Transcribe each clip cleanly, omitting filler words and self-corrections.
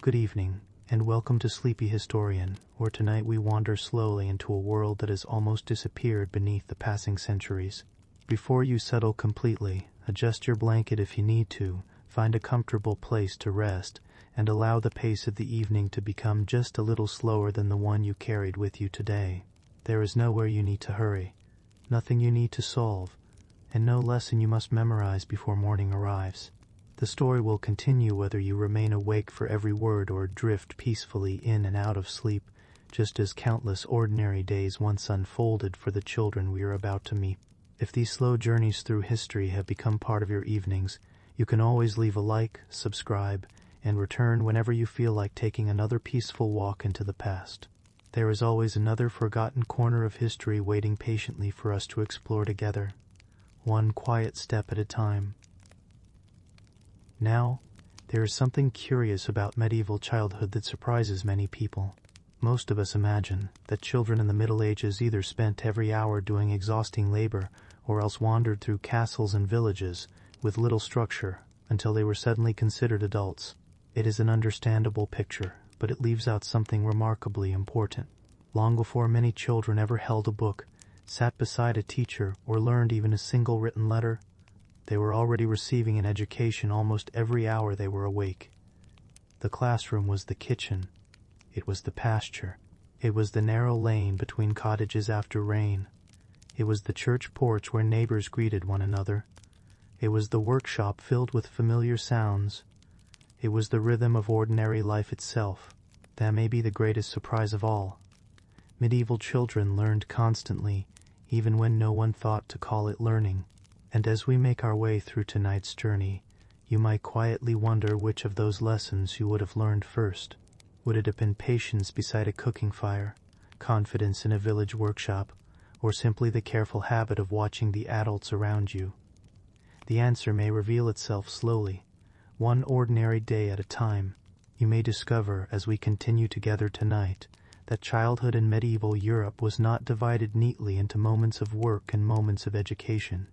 Good evening, and welcome to Sleepy Historian, where tonight we wander slowly into a world that has almost disappeared beneath the passing centuries. Before you settle completely, adjust your blanket if you need to, find a comfortable place to rest, and allow the pace of the evening to become just a little slower than the one you carried with you today. There is nowhere you need to hurry, nothing you need to solve, and no lesson you must memorize before morning arrives. The story will continue whether you remain awake for every word or drift peacefully in and out of sleep, just as countless ordinary days once unfolded for the children we are about to meet. If these slow journeys through history have become part of your evenings, you can always leave a like, subscribe, and return whenever you feel like taking another peaceful walk into the past. There is always another forgotten corner of history waiting patiently for us to explore together, one quiet step at a time. Now, there is something curious about medieval childhood that surprises many people. Most of us imagine that children in the Middle Ages either spent every hour doing exhausting labor or else wandered through castles and villages with little structure until they were suddenly considered adults. It is an understandable picture, but it leaves out something remarkably important. Long before many children ever held a book, sat beside a teacher, or learned even a single written letter, they were already receiving an education almost every hour they were awake. The classroom was the kitchen. It was the pasture. It was the narrow lane between cottages after rain. It was the church porch where neighbors greeted one another. It was the workshop filled with familiar sounds. It was the rhythm of ordinary life itself. That may be the greatest surprise of all. Medieval children learned constantly, even when no one thought to call it learning. And as we make our way through tonight's journey, you might quietly wonder which of those lessons you would have learned first. Would it have been patience beside a cooking fire, confidence in a village workshop, or simply the careful habit of watching the adults around you? The answer may reveal itself slowly, one ordinary day at a time. You may discover, as we continue together tonight, that childhood in medieval Europe was not divided neatly into moments of work and moments of education.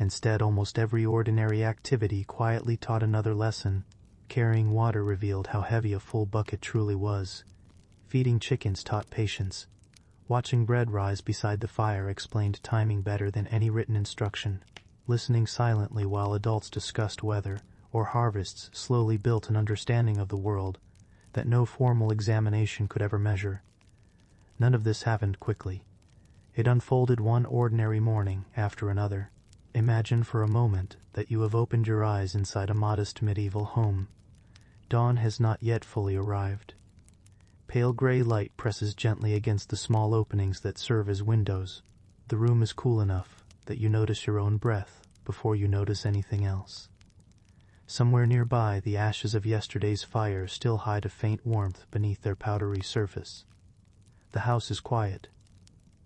Instead, almost every ordinary activity quietly taught another lesson. Carrying water revealed how heavy a full bucket truly was. Feeding chickens taught patience. Watching bread rise beside the fire explained timing better than any written instruction. Listening silently while adults discussed weather or harvests slowly built an understanding of the world that no formal examination could ever measure. None of this happened quickly. It unfolded one ordinary morning after another. Imagine for a moment that you have opened your eyes inside a modest medieval home. Dawn has not yet fully arrived. Pale gray light presses gently against the small openings that serve as windows. The room is cool enough that you notice your own breath before you notice anything else. Somewhere nearby, the ashes of yesterday's fire still hide a faint warmth beneath their powdery surface. The house is quiet,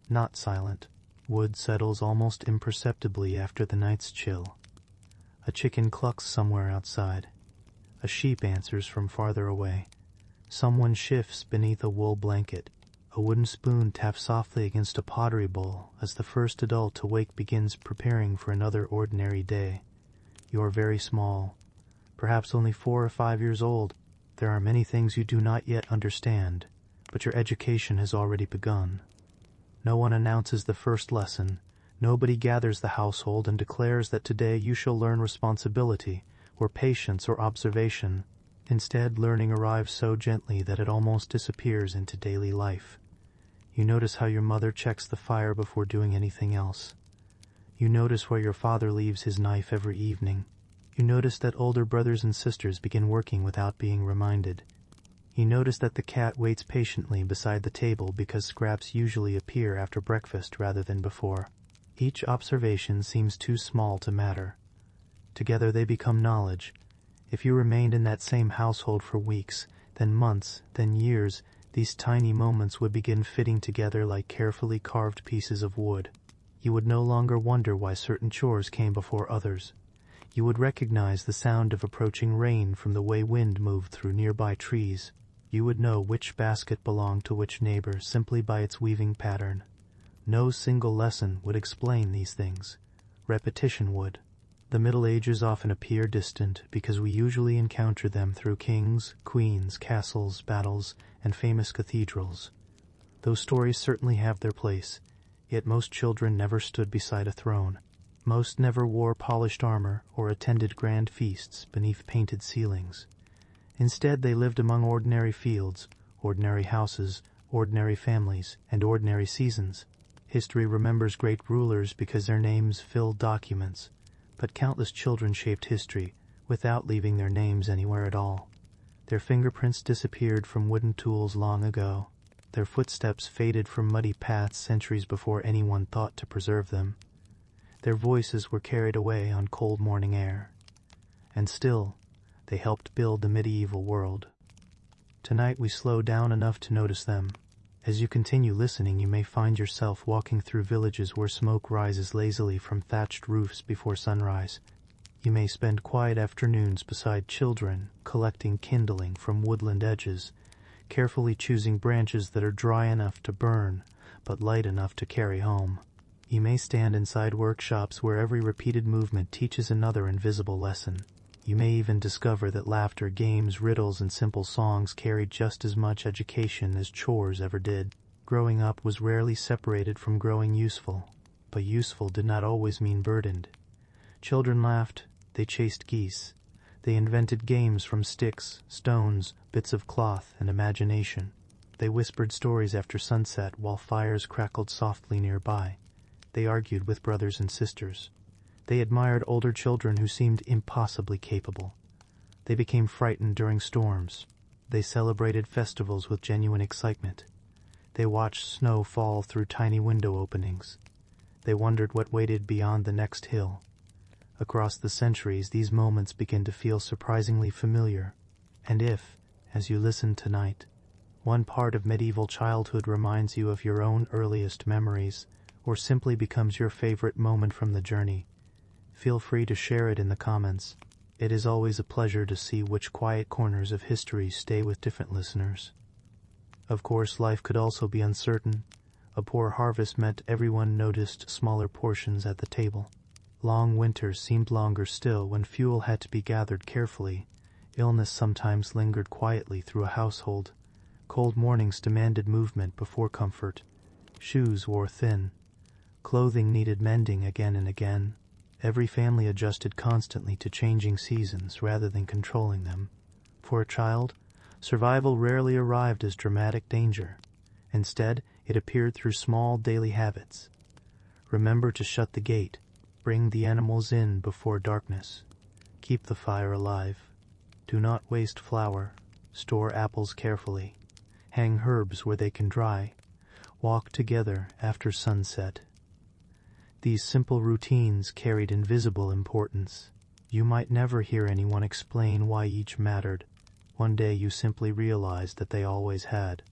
not silent. Wood settles almost imperceptibly after the night's chill. A chicken clucks somewhere outside. A sheep answers from farther away. Someone shifts beneath a wool blanket. A wooden spoon taps softly against a pottery bowl as the first adult awake begins preparing for another ordinary day. You are very small, perhaps only 4 or 5 years old. There are many things you do not yet understand, but your education has already begun. No one announces the first lesson. Nobody gathers the household and declares that today you shall learn responsibility, or patience, or observation. Instead, learning arrives so gently that it almost disappears into daily life. You notice how your mother checks the fire before doing anything else. You notice where your father leaves his knife every evening. You notice that older brothers and sisters begin working without being reminded. You notice that the cat waits patiently beside the table because scraps usually appear after breakfast rather than before. Each observation seems too small to matter. Together they become knowledge. If you remained in that same household for weeks, then months, then years, these tiny moments would begin fitting together like carefully carved pieces of wood. You would no longer wonder why certain chores came before others. You would recognize the sound of approaching rain from the way wind moved through nearby trees. You would know which basket belonged to which neighbor simply by its weaving pattern. No single lesson would explain these things. Repetition would. The Middle Ages often appear distant because we usually encounter them through kings, queens, castles, battles, and famous cathedrals. Those stories certainly have their place, yet most children never stood beside a throne. Most never wore polished armor or attended grand feasts beneath painted ceilings. Instead, they lived among ordinary fields, ordinary houses, ordinary families, and ordinary seasons. History remembers great rulers because their names filled documents, but countless children shaped history without leaving their names anywhere at all. Their fingerprints disappeared from wooden tools long ago. Their footsteps faded from muddy paths centuries before anyone thought to preserve them. Their voices were carried away on cold morning air. And still, they helped build the medieval world. Tonight we slow down enough to notice them. As you continue listening, you may find yourself walking through villages where smoke rises lazily from thatched roofs before sunrise. You may spend quiet afternoons beside children, collecting kindling from woodland edges, carefully choosing branches that are dry enough to burn, but light enough to carry home. You may stand inside workshops where every repeated movement teaches another invisible lesson. You may even discover that laughter, games, riddles, and simple songs carried just as much education as chores ever did. Growing up was rarely separated from growing useful, but useful did not always mean burdened. Children laughed, they chased geese. They invented games from sticks, stones, bits of cloth, and imagination. They whispered stories after sunset while fires crackled softly nearby. They argued with brothers and sisters. They admired older children who seemed impossibly capable. They became frightened during storms. They celebrated festivals with genuine excitement. They watched snow fall through tiny window openings. They wondered what waited beyond the next hill. Across the centuries, these moments begin to feel surprisingly familiar. And if, as you listen tonight, one part of medieval childhood reminds you of your own earliest memories, or simply becomes your favorite moment from the journey, feel free to share it in the comments. It is always a pleasure to see which quiet corners of history stay with different listeners. Of course, life could also be uncertain. A poor harvest meant everyone noticed smaller portions at the table. Long winters seemed longer still when fuel had to be gathered carefully. Illness sometimes lingered quietly through a household. Cold mornings demanded movement before comfort. Shoes wore thin. Clothing needed mending again and again. Every family adjusted constantly to changing seasons rather than controlling them. For a child, survival rarely arrived as dramatic danger. Instead, it appeared through small daily habits. Remember to shut the gate. Bring the animals in before darkness. Keep the fire alive. Do not waste flour. Store apples carefully. Hang herbs where they can dry. Walk together after sunset. These simple routines carried invisible importance. You might never hear anyone explain why each mattered. One day you simply realized that they always had.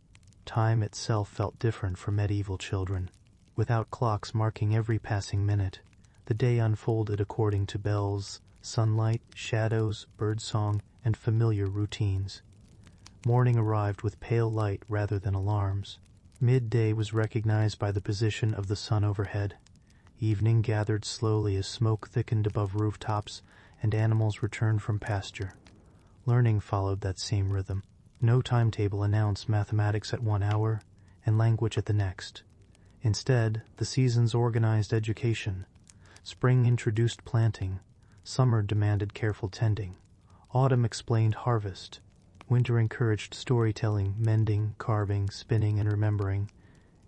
Time itself felt different for medieval children. Without clocks marking every passing minute, the day unfolded according to bells, sunlight, shadows, birdsong, and familiar routines. Morning arrived with pale light rather than alarms. Midday was recognized by the position of the sun overhead. Evening gathered slowly as smoke thickened above rooftops and animals returned from pasture. Learning followed that same rhythm. No timetable announced mathematics at 1 hour and language at the next. Instead, the seasons organized education. Spring introduced planting. Summer demanded careful tending. Autumn explained harvest. Winter encouraged storytelling, mending, carving, spinning, and remembering.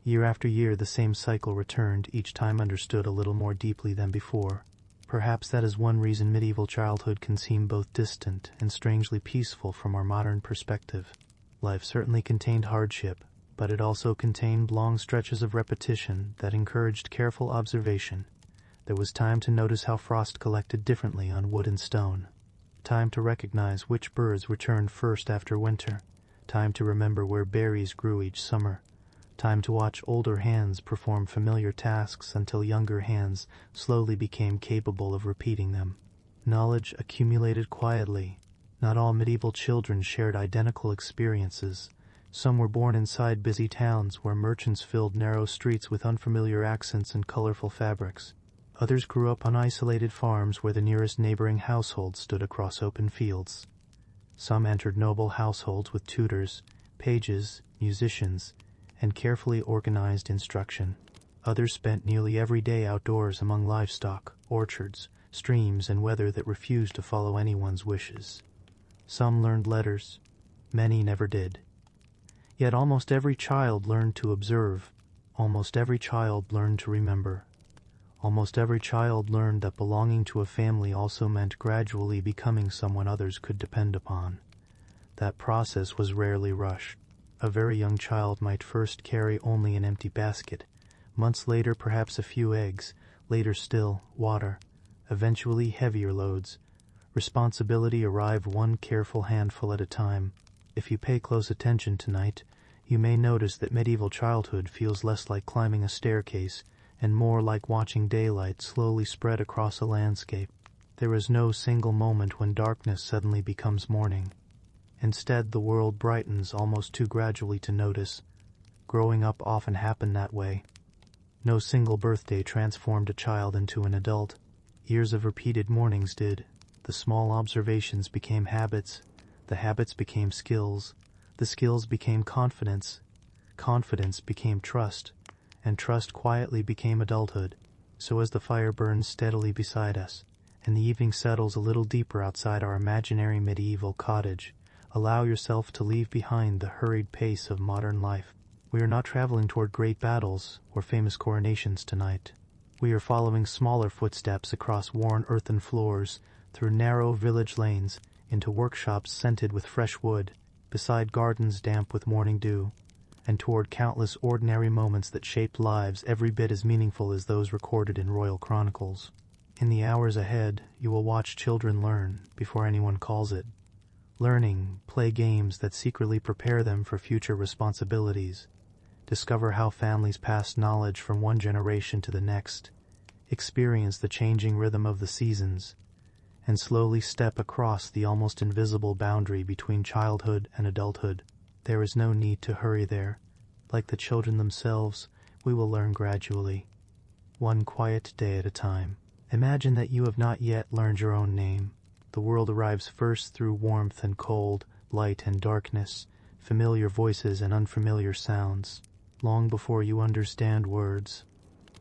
Year after year, the same cycle returned, each time understood a little more deeply than before. Perhaps that is one reason medieval childhood can seem both distant and strangely peaceful from our modern perspective. Life certainly contained hardship, but it also contained long stretches of repetition that encouraged careful observation. There was time to notice how frost collected differently on wood and stone. Time to recognize which birds returned first after winter. Time to remember where berries grew each summer. Time to watch older hands perform familiar tasks until younger hands slowly became capable of repeating them. Knowledge accumulated quietly. Not all medieval children shared identical experiences. Some were born inside busy towns where merchants filled narrow streets with unfamiliar accents and colorful fabrics. Others grew up on isolated farms where the nearest neighboring household stood across open fields. Some entered noble households with tutors, pages, musicians, and carefully organized instruction. Others spent nearly every day outdoors among livestock, orchards, streams, and weather that refused to follow anyone's wishes. Some learned letters, many never did. Yet almost every child learned to observe, almost every child learned to remember. Almost every child learned that belonging to a family also meant gradually becoming someone others could depend upon. That process was rarely rushed. A very young child might first carry only an empty basket, months later perhaps a few eggs, later still water, eventually heavier loads. Responsibility arrived one careful handful at a time. If you pay close attention tonight, you may notice that medieval childhood feels less like climbing a staircase and more like watching daylight slowly spread across a landscape. There is no single moment when darkness suddenly becomes morning. Instead, the world brightens almost too gradually to notice. Growing up often happened that way. No single birthday transformed a child into an adult. Years of repeated mornings did. The small observations became habits. The habits became skills. The skills became confidence. Confidence became trust. And trust quietly became adulthood. So as the fire burns steadily beside us, and the evening settles a little deeper outside our imaginary medieval cottage, allow yourself to leave behind the hurried pace of modern life. We are not traveling toward great battles or famous coronations tonight. We are following smaller footsteps across worn earthen floors, through narrow village lanes, into workshops scented with fresh wood, beside gardens damp with morning dew, and toward countless ordinary moments that shaped lives every bit as meaningful as those recorded in royal chronicles. In the hours ahead, you will watch children learn before anyone calls it. Learning, play games that secretly prepare them for future responsibilities. Discover how families pass knowledge from one generation to the next. Experience the changing rhythm of the seasons. And slowly step across the almost invisible boundary between childhood and adulthood. There is no need to hurry there. Like the children themselves, we will learn gradually, one quiet day at a time. Imagine that you have not yet learned your own name. The world arrives first through warmth and cold, light and darkness, familiar voices and unfamiliar sounds. Long before you understand words,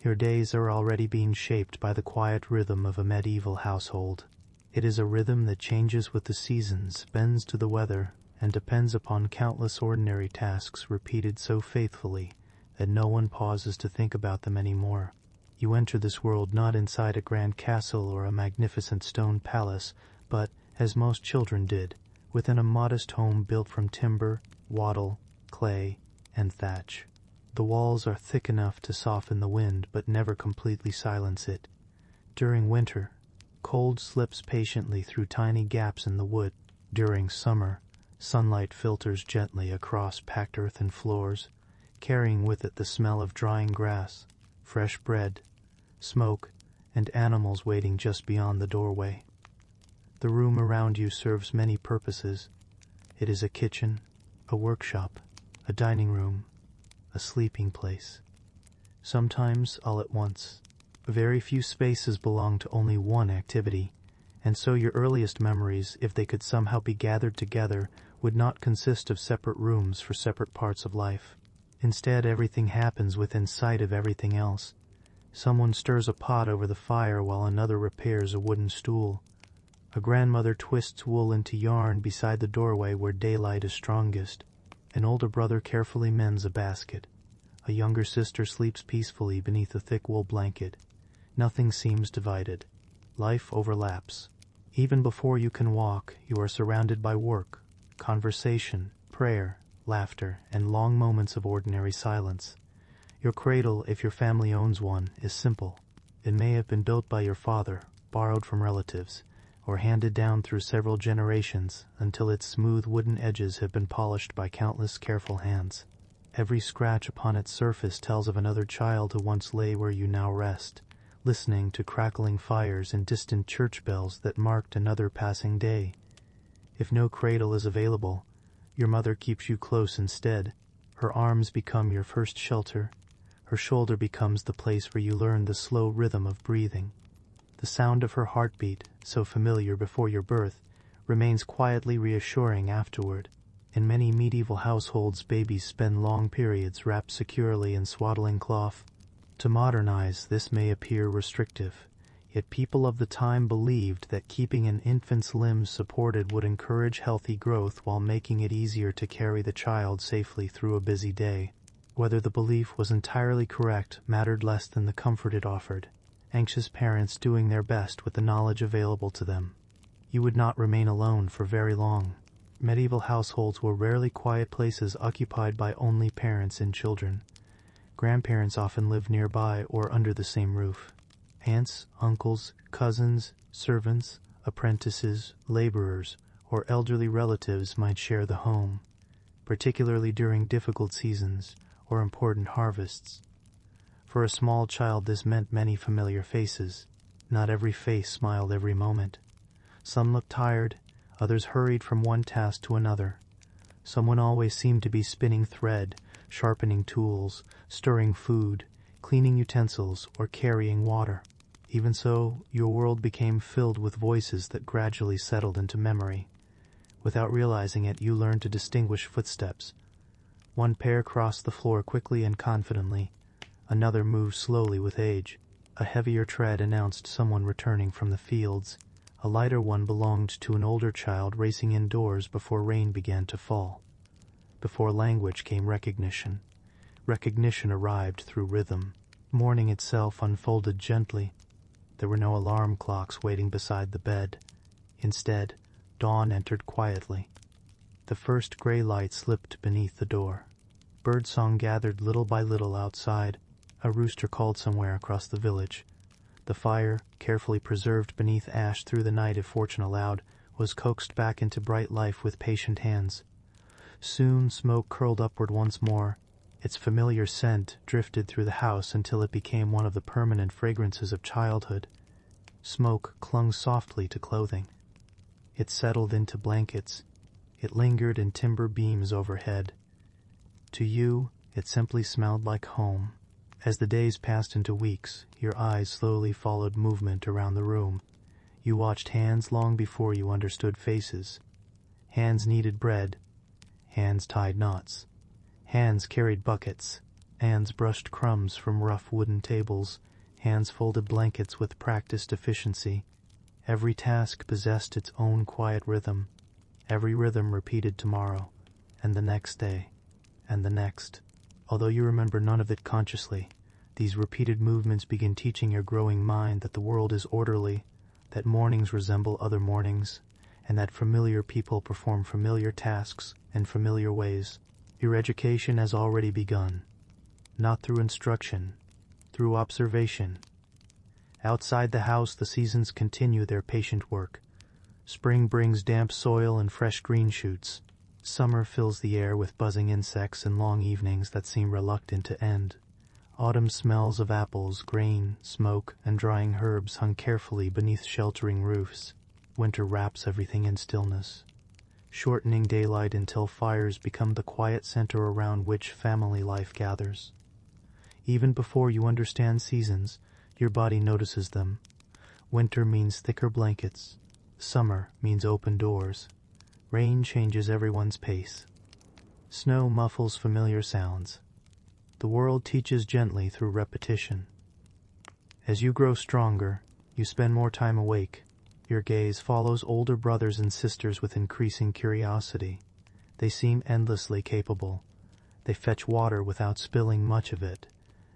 your days are already being shaped by the quiet rhythm of a medieval household. It is a rhythm that changes with the seasons, bends to the weather, and depends upon countless ordinary tasks repeated so faithfully that no one pauses to think about them anymore. You enter this world not inside a grand castle or a magnificent stone palace, but, as most children did, within a modest home built from timber, wattle, clay, and thatch. The walls are thick enough to soften the wind but never completely silence it. During winter, cold slips patiently through tiny gaps in the wood. During summer, sunlight filters gently across packed earthen floors, carrying with it the smell of drying grass, fresh bread, smoke, and animals waiting just beyond the doorway. The room around you serves many purposes. It is a kitchen, a workshop, a dining room, a sleeping place. Sometimes all at once. Very few spaces belong to only one activity, and so your earliest memories, if they could somehow be gathered together, would not consist of separate rooms for separate parts of life. Instead, everything happens within sight of everything else. Someone stirs a pot over the fire while another repairs a wooden stool. A grandmother twists wool into yarn beside the doorway where daylight is strongest. An older brother carefully mends a basket. A younger sister sleeps peacefully beneath a thick wool blanket. Nothing seems divided. Life overlaps. Even before you can walk, you are surrounded by work, conversation, prayer, laughter, and long moments of ordinary silence. Your cradle, if your family owns one, is simple. It may have been built by your father, borrowed from relatives, or handed down through several generations until its smooth wooden edges have been polished by countless careful hands. Every scratch upon its surface tells of another child who once lay where you now rest, listening to crackling fires and distant church bells that marked another passing day. If no cradle is available, your mother keeps you close instead. Her arms become your first shelter, Her shoulder becomes the place where you learn the slow rhythm of breathing. The sound of her heartbeat, so familiar before your birth, remains quietly reassuring afterward. In many medieval households, babies spend long periods wrapped securely in swaddling cloth. To modern eyes, this may appear restrictive, yet people of the time believed that keeping an infant's limbs supported would encourage healthy growth while making it easier to carry the child safely through a busy day. Whether the belief was entirely correct mattered less than the comfort it offered, anxious parents doing their best with the knowledge available to them. You would not remain alone for very long. Medieval households were rarely quiet places occupied by only parents and children. Grandparents often lived nearby or under the same roof. Aunts, uncles, cousins, servants, apprentices, laborers, or elderly relatives might share the home, particularly during difficult seasons or important harvests. For a small child, this meant many familiar faces. Not every face smiled every moment. Some looked tired, others hurried from one task to another. Someone always seemed to be spinning thread, sharpening tools, stirring food, cleaning utensils, or carrying water. Even so, your world became filled with voices that gradually settled into memory. Without realizing it, you learned to distinguish footsteps. One pair crossed the floor quickly and confidently. Another moved slowly with age. A heavier tread announced someone returning from the fields. A lighter one belonged to an older child racing indoors before rain began to fall. Before language came recognition. Recognition arrived through rhythm. Morning itself unfolded gently. There were no alarm clocks waiting beside the bed. Instead, dawn entered quietly. The first gray light slipped beneath the door. Birdsong gathered little by little outside. A rooster called somewhere across the village. The fire, carefully preserved beneath ash through the night if fortune allowed, was coaxed back into bright life with patient hands. Soon smoke curled upward once more. Its familiar scent drifted through the house until it became one of the permanent fragrances of childhood. Smoke clung softly to clothing. It settled into blankets. It lingered in timber beams overhead. To you, it simply smelled like home. As the days passed into weeks, your eyes slowly followed movement around the room. You watched hands long before you understood faces. Hands kneaded bread. Hands tied knots. Hands carried buckets. Hands brushed crumbs from rough wooden tables. Hands folded blankets with practiced efficiency. Every task possessed its own quiet rhythm. Every rhythm repeated tomorrow, and the next day, and the next. Although you remember none of it consciously, these repeated movements begin teaching your growing mind that the world is orderly, that mornings resemble other mornings, and that familiar people perform familiar tasks in familiar ways. Your education has already begun, not through instruction, through observation. Outside the house, the seasons continue their patient work. Spring brings damp soil and fresh green shoots. Summer fills the air with buzzing insects and long evenings that seem reluctant to end. Autumn smells of apples, grain, smoke, and drying herbs hung carefully beneath sheltering roofs. Winter wraps everything in stillness, shortening daylight until fires become the quiet center around which family life gathers. Even before you understand seasons, your body notices them. Winter means thicker blankets. Summer means open doors. Rain changes everyone's pace. Snow muffles familiar sounds. The world teaches gently through repetition. As you grow stronger, you spend more time awake. Your gaze follows older brothers and sisters with increasing curiosity. They seem endlessly capable. They fetch water without spilling much of it.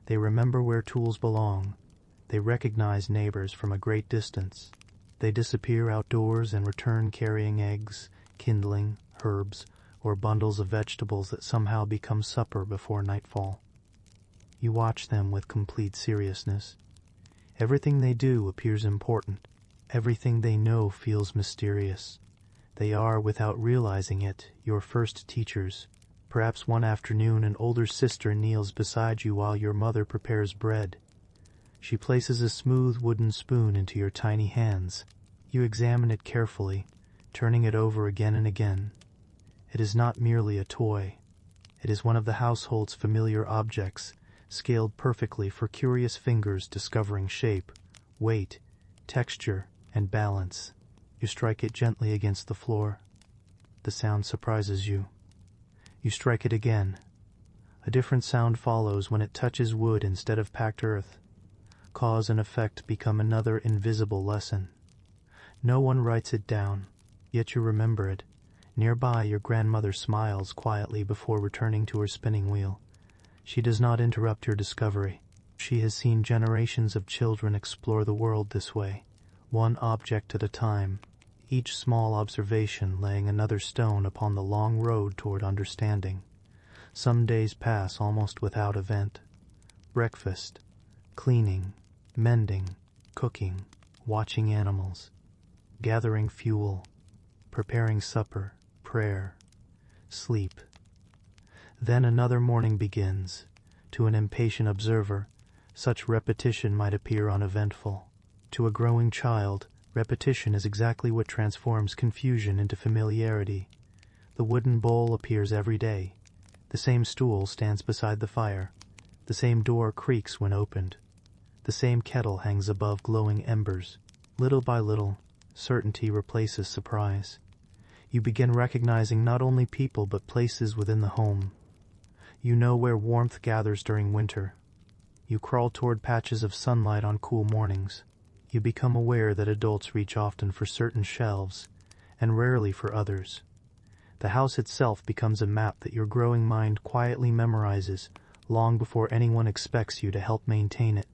They remember where tools belong. They recognize neighbors from a great distance. They disappear outdoors and return carrying eggs, kindling, herbs, or bundles of vegetables that somehow become supper before nightfall. You watch them with complete seriousness. Everything they do appears important. Everything they know feels mysterious. They are, without realizing it, your first teachers. Perhaps one afternoon an older sister kneels beside you while your mother prepares bread. She places a smooth wooden spoon into your tiny hands. You examine it carefully, turning it over again and again. It is not merely a toy. It is one of the household's familiar objects, scaled perfectly for curious fingers discovering shape, weight, texture, and balance. You strike it gently against the floor. The sound surprises you. You strike it again. A different sound follows when it touches wood instead of packed earth. Cause and effect become another invisible lesson. No one writes it down, yet you remember it. Nearby, your grandmother smiles quietly before returning to her spinning wheel. She does not interrupt your discovery. She has seen generations of children explore the world this way, one object at a time, each small observation laying another stone upon the long road toward understanding. Some days pass almost without event. Breakfast, cleaning, mending, cooking, watching animals, gathering fuel, preparing supper, prayer, sleep. Then another morning begins. To an impatient observer, such repetition might appear uneventful. To a growing child, repetition is exactly what transforms confusion into familiarity. The wooden bowl appears every day. The same stool stands beside the fire. The same door creaks when opened. The same kettle hangs above glowing embers. Little by little, certainty replaces surprise. You begin recognizing not only people but places within the home. You know where warmth gathers during winter. You crawl toward patches of sunlight on cool mornings. You become aware that adults reach often for certain shelves, and rarely for others. The house itself becomes a map that your growing mind quietly memorizes long before anyone expects you to help maintain it.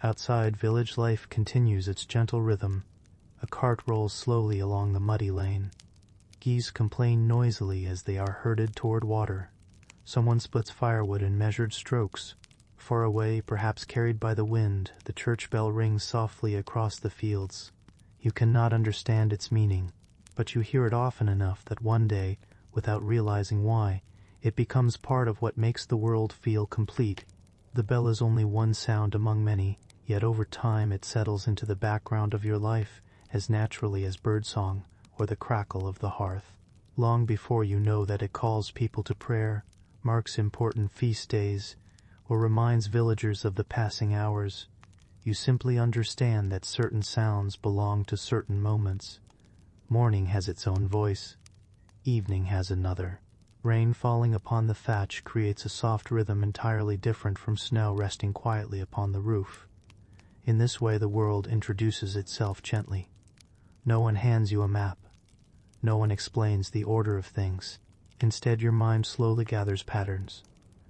Outside, village life continues its gentle rhythm. A cart rolls slowly along the muddy lane. Geese complain noisily as they are herded toward water. Someone splits firewood in measured strokes. Far away, perhaps carried by the wind, the church bell rings softly across the fields. You cannot understand its meaning, but you hear it often enough that one day, without realizing why, it becomes part of what makes the world feel complete. The bell is only one sound among many, yet over time it settles into the background of your life as naturally as birdsong or the crackle of the hearth. Long before you know that it calls people to prayer, marks important feast days, or reminds villagers of the passing hours, you simply understand that certain sounds belong to certain moments. Morning has its own voice. Evening has another. Rain falling upon the thatch creates a soft rhythm entirely different from snow resting quietly upon the roof. In this way the world introduces itself gently. No one hands you a map. No one explains the order of things. Instead, your mind slowly gathers patterns.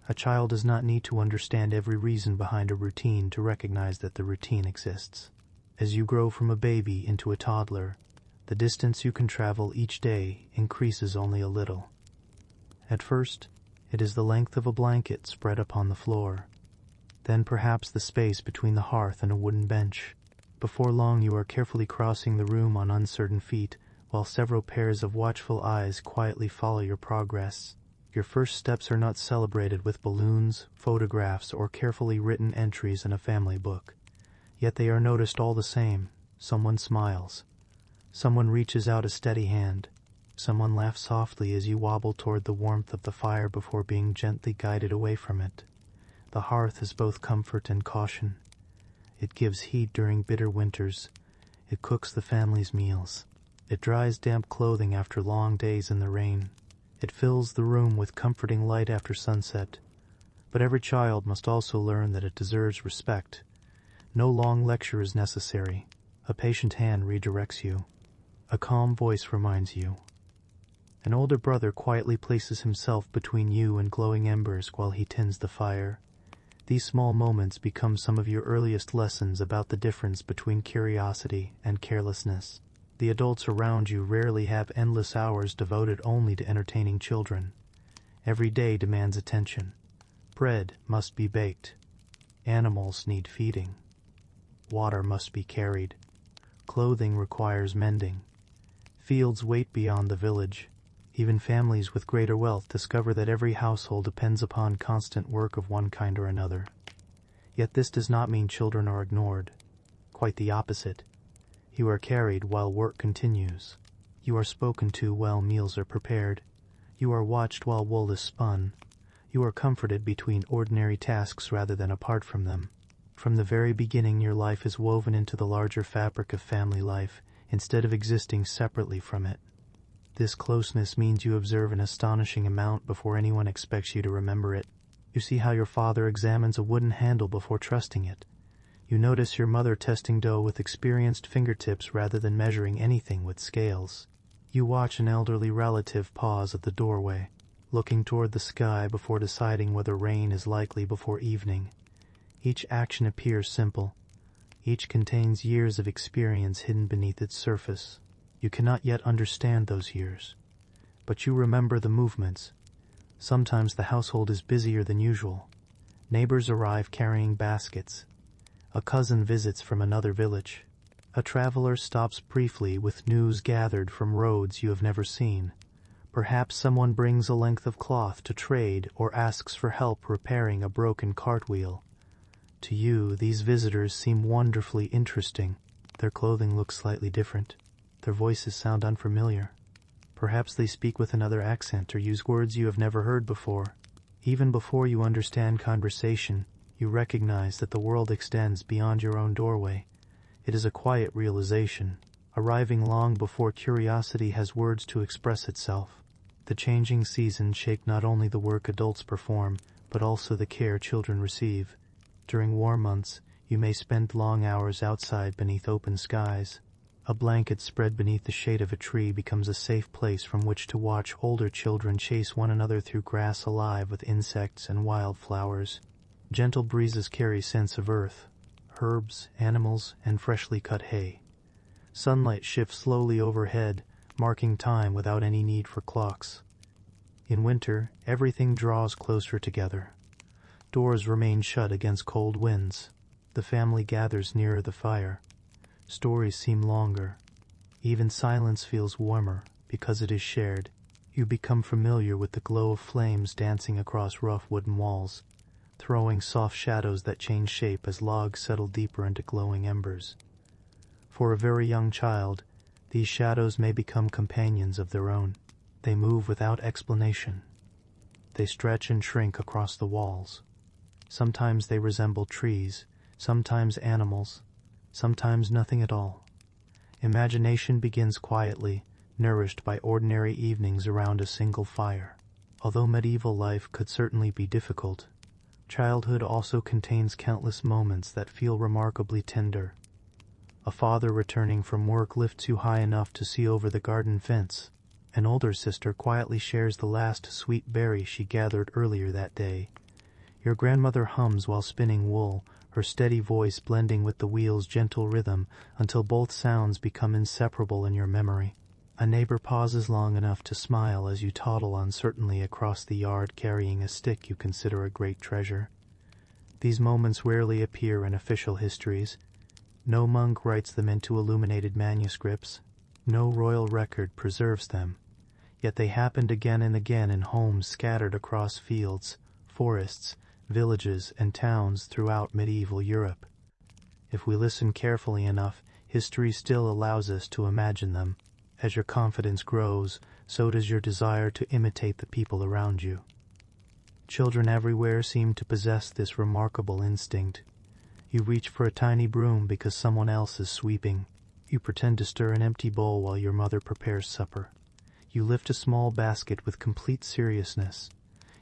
A child does not need to understand every reason behind a routine to recognize that the routine exists. As you grow from a baby into a toddler, the distance you can travel each day increases only a little. At first, it is the length of a blanket spread upon the floor. Then perhaps the space between the hearth and a wooden bench. Before long you are carefully crossing the room on uncertain feet, while several pairs of watchful eyes quietly follow your progress. Your first steps are not celebrated with balloons, photographs, or carefully written entries in a family book. Yet they are noticed all the same. Someone smiles. Someone reaches out a steady hand. Someone laughs softly as you wobble toward the warmth of the fire before being gently guided away from it. The hearth is both comfort and caution. It gives heat during bitter winters. It cooks the family's meals. It dries damp clothing after long days in the rain. It fills the room with comforting light after sunset. But every child must also learn that it deserves respect. No long lecture is necessary. A patient hand redirects you. A calm voice reminds you. An older brother quietly places himself between you and glowing embers while he tends the fire. These small moments become some of your earliest lessons about the difference between curiosity and carelessness. The adults around you rarely have endless hours devoted only to entertaining children. Every day demands attention. Bread must be baked. Animals need feeding. Water must be carried. Clothing requires mending. Fields wait beyond the village. Even families with greater wealth discover that every household depends upon constant work of one kind or another. Yet this does not mean children are ignored. Quite the opposite. You are carried while work continues. You are spoken to while meals are prepared. You are watched while wool is spun. You are comforted between ordinary tasks rather than apart from them. From the very beginning, your life is woven into the larger fabric of family life, instead of existing separately from it. This closeness means you observe an astonishing amount before anyone expects you to remember it. You see how your father examines a wooden handle before trusting it. You notice your mother testing dough with experienced fingertips rather than measuring anything with scales. You watch an elderly relative pause at the doorway, looking toward the sky before deciding whether rain is likely before evening. Each action appears simple. Each contains years of experience hidden beneath its surface. You cannot yet understand those years, but you remember the movements. Sometimes the household is busier than usual. Neighbors arrive carrying baskets. A cousin visits from another village. A traveler stops briefly with news gathered from roads you have never seen. Perhaps someone brings a length of cloth to trade or asks for help repairing a broken cartwheel. To you, these visitors seem wonderfully interesting. Their clothing looks slightly different. Their voices sound unfamiliar. Perhaps they speak with another accent or use words you have never heard before. Even before you understand conversation, you recognize that the world extends beyond your own doorway. It is a quiet realization, arriving long before curiosity has words to express itself. The changing seasons shape not only the work adults perform, but also the care children receive. During warm months, you may spend long hours outside beneath open skies. A blanket spread beneath the shade of a tree becomes a safe place from which to watch older children chase one another through grass alive with insects and wildflowers. Gentle breezes carry scents of earth, herbs, animals, and freshly cut hay. Sunlight shifts slowly overhead, marking time without any need for clocks. In winter, everything draws closer together. Doors remain shut against cold winds. The family gathers nearer the fire. Stories seem longer. Even silence feels warmer because it is shared. You become familiar with the glow of flames dancing across rough wooden walls, throwing soft shadows that change shape as logs settle deeper into glowing embers. For a very young child, these shadows may become companions of their own. They move without explanation. They stretch and shrink across the walls. Sometimes they resemble trees, sometimes animals, sometimes nothing at all. Imagination begins quietly, nourished by ordinary evenings around a single fire. Although medieval life could certainly be difficult, childhood also contains countless moments that feel remarkably tender. A father returning from work lifts you high enough to see over the garden fence. An older sister quietly shares the last sweet berry she gathered earlier that day. Your grandmother hums while spinning wool, her steady voice blending with the wheel's gentle rhythm until both sounds become inseparable in your memory. A neighbor pauses long enough to smile as you toddle uncertainly across the yard carrying a stick you consider a great treasure. These moments rarely appear in official histories. No monk writes them into illuminated manuscripts. No royal record preserves them. Yet they happened again and again in homes scattered across fields, forests, villages, and towns throughout medieval Europe. If we listen carefully enough, history still allows us to imagine them. As your confidence grows, so does your desire to imitate the people around you. Children everywhere seem to possess this remarkable instinct. You reach for a tiny broom because someone else is sweeping. You pretend to stir an empty bowl while your mother prepares supper. You lift a small basket with complete seriousness,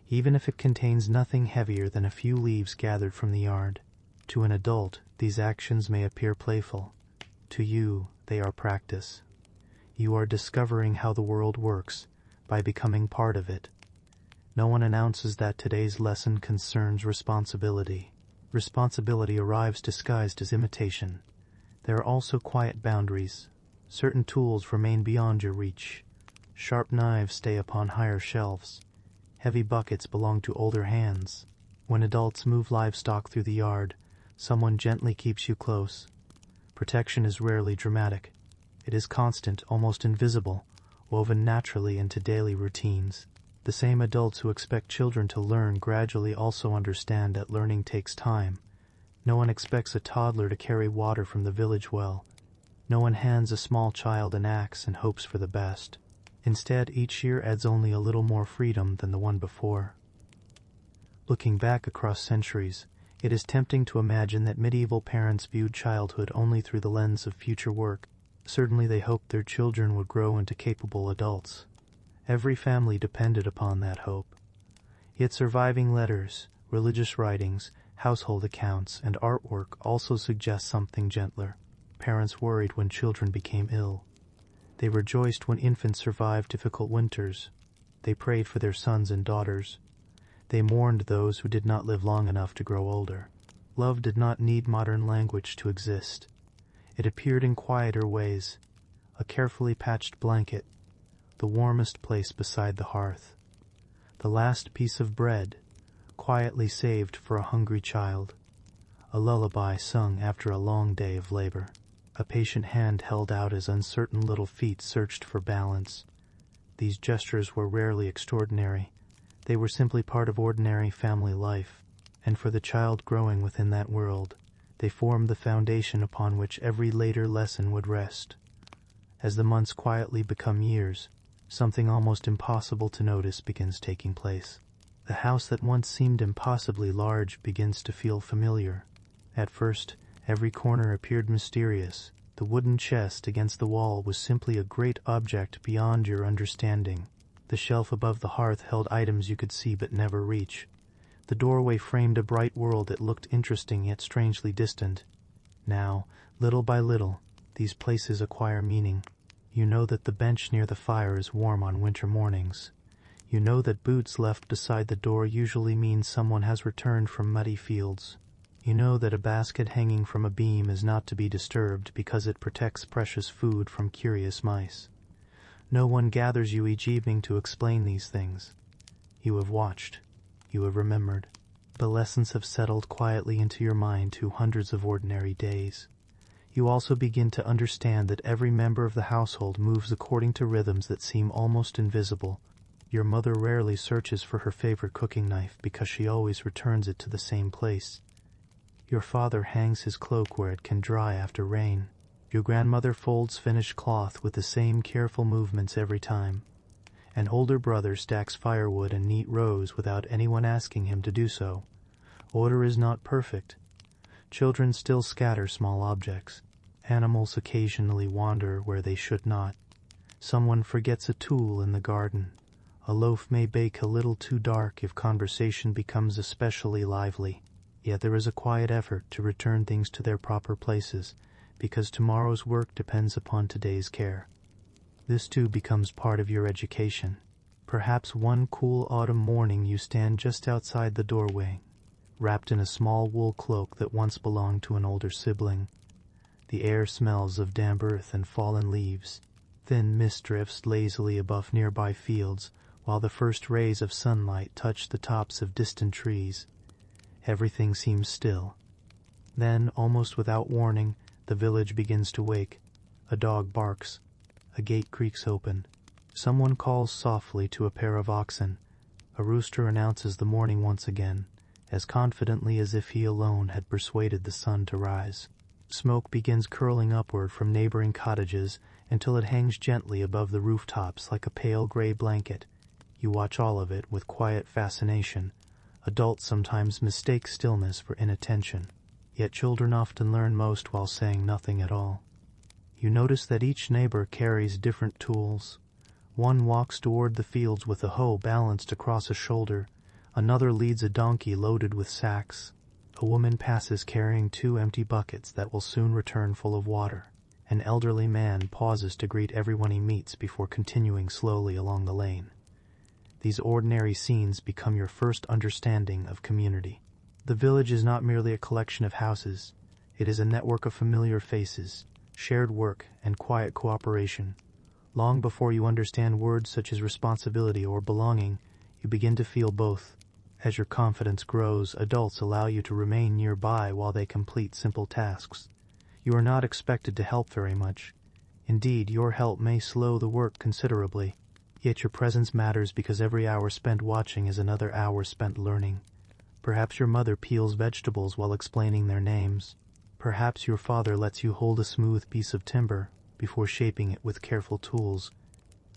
even if it contains nothing heavier than a few leaves gathered from the yard. To an adult, these actions may appear playful. To you, they are practice. You are discovering how the world works by becoming part of it. No one announces that today's lesson concerns responsibility. Responsibility arrives disguised as imitation. There are also quiet boundaries. Certain tools remain beyond your reach. Sharp knives stay upon higher shelves. Heavy buckets belong to older hands. When adults move livestock through the yard, someone gently keeps you close. Protection is rarely dramatic. It is constant, almost invisible, woven naturally into daily routines. The same adults who expect children to learn gradually also understand that learning takes time. No one expects a toddler to carry water from the village well. No one hands a small child an axe and hopes for the best. Instead, each year adds only a little more freedom than the one before. Looking back across centuries, it is tempting to imagine that medieval parents viewed childhood only through the lens of future work. Certainly they hoped their children would grow into capable adults. Every family depended upon that hope. Yet surviving letters, religious writings, household accounts, and artwork also suggest something gentler. Parents worried when children became ill. They rejoiced when infants survived difficult winters. They prayed for their sons and daughters. They mourned those who did not live long enough to grow older. Love did not need modern language to exist. It appeared in quieter ways. A carefully patched blanket, the warmest place beside the hearth, the last piece of bread, quietly saved for a hungry child, a lullaby sung after a long day of labor, a patient hand held out as uncertain little feet searched for balance. These gestures were rarely extraordinary. They were simply part of ordinary family life, and for the child growing within that world, they formed the foundation upon which every later lesson would rest. As the months quietly become years, something almost impossible to notice begins taking place. The house that once seemed impossibly large begins to feel familiar. At first, every corner appeared mysterious. The wooden chest against the wall was simply a great object beyond your understanding. The shelf above the hearth held items you could see but never reach. The doorway framed a bright world that looked interesting yet strangely distant. Now, little by little, these places acquire meaning. You know that the bench near the fire is warm on winter mornings. You know that boots left beside the door usually mean someone has returned from muddy fields. You know that a basket hanging from a beam is not to be disturbed because it protects precious food from curious mice. No one gathers you each evening to explain these things. You have watched. You have remembered. The lessons have settled quietly into your mind through hundreds of ordinary days. You also begin to understand that every member of the household moves according to rhythms that seem almost invisible. Your mother rarely searches for her favorite cooking knife because she always returns it to the same place. Your father hangs his cloak where it can dry after rain. Your grandmother folds finished cloth with the same careful movements every time. An older brother stacks firewood in neat rows without anyone asking him to do so. Order is not perfect. Children still scatter small objects. Animals occasionally wander where they should not. Someone forgets a tool in the garden. A loaf may bake a little too dark if conversation becomes especially lively. Yet there is a quiet effort to return things to their proper places, because tomorrow's work depends upon today's care. This too becomes part of your education. Perhaps one cool autumn morning you stand just outside the doorway, wrapped in a small wool cloak that once belonged to an older sibling. The air smells of damp earth and fallen leaves. Thin mist drifts lazily above nearby fields, while the first rays of sunlight touch the tops of distant trees. Everything seems still. Then, almost without warning, the village begins to wake. A dog barks. A gate creaks open. Someone calls softly to a pair of oxen. A rooster announces the morning once again, as confidently as if he alone had persuaded the sun to rise. Smoke begins curling upward from neighboring cottages until it hangs gently above the rooftops like a pale gray blanket. You watch all of it with quiet fascination. Adults sometimes mistake stillness for inattention, yet children often learn most while saying nothing at all. You notice that each neighbor carries different tools. One walks toward the fields with a hoe balanced across a shoulder. Another leads a donkey loaded with sacks. A woman passes carrying 2 empty buckets that will soon return full of water. An elderly man pauses to greet everyone he meets before continuing slowly along the lane. These ordinary scenes become your first understanding of community. The village is not merely a collection of houses. It is a network of familiar faces, shared work, and quiet cooperation. Long before you understand words such as responsibility or belonging, you begin to feel both. As your confidence grows, adults allow you to remain nearby while they complete simple tasks. You are not expected to help very much. Indeed, your help may slow the work considerably. Yet your presence matters because every hour spent watching is another hour spent learning. Perhaps your mother peels vegetables while explaining their names. Perhaps your father lets you hold a smooth piece of timber before shaping it with careful tools.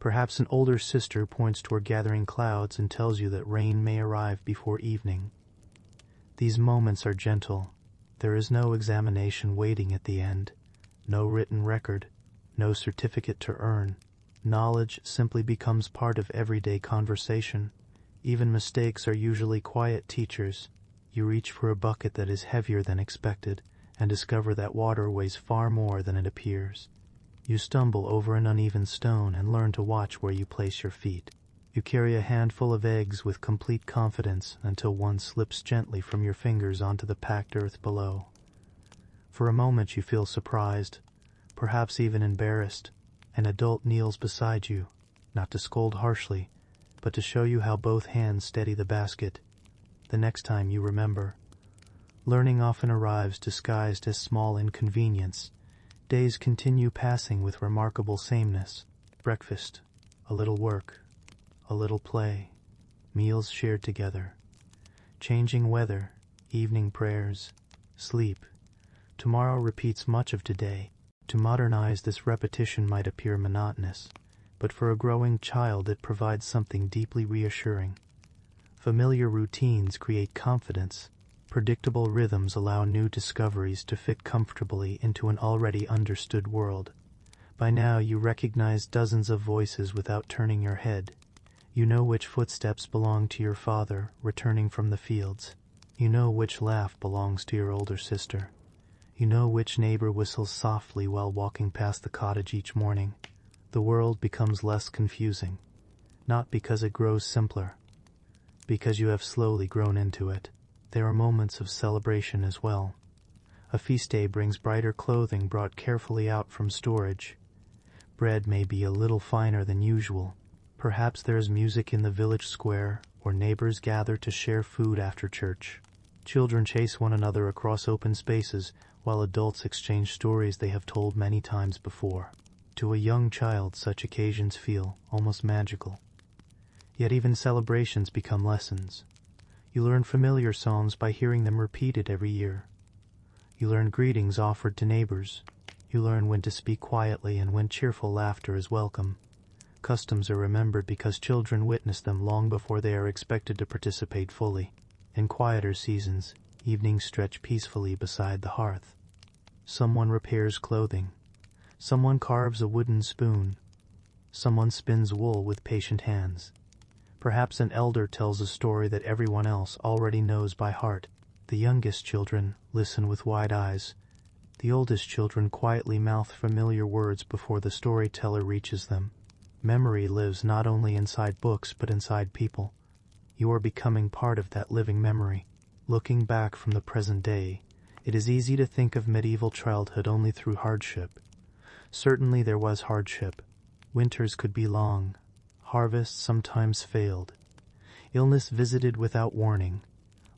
Perhaps an older sister points toward gathering clouds and tells you that rain may arrive before evening. These moments are gentle. There is no examination waiting at the end, no written record, no certificate to earn. Knowledge simply becomes part of everyday conversation. Even mistakes are usually quiet teachers. You reach for a bucket that is heavier than expected and discover that water weighs far more than it appears. You stumble over an uneven stone and learn to watch where you place your feet. You carry a handful of eggs with complete confidence until one slips gently from your fingers onto the packed earth below. For a moment you feel surprised, perhaps even embarrassed. An adult kneels beside you, not to scold harshly, but to show you how both hands steady the basket. The next time you remember. Learning often arrives disguised as small inconvenience. Days continue passing with remarkable sameness. Breakfast, a little work, a little play, meals shared together, changing weather, evening prayers, sleep. Tomorrow repeats much of today. To modernize, this repetition might appear monotonous, but for a growing child it provides something deeply reassuring. Familiar routines create confidence. Predictable rhythms allow new discoveries to fit comfortably into an already understood world. By now you recognize dozens of voices without turning your head. You know which footsteps belong to your father returning from the fields. You know which laugh belongs to your older sister. You know which neighbor whistles softly while walking past the cottage each morning. The world becomes less confusing, not because it grows simpler, because you have slowly grown into it. There are moments of celebration as well. A feast day brings brighter clothing brought carefully out from storage. Bread may be a little finer than usual. Perhaps there is music in the village square, or neighbors gather to share food after church. Children chase one another across open spaces, while adults exchange stories they have told many times before. To a young child, such occasions feel almost magical. Yet even celebrations become lessons. You learn familiar songs by hearing them repeated every year. You learn greetings offered to neighbors. You learn when to speak quietly and when cheerful laughter is welcome. Customs are remembered because children witness them long before they are expected to participate fully. In quieter seasons, evenings stretch peacefully beside the hearth. Someone repairs clothing. Someone carves a wooden spoon. Someone spins wool with patient hands. Perhaps an elder tells a story that everyone else already knows by heart. The youngest children listen with wide eyes. The oldest children quietly mouth familiar words before the storyteller reaches them. Memory lives not only inside books but inside people. You are becoming part of that living memory. Looking back from the present day, it is easy to think of medieval childhood only through hardship. Certainly there was hardship. Winters could be long. Harvests sometimes failed. Illness visited without warning.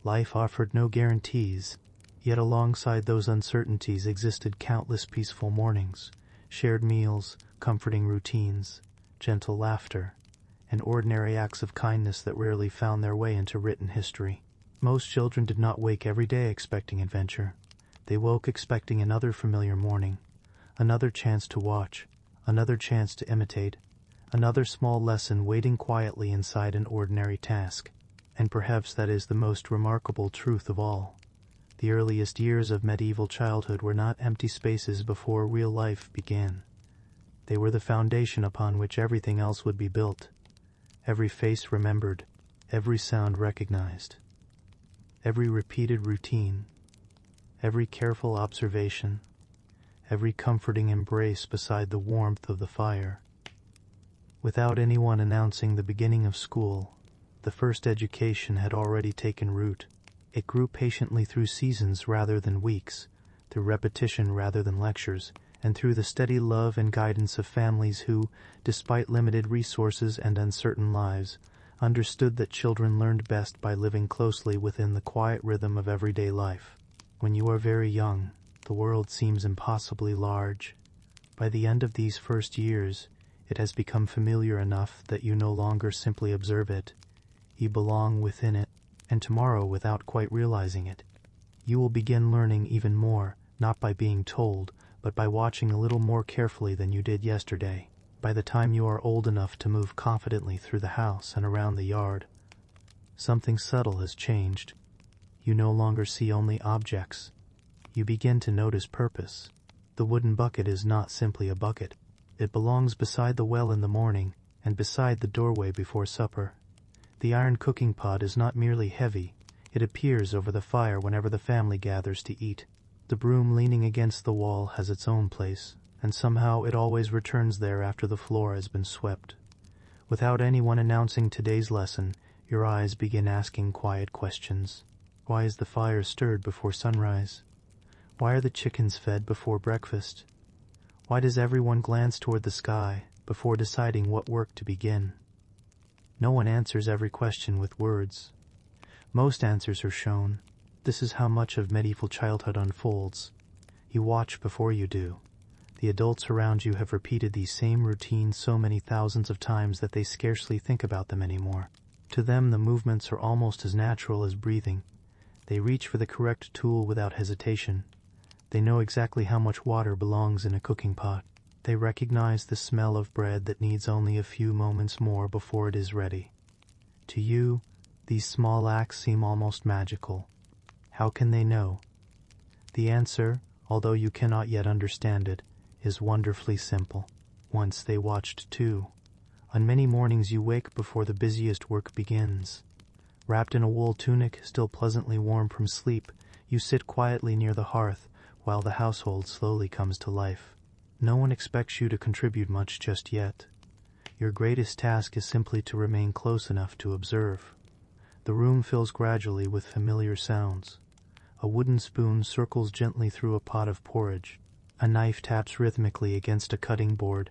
Life offered no guarantees. Yet alongside those uncertainties existed countless peaceful mornings, shared meals, comforting routines, gentle laughter, and ordinary acts of kindness that rarely found their way into written history. Most children did not wake every day expecting adventure. They woke expecting another familiar morning, another chance to watch, another chance to imitate, another small lesson waiting quietly inside an ordinary task. And perhaps that is the most remarkable truth of all. The earliest years of medieval childhood were not empty spaces before real life began. They were the foundation upon which everything else would be built. Every face remembered, every sound recognized, every repeated routine, every careful observation, every comforting embrace beside the warmth of the fire. Without anyone announcing the beginning of school, the first education had already taken root. It grew patiently through seasons rather than weeks, through repetition rather than lectures, and through the steady love and guidance of families who, despite limited resources and uncertain lives, understood that children learned best by living closely within the quiet rhythm of everyday life. When you are very young, the world seems impossibly large. By the end of these first years, it has become familiar enough that you no longer simply observe it. You belong within it, and tomorrow, without quite realizing it, you will begin learning even more, not by being told, but by watching a little more carefully than you did yesterday. By the time you are old enough to move confidently through the house and around the yard, something subtle has changed. You no longer see only objects. You begin to notice purpose. The wooden bucket is not simply a bucket. It belongs beside the well in the morning and beside the doorway before supper. The iron cooking pot is not merely heavy. It appears over the fire whenever the family gathers to eat. The broom leaning against the wall has its own place, and somehow it always returns there after the floor has been swept. Without anyone announcing today's lesson, your eyes begin asking quiet questions. Why is the fire stirred before sunrise? Why are the chickens fed before breakfast? Why does everyone glance toward the sky before deciding what work to begin? No one answers every question with words. Most answers are shown. This is how much of medieval childhood unfolds. You watch before you do. The adults around you have repeated these same routines so many thousands of times that they scarcely think about them anymore. To them, the movements are almost as natural as breathing. They reach for the correct tool without hesitation. They know exactly how much water belongs in a cooking pot. They recognize the smell of bread that needs only a few moments more before it is ready. To you, these small acts seem almost magical. How can they know? The answer, although you cannot yet understand it, is wonderfully simple. Once they watched too. On many mornings you wake before the busiest work begins. Wrapped in a wool tunic, still pleasantly warm from sleep, you sit quietly near the hearth while the household slowly comes to life. No one expects you to contribute much just yet. Your greatest task is simply to remain close enough to observe. The room fills gradually with familiar sounds. A wooden spoon circles gently through a pot of porridge. A knife taps rhythmically against a cutting board.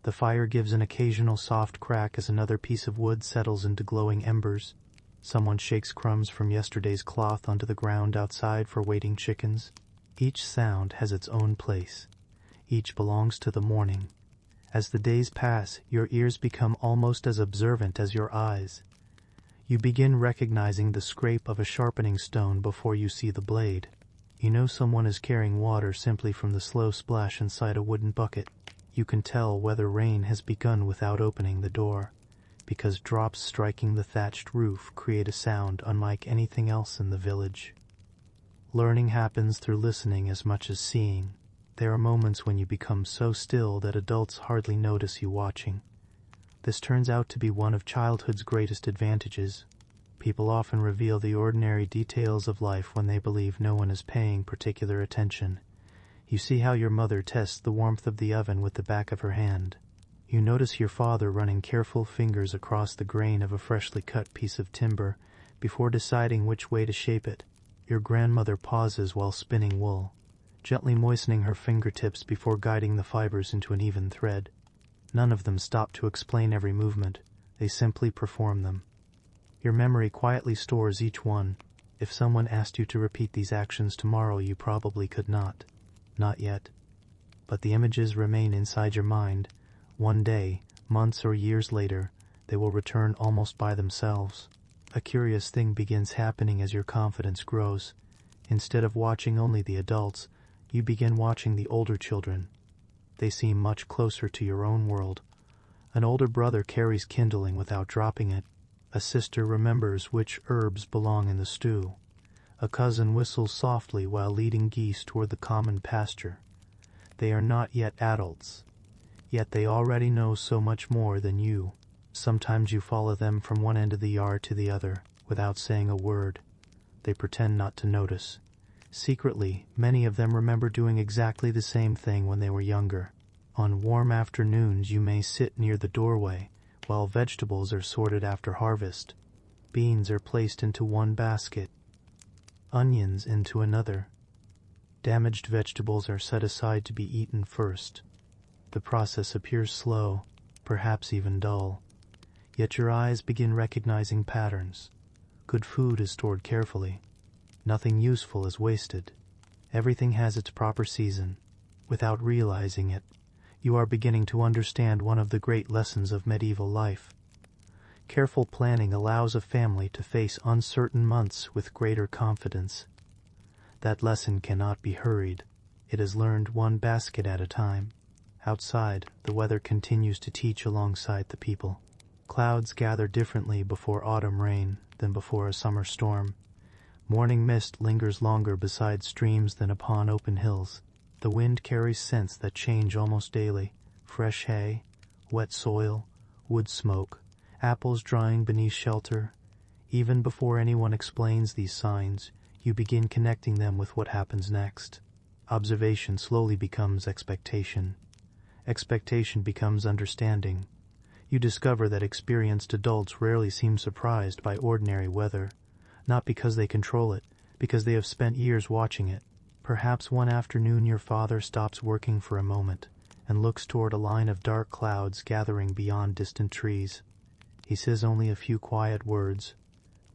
The fire gives an occasional soft crack as another piece of wood settles into glowing embers. Someone shakes crumbs from yesterday's cloth onto the ground outside for waiting chickens. Each sound has its own place. Each belongs to the morning. As the days pass, your ears become almost as observant as your eyes. You begin recognizing the scrape of a sharpening stone before you see the blade. You know someone is carrying water simply from the slow splash inside a wooden bucket. You can tell whether rain has begun without opening the door, because drops striking the thatched roof create a sound unlike anything else in the village. Learning happens through listening as much as seeing. There are moments when you become so still that adults hardly notice you watching. This turns out to be one of childhood's greatest advantages. People often reveal the ordinary details of life when they believe no one is paying particular attention. You see how your mother tests the warmth of the oven with the back of her hand. You notice your father running careful fingers across the grain of a freshly cut piece of timber before deciding which way to shape it. Your grandmother pauses while spinning wool, gently moistening her fingertips before guiding the fibers into an even thread. None of them stop to explain every movement. They simply perform them. Your memory quietly stores each one. If someone asked you to repeat these actions tomorrow, you probably could not. Not yet. But the images remain inside your mind. One day, months or years later, they will return almost by themselves. A curious thing begins happening as your confidence grows. Instead of watching only the adults, you begin watching the older children. They seem much closer to your own world. An older brother carries kindling without dropping it. A sister remembers which herbs belong in the stew. A cousin whistles softly while leading geese toward the common pasture. They are not yet adults, yet they already know so much more than you. Sometimes you follow them from one end of the yard to the other, without saying a word. They pretend not to notice. Secretly, many of them remember doing exactly the same thing when they were younger. On warm afternoons you may sit near the doorway, while vegetables are sorted after harvest. Beans are placed into one basket, onions into another. Damaged vegetables are set aside to be eaten first. The process appears slow, perhaps even dull. Yet your eyes begin recognizing patterns. Good food is stored carefully. Nothing useful is wasted. Everything has its proper season. Without realizing it, you are beginning to understand one of the great lessons of medieval life. Careful planning allows a family to face uncertain months with greater confidence. That lesson cannot be hurried. It is learned one basket at a time. Outside, the weather continues to teach alongside the people. Clouds gather differently before autumn rain than before a summer storm. Morning mist lingers longer beside streams than upon open hills. The wind carries scents that change almost daily: fresh hay, wet soil, wood smoke, apples drying beneath shelter. Even before anyone explains these signs, you begin connecting them with what happens next. Observation slowly becomes expectation. Expectation becomes understanding. You discover that experienced adults rarely seem surprised by ordinary weather, not because they control it, because they have spent years watching it. Perhaps one afternoon your father stops working for a moment and looks toward a line of dark clouds gathering beyond distant trees. He says only a few quiet words.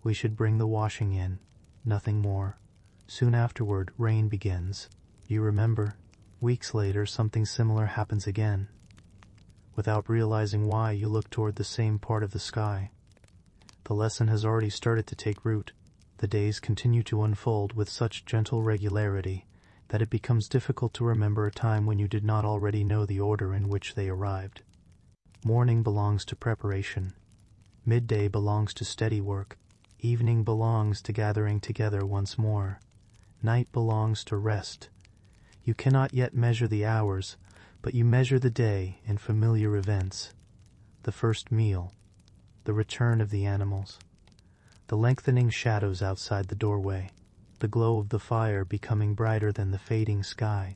"We should bring the washing in," nothing more. Soon afterward, rain begins. You remember. Weeks later, something similar happens again. Without realizing why, you look toward the same part of the sky. The lesson has already started to take root. The days continue to unfold with such gentle regularity that it becomes difficult to remember a time when you did not already know the order in which they arrived. Morning belongs to preparation. Midday belongs to steady work. Evening belongs to gathering together once more. Night belongs to rest. You cannot yet measure the hours, but you measure the day in familiar events. The first meal, the return of the animals, the lengthening shadows outside the doorway, the glow of the fire becoming brighter than the fading sky.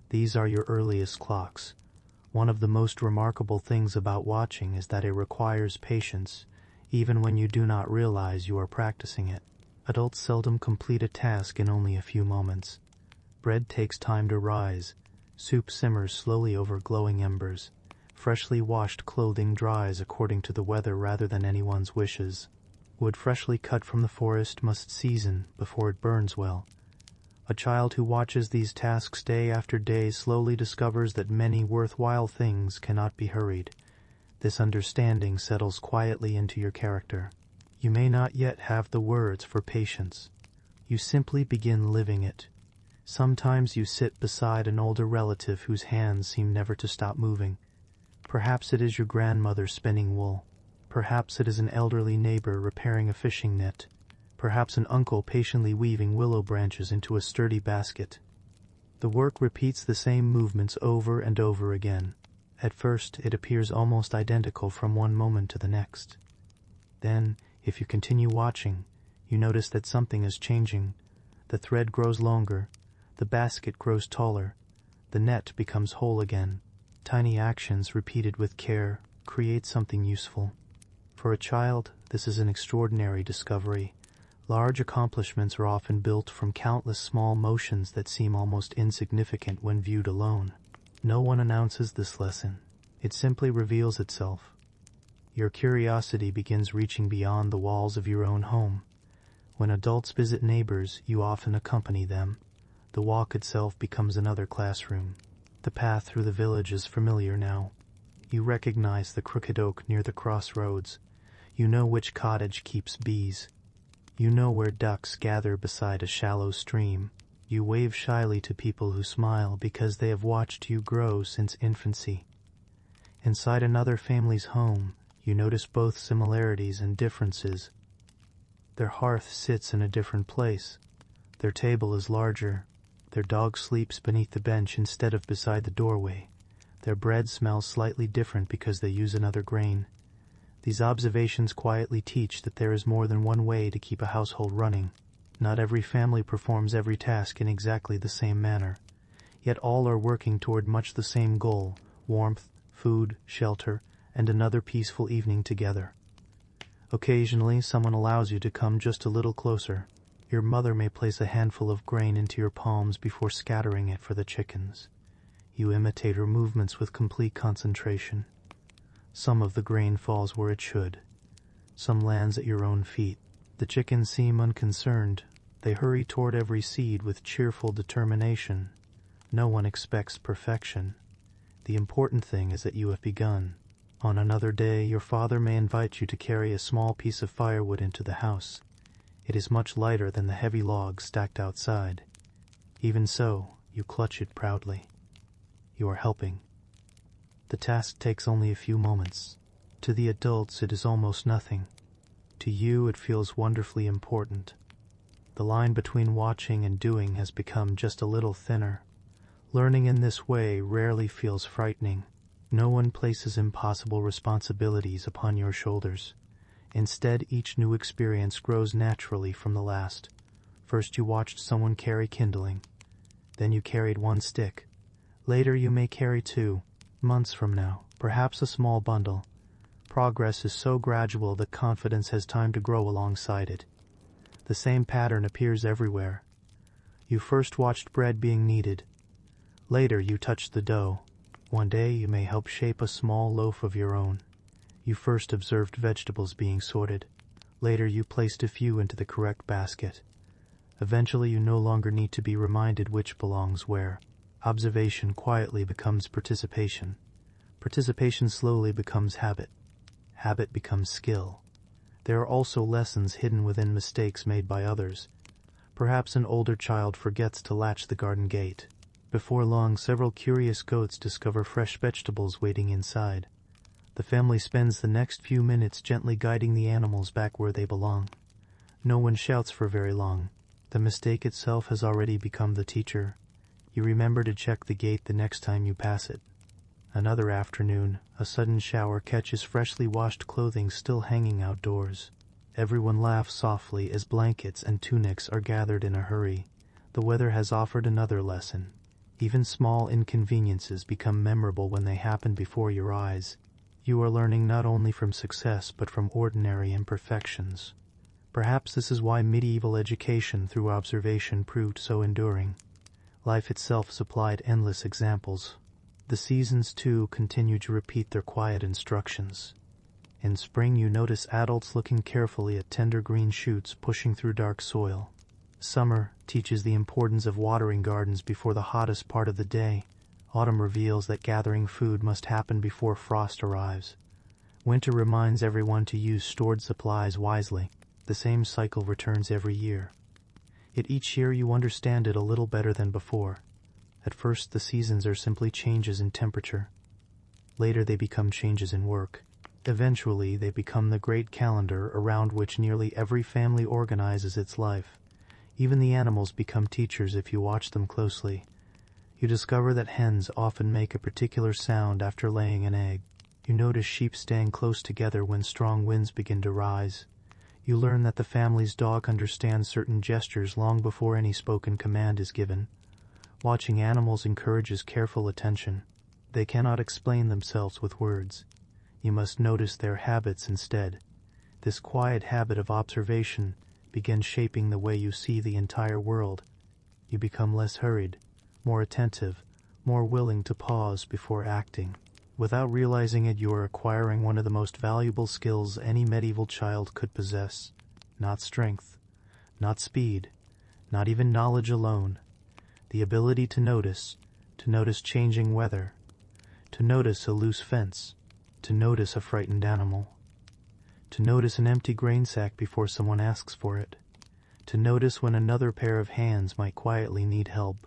These are your earliest clocks. One of the most remarkable things about watching is that it requires patience, even when you do not realize you are practicing it. Adults seldom complete a task in only a few moments. Bread takes time to rise. Soup simmers slowly over glowing embers. Freshly washed clothing dries according to the weather rather than anyone's wishes. Wood freshly cut from the forest must season before it burns well. A child who watches these tasks day after day slowly discovers that many worthwhile things cannot be hurried. This understanding settles quietly into your character. You may not yet have the words for patience. You simply begin living it. Sometimes you sit beside an older relative whose hands seem never to stop moving. Perhaps it is your grandmother spinning wool. Perhaps it is an elderly neighbor repairing a fishing net. Perhaps an uncle patiently weaving willow branches into a sturdy basket. The work repeats the same movements over and over again. At first, it appears almost identical from one moment to the next. Then, if you continue watching, you notice that something is changing. The thread grows longer. The basket grows taller. The net becomes whole again. Tiny actions repeated with care create something useful. For a child, this is an extraordinary discovery. Large accomplishments are often built from countless small motions that seem almost insignificant when viewed alone. No one announces this lesson. It simply reveals itself. Your curiosity begins reaching beyond the walls of your own home. When adults visit neighbors, you often accompany them. The walk itself becomes another classroom. The path through the village is familiar now. You recognize the crooked oak near the crossroads. You know which cottage keeps bees. You know where ducks gather beside a shallow stream. You wave shyly to people who smile because they have watched you grow since infancy. Inside another family's home, you notice both similarities and differences. Their hearth sits in a different place. Their table is larger. Their dog sleeps beneath the bench instead of beside the doorway. Their bread smells slightly different because they use another grain. These observations quietly teach that there is more than one way to keep a household running. Not every family performs every task in exactly the same manner. Yet all are working toward much the same goal: warmth, food, shelter, and another peaceful evening together. Occasionally, someone allows you to come just a little closer. Your mother may place a handful of grain into your palms before scattering it for the chickens. You imitate her movements with complete concentration. Some of the grain falls where it should. Some lands at your own feet. The chickens seem unconcerned. They hurry toward every seed with cheerful determination. No one expects perfection. The important thing is that you have begun. On another day, your father may invite you to carry a small piece of firewood into the house. It is much lighter than the heavy logs stacked outside. Even so, you clutch it proudly. You are helping. The task takes only a few moments. To the adults, it is almost nothing. To you, it feels wonderfully important. The line between watching and doing has become just a little thinner. Learning in this way rarely feels frightening. No one places impossible responsibilities upon your shoulders. Instead, each new experience grows naturally from the last. First you watched someone carry kindling. Then you carried one stick. Later you may carry two. Months from now, perhaps a small bundle. Progress is so gradual that confidence has time to grow alongside it. The same pattern appears everywhere. You first watched bread being kneaded. Later you touched the dough. One day you may help shape a small loaf of your own. You first observed vegetables being sorted. Later you placed a few into the correct basket. Eventually you no longer need to be reminded which belongs where. Observation quietly becomes participation. Participation slowly becomes habit. Habit becomes skill. There are also lessons hidden within mistakes made by others. Perhaps an older child forgets to latch the garden gate. Before long, several curious goats discover fresh vegetables waiting inside. The family spends the next few minutes gently guiding the animals back where they belong. No one shouts for very long. The mistake itself has already become the teacher. You remember to check the gate the next time you pass it. Another afternoon, a sudden shower catches freshly washed clothing still hanging outdoors. Everyone laughs softly as blankets and tunics are gathered in a hurry. The weather has offered another lesson. Even small inconveniences become memorable when they happen before your eyes. You are learning not only from success but from ordinary imperfections. Perhaps this is why medieval education through observation proved so enduring. Life itself supplied endless examples. The seasons, too, continue to repeat their quiet instructions. In spring you notice adults looking carefully at tender green shoots pushing through dark soil. Summer teaches the importance of watering gardens before the hottest part of the day. Autumn reveals that gathering food must happen before frost arrives. Winter reminds everyone to use stored supplies wisely. The same cycle returns every year. Yet each year you understand it a little better than before. At first the seasons are simply changes in temperature. Later they become changes in work. Eventually they become the great calendar around which nearly every family organizes its life. Even the animals become teachers if you watch them closely. You discover that hens often make a particular sound after laying an egg. You notice sheep staying close together when strong winds begin to rise. You learn that the family's dog understands certain gestures long before any spoken command is given. Watching animals encourages careful attention. They cannot explain themselves with words. You must notice their habits instead. This quiet habit of observation begins shaping the way you see the entire world. You become less hurried, more attentive, more willing to pause before acting. Without realizing it, you are acquiring one of the most valuable skills any medieval child could possess. Not strength, not speed, not even knowledge alone. The ability to notice changing weather, to notice a loose fence, to notice a frightened animal, to notice an empty grain sack before someone asks for it, to notice when another pair of hands might quietly need help.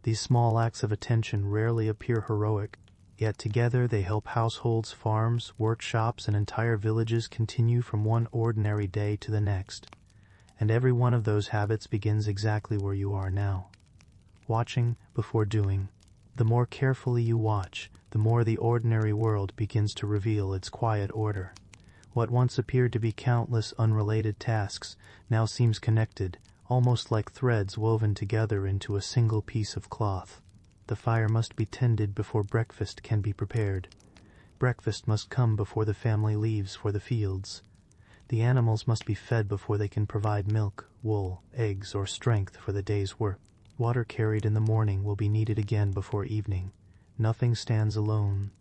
These small acts of attention rarely appear heroic, yet together they help households, farms, workshops, and entire villages continue from one ordinary day to the next. And every one of those habits begins exactly where you are now. Watching before doing. The more carefully you watch, the more the ordinary world begins to reveal its quiet order. What once appeared to be countless unrelated tasks now seems connected, almost like threads woven together into a single piece of cloth. The fire must be tended before breakfast can be prepared. Breakfast must come before the family leaves for the fields. The animals must be fed before they can provide milk, wool, eggs, or strength for the day's work. Water carried in the morning will be needed again before evening. Nothing stands alone.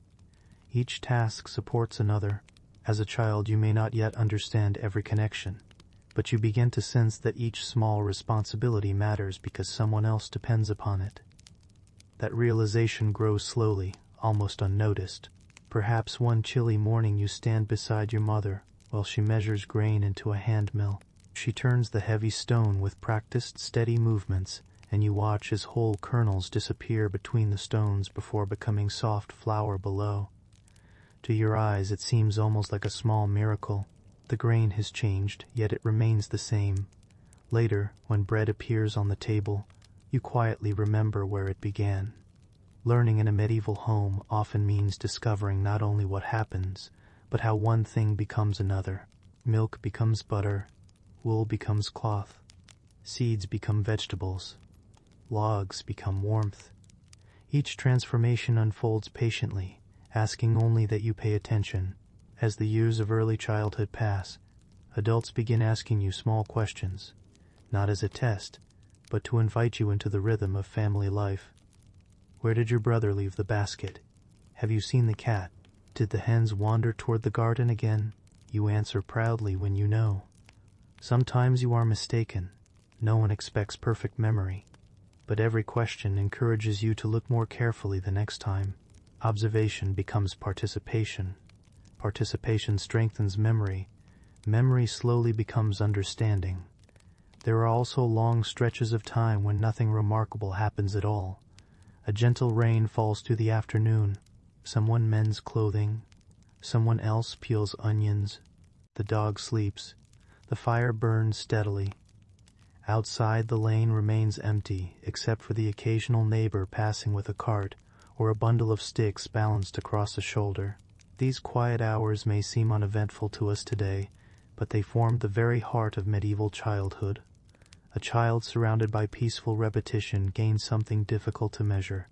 Each task supports another. As a child, you may not yet understand every connection, but you begin to sense that each small responsibility matters because someone else depends upon it. That realization grows slowly, almost unnoticed. Perhaps one chilly morning you stand beside your mother while she measures grain into a hand mill. She turns the heavy stone with practiced, steady movements, and you watch as whole kernels disappear between the stones before becoming soft flour below. To your eyes it seems almost like a small miracle. The grain has changed, yet it remains the same. Later, when bread appears on the table, you quietly remember where it began. Learning in a medieval home often means discovering not only what happens, but how one thing becomes another. Milk becomes butter, wool becomes cloth, seeds become vegetables, logs become warmth. Each transformation unfolds patiently, asking only that you pay attention. As the years of early childhood pass, adults begin asking you small questions, not as a test, but to invite you into the rhythm of family life. Where did your brother leave the basket? Have you seen the cat? Did the hens wander toward the garden again? You answer proudly when you know. Sometimes you are mistaken. No one expects perfect memory, but every question encourages you to look more carefully the next time. Observation becomes participation. Participation strengthens memory. Memory slowly becomes understanding. There are also long stretches of time when nothing remarkable happens at all. A gentle rain falls through the afternoon. Someone mends clothing. Someone else peels onions. The dog sleeps. The fire burns steadily. Outside, the lane remains empty, except for the occasional neighbor passing with a cart or a bundle of sticks balanced across a shoulder. These quiet hours may seem uneventful to us today, but they formed the very heart of medieval childhood. A child surrounded by peaceful repetition gains something difficult to measure: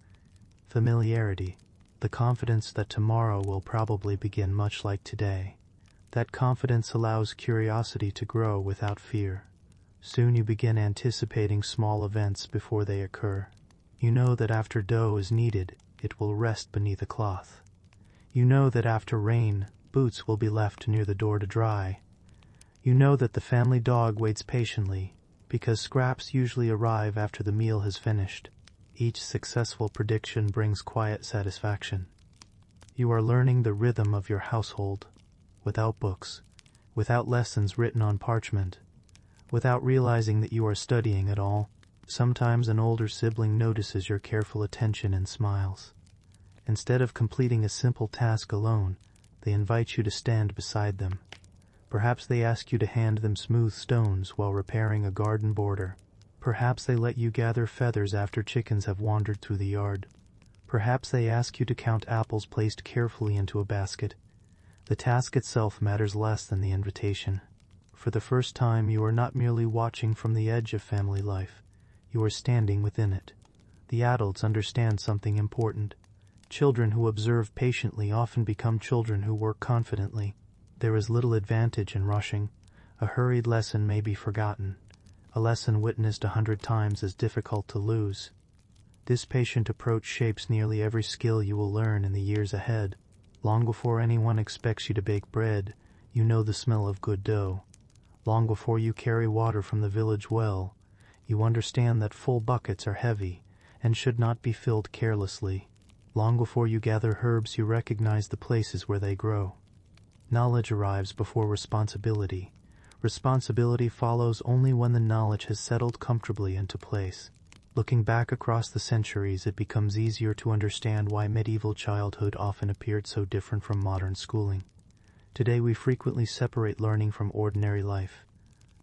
familiarity, the confidence that tomorrow will probably begin much like today. That confidence allows curiosity to grow without fear. Soon you begin anticipating small events before they occur. You know that after dough is kneaded, it will rest beneath a cloth. You know that after rain, boots will be left near the door to dry. You know that the family dog waits patiently, because scraps usually arrive after the meal has finished. Each successful prediction brings quiet satisfaction. You are learning the rhythm of your household, without books, without lessons written on parchment, without realizing that you are studying at all. Sometimes an older sibling notices your careful attention and smiles. Instead of completing a simple task alone, they invite you to stand beside them. Perhaps they ask you to hand them smooth stones while repairing a garden border. Perhaps they let you gather feathers after chickens have wandered through the yard. Perhaps they ask you to count apples placed carefully into a basket. The task itself matters less than the invitation. For the first time, you are not merely watching from the edge of family life. You are standing within it. The adults understand something important. Children who observe patiently often become children who work confidently. There is little advantage in rushing. A hurried lesson may be forgotten. A lesson witnessed 100 times is difficult to lose. This patient approach shapes nearly every skill you will learn in the years ahead. Long before anyone expects you to bake bread, you know the smell of good dough. Long before you carry water from the village well, you understand that full buckets are heavy and should not be filled carelessly. Long before you gather herbs, you recognize the places where they grow. Knowledge arrives before responsibility. Responsibility follows only when the knowledge has settled comfortably into place. Looking back across the centuries, it becomes easier to understand why medieval childhood often appeared so different from modern schooling. Today we frequently separate learning from ordinary life.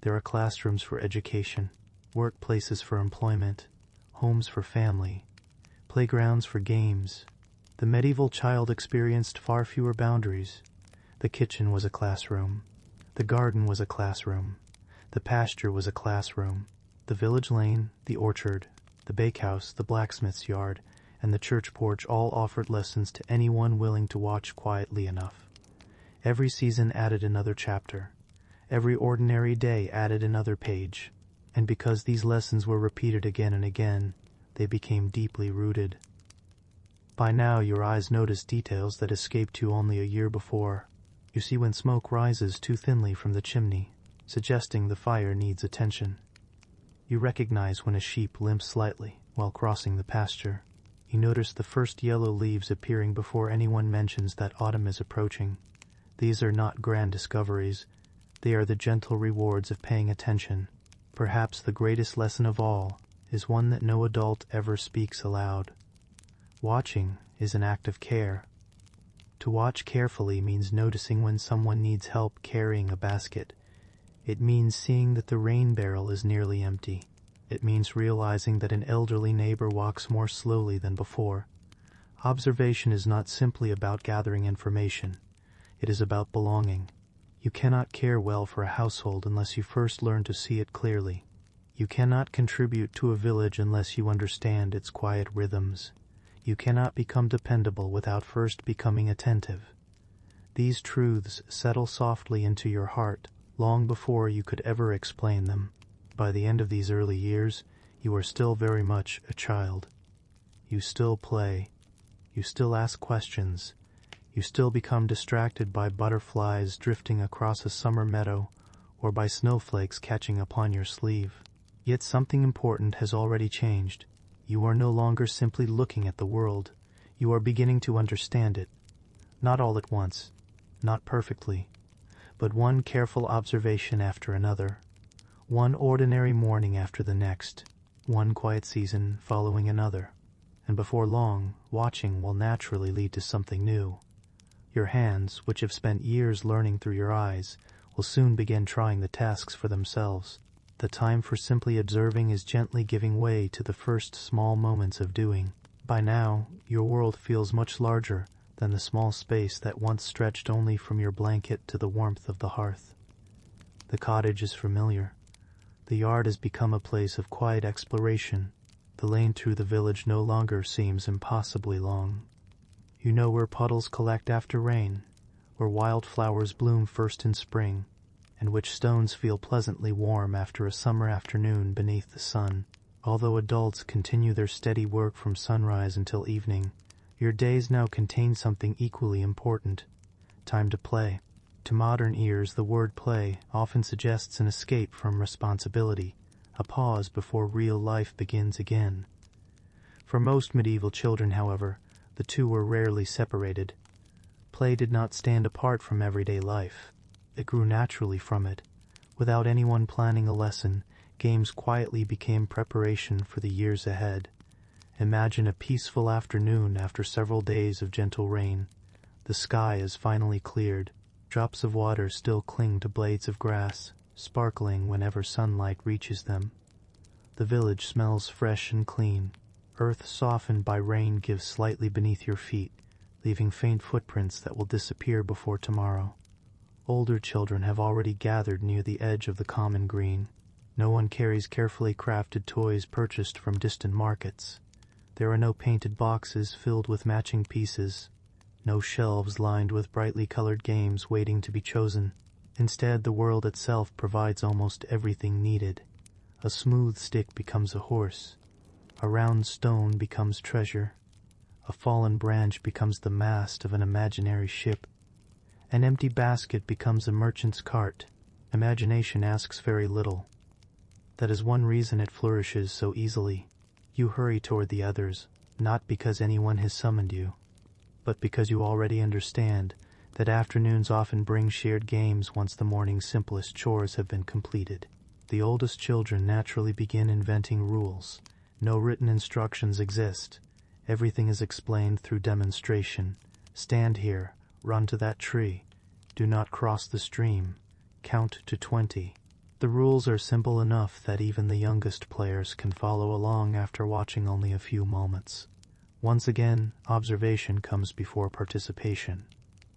There are classrooms for education, workplaces for employment, homes for family, playgrounds for games. The medieval child experienced far fewer boundaries. The kitchen was a classroom. The garden was a classroom. The pasture was a classroom. The village lane, the orchard, the bakehouse, the blacksmith's yard, and the church porch all offered lessons to anyone willing to watch quietly enough. Every season added another chapter. Every ordinary day added another page. And because these lessons were repeated again and again, they became deeply rooted. By now your eyes notice details that escaped you only a year before. You see when smoke rises too thinly from the chimney, suggesting the fire needs attention. You recognize when a sheep limps slightly while crossing the pasture. You notice the first yellow leaves appearing before anyone mentions that autumn is approaching. These are not grand discoveries. They are the gentle rewards of paying attention. Perhaps the greatest lesson of all, is one that no adult ever speaks aloud. Watching is an act of care. To watch carefully means noticing when someone needs help carrying a basket. It means seeing that the rain barrel is nearly empty. It means realizing that an elderly neighbor walks more slowly than before. Observation is not simply about gathering information. It is about belonging. You cannot care well for a household unless you first learn to see it clearly. You cannot contribute to a village unless you understand its quiet rhythms. You cannot become dependable without first becoming attentive. These truths settle softly into your heart long before you could ever explain them. By the end of these early years, you are still very much a child. You still play. You still ask questions. You still become distracted by butterflies drifting across a summer meadow or by snowflakes catching upon your sleeve. Yet something important has already changed. You are no longer simply looking at the world. You are beginning to understand it. Not all at once, not perfectly, but one careful observation after another, one ordinary morning after the next, one quiet season following another. And before long, watching will naturally lead to something new. Your hands, which have spent years learning through your eyes, will soon begin trying the tasks for themselves. The time for simply observing is gently giving way to the first small moments of doing. By now, your world feels much larger than the small space that once stretched only from your blanket to the warmth of the hearth. The cottage is familiar. The yard has become a place of quiet exploration. The lane through the village no longer seems impossibly long. You know where puddles collect after rain, where wildflowers bloom first in spring, and which stones feel pleasantly warm after a summer afternoon beneath the sun. Although adults continue their steady work from sunrise until evening, your days now contain something equally important: time to play. To modern ears, the word play often suggests an escape from responsibility, a pause before real life begins again. For most medieval children, however, the two were rarely separated. Play did not stand apart from everyday life. It grew naturally from it. Without anyone planning a lesson, games quietly became preparation for the years ahead. Imagine a peaceful afternoon after several days of gentle rain. The sky is finally cleared. Drops of water still cling to blades of grass, sparkling whenever sunlight reaches them. The village smells fresh and clean. Earth softened by rain gives slightly beneath your feet, leaving faint footprints that will disappear before tomorrow. Older children have already gathered near the edge of the common green. No one carries carefully crafted toys purchased from distant markets. There are no painted boxes filled with matching pieces, no shelves lined with brightly colored games waiting to be chosen. Instead, the world itself provides almost everything needed. A smooth stick becomes a horse. A round stone becomes treasure. A fallen branch becomes the mast of an imaginary ship. An empty basket becomes a merchant's cart. Imagination asks very little. That is one reason it flourishes so easily. You hurry toward the others, not because anyone has summoned you, but because you already understand that afternoons often bring shared games once the morning's simplest chores have been completed. The oldest children naturally begin inventing rules. No written instructions exist. Everything is explained through demonstration. Stand here, run to that tree, do not cross the stream, count to 20. The rules are simple enough that even the youngest players can follow along after watching only a few moments. Once again, observation comes before participation.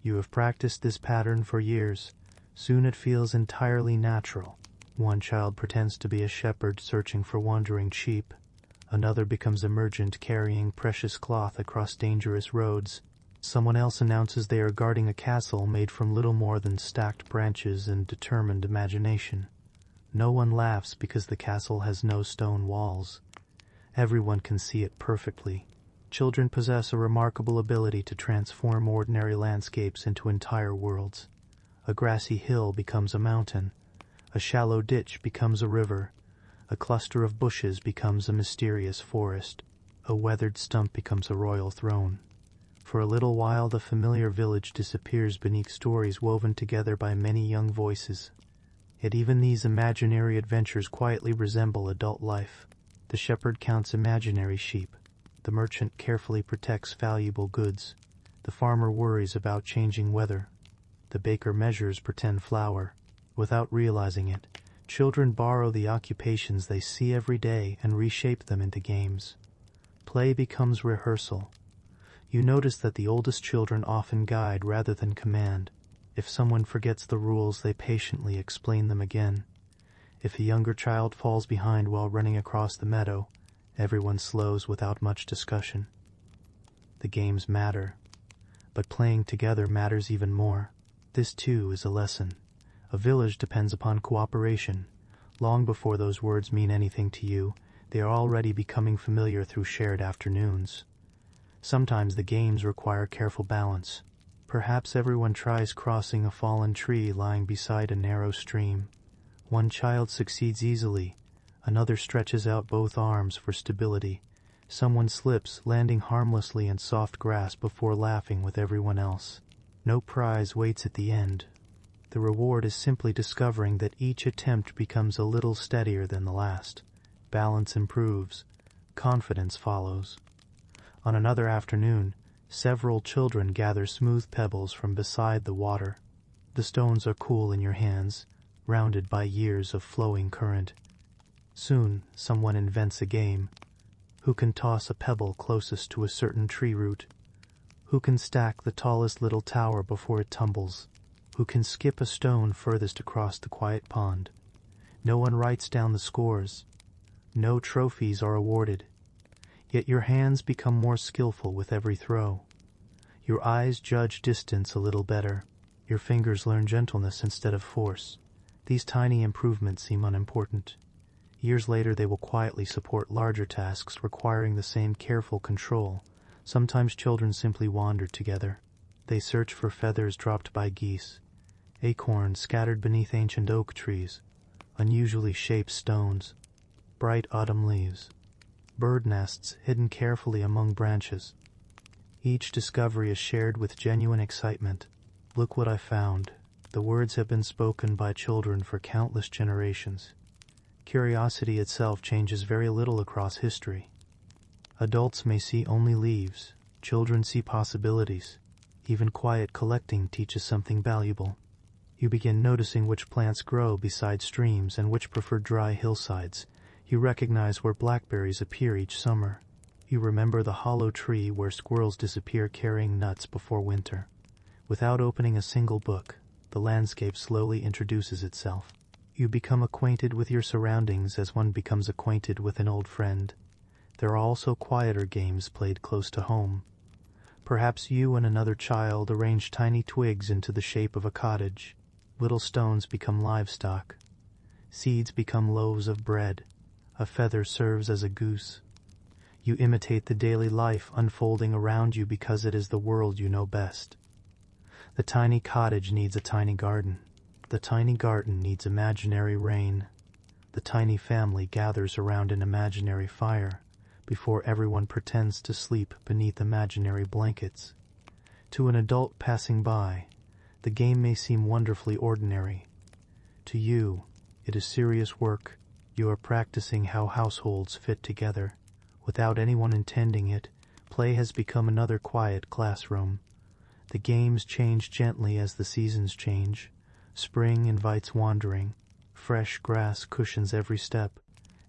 You have practiced this pattern for years. Soon it feels entirely natural. One child pretends to be a shepherd searching for wandering sheep. Another becomes a merchant carrying precious cloth across dangerous roads. Someone else announces they are guarding a castle made from little more than stacked branches and determined imagination. No one laughs because the castle has no stone walls. Everyone can see it perfectly. Children possess a remarkable ability to transform ordinary landscapes into entire worlds. A grassy hill becomes a mountain. A shallow ditch becomes a river. A cluster of bushes becomes a mysterious forest. A weathered stump becomes a royal throne. For a little while the familiar village disappears beneath stories woven together by many young voices. Yet even these imaginary adventures quietly resemble adult life. The shepherd counts imaginary sheep. The merchant carefully protects valuable goods. The farmer worries about changing weather. The baker measures pretend flour. Without realizing it, children borrow the occupations they see every day and reshape them into games. Play becomes rehearsal. You notice that the oldest children often guide rather than command. If someone forgets the rules, they patiently explain them again. If a younger child falls behind while running across the meadow, everyone slows without much discussion. The games matter, but playing together matters even more. This too is a lesson. A village depends upon cooperation. Long before those words mean anything to you, they are already becoming familiar through shared afternoons. Sometimes the games require careful balance. Perhaps everyone tries crossing a fallen tree lying beside a narrow stream. One child succeeds easily. Another stretches out both arms for stability. Someone slips, landing harmlessly in soft grass before laughing with everyone else. No prize waits at the end. The reward is simply discovering that each attempt becomes a little steadier than the last. Balance improves. Confidence follows. On another afternoon, several children gather smooth pebbles from beside the water. The stones are cool in your hands, rounded by years of flowing current. Soon, someone invents a game. Who can toss a pebble closest to a certain tree root? Who can stack the tallest little tower before it tumbles? Who can skip a stone furthest across the quiet pond? No one writes down the scores. No trophies are awarded. Yet your hands become more skillful with every throw. Your eyes judge distance a little better. Your fingers learn gentleness instead of force. These tiny improvements seem unimportant. Years later they will quietly support larger tasks requiring the same careful control. Sometimes children simply wander together. They search for feathers dropped by geese, acorns scattered beneath ancient oak trees, unusually shaped stones, bright autumn leaves, bird nests hidden carefully among branches. Each discovery is shared with genuine excitement. Look what I found. The words have been spoken by children for countless generations. Curiosity itself changes very little across history. Adults may see only leaves. Children see possibilities. Even quiet collecting teaches something valuable. You begin noticing which plants grow beside streams and which prefer dry hillsides. You recognize where blackberries appear each summer. You remember the hollow tree where squirrels disappear carrying nuts before winter. Without opening a single book, the landscape slowly introduces itself. You become acquainted with your surroundings as one becomes acquainted with an old friend. There are also quieter games played close to home. Perhaps you and another child arrange tiny twigs into the shape of a cottage. Little stones become livestock. Seeds become loaves of bread. A feather serves as a goose. You imitate the daily life unfolding around you because it is the world you know best. The tiny cottage needs a tiny garden. The tiny garden needs imaginary rain. The tiny family gathers around an imaginary fire before everyone pretends to sleep beneath imaginary blankets. To an adult passing by, the game may seem wonderfully ordinary. To you, it is serious work. You are practicing how households fit together. Without anyone intending it, play has become another quiet classroom. The games change gently as the seasons change. Spring invites wandering. Fresh grass cushions every step,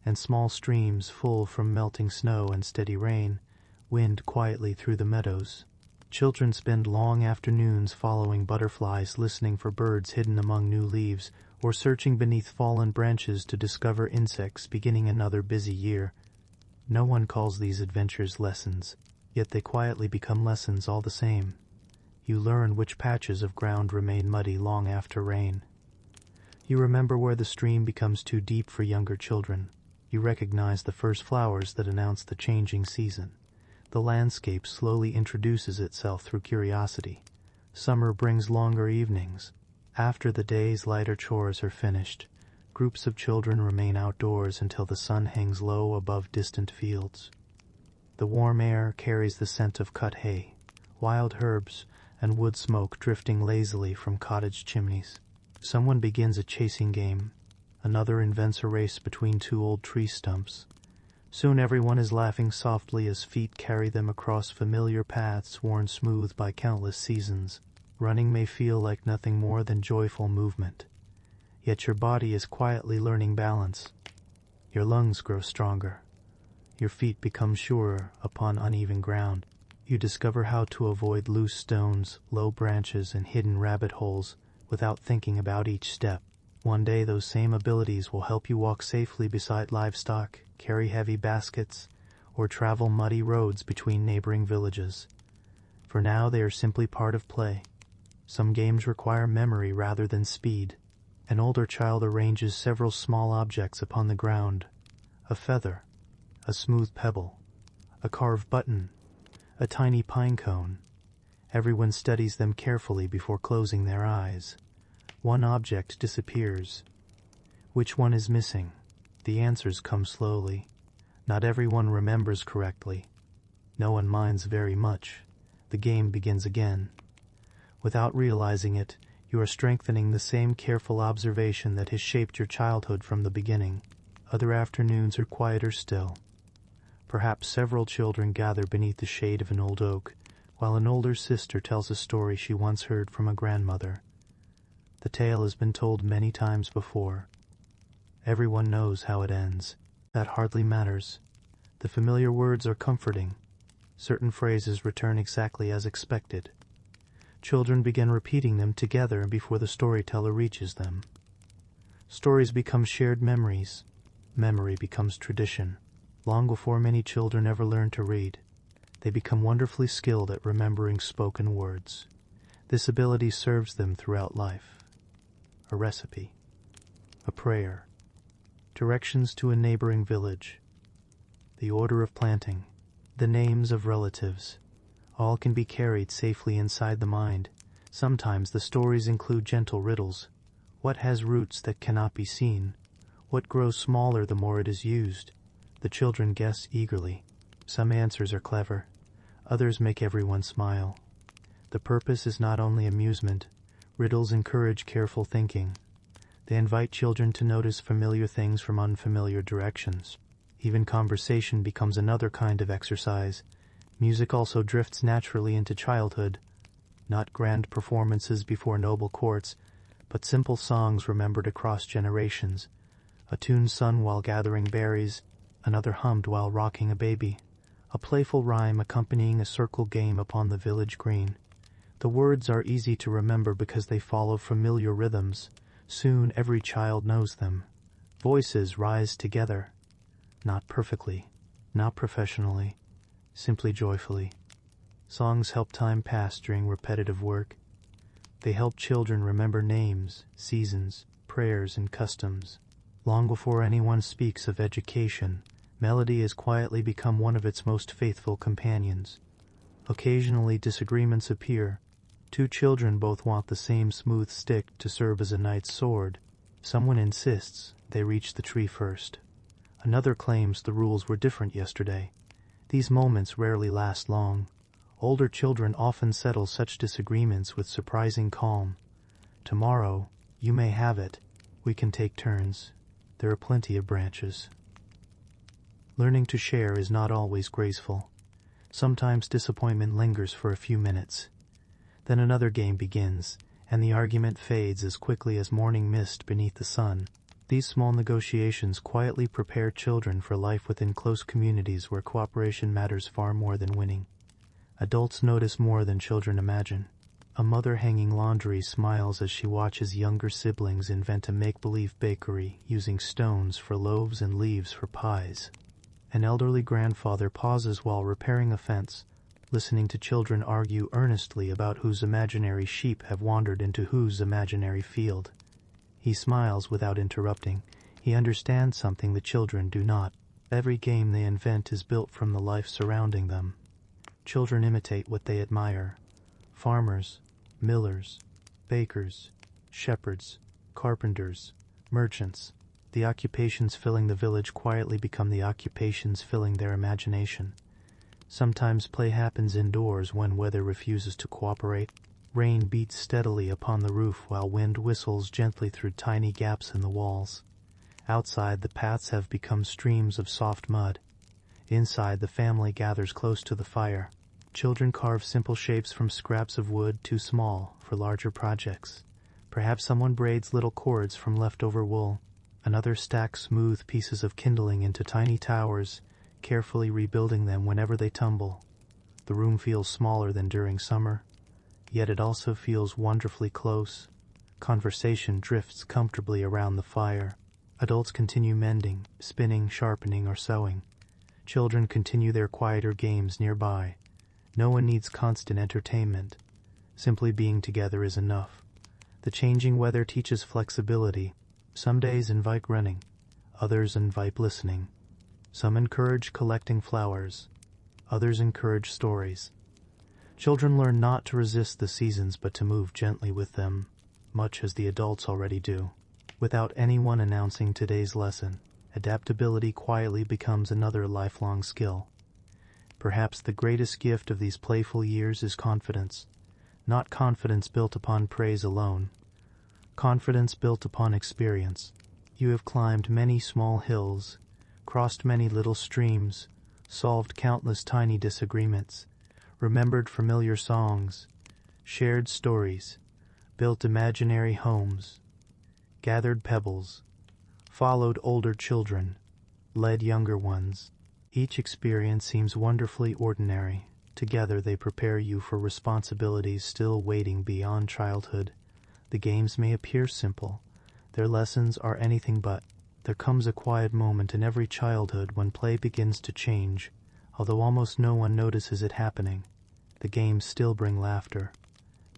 and small streams full from melting snow and steady rain wind quietly through the meadows. Children spend long afternoons following butterflies, listening for birds hidden among new leaves, or searching beneath fallen branches to discover insects, beginning another busy year. No one calls these adventures lessons, yet they quietly become lessons all the same. You learn which patches of ground remain muddy long after rain. You remember where the stream becomes too deep for younger children. You recognize the first flowers that announce the changing season. The landscape slowly introduces itself through curiosity. Summer brings longer evenings. After the day's lighter chores are finished, groups of children remain outdoors until the sun hangs low above distant fields. The warm air carries the scent of cut hay, wild herbs, and wood smoke drifting lazily from cottage chimneys. Someone begins a chasing game. Another invents a race between two old tree stumps. Soon everyone is laughing softly as feet carry them across familiar paths worn smooth by countless seasons. Running may feel like nothing more than joyful movement, yet your body is quietly learning balance. Your lungs grow stronger. Your feet become surer upon uneven ground. You discover how to avoid loose stones, low branches, and hidden rabbit holes without thinking about each step. One day those same abilities will help you walk safely beside livestock, carry heavy baskets, or travel muddy roads between neighboring villages. For now they are simply part of play. Some games require memory rather than speed. An older child arranges several small objects upon the ground: a feather, a smooth pebble, a carved button, a tiny pine cone. Everyone studies them carefully before closing their eyes. One object disappears. Which one is missing? The answers come slowly. Not everyone remembers correctly. No one minds very much. The game begins again. Without realizing it, you are strengthening the same careful observation that has shaped your childhood from the beginning. Other afternoons are quieter still. Perhaps several children gather beneath the shade of an old oak, while an older sister tells a story she once heard from a grandmother. The tale has been told many times before. Everyone knows how it ends. That hardly matters. The familiar words are comforting. Certain phrases return exactly as expected. Children begin repeating them together before the storyteller reaches them. Stories become shared memories. Memory becomes tradition. Long before many children ever learn to read, they become wonderfully skilled at remembering spoken words. This ability serves them throughout life. A recipe, a prayer, directions to a neighboring village, the order of planting, the names of relatives, all can be carried safely inside the mind. Sometimes the stories include gentle riddles. What has roots that cannot be seen? What grows smaller the more it is used? The children guess eagerly. Some answers are clever. Others make everyone smile. The purpose is not only amusement. Riddles encourage careful thinking. They invite children to notice familiar things from unfamiliar directions. Even conversation becomes another kind of exercise. Music also drifts naturally into childhood. Not grand performances before noble courts, but simple songs remembered across generations. A tune sung while gathering berries, another hummed while rocking a baby. A playful rhyme accompanying a circle game upon the village green. The words are easy to remember because they follow familiar rhythms. Soon every child knows them. Voices rise together. Not perfectly, not professionally, simply joyfully. Songs help time pass during repetitive work. They help children remember names, seasons, prayers, and customs. Long before anyone speaks of education, melody has quietly become one of its most faithful companions. Occasionally disagreements appear. Two children both want the same smooth stick to serve as a knight's sword. Someone insists they reach the tree first. Another claims the rules were different yesterday. These moments rarely last long. Older children often settle such disagreements with surprising calm. Tomorrow, you may have it. We can take turns. There are plenty of branches. Learning to share is not always graceful. Sometimes disappointment lingers for a few minutes. Then another game begins, and the argument fades as quickly as morning mist beneath the sun. These small negotiations quietly prepare children for life within close communities where cooperation matters far more than winning. Adults notice more than children imagine. A mother hanging laundry smiles as she watches younger siblings invent a make-believe bakery using stones for loaves and leaves for pies. An elderly grandfather pauses while repairing a fence, listening to children argue earnestly about whose imaginary sheep have wandered into whose imaginary field. He smiles without interrupting. He understands something the children do not. Every game they invent is built from the life surrounding them. Children imitate what they admire. Farmers, millers, bakers, shepherds, carpenters, merchants. The occupations filling the village quietly become the occupations filling their imagination. Sometimes play happens indoors when weather refuses to cooperate. Rain beats steadily upon the roof while wind whistles gently through tiny gaps in the walls. Outside, the paths have become streams of soft mud. Inside, the family gathers close to the fire. Children carve simple shapes from scraps of wood too small for larger projects. Perhaps someone braids little cords from leftover wool. Another stacks smooth pieces of kindling into tiny towers, carefully rebuilding them whenever they tumble. The room feels smaller than during summer, yet it also feels wonderfully close. Conversation drifts comfortably around the fire. Adults continue mending, spinning, sharpening, or sewing. Children continue their quieter games nearby. No one needs constant entertainment. Simply being together is enough. The changing weather teaches flexibility. Some days invite running, others invite listening. Some encourage collecting flowers, others encourage stories. Children learn not to resist the seasons but to move gently with them, much as the adults already do. Without anyone announcing today's lesson, adaptability quietly becomes another lifelong skill. Perhaps the greatest gift of these playful years is confidence, not confidence built upon praise alone. Confidence built upon experience. You have climbed many small hills, crossed many little streams, solved countless tiny disagreements, remembered familiar songs, shared stories, built imaginary homes, gathered pebbles, followed older children, led younger ones. Each experience seems wonderfully ordinary. Together they prepare you for responsibilities still waiting beyond childhood. The games may appear simple. Their lessons are anything but. There comes a quiet moment in every childhood when play begins to change, although almost no one notices it happening. The games still bring laughter.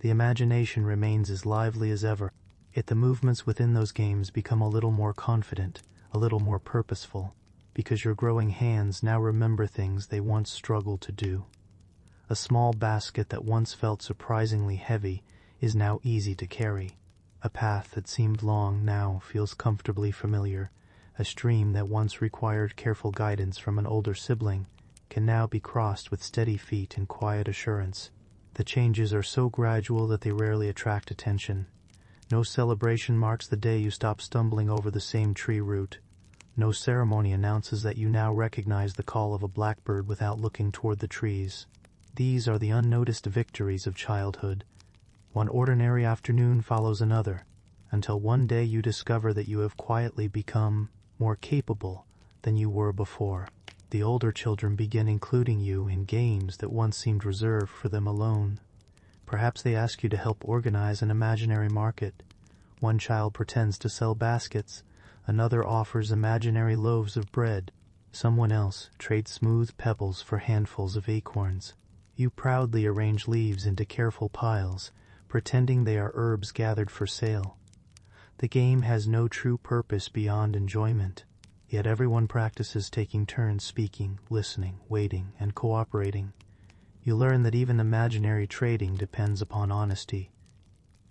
The imagination remains as lively as ever, yet the movements within those games become a little more confident, a little more purposeful, because your growing hands now remember things they once struggled to do. A small basket that once felt surprisingly heavy is now easy to carry. A path that seemed long now feels comfortably familiar. A stream that once required careful guidance from an older sibling can now be crossed with steady feet and quiet assurance. The changes are so gradual that they rarely attract attention. No celebration marks the day you stop stumbling over the same tree root. No ceremony announces that you now recognize the call of a blackbird without looking toward the trees. These are the unnoticed victories of childhood. One ordinary afternoon follows another, until one day you discover that you have quietly become more capable than you were before. The older children begin including you in games that once seemed reserved for them alone. Perhaps they ask you to help organize an imaginary market. One child pretends to sell baskets, another offers imaginary loaves of bread. Someone else trades smooth pebbles for handfuls of acorns. You proudly arrange leaves into careful piles, pretending they are herbs gathered for sale. The game has no true purpose beyond enjoyment, yet everyone practices taking turns speaking, listening, waiting, and cooperating. You learn that even imaginary trading depends upon honesty.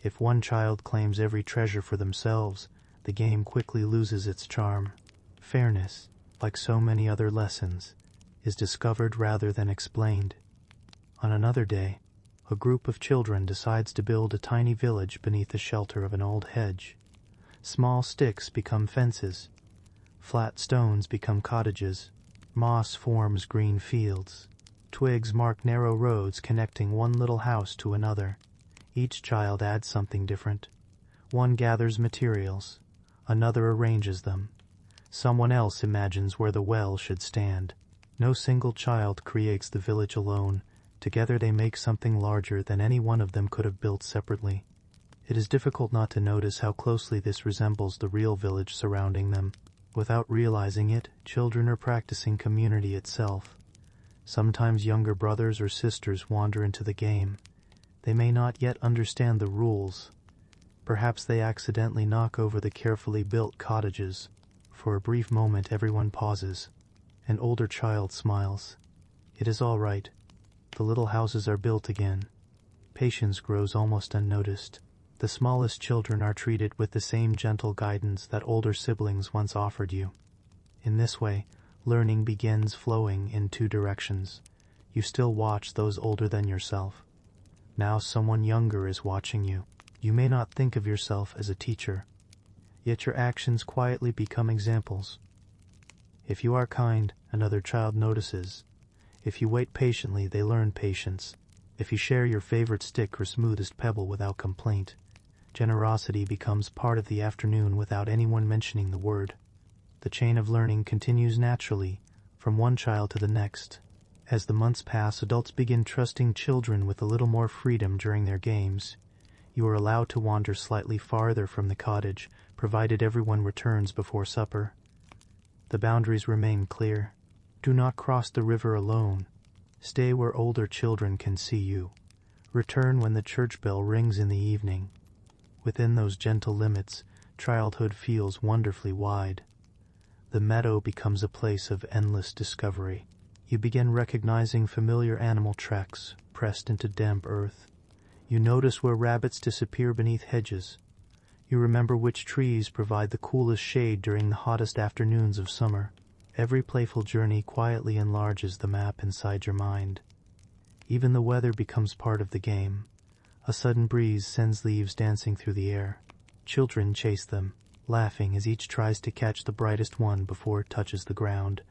If one child claims every treasure for themselves, the game quickly loses its charm. Fairness, like so many other lessons, is discovered rather than explained. On another day, a group of children decides to build a tiny village beneath the shelter of an old hedge. Small sticks become fences. Flat stones become cottages. Moss forms green fields. Twigs mark narrow roads connecting one little house to another. Each child adds something different. One gathers materials. Another arranges them. Someone else imagines where the well should stand. No single child creates the village alone. Together they make something larger than any one of them could have built separately. It is difficult not to notice how closely this resembles the real village surrounding them. Without realizing it, children are practicing community itself. Sometimes younger brothers or sisters wander into the game. They may not yet understand the rules. Perhaps they accidentally knock over the carefully built cottages. For a brief moment everyone pauses. An older child smiles. It is all right. The little houses are built again. Patience grows almost unnoticed. The smallest children are treated with the same gentle guidance that older siblings once offered you. In this way, learning begins flowing in two directions. You still watch those older than yourself. Now someone younger is watching you. You may not think of yourself as a teacher, yet your actions quietly become examples. If you are kind, another child notices. If you wait patiently, they learn patience. If you share your favorite stick or smoothest pebble without complaint, generosity becomes part of the afternoon without anyone mentioning the word. The chain of learning continues naturally, from one child to the next. As the months pass, adults begin trusting children with a little more freedom during their games. You are allowed to wander slightly farther from the cottage, provided everyone returns before supper. The boundaries remain clear. Do not cross the river alone. Stay where older children can see you. Return when the church bell rings in the evening. Within those gentle limits, childhood feels wonderfully wide. The meadow becomes a place of endless discovery. You begin recognizing familiar animal tracks pressed into damp earth. You notice where rabbits disappear beneath hedges. You remember which trees provide the coolest shade during the hottest afternoons of summer. Every playful journey quietly enlarges the map inside your mind. Even the weather becomes part of the game. A sudden breeze sends leaves dancing through the air. Children chase them, laughing as each tries to catch the brightest one before it touches the ground.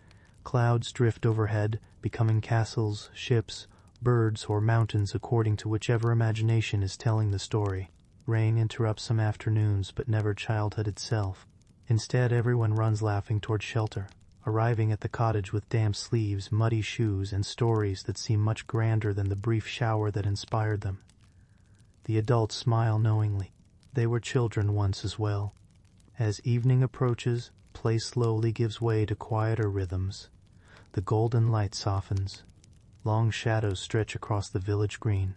Clouds drift overhead, becoming castles, ships, birds, or mountains according to whichever imagination is telling the story. Rain interrupts some afternoons, but never childhood itself. Instead, everyone runs laughing toward shelter, arriving at the cottage with damp sleeves, muddy shoes, and stories that seem much grander than the brief shower that inspired them. The adults smile knowingly. They were children once as well. As evening approaches, play slowly gives way to quieter rhythms. The golden light softens. Long shadows stretch across the village green.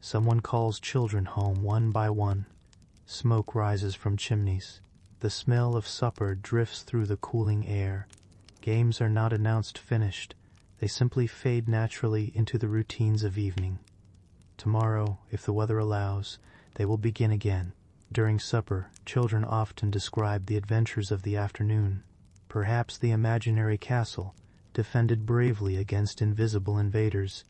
Someone calls children home one by one. Smoke rises from chimneys. The smell of supper drifts through the cooling air. Games are not announced finished. They simply fade naturally into the routines of evening. Tomorrow, if the weather allows, they will begin again. During supper, children often describe the adventures of the afternoon. Perhaps the imaginary castle, defended bravely against invisible invaders.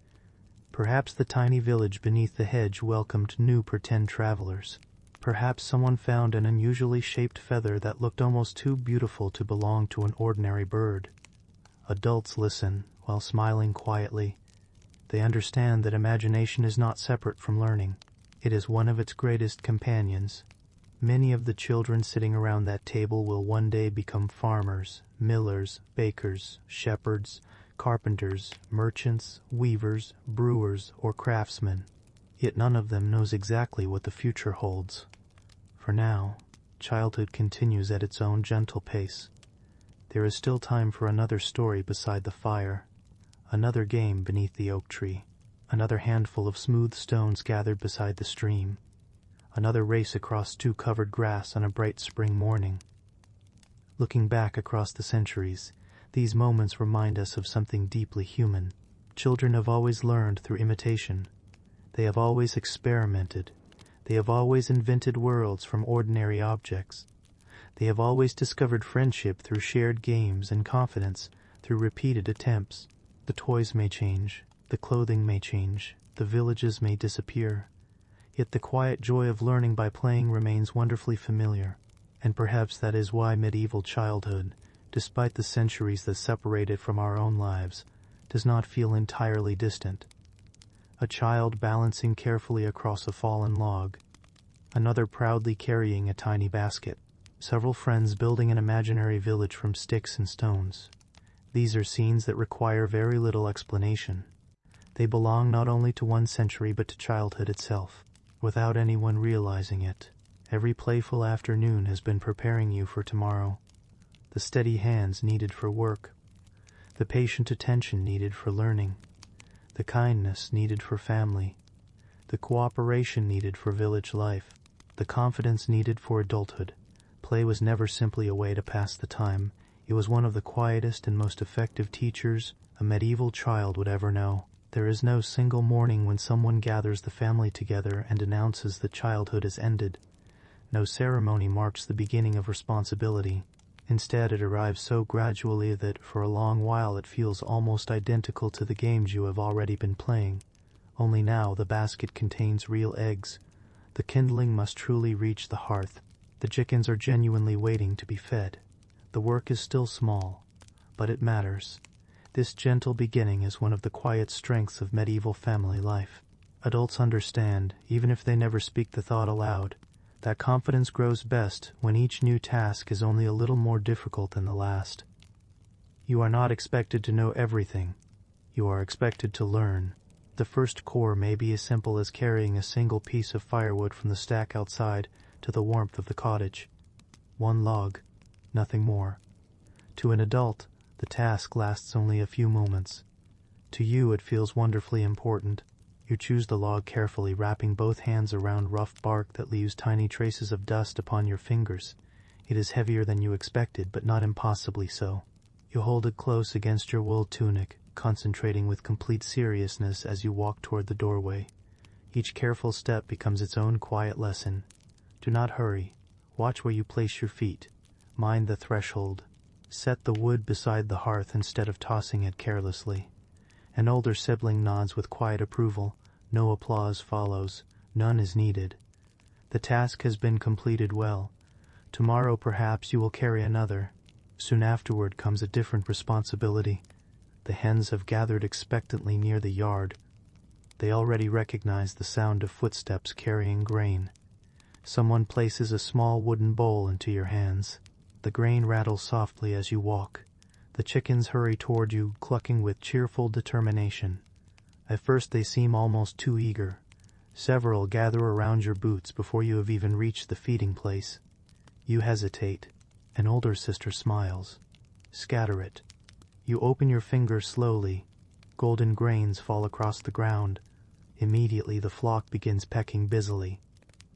Perhaps the tiny village beneath the hedge welcomed new pretend travelers. Perhaps someone found an unusually shaped feather that looked almost too beautiful to belong to an ordinary bird. Adults listen, while smiling quietly. They understand that imagination is not separate from learning. It is one of its greatest companions. Many of the children sitting around that table will one day become farmers, millers, bakers, shepherds, carpenters, merchants, weavers, brewers, or craftsmen. Yet none of them knows exactly what the future holds. For now, childhood continues at its own gentle pace. There is still time for another story beside the fire, another game beneath the oak tree, another handful of smooth stones gathered beside the stream, another race across dew-covered grass on a bright spring morning. Looking back across the centuries, these moments remind us of something deeply human. Children have always learned through imitation. They have always experimented. They have always invented worlds from ordinary objects. They have always discovered friendship through shared games and confidence through repeated attempts. The toys may change, the clothing may change, the villages may disappear. Yet the quiet joy of learning by playing remains wonderfully familiar. And perhaps that is why medieval childhood, despite the centuries that separate it from our own lives, does not feel entirely distant. A child balancing carefully across a fallen log, another proudly carrying a tiny basket, several friends building an imaginary village from sticks and stones. These are scenes that require very little explanation. They belong not only to one century but to childhood itself, without anyone realizing it. Every playful afternoon has been preparing you for tomorrow. The steady hands needed for work, the patient attention needed for learning, the kindness needed for family, the cooperation needed for village life, the confidence needed for adulthood. Play was never simply a way to pass the time. It was one of the quietest and most effective teachers a medieval child would ever know. There is no single morning when someone gathers the family together and announces that childhood has ended. No ceremony marks the beginning of responsibility. Instead, it arrives so gradually that for a long while it feels almost identical to the games you have already been playing. Only now the basket contains real eggs. The kindling must truly reach the hearth. The chickens are genuinely waiting to be fed. The work is still small, but it matters. This gentle beginning is one of the quiet strengths of medieval family life. Adults understand, even if they never speak the thought aloud, that confidence grows best when each new task is only a little more difficult than the last. You are not expected to know everything. You are expected to learn. The first chore may be as simple as carrying a single piece of firewood from the stack outside to the warmth of the cottage. One log, nothing more. To an adult, the task lasts only a few moments. To you, it feels wonderfully important. You choose the log carefully, wrapping both hands around rough bark that leaves tiny traces of dust upon your fingers. It is heavier than you expected, but not impossibly so. You hold it close against your wool tunic, concentrating with complete seriousness as you walk toward the doorway. Each careful step becomes its own quiet lesson. Do not hurry. Watch where you place your feet. Mind the threshold. Set the wood beside the hearth instead of tossing it carelessly. An older sibling nods with quiet approval. No applause follows. None is needed. The task has been completed well. Tomorrow perhaps you will carry another. Soon afterward comes a different responsibility. The hens have gathered expectantly near the yard. They already recognize the sound of footsteps carrying grain. Someone places a small wooden bowl into your hands. The grain rattles softly as you walk. The chickens hurry toward you, clucking with cheerful determination. At first they seem almost too eager. Several gather around your boots before you have even reached the feeding place. You hesitate. An older sister smiles. Scatter it. You open your fingers slowly. Golden grains fall across the ground. Immediately the flock begins pecking busily.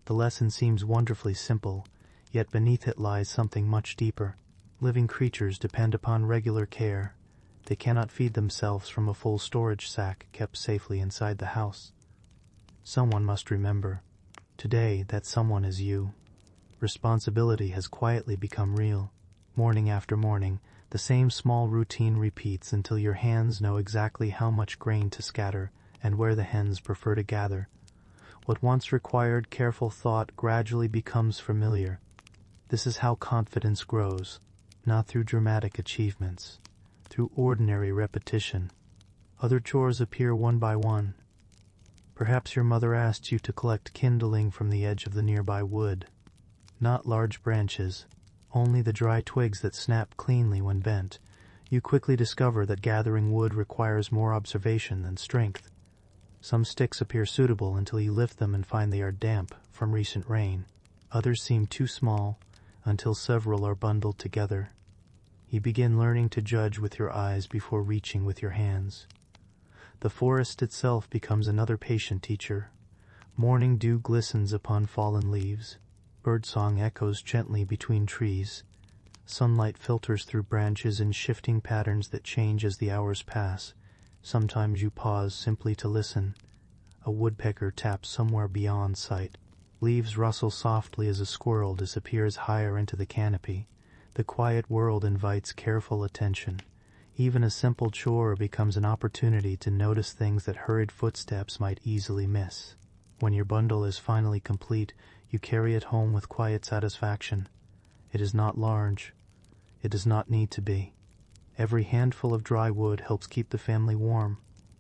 The lesson seems wonderfully simple, yet beneath it lies something much deeper. Living creatures depend upon regular care. They cannot feed themselves from a full storage sack kept safely inside the house. Someone must remember. Today, that someone is you. Responsibility has quietly become real. Morning after morning, the same small routine repeats until your hands know exactly how much grain to scatter and where the hens prefer to gather. What once required careful thought gradually becomes familiar. This is how confidence grows, not through dramatic achievements, through ordinary repetition. Other chores appear one by one. Perhaps your mother asked you to collect kindling from the edge of the nearby wood. Not large branches, only the dry twigs that snap cleanly when bent. You quickly discover that gathering wood requires more observation than strength. Some sticks appear suitable until you lift them and find they are damp from recent rain. Others seem too small until several are bundled together. You begin learning to judge with your eyes before reaching with your hands. The forest itself becomes another patient teacher. Morning dew glistens upon fallen leaves. Birdsong echoes gently between trees. Sunlight filters through branches in shifting patterns that change as the hours pass. Sometimes you pause simply to listen. A woodpecker taps somewhere beyond sight. Leaves rustle softly as a squirrel disappears higher into the canopy. The quiet world invites careful attention. Even a simple chore becomes an opportunity to notice things that hurried footsteps might easily miss. When your bundle is finally complete, you carry it home with quiet satisfaction. It is not large. It does not need to be. Every handful of dry wood helps keep the family warm.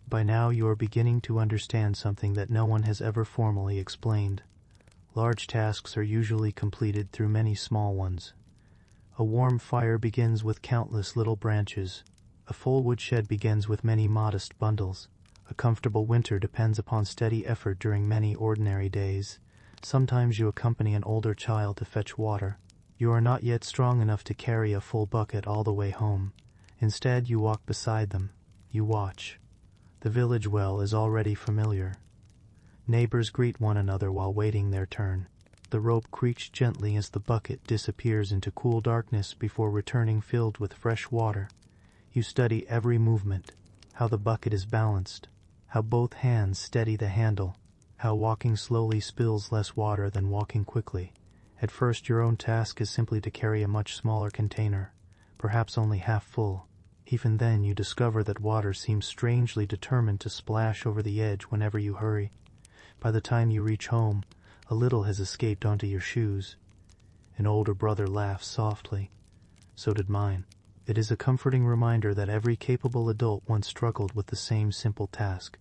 By now you are beginning to understand something that no one has ever formally explained. Large tasks are usually completed through many small ones. A warm fire begins with countless little branches. A full woodshed begins with many modest bundles. A comfortable winter depends upon steady effort during many ordinary days. Sometimes you accompany an older child to fetch water. You are not yet strong enough to carry a full bucket all the way home. Instead, you walk beside them. You watch. The village well is already familiar. Neighbors greet one another while waiting their turn. The rope creaks gently as the bucket disappears into cool darkness before returning filled with fresh water. You study every movement, how the bucket is balanced, how both hands steady the handle, how walking slowly spills less water than walking quickly. At first your own task is simply to carry a much smaller container, perhaps only half full. Even then you discover that water seems strangely determined to splash over the edge whenever you hurry. By the time you reach home, a little has escaped onto your shoes. An older brother laughs softly. So did mine. It is a comforting reminder that every capable adult once struggled with the same simple task.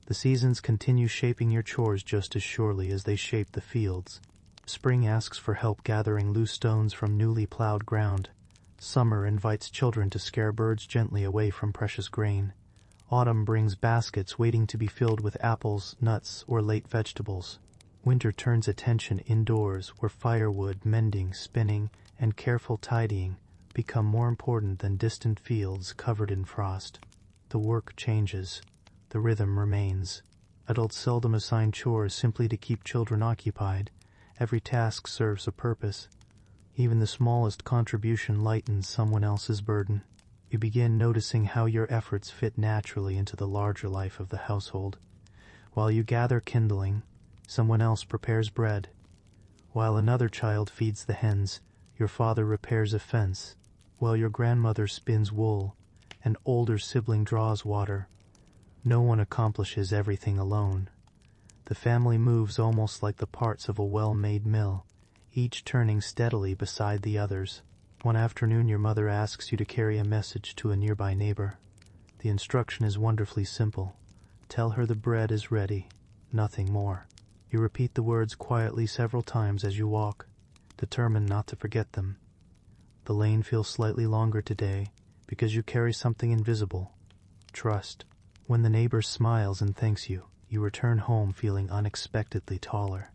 The seasons continue shaping your chores just as surely as they shape the fields. Spring asks for help gathering loose stones from newly plowed ground. Summer invites children to scare birds gently away from precious grain. Autumn brings baskets waiting to be filled with apples, nuts, or late vegetables. Winter turns attention indoors, where firewood, mending, spinning, and careful tidying become more important than distant fields covered in frost. The work changes. The rhythm remains. Adults seldom assign chores simply to keep children occupied. Every task serves a purpose. Even the smallest contribution lightens someone else's burden. You begin noticing how your efforts fit naturally into the larger life of the household. While you gather kindling, someone else prepares bread. While another child feeds the hens, your father repairs a fence. While your grandmother spins wool, an older sibling draws water. No one accomplishes everything alone. The family moves almost like the parts of a well-made mill, each turning steadily beside the others. One afternoon your mother asks you to carry a message to a nearby neighbor. The instruction is wonderfully simple. Tell her the bread is ready, nothing more. You repeat the words quietly several times as you walk, determined not to forget them. The lane feels slightly longer today because you carry something invisible, trust. When the neighbor smiles and thanks you, you return home feeling unexpectedly taller.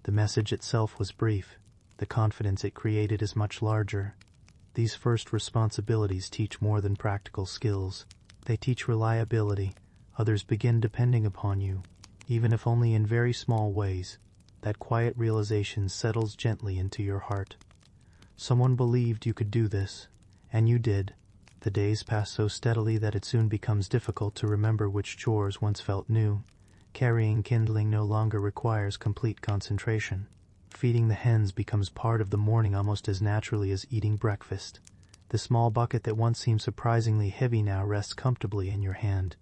The message itself was brief. The confidence it created is much larger. These first responsibilities teach more than practical skills. They teach reliability. Others begin depending upon you, even if only in very small ways. That quiet realization settles gently into your heart. Someone believed you could do this, and you did. The days pass so steadily that it soon becomes difficult to remember which chores once felt new. Carrying kindling no longer requires complete concentration. Feeding the hens becomes part of the morning almost as naturally as eating breakfast. The small bucket that once seemed surprisingly heavy now rests comfortably in your hand.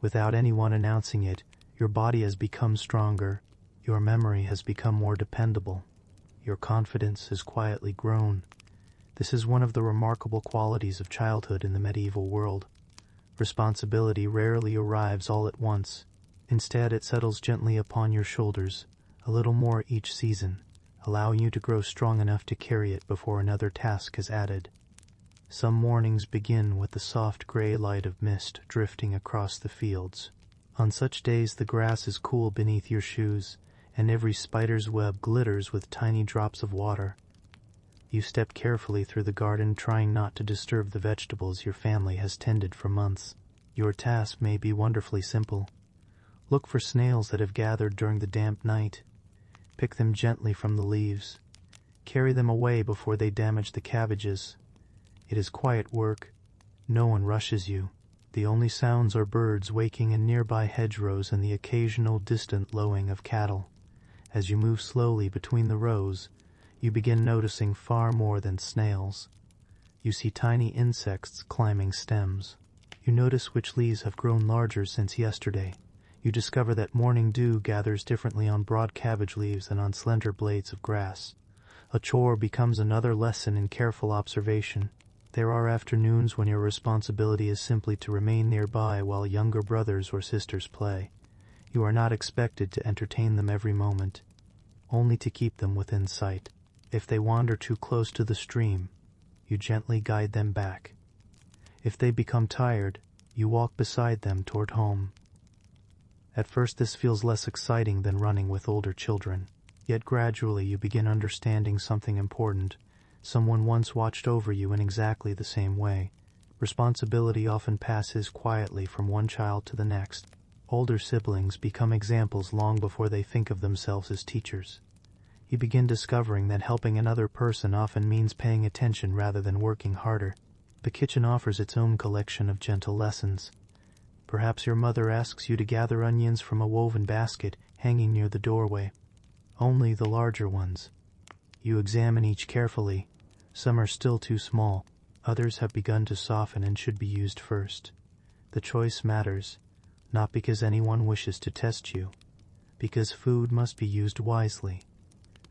Without anyone announcing it, your body has become stronger. Your memory has become more dependable. Your confidence has quietly grown. This is one of the remarkable qualities of childhood in the medieval world. Responsibility rarely arrives all at once. Instead, it settles gently upon your shoulders, a little more each season, allowing you to grow strong enough to carry it before another task is added. Some mornings begin with the soft gray light of mist drifting across the fields. On such days the grass is cool beneath your shoes, and every spider's web glitters with tiny drops of water. You step carefully through the garden, trying not to disturb the vegetables your family has tended for months. Your task may be wonderfully simple. Look for snails that have gathered during the damp night. Pick them gently from the leaves. Carry them away before they damage the cabbages. It is quiet work. No one rushes you. The only sounds are birds waking in nearby hedgerows and the occasional distant lowing of cattle. As you move slowly between the rows, you begin noticing far more than snails. You see tiny insects climbing stems. You notice which leaves have grown larger since yesterday. You discover that morning dew gathers differently on broad cabbage leaves than on slender blades of grass. A chore becomes another lesson in careful observation. There are afternoons when your responsibility is simply to remain nearby while younger brothers or sisters play. You are not expected to entertain them every moment, only to keep them within sight. If they wander too close to the stream, you gently guide them back. If they become tired, you walk beside them toward home. At first this feels less exciting than running with older children, yet gradually you begin understanding something important. Someone once watched over you in exactly the same way. Responsibility often passes quietly from one child to the next. Older siblings become examples long before they think of themselves as teachers. You begin discovering that helping another person often means paying attention rather than working harder. The kitchen offers its own collection of gentle lessons. Perhaps your mother asks you to gather onions from a woven basket hanging near the doorway. Only the larger ones. You examine each carefully. Some are still too small. Others have begun to soften and should be used first. The choice matters, not because anyone wishes to test you, because food must be used wisely.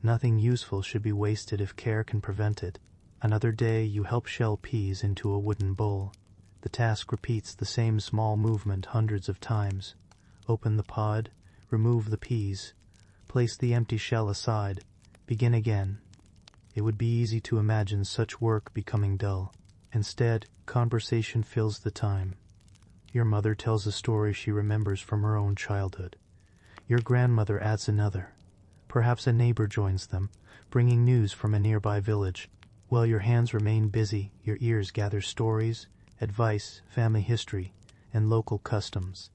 Nothing useful should be wasted if care can prevent it. Another day you help shell peas into a wooden bowl. The task repeats the same small movement hundreds of times. Open the pod, remove the peas, place the empty shell aside, begin again. It would be easy to imagine such work becoming dull. Instead, conversation fills the time. Your mother tells a story she remembers from her own childhood. Your grandmother adds another. Perhaps a neighbor joins them, bringing news from a nearby village. While your hands remain busy, your ears gather stories, advice, family history, and local customs.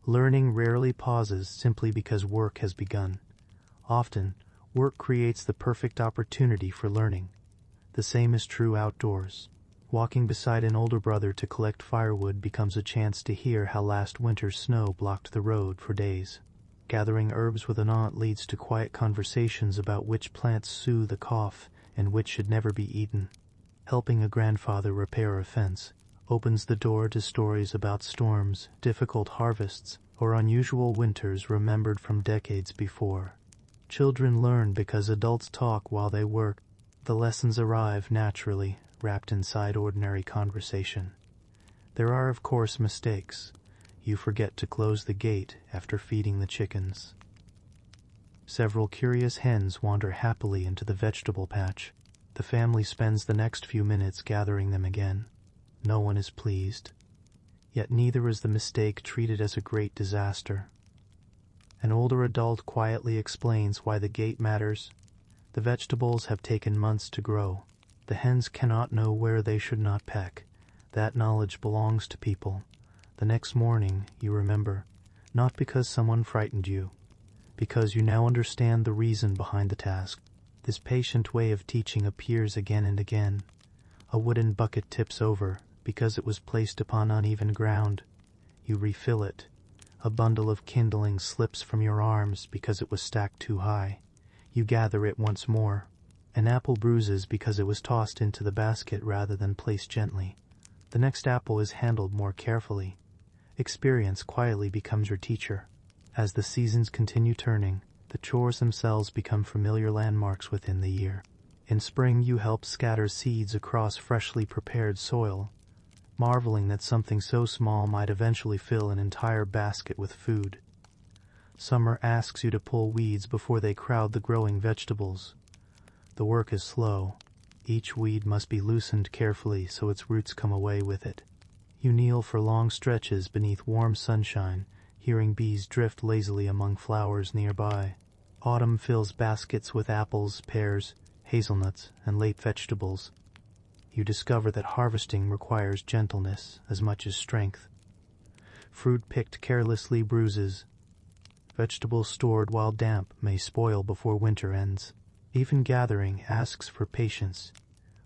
Learning rarely pauses simply because work has begun. Often, work creates the perfect opportunity for learning. The same is true outdoors. Walking beside an older brother to collect firewood becomes a chance to hear how last winter's snow blocked the road for days. Gathering herbs with an aunt leads to quiet conversations about which plants soothe a cough and which should never be eaten. Helping a grandfather repair a fence opens the door to stories about storms, difficult harvests, or unusual winters remembered from decades before. Children learn because adults talk while they work. The lessons arrive naturally, wrapped inside ordinary conversation. There are, of course, mistakes. You forget to close the gate after feeding the chickens. Several curious hens wander happily into the vegetable patch. The family spends the next few minutes gathering them again. No one is pleased. Yet neither is the mistake treated as a great disaster. An older adult quietly explains why the gate matters. The vegetables have taken months to grow. The hens cannot know where they should not peck. That knowledge belongs to people. The next morning, you remember, not because someone frightened you, because you now understand the reason behind the task. This patient way of teaching appears again and again. A wooden bucket tips over because it was placed upon uneven ground. You refill it. A bundle of kindling slips from your arms because it was stacked too high. You gather it once more. An apple bruises because it was tossed into the basket rather than placed gently. The next apple is handled more carefully. Experience quietly becomes your teacher. As the seasons continue turning, the chores themselves become familiar landmarks within the year. In spring, you help scatter seeds across freshly prepared soil, marveling that something so small might eventually fill an entire basket with food. Summer asks you to pull weeds before they crowd the growing vegetables. The work is slow. Each weed must be loosened carefully so its roots come away with it. You kneel for long stretches beneath warm sunshine, hearing bees drift lazily among flowers nearby. Autumn fills baskets with apples, pears, hazelnuts, and late vegetables. You discover that harvesting requires gentleness as much as strength. Fruit picked carelessly bruises. Vegetables stored while damp may spoil before winter ends. Even gathering asks for patience.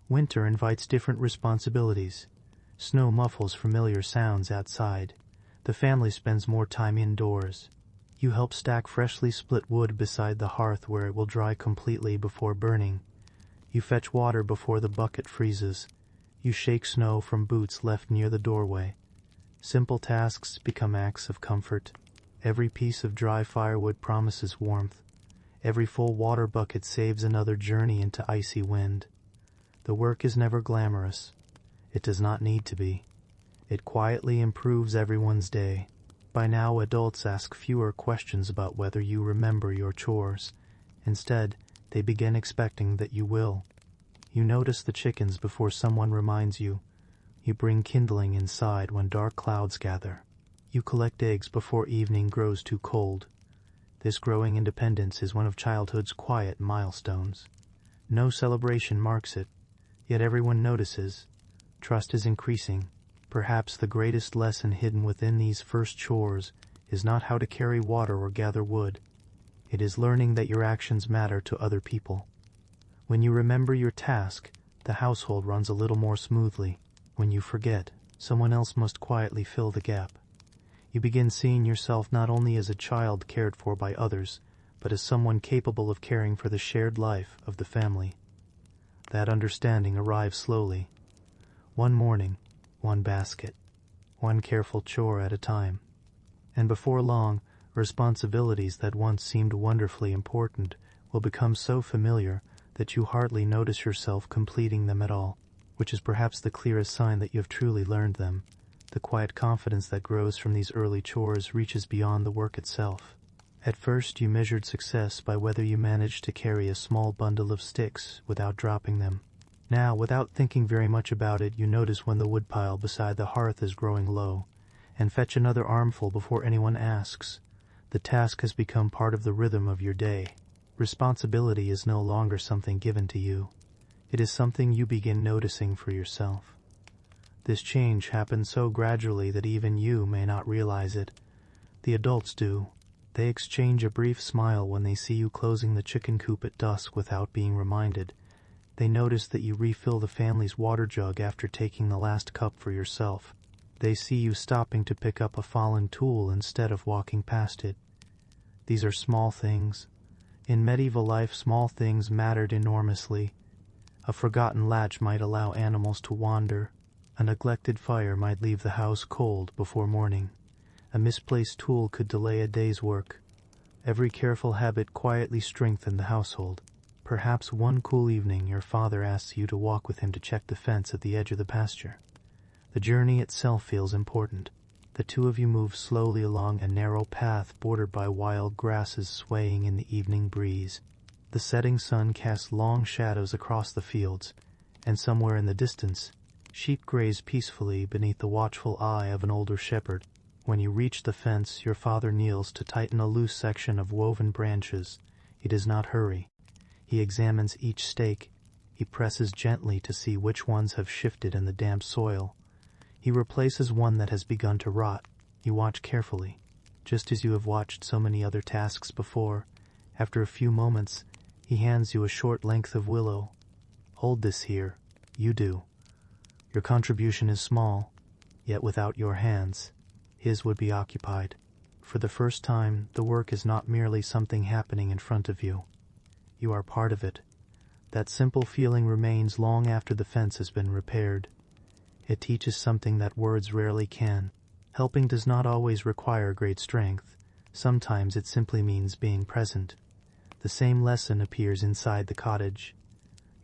Winter invites different responsibilities. Snow muffles familiar sounds outside. The family spends more time indoors. You help stack freshly split wood beside the hearth where it will dry completely before burning. You fetch water before the bucket freezes. You shake snow from boots left near the doorway. Simple tasks become acts of comfort. Every piece of dry firewood promises warmth. Every full water bucket saves another journey into icy wind. The work is never glamorous. It does not need to be. It quietly improves everyone's day. By now, adults ask fewer questions about whether you remember your chores. Instead, they begin expecting that you will. You notice the chickens before someone reminds you. You bring kindling inside when dark clouds gather. You collect eggs before evening grows too cold. This growing independence is one of childhood's quiet milestones. No celebration marks it, yet everyone notices. Trust is increasing. Perhaps the greatest lesson hidden within these first chores is not how to carry water or gather wood. It is learning that your actions matter to other people. When you remember your task, the household runs a little more smoothly. When you forget, someone else must quietly fill the gap. You begin seeing yourself not only as a child cared for by others, but as someone capable of caring for the shared life of the family. That understanding arrives slowly. One morning, one basket, one careful chore at a time. And before long, responsibilities that once seemed wonderfully important will become so familiar that you hardly notice yourself completing them at all, which is perhaps the clearest sign that you have truly learned them. The quiet confidence that grows from these early chores reaches beyond the work itself. At first you measured success by whether you managed to carry a small bundle of sticks without dropping them. Now, without thinking very much about it, you notice when the woodpile beside the hearth is growing low, and fetch another armful before anyone asks. The task has become part of the rhythm of your day. Responsibility is no longer something given to you. It is something you begin noticing for yourself. This change happens so gradually that even you may not realize it. The adults do. They exchange a brief smile when they see you closing the chicken coop at dusk without being reminded. They notice that you refill the family's water jug after taking the last cup for yourself. They see you stopping to pick up a fallen tool instead of walking past it. These are small things. In medieval life, small things mattered enormously. A forgotten latch might allow animals to wander. A neglected fire might leave the house cold before morning. A misplaced tool could delay a day's work. Every careful habit quietly strengthened the household. Perhaps one cool evening your father asks you to walk with him to check the fence at the edge of the pasture. The journey itself feels important. The two of you move slowly along a narrow path bordered by wild grasses swaying in the evening breeze. The setting sun casts long shadows across the fields, and somewhere in the distance, sheep graze peacefully beneath the watchful eye of an older shepherd. When you reach the fence, your father kneels to tighten a loose section of woven branches. He does not hurry. He examines each stake. He presses gently to see which ones have shifted in the damp soil. He replaces one that has begun to rot. You watch carefully, just as you have watched so many other tasks before. After a few moments, he hands you a short length of willow. Hold this here. You do. Your contribution is small, yet without your hands, his would be occupied. For the first time, the work is not merely something happening in front of you. You are part of it. That simple feeling remains long after the fence has been repaired. It teaches something that words rarely can. Helping does not always require great strength. Sometimes it simply means being present. The same lesson appears inside the cottage.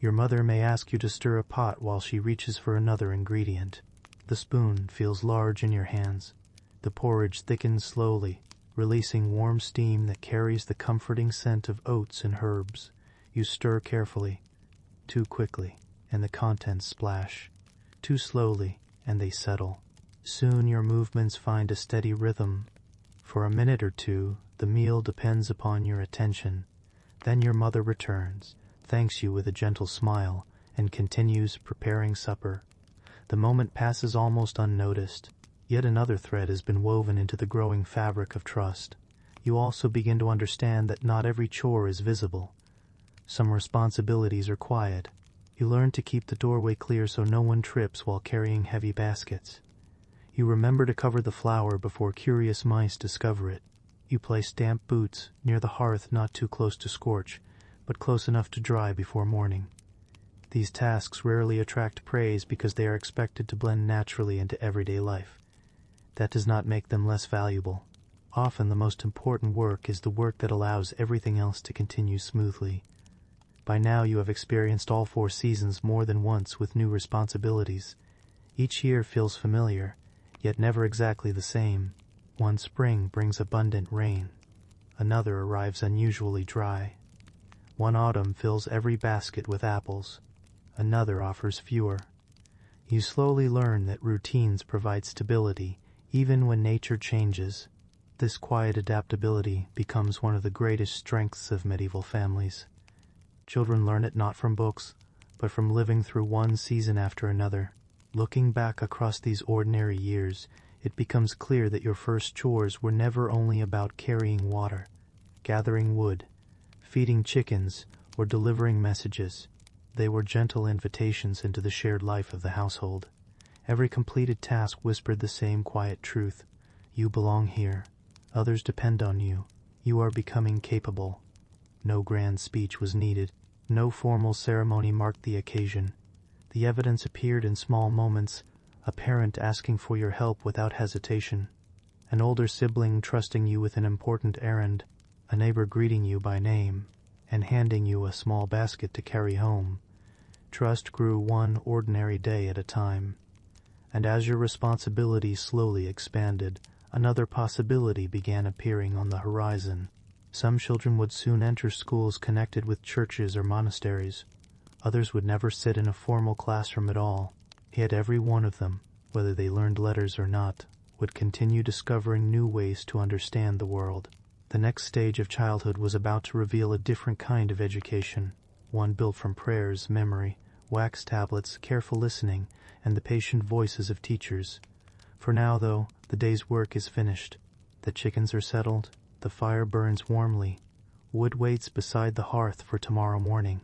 Your mother may ask you to stir a pot while she reaches for another ingredient. The spoon feels large in your hands. The porridge thickens slowly, releasing warm steam that carries the comforting scent of oats and herbs. You stir carefully, too quickly, and the contents splash. Too slowly, and they settle. Soon your movements find a steady rhythm. For a minute or two, the meal depends upon your attention. Then your mother returns, thanks you with a gentle smile, and continues preparing supper. The moment passes almost unnoticed. Yet another thread has been woven into the growing fabric of trust. You also begin to understand that not every chore is visible. Some responsibilities are quiet. You learn to keep the doorway clear so no one trips while carrying heavy baskets. You remember to cover the flour before curious mice discover it. You place damp boots near the hearth, not too close to scorch, but close enough to dry before morning. These tasks rarely attract praise because they are expected to blend naturally into everyday life. That does not make them less valuable. Often the most important work is the work that allows everything else to continue smoothly. By now you have experienced all 4 seasons more than once with new responsibilities. Each year feels familiar, yet never exactly the same. One spring brings abundant rain. Another arrives unusually dry. One autumn fills every basket with apples. Another offers fewer. You slowly learn that routines provide stability, even when nature changes. This quiet adaptability becomes one of the greatest strengths of medieval families. Children learn it not from books, but from living through one season after another. Looking back across these ordinary years, it becomes clear that your first chores were never only about carrying water, gathering wood, feeding chickens, or delivering messages. They were gentle invitations into the shared life of the household. Every completed task whispered the same quiet truth. You belong here. Others depend on you. You are becoming capable. No grand speech was needed. No formal ceremony marked the occasion. The evidence appeared in small moments, a parent asking for your help without hesitation, an older sibling trusting you with an important errand, a neighbor greeting you by name. and handing you a small basket to carry home. Trust grew one ordinary day at a time. And as your responsibilities slowly expanded, another possibility began appearing on the horizon. Some children would soon enter schools connected with churches or monasteries. Others would never sit in a formal classroom at all. Yet every one of them, whether they learned letters or not, would continue discovering new ways to understand the world. The next stage of childhood was about to reveal a different kind of education, one built from prayers, memory, wax tablets, careful listening, and the patient voices of teachers. For now, though, the day's work is finished. The chickens are settled, the fire burns warmly, wood waits beside the hearth for tomorrow morning.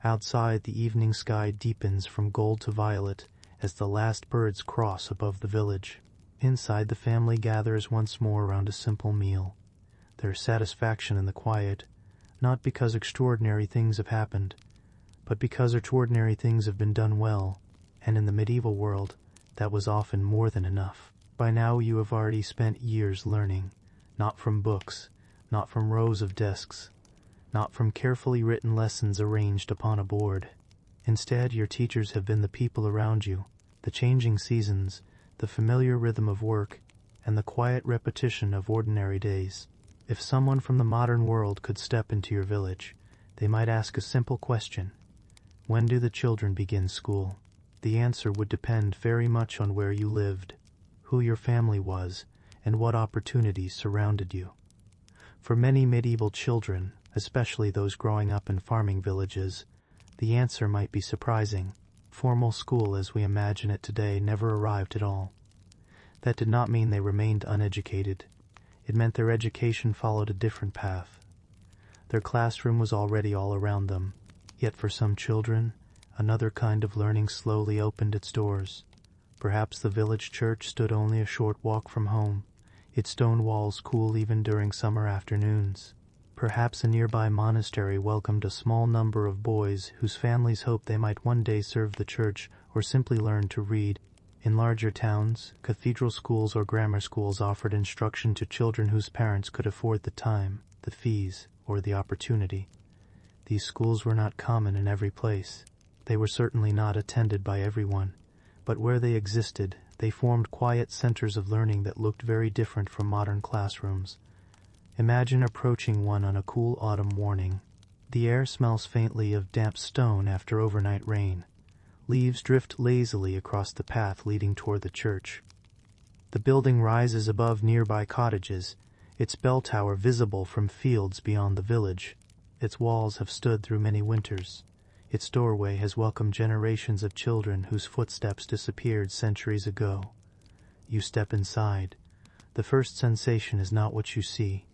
Outside, the evening sky deepens from gold to violet as the last birds cross above the village. Inside, the family gathers once more around a simple meal. There is satisfaction in the quiet, not because extraordinary things have happened, but because extraordinary things have been done well, and in the medieval world, that was often more than enough. By now you have already spent years learning, not from books, not from rows of desks, not from carefully written lessons arranged upon a board. Instead, your teachers have been the people around you, the changing seasons, the familiar rhythm of work, and the quiet repetition of ordinary days. If someone from the modern world could step into your village, they might ask a simple question: when do the children begin school? The answer would depend very much on where you lived, who your family was, and what opportunities surrounded you. For many medieval children, especially those growing up in farming villages, the answer might be surprising. Formal school as we imagine it today never arrived at all. That did not mean they remained uneducated. It meant their education followed a different path. Their classroom was already all around them, yet for some children, another kind of learning slowly opened its doors. Perhaps the village church stood only a short walk from home, its stone walls cool even during summer afternoons. Perhaps a nearby monastery welcomed a small number of boys whose families hoped they might one day serve the church or simply learn to read. In larger towns, cathedral schools or grammar schools offered instruction to children whose parents could afford the time, the fees, or the opportunity. These schools were not common in every place. They were certainly not attended by everyone, but where they existed, they formed quiet centers of learning that looked very different from modern classrooms. Imagine approaching one on a cool autumn morning. The air smells faintly of damp stone after overnight rain. Leaves drift lazily across the path leading toward the church. The building rises above nearby cottages, its bell tower visible from fields beyond the village. Its walls have stood through many winters. Its doorway has welcomed generations of children whose footsteps disappeared centuries ago. You step inside. The first sensation is not what you see.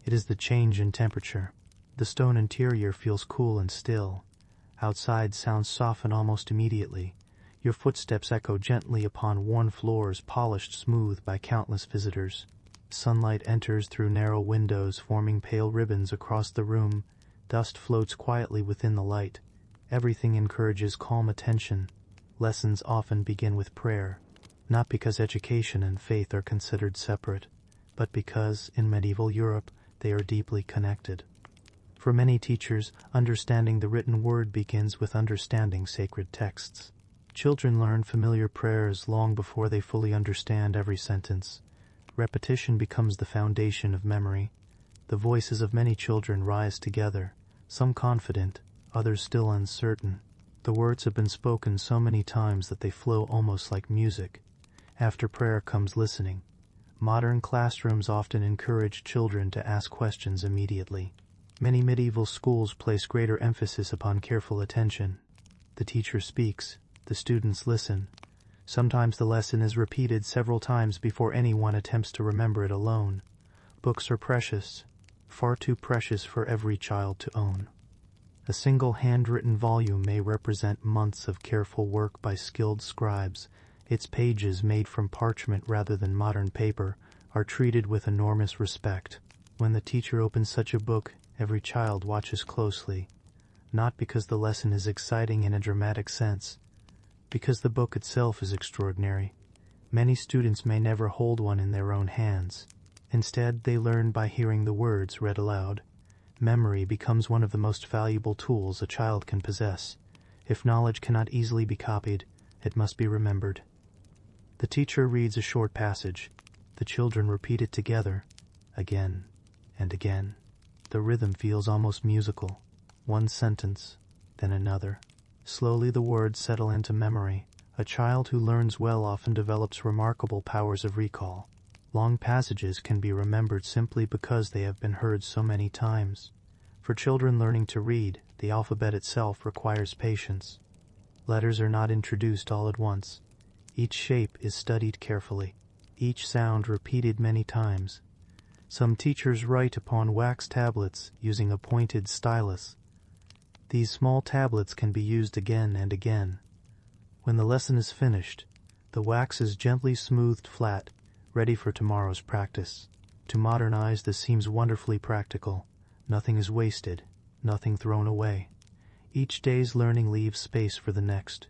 It is the change in temperature. The stone interior feels cool and still. Outside sounds soften almost immediately. Your footsteps echo gently upon worn floors polished smooth by countless visitors. Sunlight enters through narrow windows, forming pale ribbons across the room. Dust floats quietly within the light. Everything encourages calm attention. Lessons often begin with prayer, not because education and faith are considered separate, but because, in medieval Europe, they are deeply connected. For many teachers, understanding the written word begins with understanding sacred texts. Children learn familiar prayers long before they fully understand every sentence. Repetition becomes the foundation of memory. The voices of many children rise together, some confident, others still uncertain. The words have been spoken so many times that they flow almost like music. After prayer comes listening. Modern classrooms often encourage children to ask questions immediately. Many medieval schools place greater emphasis upon careful attention. The teacher speaks, the students listen. Sometimes the lesson is repeated several times before anyone attempts to remember it alone. Books are precious, far too precious for every child to own. A single handwritten volume may represent months of careful work by skilled scribes. Its pages, made from parchment rather than modern paper, are treated with enormous respect. When the teacher opens such a book, every child watches closely, not because the lesson is exciting in a dramatic sense, because the book itself is extraordinary. Many students may never hold one in their own hands. Instead, they learn by hearing the words read aloud. Memory becomes one of the most valuable tools a child can possess. If knowledge cannot easily be copied, it must be remembered. The teacher reads a short passage. The children repeat it together, again and again. The rhythm feels almost musical. One sentence, then another. Slowly the words settle into memory. A child who learns well often develops remarkable powers of recall. Long passages can be remembered simply because they have been heard so many times. For children learning to read, the alphabet itself requires patience. Letters are not introduced all at once. Each shape is studied carefully, each sound repeated many times. Some teachers write upon wax tablets using a pointed stylus. These small tablets can be used again and again. When the lesson is finished, the wax is gently smoothed flat, ready for tomorrow's practice. To modern eyes, this seems wonderfully practical. Nothing is wasted, nothing thrown away. Each day's learning leaves space for the next.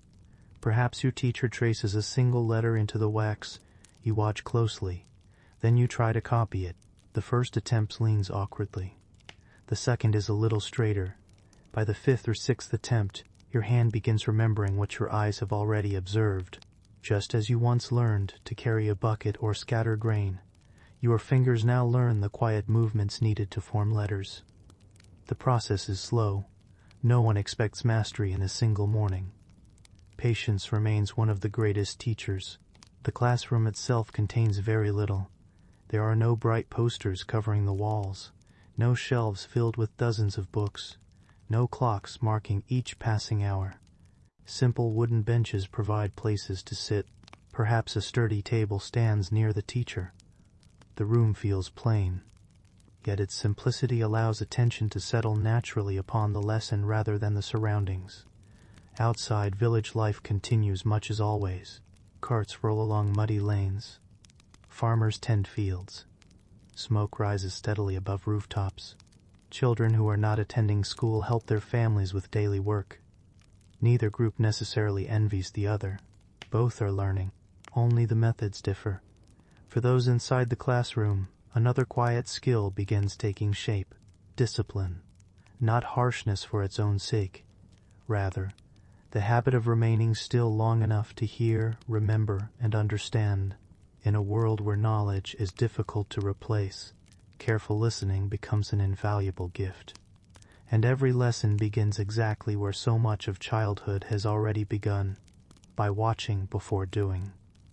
Perhaps your teacher traces a single letter into the wax. You watch closely. Then you try to copy it. The first attempt leans awkwardly. The second is a little straighter. By the fifth or sixth attempt, your hand begins remembering what your eyes have already observed. Just as you once learned to carry a bucket or scatter grain, your fingers now learn the quiet movements needed to form letters. The process is slow. No one expects mastery in a single morning. Patience remains one of the greatest teachers. The classroom itself contains very little. There are no bright posters covering the walls, no shelves filled with dozens of books, no clocks marking each passing hour. Simple wooden benches provide places to sit. Perhaps a sturdy table stands near the teacher. The room feels plain, yet its simplicity allows attention to settle naturally upon the lesson rather than the surroundings. Outside, village life continues much as always. Carts roll along muddy lanes. Farmers tend fields. Smoke rises steadily above rooftops. Children who are not attending school help their families with daily work. Neither group necessarily envies the other. Both are learning. Only the methods differ. For those inside the classroom, another quiet skill begins taking shape. Discipline. Not harshness for its own sake. Rather, the habit of remaining still long enough to hear, remember, and understand. In a world where knowledge is difficult to replace, careful listening becomes an invaluable gift. And every lesson begins exactly where so much of childhood has already begun, by watching before doing.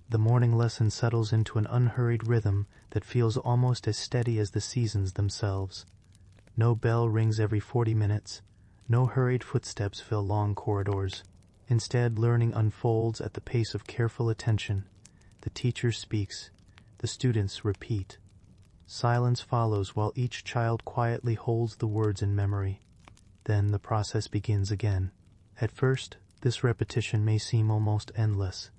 The morning lesson settles into an unhurried rhythm that feels almost as steady as the seasons themselves. No bell rings every 40 minutes, no hurried footsteps fill long corridors. Instead, learning unfolds at the pace of careful attention. The teacher speaks, the students repeat. Silence follows while each child quietly holds the words in memory. Then the process begins again. At first, this repetition may seem almost endless.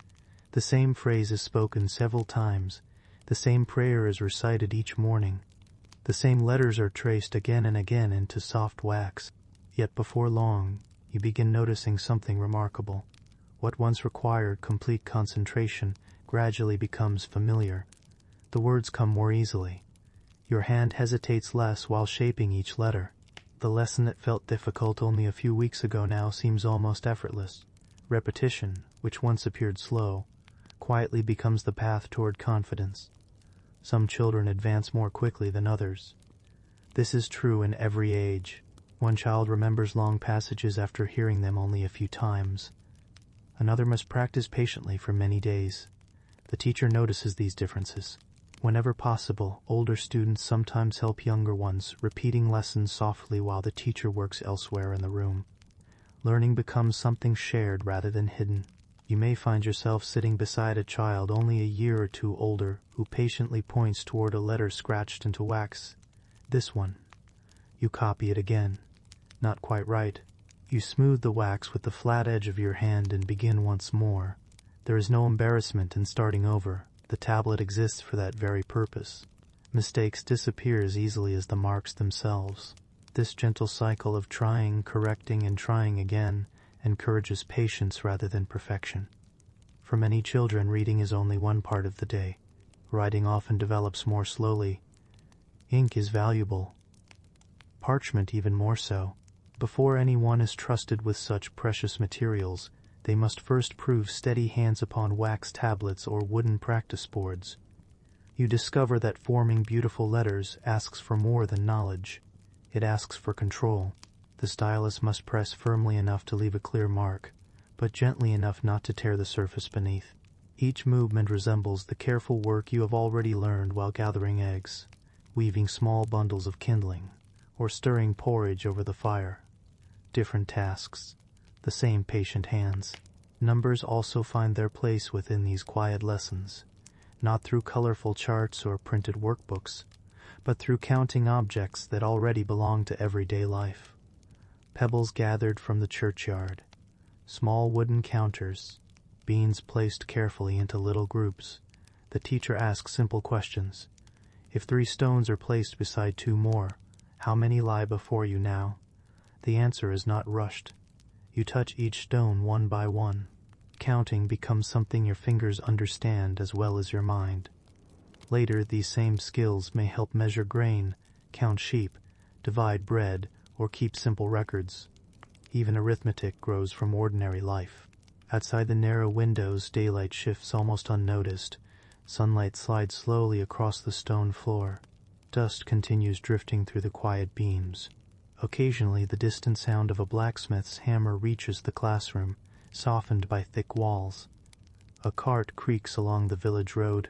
The same phrase is spoken several times. The same prayer is recited each morning. The same letters are traced again and again into soft wax. Yet before long, you begin noticing something remarkable. What once required complete concentration gradually becomes familiar. The words come more easily. Your hand hesitates less while shaping each letter. The lesson that felt difficult only a few weeks ago now seems almost effortless. Repetition, which once appeared slow, quietly becomes the path toward confidence. Some children advance more quickly than others. This is true in every age. One child remembers long passages after hearing them only a few times. Another must practice patiently for many days. The teacher notices these differences. Whenever possible, older students sometimes help younger ones, repeating lessons softly while the teacher works elsewhere in the room. Learning becomes something shared rather than hidden. You may find yourself sitting beside a child only a year or two older who patiently points toward a letter scratched into wax. This one. You copy it again. Not quite right. You smooth the wax with the flat edge of your hand and begin once more. There is no embarrassment in starting over. The tablet exists for that very purpose. Mistakes disappear as easily as the marks themselves. This gentle cycle of trying, correcting, and trying again encourages patience rather than perfection. For many children, reading is only one part of the day. Writing often develops more slowly. Ink is valuable. parchment even more so. Before anyone is trusted with such precious materials, they must first prove steady hands upon wax tablets or wooden practice boards. You discover that forming beautiful letters asks for more than knowledge. It asks for control. The stylus must press firmly enough to leave a clear mark, but gently enough not to tear the surface beneath. Each movement resembles the careful work you have already learned while gathering eggs, weaving small bundles of kindling, or stirring porridge over the fire. Different tasks, the same patient hands. Numbers also find their place within these quiet lessons, not through colorful charts or printed workbooks, but through counting objects that already belong to everyday life. Pebbles gathered from the churchyard, small wooden counters, beans placed carefully into little groups. The teacher asks simple questions. If 3 stones are placed beside 2 more, how many lie before you now? The answer is not rushed. You touch each stone one by one. Counting becomes something your fingers understand as well as your mind. Later, these same skills may help measure grain, count sheep, divide bread, or keep simple records. Even arithmetic grows from ordinary life. Outside the narrow windows, daylight shifts almost unnoticed. Sunlight slides slowly across the stone floor. Dust continues drifting through the quiet beams. Occasionally, the distant sound of a blacksmith's hammer reaches the classroom, softened by thick walls. A cart creaks along the village road.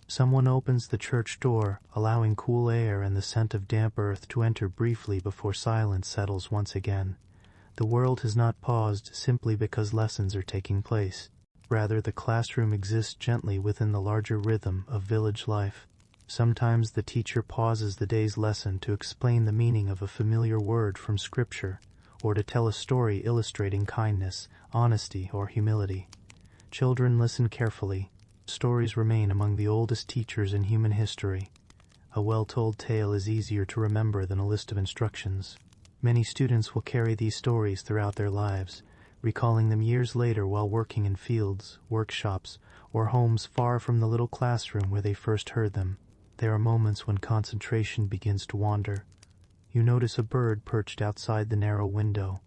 Someone opens the church door, allowing cool air and the scent of damp earth to enter briefly before silence settles once again. The world has not paused simply because lessons are taking place. Rather, the classroom exists gently within the larger rhythm of village life. Sometimes the teacher pauses the day's lesson to explain the meaning of a familiar word from Scripture, or to tell a story illustrating kindness, honesty, or humility. Children listen carefully. Stories remain among the oldest teachers in human history. A well-told tale is easier to remember than a list of instructions. Many students will carry these stories throughout their lives, recalling them years later while working in fields, workshops, or homes far from the little classroom where they first heard them. There are moments when concentration begins to wander. You notice a bird perched outside the narrow window.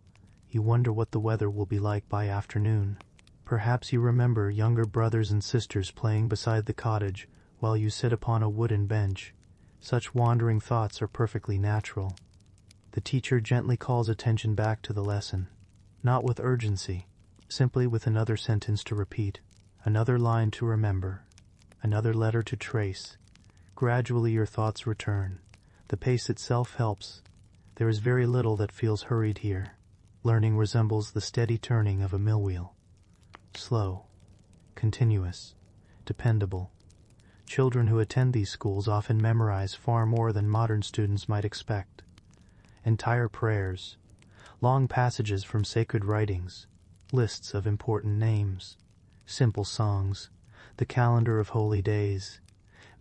You wonder what the weather will be like by afternoon. Perhaps you remember younger brothers and sisters playing beside the cottage while you sit upon a wooden bench. Such wandering thoughts are perfectly natural. The teacher gently calls attention back to the lesson, not with urgency, simply with another sentence to repeat, another line to remember, another letter to trace. Gradually your thoughts return. The pace itself helps. There is very little that feels hurried here. Learning resembles the steady turning of a mill wheel. Slow, continuous, dependable. Children who attend these schools often memorize far more than modern students might expect. Entire prayers, long passages from sacred writings, lists of important names, simple songs, the calendar of holy days.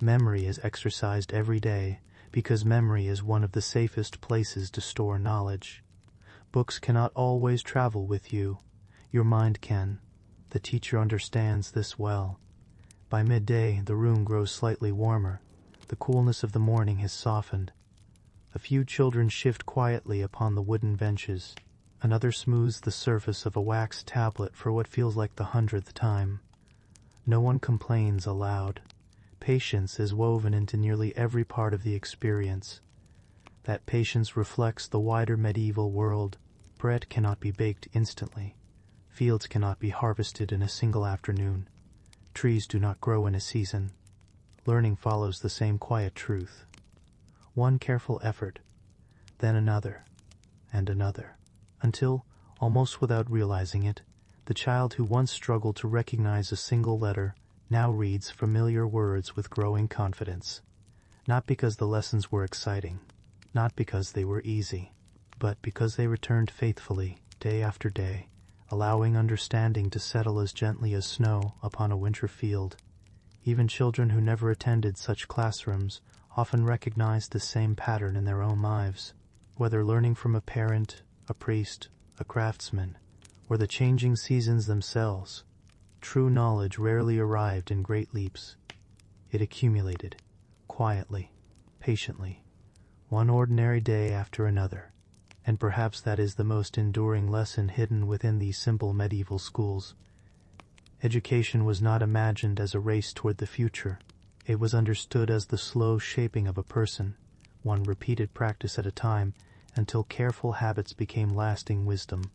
Memory is exercised every day because memory is one of the safest places to store knowledge. Books cannot always travel with you. Your mind can. The teacher understands this well. By midday, the room grows slightly warmer. The coolness of the morning has softened. A few children shift quietly upon the wooden benches. Another smooths the surface of a wax tablet for what feels like the 100th time. No one complains aloud. Patience is woven into nearly every part of the experience. That patience reflects the wider medieval world. Bread cannot be baked instantly. Fields cannot be harvested in a single afternoon. Trees do not grow in a season. Learning follows the same quiet truth. One careful effort, then another, and another, until, almost without realizing it, the child who once struggled to recognize a single letter now reads familiar words with growing confidence. Not because the lessons were exciting, not because they were easy, but because they returned faithfully, day after day, allowing understanding to settle as gently as snow upon a winter field. Even children who never attended such classrooms often recognize the same pattern in their own lives. Whether learning from a parent, a priest, a craftsman, or the changing seasons themselves, true knowledge rarely arrived in great leaps. It accumulated, quietly, patiently, one ordinary day after another. And perhaps that is the most enduring lesson hidden within these simple medieval schools. Education was not imagined as a race toward the future. It was understood as the slow shaping of a person, one repeated practice at a time, until careful habits became lasting wisdom.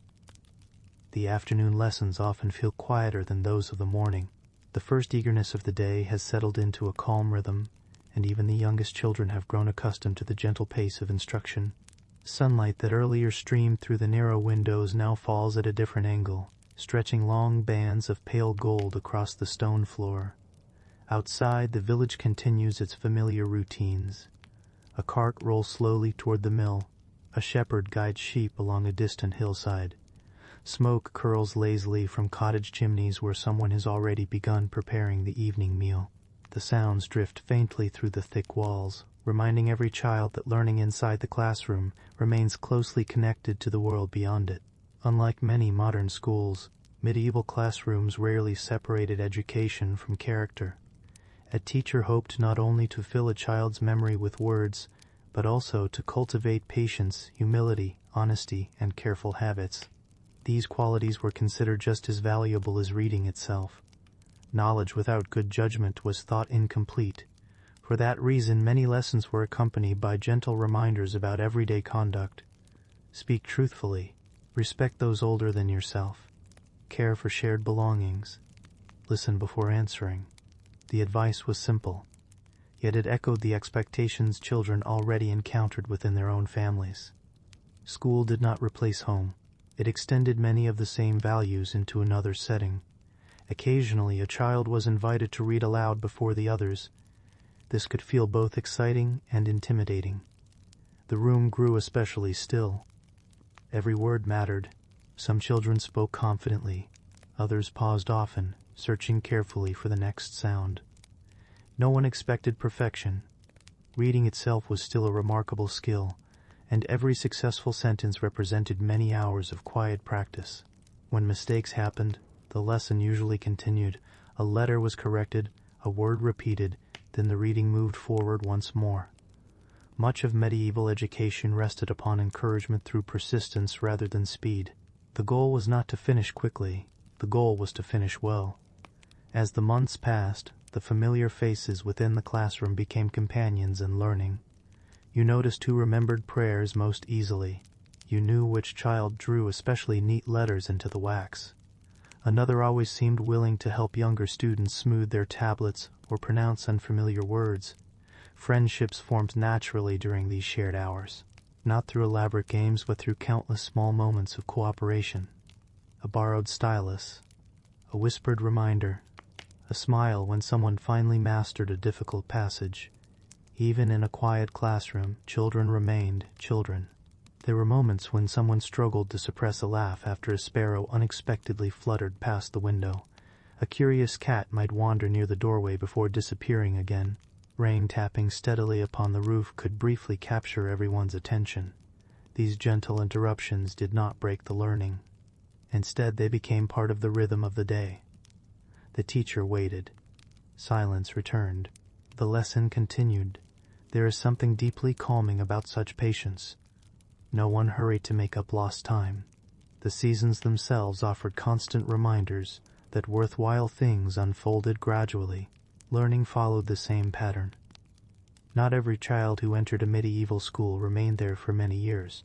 The afternoon lessons often feel quieter than those of the morning. The first eagerness of the day has settled into a calm rhythm, and even the youngest children have grown accustomed to the gentle pace of instruction. Sunlight that earlier streamed through the narrow windows now falls at a different angle, stretching long bands of pale gold across the stone floor. Outside, the village continues its familiar routines. A cart rolls slowly toward the mill. A shepherd guides sheep along a distant hillside. Smoke curls lazily from cottage chimneys where someone has already begun preparing the evening meal. The sounds drift faintly through the thick walls, reminding every child that learning inside the classroom remains closely connected to the world beyond it. Unlike many modern schools, medieval classrooms rarely separated education from character. A teacher hoped not only to fill a child's memory with words, but also to cultivate patience, humility, honesty, and careful habits. These qualities were considered just as valuable as reading itself. Knowledge without good judgment was thought incomplete. For that reason, many lessons were accompanied by gentle reminders about everyday conduct. Speak truthfully. Respect those older than yourself. Care for shared belongings. Listen before answering. The advice was simple, yet it echoed the expectations children already encountered within their own families. School did not replace home. It extended many of the same values into another setting. Occasionally, a child was invited to read aloud before the others. This could feel both exciting and intimidating. The room grew especially still. Every word mattered. Some children spoke confidently. Others paused often, searching carefully for the next sound. No one expected perfection. Reading itself was still a remarkable skill, and every successful sentence represented many hours of quiet practice. When mistakes happened, the lesson usually continued. A letter was corrected, a word repeated, then the reading moved forward once more. Much of medieval education rested upon encouragement through persistence rather than speed. The goal was not to finish quickly, the goal was to finish well. As the months passed, the familiar faces within the classroom became companions in learning. You noticed who remembered prayers most easily. You knew which child drew especially neat letters into the wax. Another always seemed willing to help younger students smooth their tablets or pronounce unfamiliar words. Friendships formed naturally during these shared hours, not through elaborate games but through countless small moments of cooperation. A borrowed stylus, a whispered reminder, a smile when someone finally mastered a difficult passage. Even in a quiet classroom, children remained children. There were moments when someone struggled to suppress a laugh after a sparrow unexpectedly fluttered past the window. A curious cat might wander near the doorway before disappearing again. Rain tapping steadily upon the roof could briefly capture everyone's attention. These gentle interruptions did not break the learning. Instead, they became part of the rhythm of the day. The teacher waited. Silence returned. The lesson continued. There is something deeply calming about such patience. No one hurried to make up lost time. The seasons themselves offered constant reminders that worthwhile things unfolded gradually. Learning followed the same pattern. Not every child who entered a medieval school remained there for many years.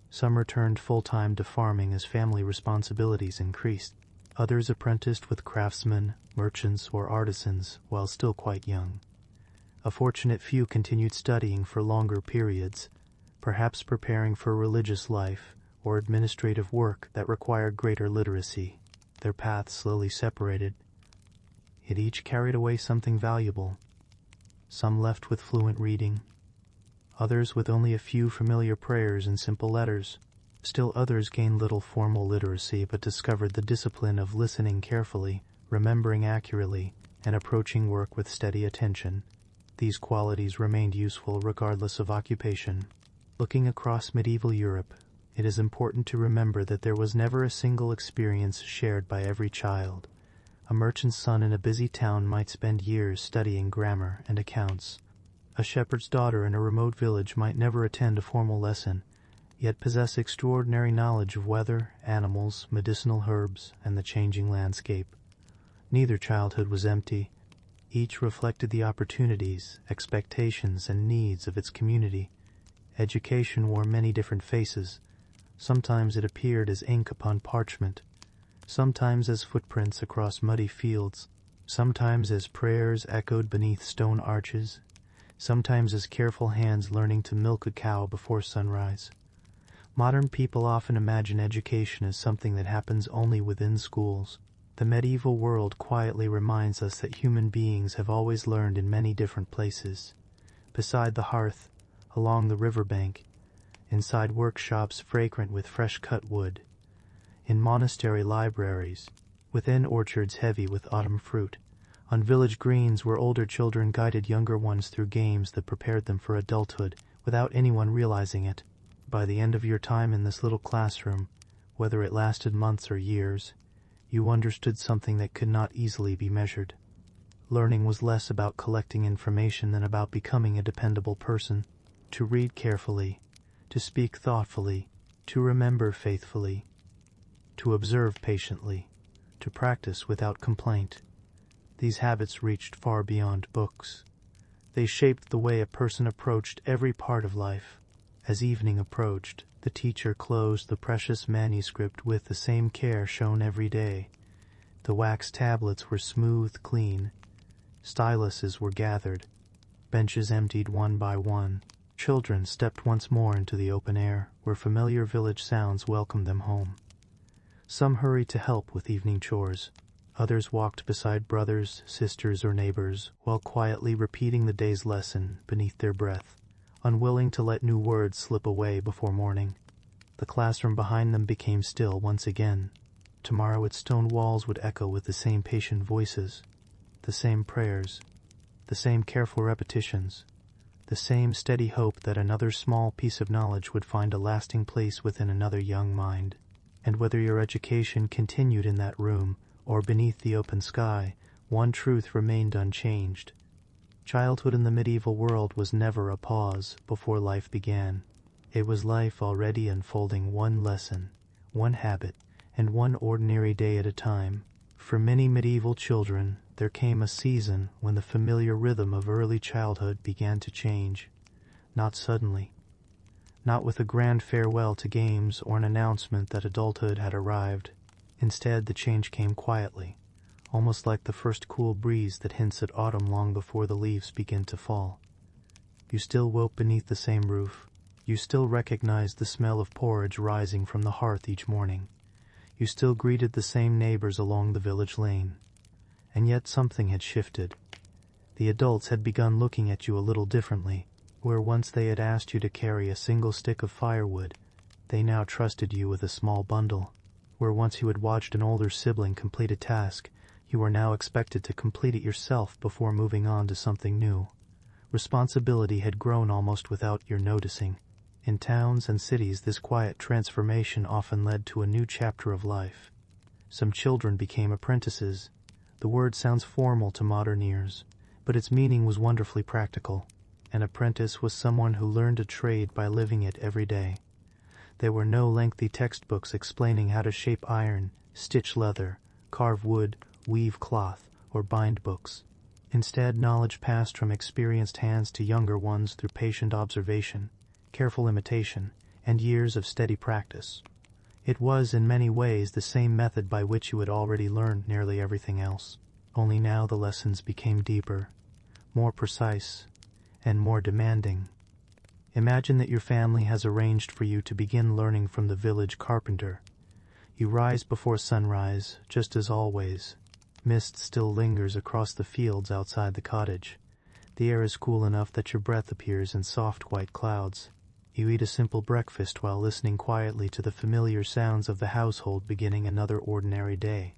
Some returned full-time to farming as family responsibilities increased. Others apprenticed with craftsmen, merchants, or artisans while still quite young. A fortunate few continued studying for longer periods, perhaps preparing for religious life or administrative work that required greater literacy. Their paths slowly separated, yet each carried away something valuable. Some left with fluent reading, others with only a few familiar prayers and simple letters. Still others gained little formal literacy but discovered the discipline of listening carefully, remembering accurately, and approaching work with steady attention. These qualities remained useful regardless of occupation. Looking across medieval Europe, it is important to remember that there was never a single experience shared by every child. A merchant's son in a busy town might spend years studying grammar and accounts. A shepherd's daughter in a remote village might never attend a formal lesson, yet possess extraordinary knowledge of weather, animals, medicinal herbs, and the changing landscape. Neither childhood was empty. Each reflected the opportunities, expectations, and needs of its community. Education wore many different faces. Sometimes it appeared as ink upon parchment, sometimes as footprints across muddy fields, sometimes as prayers echoed beneath stone arches, sometimes as careful hands learning to milk a cow before sunrise. Modern people often imagine education as something that happens only within schools. The medieval world quietly reminds us that human beings have always learned in many different places. Beside the hearth, along the riverbank, inside workshops fragrant with fresh-cut wood, in monastery libraries, within orchards heavy with autumn fruit, on village greens where older children guided younger ones through games that prepared them for adulthood without anyone realizing it. By the end of your time in this little classroom, whether it lasted months or years, you understood something that could not easily be measured. Learning was less about collecting information than about becoming a dependable person, to read carefully, to speak thoughtfully, to remember faithfully, to observe patiently, to practice without complaint. These habits reached far beyond books. They shaped the way a person approached every part of life. As evening approached, the teacher closed the precious manuscript with the same care shown every day. The wax tablets were smoothed clean. Styluses were gathered. Benches emptied one by one. Children stepped once more into the open air, where familiar village sounds welcomed them home. Some hurried to help with evening chores. Others walked beside brothers, sisters, or neighbors, while quietly repeating the day's lesson beneath their breath, unwilling to let new words slip away before morning. The classroom behind them became still once again. Tomorrow its stone walls would echo with the same patient voices, the same prayers, the same careful repetitions, the same steady hope that another small piece of knowledge would find a lasting place within another young mind. And whether your education continued in that room or beneath the open sky, one truth remained unchanged. Childhood in the medieval world was never a pause before life began. It was life already unfolding one lesson, one habit, and one ordinary day at a time. For many medieval children, there came a season when the familiar rhythm of early childhood began to change. Not suddenly, not with a grand farewell to games or an announcement that adulthood had arrived. Instead, the change came quietly, almost like the first cool breeze that hints at autumn long before the leaves begin to fall. You still woke beneath the same roof. You still recognized the smell of porridge rising from the hearth each morning. You still greeted the same neighbors along the village lane. And yet something had shifted. The adults had begun looking at you a little differently. Where once they had asked you to carry a single stick of firewood, they now trusted you with a small bundle. Where once you had watched an older sibling complete a task, you were now expected to complete it yourself before moving on to something new. Responsibility had grown almost without your noticing. In towns and cities, this quiet transformation often led to a new chapter of life. Some children became apprentices. The word sounds formal to modern ears, but its meaning was wonderfully practical. An apprentice was someone who learned a trade by living it every day. There were no lengthy textbooks explaining how to shape iron, stitch leather, carve wood, weave cloth, or bind books. Instead, knowledge passed from experienced hands to younger ones through patient observation, careful imitation, and years of steady practice. It was, in many ways, the same method by which you had already learned nearly everything else. Only now the lessons became deeper, more precise, and more demanding. Imagine that your family has arranged for you to begin learning from the village carpenter. You rise before sunrise, just as always. Mist still lingers across the fields outside the cottage. The air is cool enough that your breath appears in soft white clouds. You eat a simple breakfast while listening quietly to the familiar sounds of the household beginning another ordinary day.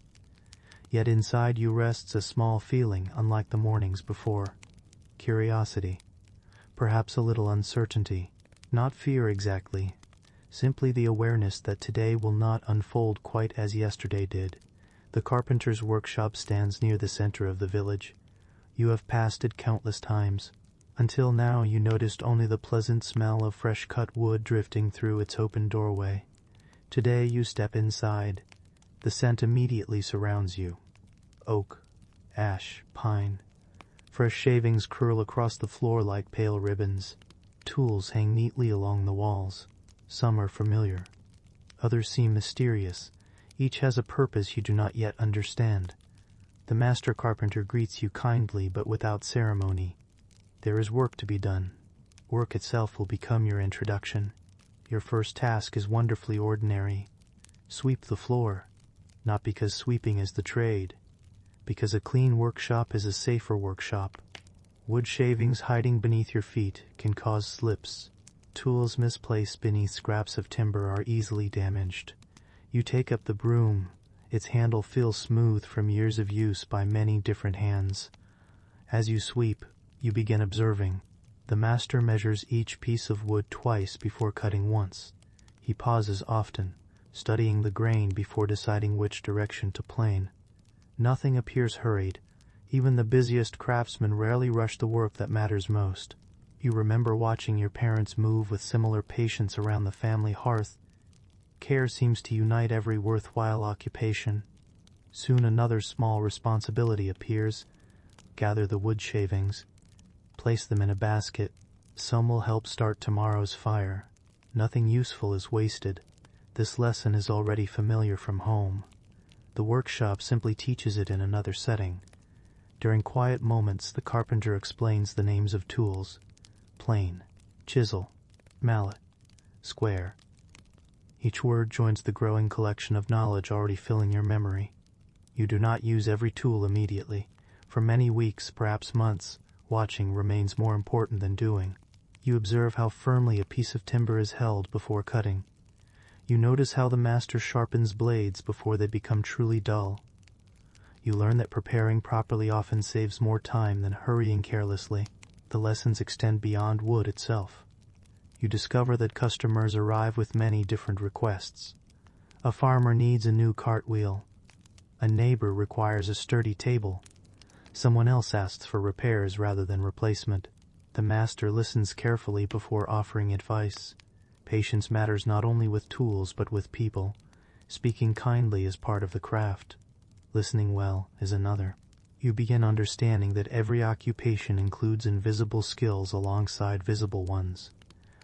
Yet inside you rests a small feeling unlike the mornings before. Curiosity. Perhaps a little uncertainty. Not fear exactly. Simply the awareness that today will not unfold quite as yesterday did. The carpenter's workshop stands near the center of the village. You have passed it countless times. Until now you noticed only the pleasant smell of fresh cut wood drifting through its open doorway. Today you step inside. The scent immediately surrounds you. Oak, ash, pine. Fresh shavings curl across the floor like pale ribbons. Tools hang neatly along the walls. Some are familiar. Others seem mysterious. Each has a purpose you do not yet understand. The master carpenter greets you kindly but without ceremony. There is work to be done. Work itself will become your introduction. Your first task is wonderfully ordinary. Sweep the floor, not because sweeping is the trade, because a clean workshop is a safer workshop. Wood shavings hiding beneath your feet can cause slips. Tools misplaced beneath scraps of timber are easily damaged. You take up the broom. Its handle feels smooth from years of use by many different hands. As you sweep, you begin observing. The master measures each piece of wood twice before cutting once. He pauses often, studying the grain before deciding which direction to plane. Nothing appears hurried. Even the busiest craftsmen rarely rush the work that matters most. You remember watching your parents move with similar patience around the family hearth. Care seems to unite every worthwhile occupation. Soon another small responsibility appears. Gather the wood shavings. Place them in a basket. Some will help start tomorrow's fire. Nothing useful is wasted. This lesson is already familiar from home. The workshop simply teaches it in another setting. During quiet moments, the carpenter explains the names of tools. Plane, chisel, mallet, square. Each word joins the growing collection of knowledge already filling your memory. You do not use every tool immediately. For many weeks, perhaps months, watching remains more important than doing. You observe how firmly a piece of timber is held before cutting. You notice how the master sharpens blades before they become truly dull. You learn that preparing properly often saves more time than hurrying carelessly. The lessons extend beyond wood itself. You discover that customers arrive with many different requests. A farmer needs a new cartwheel. A neighbor requires a sturdy table. Someone else asks for repairs rather than replacement. The master listens carefully before offering advice. Patience matters not only with tools but with people. Speaking kindly is part of the craft. Listening well is another. You begin understanding that every occupation includes invisible skills alongside visible ones.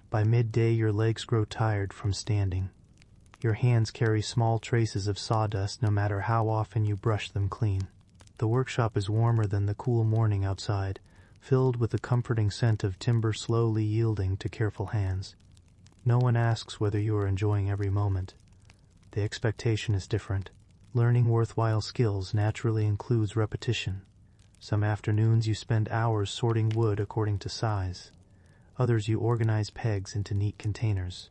By midday your legs grow tired from standing. Your hands carry small traces of sawdust no matter how often you brush them clean. The workshop is warmer than the cool morning outside, filled with the comforting scent of timber slowly yielding to careful hands. No one asks whether you are enjoying every moment. The expectation is different. Learning worthwhile skills naturally includes repetition. Some afternoons you spend hours sorting wood according to size. Others you organize pegs into neat containers.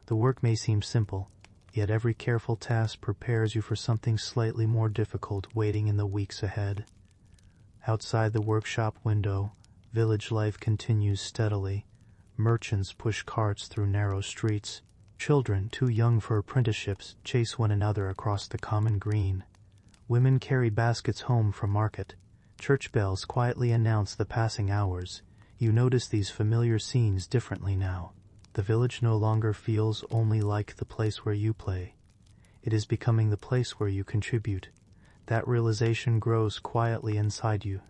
The work may seem simple, yet every careful task prepares you for something slightly more difficult waiting in the weeks ahead. Outside the workshop window, village life continues steadily. Merchants push carts through narrow streets. Children, too young for apprenticeships, chase one another across the common green. Women carry baskets home from market. Church bells quietly announce the passing hours. You notice these familiar scenes differently now. The village no longer feels only like the place where you play. It is becoming the place where you contribute. That realization grows quietly inside you,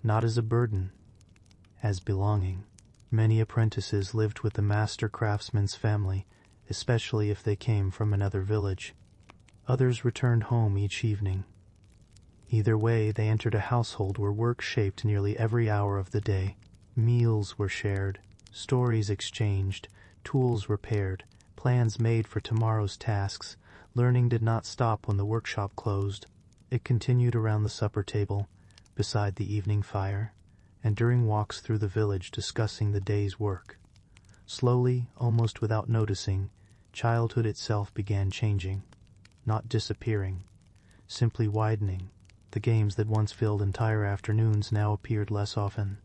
not as a burden, as belonging. Many apprentices lived with the master craftsman's family, especially if they came from another village. Others returned home each evening. Either way, they entered a household where work shaped nearly every hour of the day. Meals were shared, stories exchanged, tools repaired, plans made for tomorrow's tasks. Learning did not stop when the workshop closed. It continued around the supper table, beside the evening fire, and during walks through the village discussing the day's work. Slowly, almost without noticing, childhood itself began changing, not disappearing, simply widening. The games that once filled entire afternoons now appeared less often.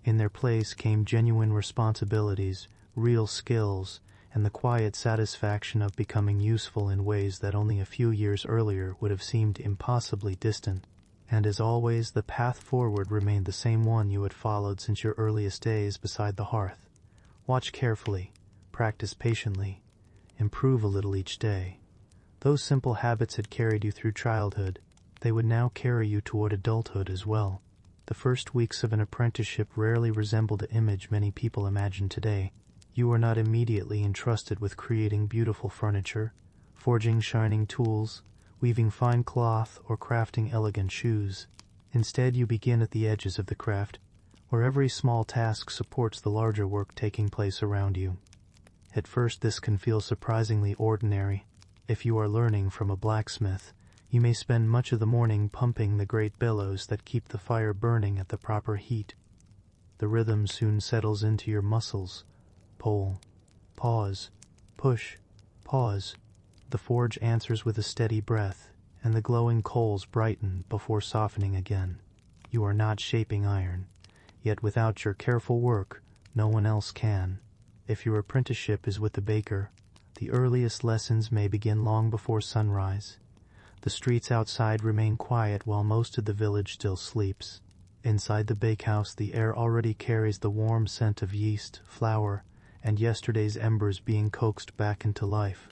In their place came genuine responsibilities, real skills, and the quiet satisfaction of becoming useful in ways that only a few years earlier would have seemed impossibly distant. And as always, the path forward remained the same one you had followed since your earliest days beside the hearth. Watch carefully, practice patiently, improve a little each day. Those simple habits had carried you through childhood. They would now carry you toward adulthood as well. The first weeks of an apprenticeship rarely resemble the image many people imagine today. You are not immediately entrusted with creating beautiful furniture, forging shining tools, weaving fine cloth, or crafting elegant shoes. Instead, you begin at the edges of the craft, where every small task supports the larger work taking place around you. At first, this can feel surprisingly ordinary. If you are learning from a blacksmith, you may spend much of the morning pumping the great bellows that keep the fire burning at the proper heat. The rhythm soon settles into your muscles. Pull, pause, push, pause. The forge answers with a steady breath, and the glowing coals brighten before softening again. You are not shaping iron, yet without your careful work, no one else can. If your apprenticeship is with the baker, the earliest lessons may begin long before sunrise. The streets outside remain quiet while most of the village still sleeps. Inside the bakehouse, the air already carries the warm scent of yeast, flour, and yesterday's embers being coaxed back into life.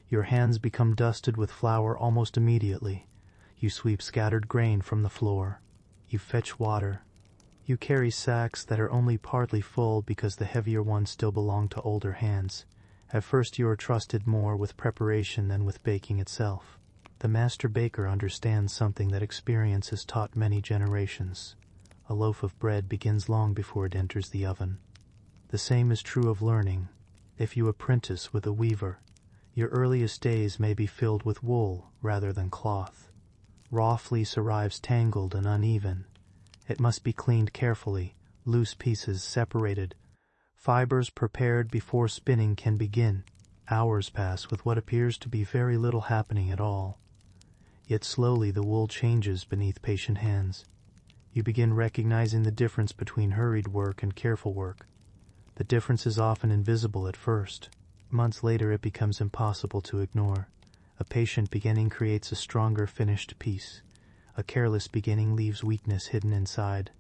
Your hands become dusted with flour almost immediately. You sweep scattered grain from the floor. You fetch water. You carry sacks that are only partly full because the heavier ones still belong to older hands. At first you are trusted more with preparation than with baking itself. The master baker understands something that experience has taught many generations. A loaf of bread begins long before it enters the oven. The same is true of learning. If you apprentice with a weaver, your earliest days may be filled with wool rather than cloth. Raw fleece arrives tangled and uneven. It must be cleaned carefully, loose pieces separated. Fibers prepared before spinning can begin. Hours pass with what appears to be very little happening at all. Yet slowly the wool changes beneath patient hands. You begin recognizing the difference between hurried work and careful work. The difference is often invisible at first. Months later it becomes impossible to ignore. A patient beginning creates a stronger finished piece. A careless beginning leaves weakness hidden inside.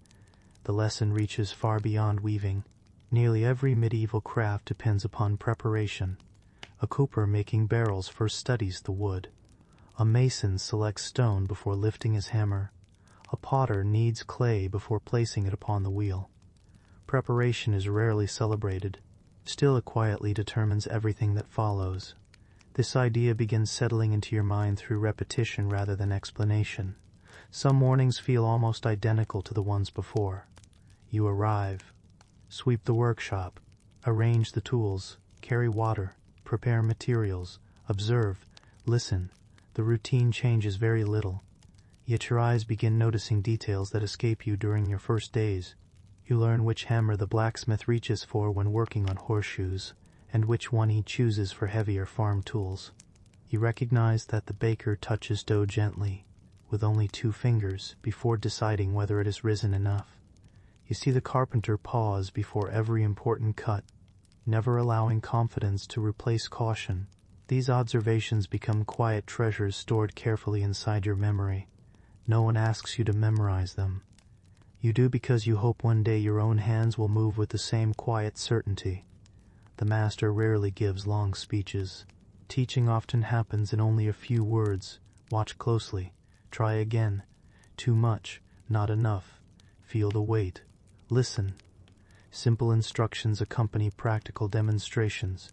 The lesson reaches far beyond weaving. Nearly every medieval craft depends upon preparation. A cooper making barrels first studies the wood. A mason selects stone before lifting his hammer. A potter kneads clay before placing it upon the wheel. Preparation is rarely celebrated. Still, it quietly determines everything that follows. This idea begins settling into your mind through repetition rather than explanation. Some mornings feel almost identical to the ones before. You arrive, sweep the workshop, arrange the tools, carry water, prepare materials, observe, listen. The routine changes very little, yet your eyes begin noticing details that escape you during your first days. You learn which hammer the blacksmith reaches for when working on horseshoes, and which one he chooses for heavier farm tools. You recognize that the baker touches dough gently, with only 2 fingers, before deciding whether it has risen enough. You see the carpenter pause before every important cut, never allowing confidence to replace caution. These observations become quiet treasures stored carefully inside your memory. No one asks you to memorize them. You do because you hope one day your own hands will move with the same quiet certainty. The master rarely gives long speeches. Teaching often happens in only a few words. Watch closely. Try again. Too much, not enough. Feel the weight. Listen. Simple instructions accompany practical demonstrations.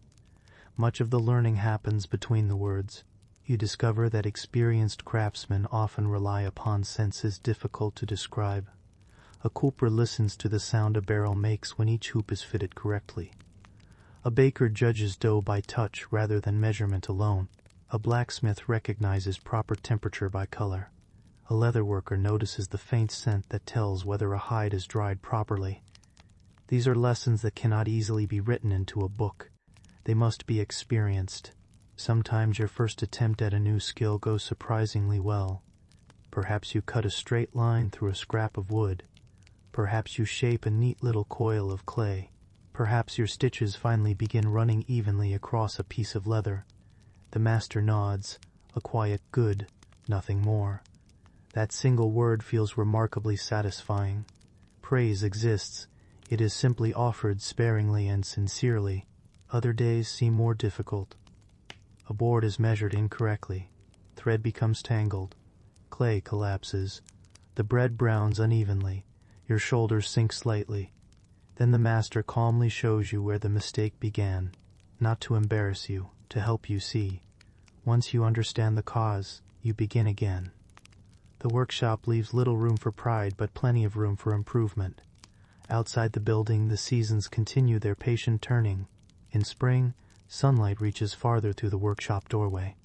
Much of the learning happens between the words. You discover that experienced craftsmen often rely upon senses difficult to describe. A cooper listens to the sound a barrel makes when each hoop is fitted correctly. A baker judges dough by touch rather than measurement alone. A blacksmith recognizes proper temperature by color. A leather worker notices the faint scent that tells whether a hide is dried properly. These are lessons that cannot easily be written into a book. They must be experienced. Sometimes your first attempt at a new skill goes surprisingly well. Perhaps you cut a straight line through a scrap of wood. Perhaps you shape a neat little coil of clay. Perhaps your stitches finally begin running evenly across a piece of leather. The master nods, a quiet good, nothing more. That single word feels remarkably satisfying. Praise exists. It is simply offered sparingly and sincerely. Other days seem more difficult. A board is measured incorrectly. Thread becomes tangled. Clay collapses. The bread browns unevenly. Your shoulders sink slightly. Then the master calmly shows you where the mistake began, not to embarrass you, to help you see. Once you understand the cause, you begin again. The workshop leaves little room for pride, but plenty of room for improvement. Outside the building, the seasons continue their patient turning. In spring, sunlight reaches farther through the workshop doorway.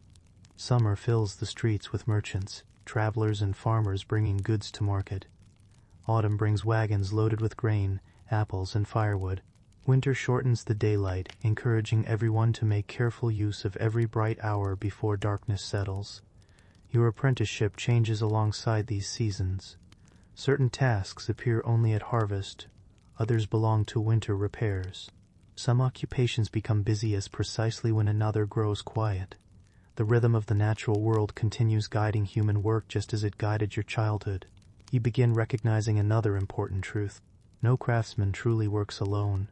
Summer fills the streets with merchants, travelers and farmers bringing goods to market. Autumn brings wagons loaded with grain, apples, and firewood. Winter shortens the daylight, encouraging everyone to make careful use of every bright hour before darkness settles. Your apprenticeship changes alongside these seasons. Certain tasks appear only at harvest, others belong to winter repairs. Some occupations become busiest precisely when another grows quiet. The rhythm of the natural world continues guiding human work just as it guided your childhood. You begin recognizing another important truth. No craftsman truly works alone.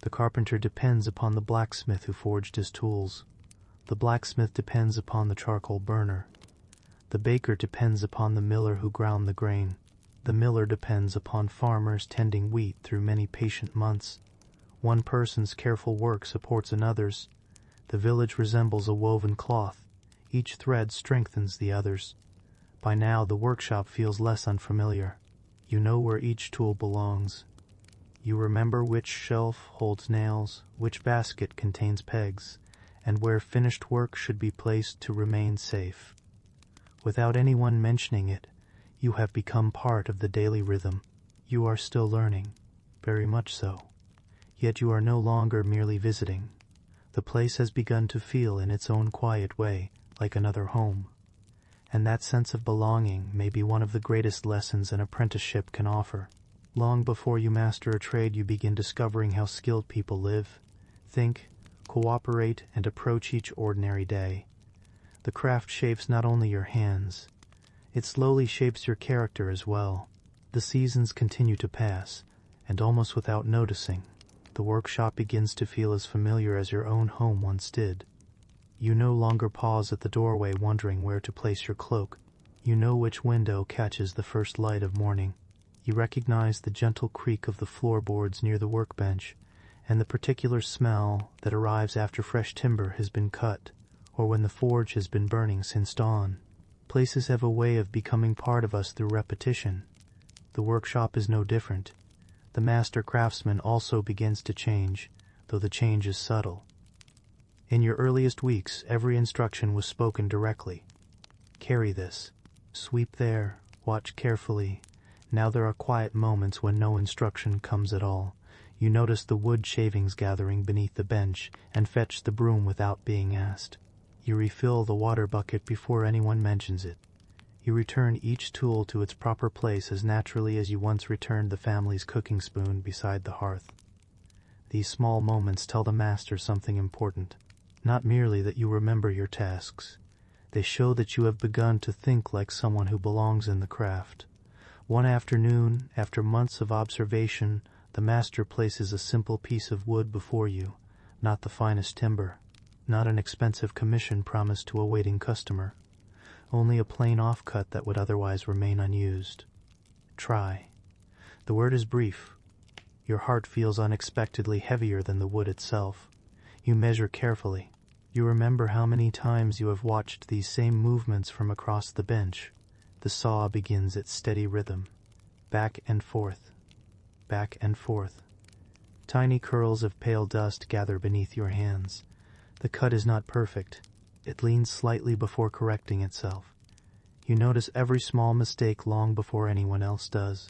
The carpenter depends upon the blacksmith who forged his tools. The blacksmith depends upon the charcoal burner. The baker depends upon the miller who ground the grain. The miller depends upon farmers tending wheat through many patient months. One person's careful work supports another's. The village resembles a woven cloth. Each thread strengthens the others. By now, the workshop feels less unfamiliar. You know where each tool belongs. You remember which shelf holds nails, which basket contains pegs, and where finished work should be placed to remain safe. Without anyone mentioning it, you have become part of the daily rhythm. You are still learning, very much so. Yet you are no longer merely visiting. The place has begun to feel in its own quiet way like another home. And that sense of belonging may be one of the greatest lessons an apprenticeship can offer. Long before you master a trade, you begin discovering how skilled people live, think, cooperate, and approach each ordinary day. The craft shapes not only your hands, it slowly shapes your character as well. The seasons continue to pass, and almost without noticing, the workshop begins to feel as familiar as your own home once did. You no longer pause at the doorway wondering where to place your cloak. You know which window catches the first light of morning. You recognize the gentle creak of the floorboards near the workbench, and the particular smell that arrives after fresh timber has been cut, or when the forge has been burning since dawn. Places have a way of becoming part of us through repetition. The workshop is no different. The master craftsman also begins to change, though the change is subtle. In your earliest weeks, every instruction was spoken directly. Carry this. Sweep there. Watch carefully. Now there are quiet moments when no instruction comes at all. You notice the wood shavings gathering beneath the bench and fetch the broom without being asked. You refill the water bucket before anyone mentions it. You return each tool to its proper place as naturally as you once returned the family's cooking spoon beside the hearth. These small moments tell the master something important. Not merely that you remember your tasks. They show that you have begun to think like someone who belongs in the craft. One afternoon, after months of observation, the master places a simple piece of wood before you, not the finest timber, not an expensive commission promised to a waiting customer, only a plain offcut that would otherwise remain unused. Try. The word is brief. Your heart feels unexpectedly heavier than the wood itself. You measure carefully. You remember how many times you have watched these same movements from across the bench. The saw begins its steady rhythm. Back and forth. Back and forth. Tiny curls of pale dust gather beneath your hands. The cut is not perfect. It leans slightly before correcting itself. You notice every small mistake long before anyone else does.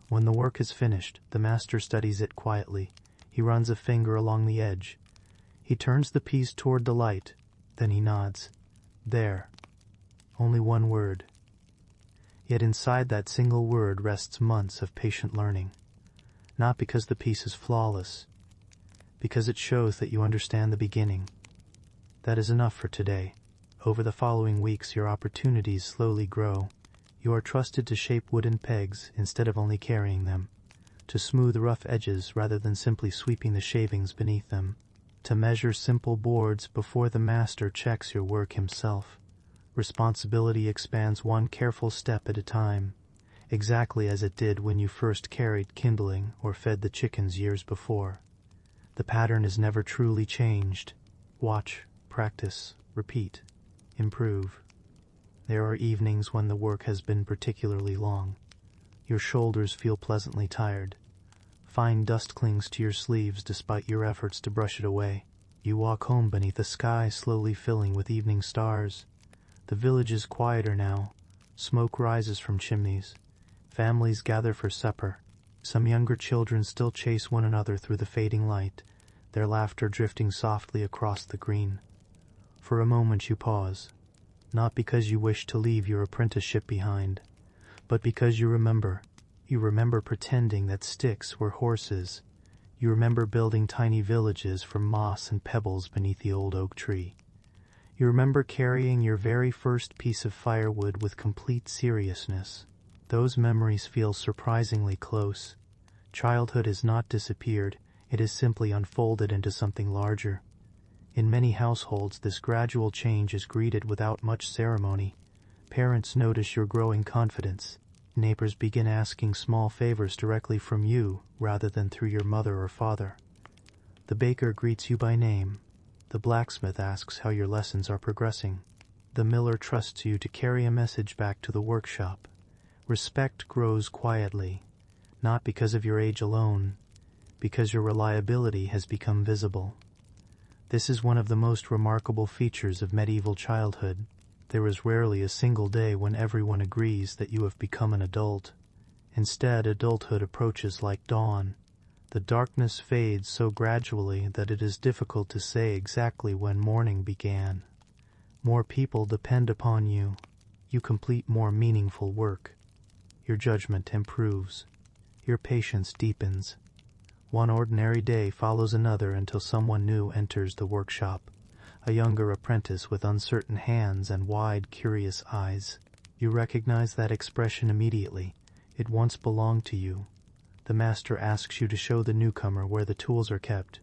When the work is finished, the master studies it quietly. He runs a finger along the edge. He turns the piece toward the light. Then he nods. There. Only one word. Yet inside that single word rests months of patient learning. Not because the piece is flawless, because it shows that you understand the beginning. That is enough for today. Over the following weeks, your opportunities slowly grow. You are trusted to shape wooden pegs instead of only carrying them, to smooth rough edges rather than simply sweeping the shavings beneath them, to measure simple boards before the master checks your work himself. Responsibility expands one careful step at a time, exactly as it did when you first carried kindling or fed the chickens years before. The pattern is never truly changed. Watch, practice, repeat, improve. There are evenings when the work has been particularly long. Your shoulders feel pleasantly tired. Fine dust clings to your sleeves despite your efforts to brush it away. You walk home beneath a sky slowly filling with evening stars. The village is quieter now. Smoke rises from chimneys. Families gather for supper. Some younger children still chase one another through the fading light, their laughter drifting softly across the green. For a moment you pause, not because you wish to leave your apprenticeship behind, but because you remember. You remember pretending that sticks were horses. You remember building tiny villages from moss and pebbles beneath the old oak tree. You remember carrying your very first piece of firewood with complete seriousness. Those memories feel surprisingly close. Childhood has not disappeared, it has simply unfolded into something larger. In many households, this gradual change is greeted without much ceremony. Parents notice your growing confidence. Neighbors begin asking small favors directly from you rather than through your mother or father. The baker greets you by name. The blacksmith asks how your lessons are progressing. The miller trusts you to carry a message back to the workshop. Respect grows quietly, not because of your age alone, because your reliability has become visible. This is one of the most remarkable features of medieval childhood. There is rarely a single day when everyone agrees that you have become an adult. Instead, adulthood approaches like dawn. The darkness fades so gradually that it is difficult to say exactly when morning began. More people depend upon you. You complete more meaningful work. Your judgment improves. Your patience deepens. One ordinary day follows another until someone new enters the workshop. A younger apprentice with uncertain hands and wide, curious eyes. You recognize that expression immediately. It once belonged to you. The master asks you to show the newcomer where the tools are kept.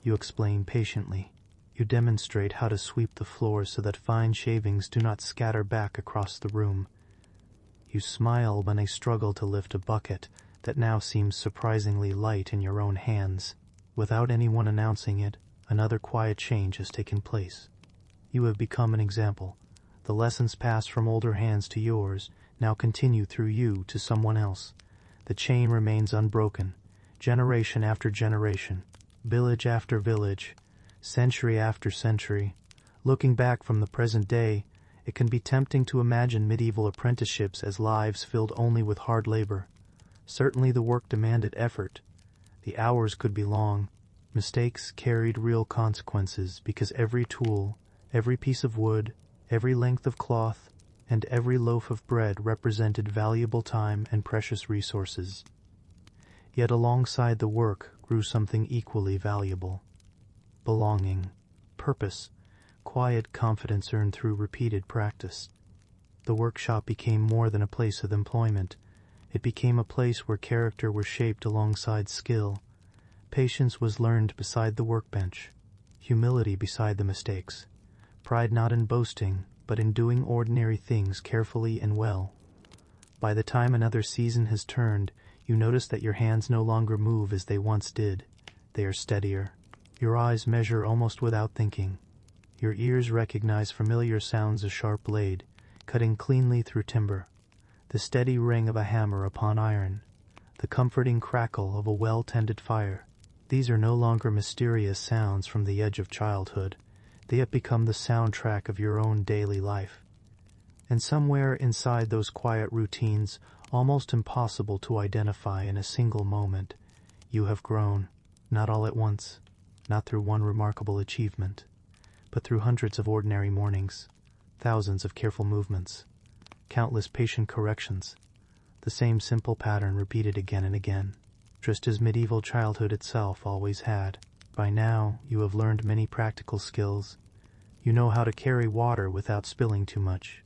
You explain patiently. You demonstrate how to sweep the floor so that fine shavings do not scatter back across the room. You smile when they struggle to lift a bucket that now seems surprisingly light in your own hands. Without anyone announcing it, another quiet change has taken place. You have become an example. The lessons passed from older hands to yours now continue through you to someone else. The chain remains unbroken, generation after generation, village after village, century after century. Looking back from the present day, it can be tempting to imagine medieval apprenticeships as lives filled only with hard labor. Certainly the work demanded effort. The hours could be long. Mistakes carried real consequences because every tool, every piece of wood, every length of cloth, and every loaf of bread represented valuable time and precious resources. Yet alongside the work grew something equally valuable. Belonging, purpose, quiet confidence earned through repeated practice. The workshop became more than a place of employment. It became a place where character was shaped alongside skill. Patience was learned beside the workbench, humility beside the mistakes, pride not in boasting, but in doing ordinary things carefully and well. By the time another season has turned, you notice that your hands no longer move as they once did. They are steadier. Your eyes measure almost without thinking. Your ears recognize familiar sounds: a sharp blade, cutting cleanly through timber, the steady ring of a hammer upon iron, the comforting crackle of a well-tended fire. These are no longer mysterious sounds from the edge of childhood. They have become the soundtrack of your own daily life. And somewhere inside those quiet routines, almost impossible to identify in a single moment, you have grown, not all at once, not through one remarkable achievement, but through hundreds of ordinary mornings, thousands of careful movements, countless patient corrections, the same simple pattern repeated again and again, just as medieval childhood itself always had. By now, you have learned many practical skills. You know how to carry water without spilling too much.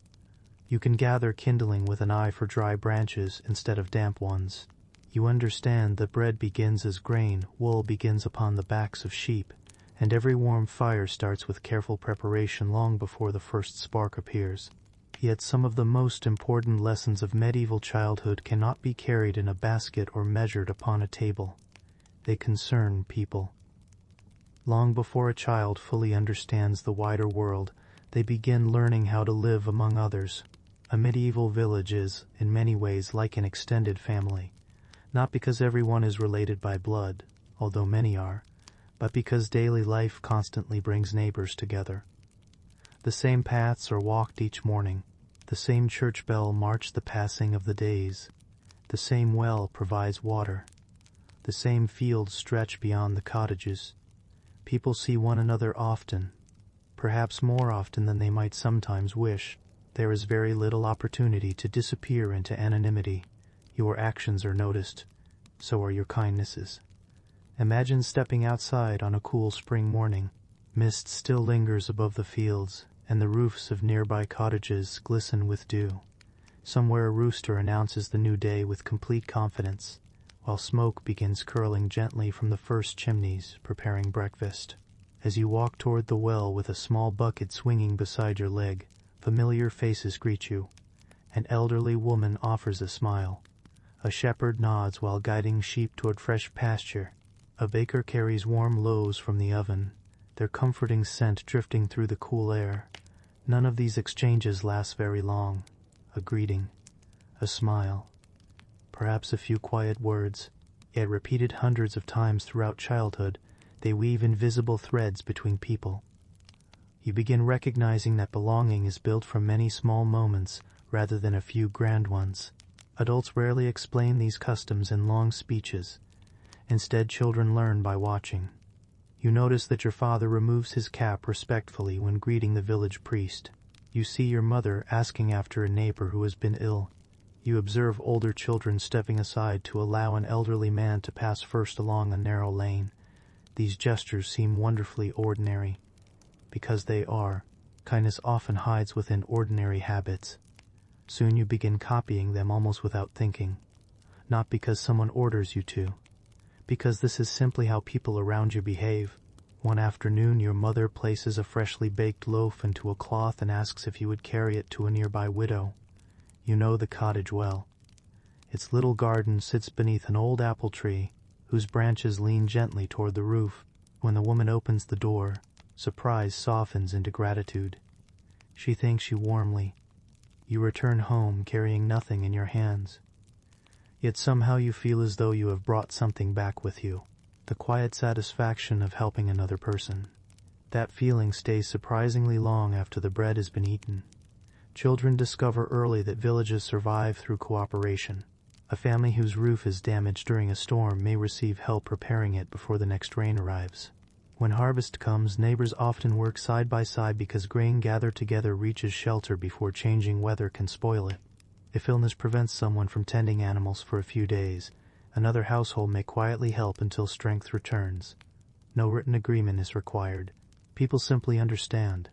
You can gather kindling with an eye for dry branches instead of damp ones. You understand that bread begins as grain, wool begins upon the backs of sheep, and every warm fire starts with careful preparation long before the first spark appears. Yet some of the most important lessons of medieval childhood cannot be carried in a basket or measured upon a table. They concern people. Long before a child fully understands the wider world, they begin learning how to live among others. A medieval village is, in many ways, like an extended family, not because everyone is related by blood, although many are, but because daily life constantly brings neighbors together. The same paths are walked each morning, the same church bell marks the passing of the days, the same well provides water, the same fields stretch beyond the cottages. People see one another often, perhaps more often than they might sometimes wish. There is very little opportunity to disappear into anonymity. Your actions are noticed, so are your kindnesses. Imagine stepping outside on a cool spring morning. Mist still lingers above the fields, and the roofs of nearby cottages glisten with dew. Somewhere a rooster announces the new day with complete confidence, while smoke begins curling gently from the first chimneys, preparing breakfast. As you walk toward the well with a small bucket swinging beside your leg, familiar faces greet you. An elderly woman offers a smile. A shepherd nods while guiding sheep toward fresh pasture. A baker carries warm loaves from the oven, their comforting scent drifting through the cool air. None of these exchanges lasts very long. A greeting, a smile, perhaps a few quiet words, yet repeated hundreds of times throughout childhood, they weave invisible threads between people. You begin recognizing that belonging is built from many small moments rather than a few grand ones. Adults rarely explain these customs in long speeches. Instead, children learn by watching. You notice that your father removes his cap respectfully when greeting the village priest. You see your mother asking after a neighbor who has been ill. You observe older children stepping aside to allow an elderly man to pass first along a narrow lane. These gestures seem wonderfully ordinary. Because they are, kindness often hides within ordinary habits. Soon you begin copying them almost without thinking. Not because someone orders you to, because this is simply how people around you behave. One afternoon your mother places a freshly baked loaf into a cloth and asks if you would carry it to a nearby widow. You know the cottage well. Its little garden sits beneath an old apple tree, whose branches lean gently toward the roof. When the woman opens the door, surprise softens into gratitude. She thanks you warmly. You return home carrying nothing in your hands. Yet somehow you feel as though you have brought something back with you, the quiet satisfaction of helping another person. That feeling stays surprisingly long after the bread has been eaten. Children discover early that villages survive through cooperation. A family whose roof is damaged during a storm may receive help repairing it before the next rain arrives. When harvest comes, neighbors often work side by side because grain gathered together reaches shelter before changing weather can spoil it. If illness prevents someone from tending animals for a few days, another household may quietly help until strength returns. No written agreement is required. People simply understand.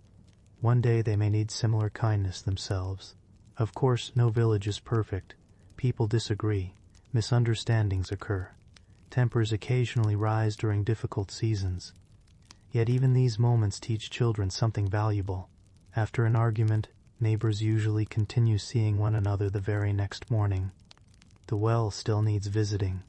One day they may need similar kindness themselves. Of course, no village is perfect. People disagree. Misunderstandings occur. Tempers occasionally rise during difficult seasons. Yet even these moments teach children something valuable. After an argument, neighbors usually continue seeing one another the very next morning. The well still needs visiting.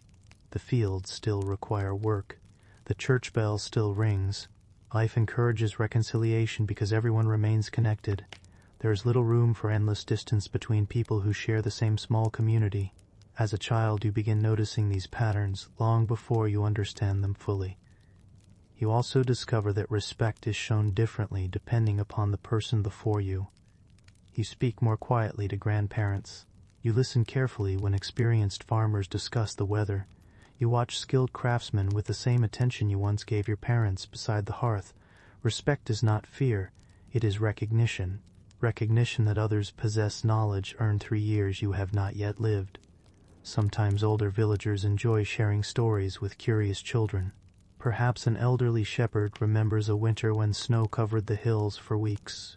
The fields still require work. The church bell still rings. Life encourages reconciliation because everyone remains connected. There is little room for endless distance between people who share the same small community. As a child, you begin noticing these patterns long before you understand them fully. You also discover that respect is shown differently depending upon the person before you. You speak more quietly to grandparents. You listen carefully when experienced farmers discuss the weather. You watch skilled craftsmen with the same attention you once gave your parents beside the hearth. Respect is not fear, it is recognition. Recognition that others possess knowledge earned through years you have not yet lived. Sometimes older villagers enjoy sharing stories with curious children. Perhaps an elderly shepherd remembers a winter when snow covered the hills for weeks.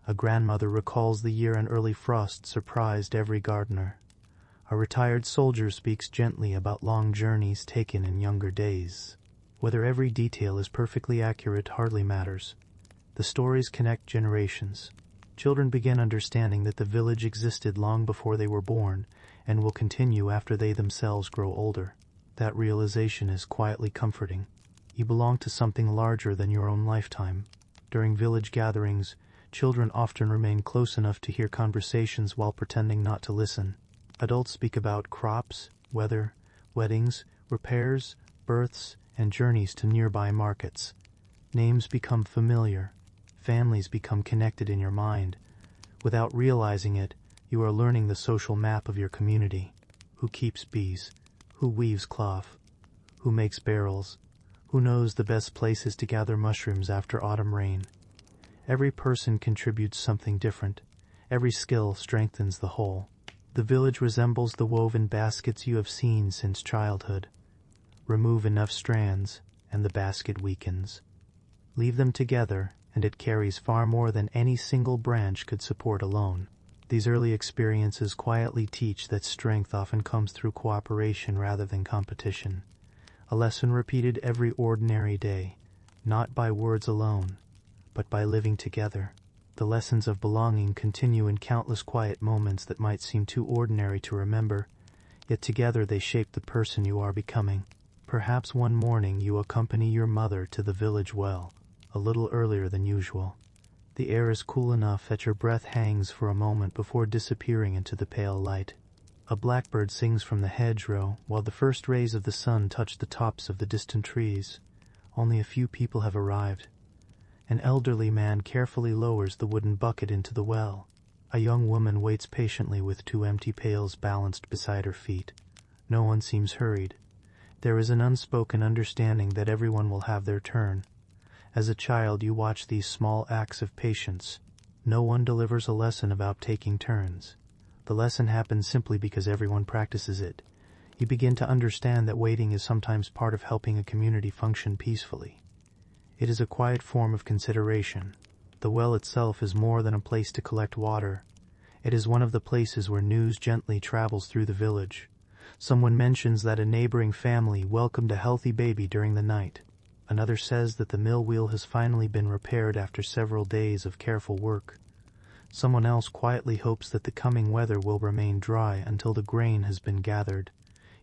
A grandmother recalls the year an early frost surprised every gardener. A retired soldier speaks gently about long journeys taken in younger days. Whether every detail is perfectly accurate hardly matters. The stories connect generations. Children begin understanding that the village existed long before they were born and will continue after they themselves grow older. That realization is quietly comforting. You belong to something larger than your own lifetime. During village gatherings, children often remain close enough to hear conversations while pretending not to listen. Adults speak about crops, weather, weddings, repairs, births, and journeys to nearby markets. Names become familiar. Families become connected in your mind. Without realizing it, you are learning the social map of your community. Who keeps bees? Who weaves cloth? Who makes barrels? Who knows the best places to gather mushrooms after autumn rain? Every person contributes something different. Every skill strengthens the whole. The village resembles the woven baskets you have seen since childhood. Remove enough strands, and the basket weakens. Leave them together, and it carries far more than any single branch could support alone. These early experiences quietly teach that strength often comes through cooperation rather than competition. A lesson repeated every ordinary day, not by words alone, but by living together. The lessons of belonging continue in countless quiet moments that might seem too ordinary to remember, yet together they shape the person you are becoming. Perhaps one morning you accompany your mother to the village well, a little earlier than usual. The air is cool enough that your breath hangs for a moment before disappearing into the pale light. A blackbird sings from the hedgerow while the first rays of the sun touch the tops of the distant trees. Only a few people have arrived. An elderly man carefully lowers the wooden bucket into the well. A young woman waits patiently with 2 empty pails balanced beside her feet. No one seems hurried. There is an unspoken understanding that everyone will have their turn. As a child, you watch these small acts of patience. No one delivers a lesson about taking turns. The lesson happens simply because everyone practices it. You begin to understand that waiting is sometimes part of helping a community function peacefully. It is a quiet form of consideration. The well itself is more than a place to collect water. It is one of the places where news gently travels through the village. Someone mentions that a neighboring family welcomed a healthy baby during the night. Another says that the mill wheel has finally been repaired after several days of careful work. Someone else quietly hopes that the coming weather will remain dry until the grain has been gathered.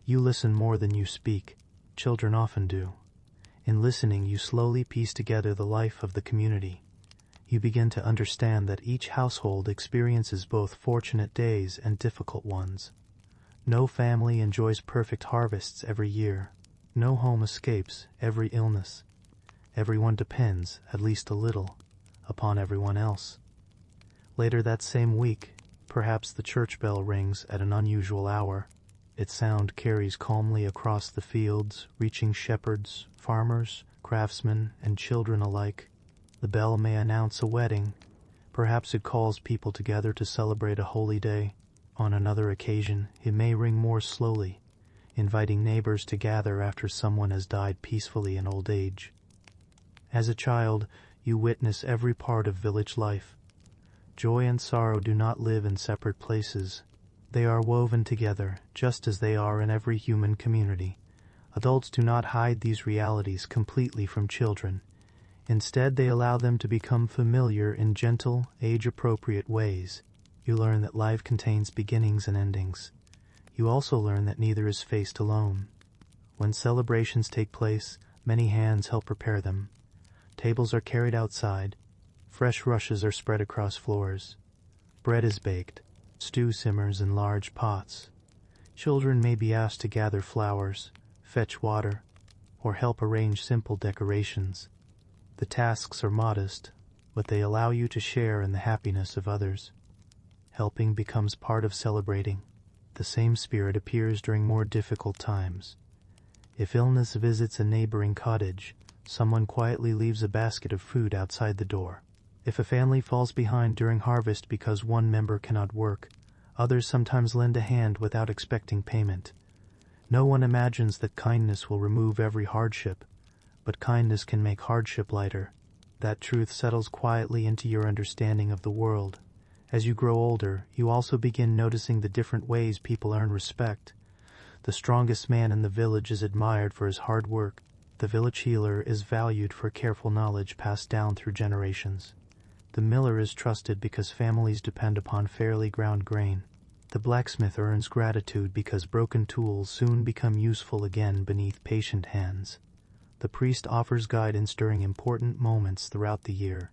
You listen more than you speak. Children often do. In listening, you slowly piece together the life of the community. You begin to understand that each household experiences both fortunate days and difficult ones. No family enjoys perfect harvests every year. No home escapes every illness. Everyone depends, at least a little, upon everyone else. Later that same week, perhaps the church bell rings at an unusual hour. Its sound carries calmly across the fields, reaching shepherds, farmers, craftsmen, and children alike. The bell may announce a wedding. Perhaps it calls people together to celebrate a holy day. On another occasion, it may ring more slowly, inviting neighbors to gather after someone has died peacefully in old age. As a child, you witness every part of village life. Joy and sorrow do not live in separate places. They are woven together, just as they are in every human community. Adults do not hide these realities completely from children. Instead, they allow them to become familiar in gentle, age-appropriate ways. You learn that life contains beginnings and endings. You also learn that neither is faced alone. When celebrations take place, many hands help prepare them. Tables are carried outside. Fresh rushes are spread across floors. Bread is baked. Stew simmers in large pots. Children may be asked to gather flowers, fetch water, or help arrange simple decorations. The tasks are modest, but they allow you to share in the happiness of others. Helping becomes part of celebrating. The same spirit appears during more difficult times. If illness visits a neighboring cottage, someone quietly leaves a basket of food outside the door. If a family falls behind during harvest because one member cannot work, others sometimes lend a hand without expecting payment. No one imagines that kindness will remove every hardship, but kindness can make hardship lighter. that truth settles quietly into your understanding of the world. As you grow older, you also begin noticing the different ways people earn respect. The strongest man in the village is admired for his hard work. The village healer is valued for careful knowledge passed down through generations. The miller is trusted because families depend upon fairly ground grain. The blacksmith earns gratitude because broken tools soon become useful again beneath patient hands. The priest offers guidance during important moments throughout the year.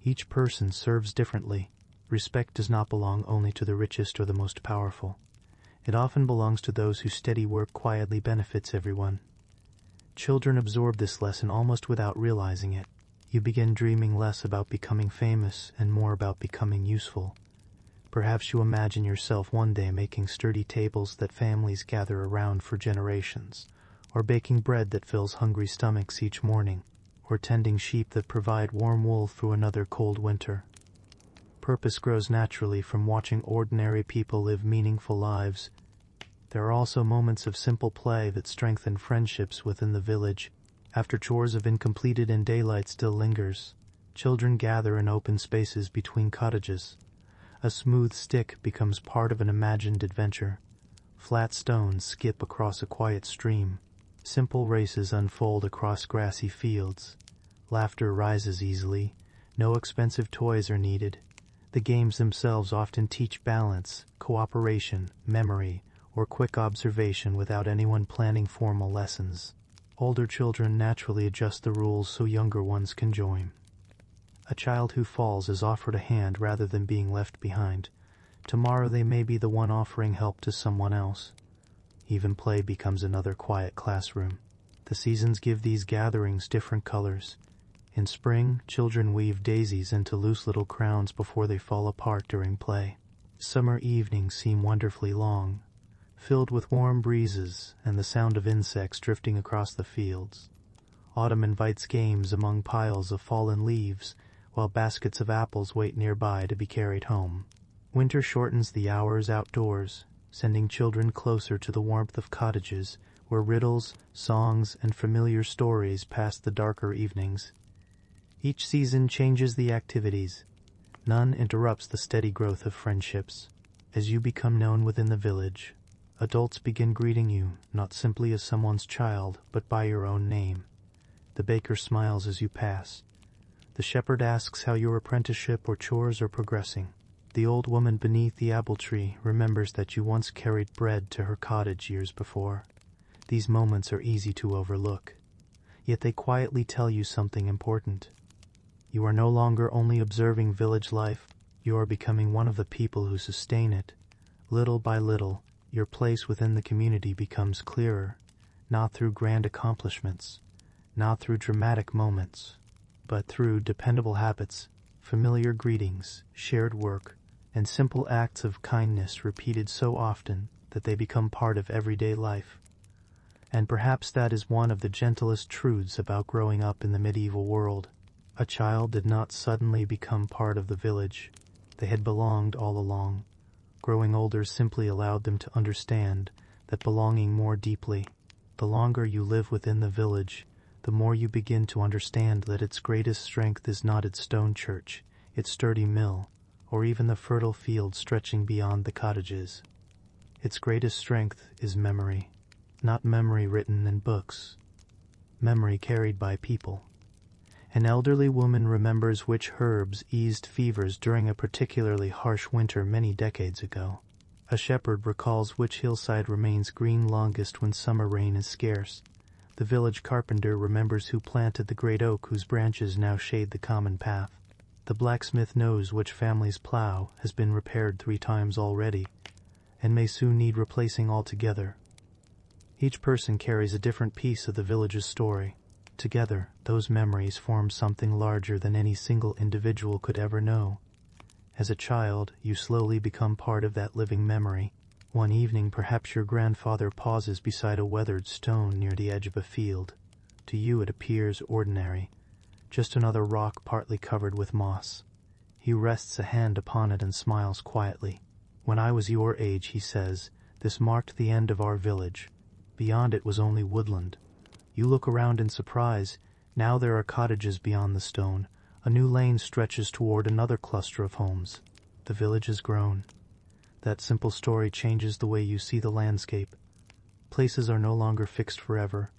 Each person serves differently. Respect does not belong only to the richest or the most powerful. It often belongs to those whose steady work quietly benefits everyone. Children absorb this lesson almost without realizing it. You begin dreaming less about becoming famous and more about becoming useful. Perhaps you imagine yourself one day making sturdy tables that families gather around for generations, or baking bread that fills hungry stomachs each morning, or tending sheep that provide warm wool through another cold winter. Purpose grows naturally from watching ordinary people live meaningful lives. There are also moments of simple play that strengthen friendships within the village. After chores have been completed and daylight still lingers, children gather in open spaces between cottages. A smooth stick becomes part of an imagined adventure. Flat stones skip across a quiet stream. Simple races unfold across grassy fields. Laughter rises easily. No expensive toys are needed. The games themselves often teach balance, cooperation, memory, or quick observation without anyone planning formal lessons. Older children naturally adjust the rules so younger ones can join. A child who falls is offered a hand rather than being left behind. Tomorrow they may be the one offering help to someone else. Even play becomes another quiet classroom. The seasons give these gatherings different colors. In spring, children weave daisies into loose little crowns before they fall apart during play. Summer evenings seem wonderfully long, filled with warm breezes and the sound of insects drifting across the fields. Autumn invites games among piles of fallen leaves, while baskets of apples wait nearby to be carried home. Winter shortens the hours outdoors, sending children closer to the warmth of cottages, where riddles, songs, and familiar stories pass the darker evenings. Each season changes the activities. None interrupts the steady growth of friendships. As you become known within the village, adults begin greeting you, not simply as someone's child, but by your own name. The baker smiles as you pass. The shepherd asks how your apprenticeship or chores are progressing. The old woman beneath the apple tree remembers that you once carried bread to her cottage years before. These moments are easy to overlook, yet they quietly tell you something important. You are no longer only observing village life, you are becoming one of the people who sustain it. Little by little, your place within the community becomes clearer, not through grand accomplishments, not through dramatic moments, but through dependable habits, familiar greetings, shared work, and simple acts of kindness repeated so often that they become part of everyday life. And perhaps that is one of the gentlest truths about growing up in the medieval world. A child did not suddenly become part of the village. They had belonged all along. Growing older simply allowed them to understand that belonging more deeply. The longer you live within the village, the more you begin to understand that its greatest strength is not its stone church, its sturdy mill, or even the fertile field stretching beyond the cottages. Its greatest strength is memory, not memory written in books, memory carried by people. An elderly woman remembers which herbs eased fevers during a particularly harsh winter many decades ago. A shepherd recalls which hillside remains green longest when summer rain is scarce. The village carpenter remembers who planted the great oak whose branches now shade the common path. The blacksmith knows which family's plow has been repaired 3 times already, and may soon need replacing altogether. Each person carries a different piece of the village's story. Together, those memories form something larger than any single individual could ever know. As a child, you slowly become part of that living memory. One evening, perhaps your grandfather pauses beside a weathered stone near the edge of a field. To you it appears ordinary, just another rock partly covered with moss. He rests a hand upon it and smiles quietly. "When I was your age," he says, "this marked the end of our village. Beyond it was only woodland. You look around in surprise. Now there are cottages beyond the stone, A new lane stretches toward another cluster of homes. The village has grown. That simple story changes the way you see the landscape. Places are no longer fixed forever.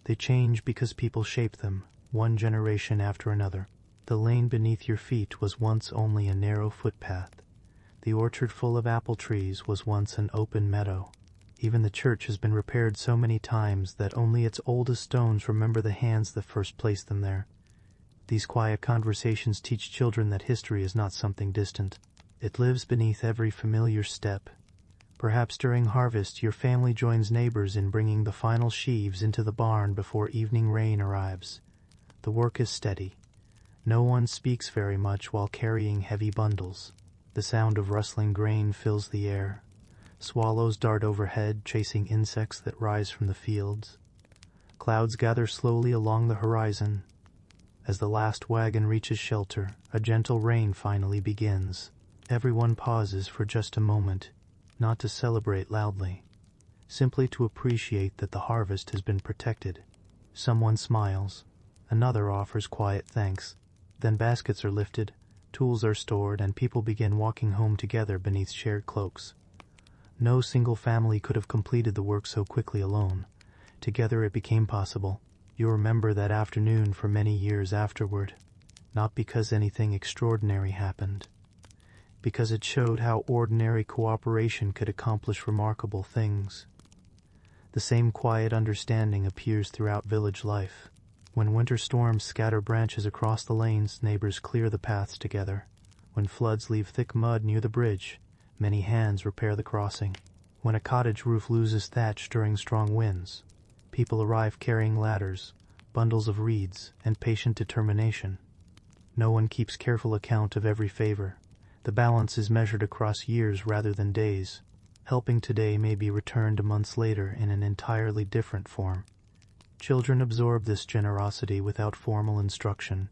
They change because people shape them, one generation after another. The lane beneath your feet was once only a narrow footpath. The orchard full of apple trees was once an open meadow. Even the church has been repaired so many times that only its oldest stones remember the hands that first placed them there. These quiet conversations teach children that history is not something distant. It lives beneath every familiar step. Perhaps during harvest your family joins neighbors in bringing the final sheaves into the barn before evening rain arrives. The work is steady. No one speaks very much while carrying heavy bundles. The sound of rustling grain fills the air. Swallows dart overhead, chasing insects that rise from the fields. Clouds gather slowly along the horizon. As the last wagon reaches shelter, a gentle rain finally begins. Everyone pauses for just a moment, not to celebrate loudly, simply to appreciate that the harvest has been protected. Someone smiles. Another offers quiet thanks. Then baskets are lifted, tools are stored, and people begin walking home together beneath shared cloaks. No single family could have completed the work so quickly alone. Together it became possible. You remember that afternoon for many years afterward, not because anything extraordinary happened, because it showed how ordinary cooperation could accomplish remarkable things. The same quiet understanding appears throughout village life. When winter storms scatter branches across the lanes, neighbors clear the paths together. When floods leave thick mud near the bridge, many hands repair the crossing. When a cottage roof loses thatch during strong winds, people arrive carrying ladders, bundles of reeds, and patient determination. No one keeps careful account of every favor. The balance is measured across years rather than days. Helping today may be returned months later in an entirely different form. Children absorb this generosity without formal instruction.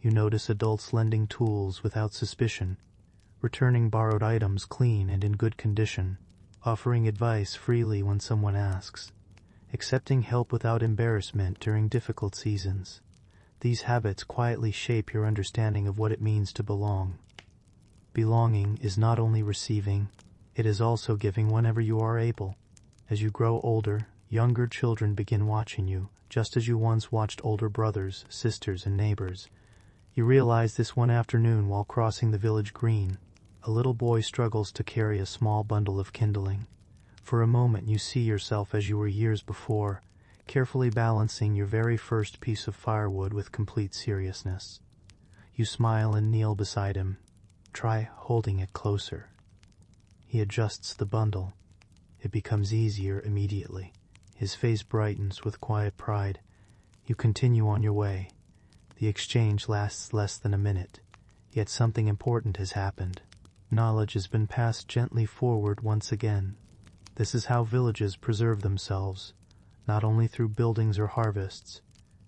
You notice adults lending tools without suspicion, returning borrowed items clean and in good condition, offering advice freely when someone asks, accepting help without embarrassment during difficult seasons. These habits quietly shape your understanding of what it means to belong. Belonging is not only receiving, it is also giving whenever you are able. As you grow older, younger children begin watching you, just as you once watched older brothers, sisters, and neighbors. You realize this one afternoon while crossing the village green. A little boy struggles to carry a small bundle of kindling. For a moment you see yourself as you were years before, carefully balancing your very first piece of firewood with complete seriousness. You smile and kneel beside him. Try holding it closer. He adjusts the bundle. It becomes easier immediately. His face brightens with quiet pride. You continue on your way. The exchange lasts less than a minute, yet something important has happened. Knowledge has been passed gently forward once again. This is how villages preserve themselves, not only through buildings or harvests,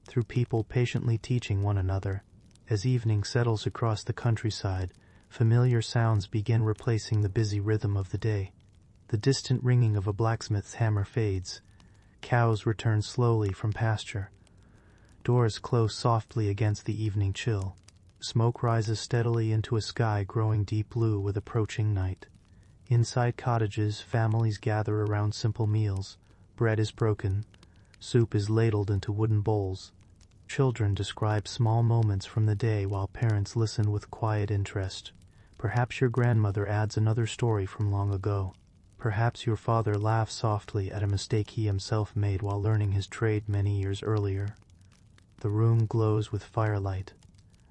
through people patiently teaching one another. As evening settles across the countryside, familiar sounds begin replacing the busy rhythm of the day. The distant ringing of a blacksmith's hammer fades. Cows return slowly from pasture. Doors close softly against the evening chill. Smoke rises steadily into a sky growing deep blue with approaching night. Inside cottages, families gather around simple meals. Bread is broken. Soup is ladled into wooden bowls. Children describe small moments from the day while parents listen with quiet interest. Perhaps your grandmother adds another story from long ago. Perhaps your father laughs softly at a mistake he himself made while learning his trade many years earlier. The room glows with firelight.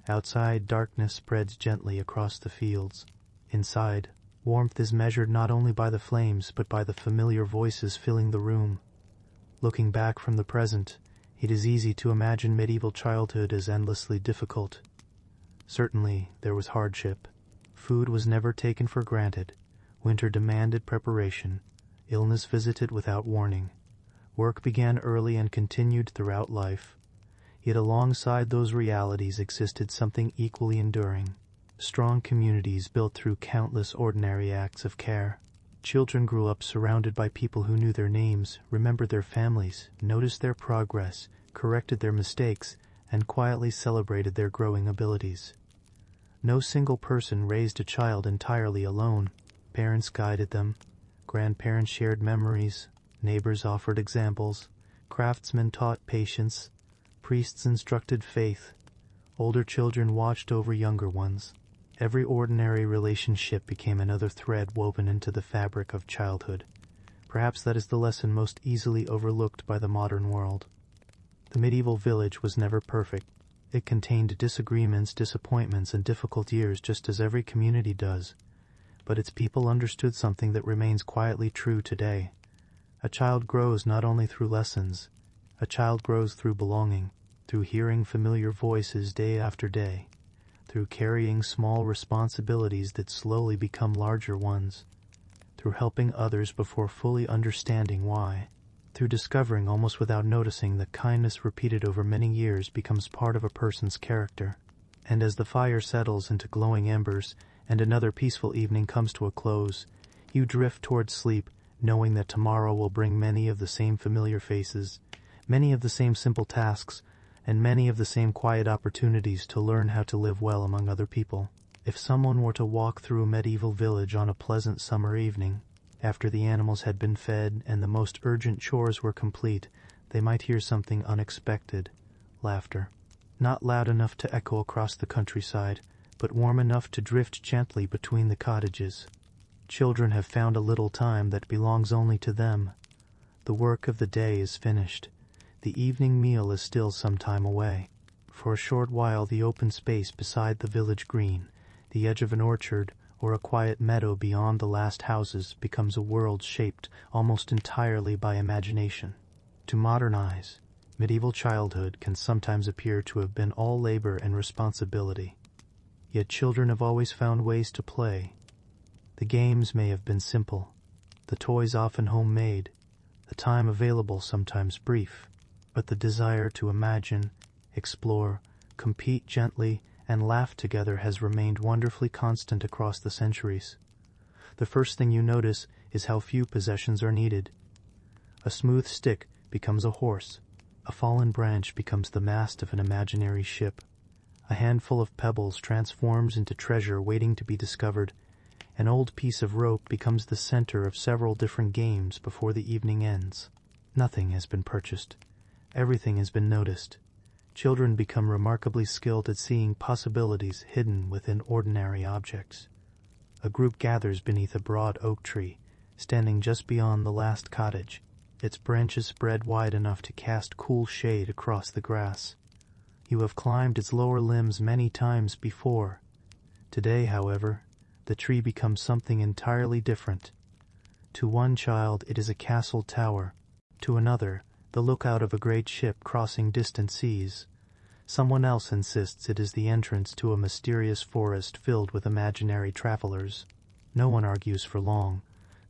Outside, darkness spreads gently across the fields. Inside, warmth is measured not only by the flames but by the familiar voices filling the room. Looking back from the present, it is easy to imagine medieval childhood as endlessly difficult. Certainly, there was hardship. Food was never taken for granted. Winter demanded preparation. Illness visited without warning. Work began early and continued throughout life. Yet alongside those realities existed something equally enduring. Strong communities built through countless ordinary acts of care. Children grew up surrounded by people who knew their names, remembered their families, noticed their progress, corrected their mistakes, and quietly celebrated their growing abilities. No single person raised a child entirely alone. Parents guided them, grandparents shared memories, neighbors offered examples, craftsmen taught patience, priests instructed faith, older children watched over younger ones. Every ordinary relationship became another thread woven into the fabric of childhood. Perhaps that is the lesson most easily overlooked by the modern world. The medieval village was never perfect. It contained disagreements, disappointments, and difficult years just as every community does. But its people understood something that remains quietly true today. A child grows not only through lessons. A child grows through belonging, through hearing familiar voices day after day, through carrying small responsibilities that slowly become larger ones, through helping others before fully understanding why, through discovering almost without noticing that kindness repeated over many years becomes part of a person's character. And as the fire settles into glowing embers and another peaceful evening comes to a close, you drift towards sleep, knowing that tomorrow will bring many of the same familiar faces, many of the same simple tasks, and many of the same quiet opportunities to learn how to live well among other people. If someone were to walk through a medieval village on a pleasant summer evening, after the animals had been fed and the most urgent chores were complete, they might hear something unexpected: laughter. Not loud enough to echo across the countryside, but warm enough to drift gently between the cottages. Children have found a little time that belongs only to them. The work of the day is finished. The evening meal is still some time away. For a short while the open space beside the village green, the edge of an orchard, or a quiet meadow beyond the last houses becomes a world shaped almost entirely by imagination. To modern eyes, medieval childhood can sometimes appear to have been all labor and responsibility. Yet children have always found ways to play. The games may have been simple, the toys often homemade, the time available sometimes brief, but the desire to imagine, explore, compete gently, and laugh together has remained wonderfully constant across the centuries. The first thing you notice is how few possessions are needed. A smooth stick becomes a horse. A fallen branch becomes the mast of an imaginary ship. A handful of pebbles transforms into treasure waiting to be discovered. An old piece of rope becomes the center of several different games before the evening ends. Nothing has been purchased. Everything has been noticed. Children become remarkably skilled at seeing possibilities hidden within ordinary objects. A group gathers beneath a broad oak tree, standing just beyond the last cottage, its branches spread wide enough to cast cool shade across the grass. You have climbed its lower limbs many times before. Today, however, the tree becomes something entirely different. To one child it is a castle tower, to another the lookout of a great ship crossing distant seas. Someone else insists it is the entrance to a mysterious forest filled with imaginary travelers. No one argues for long.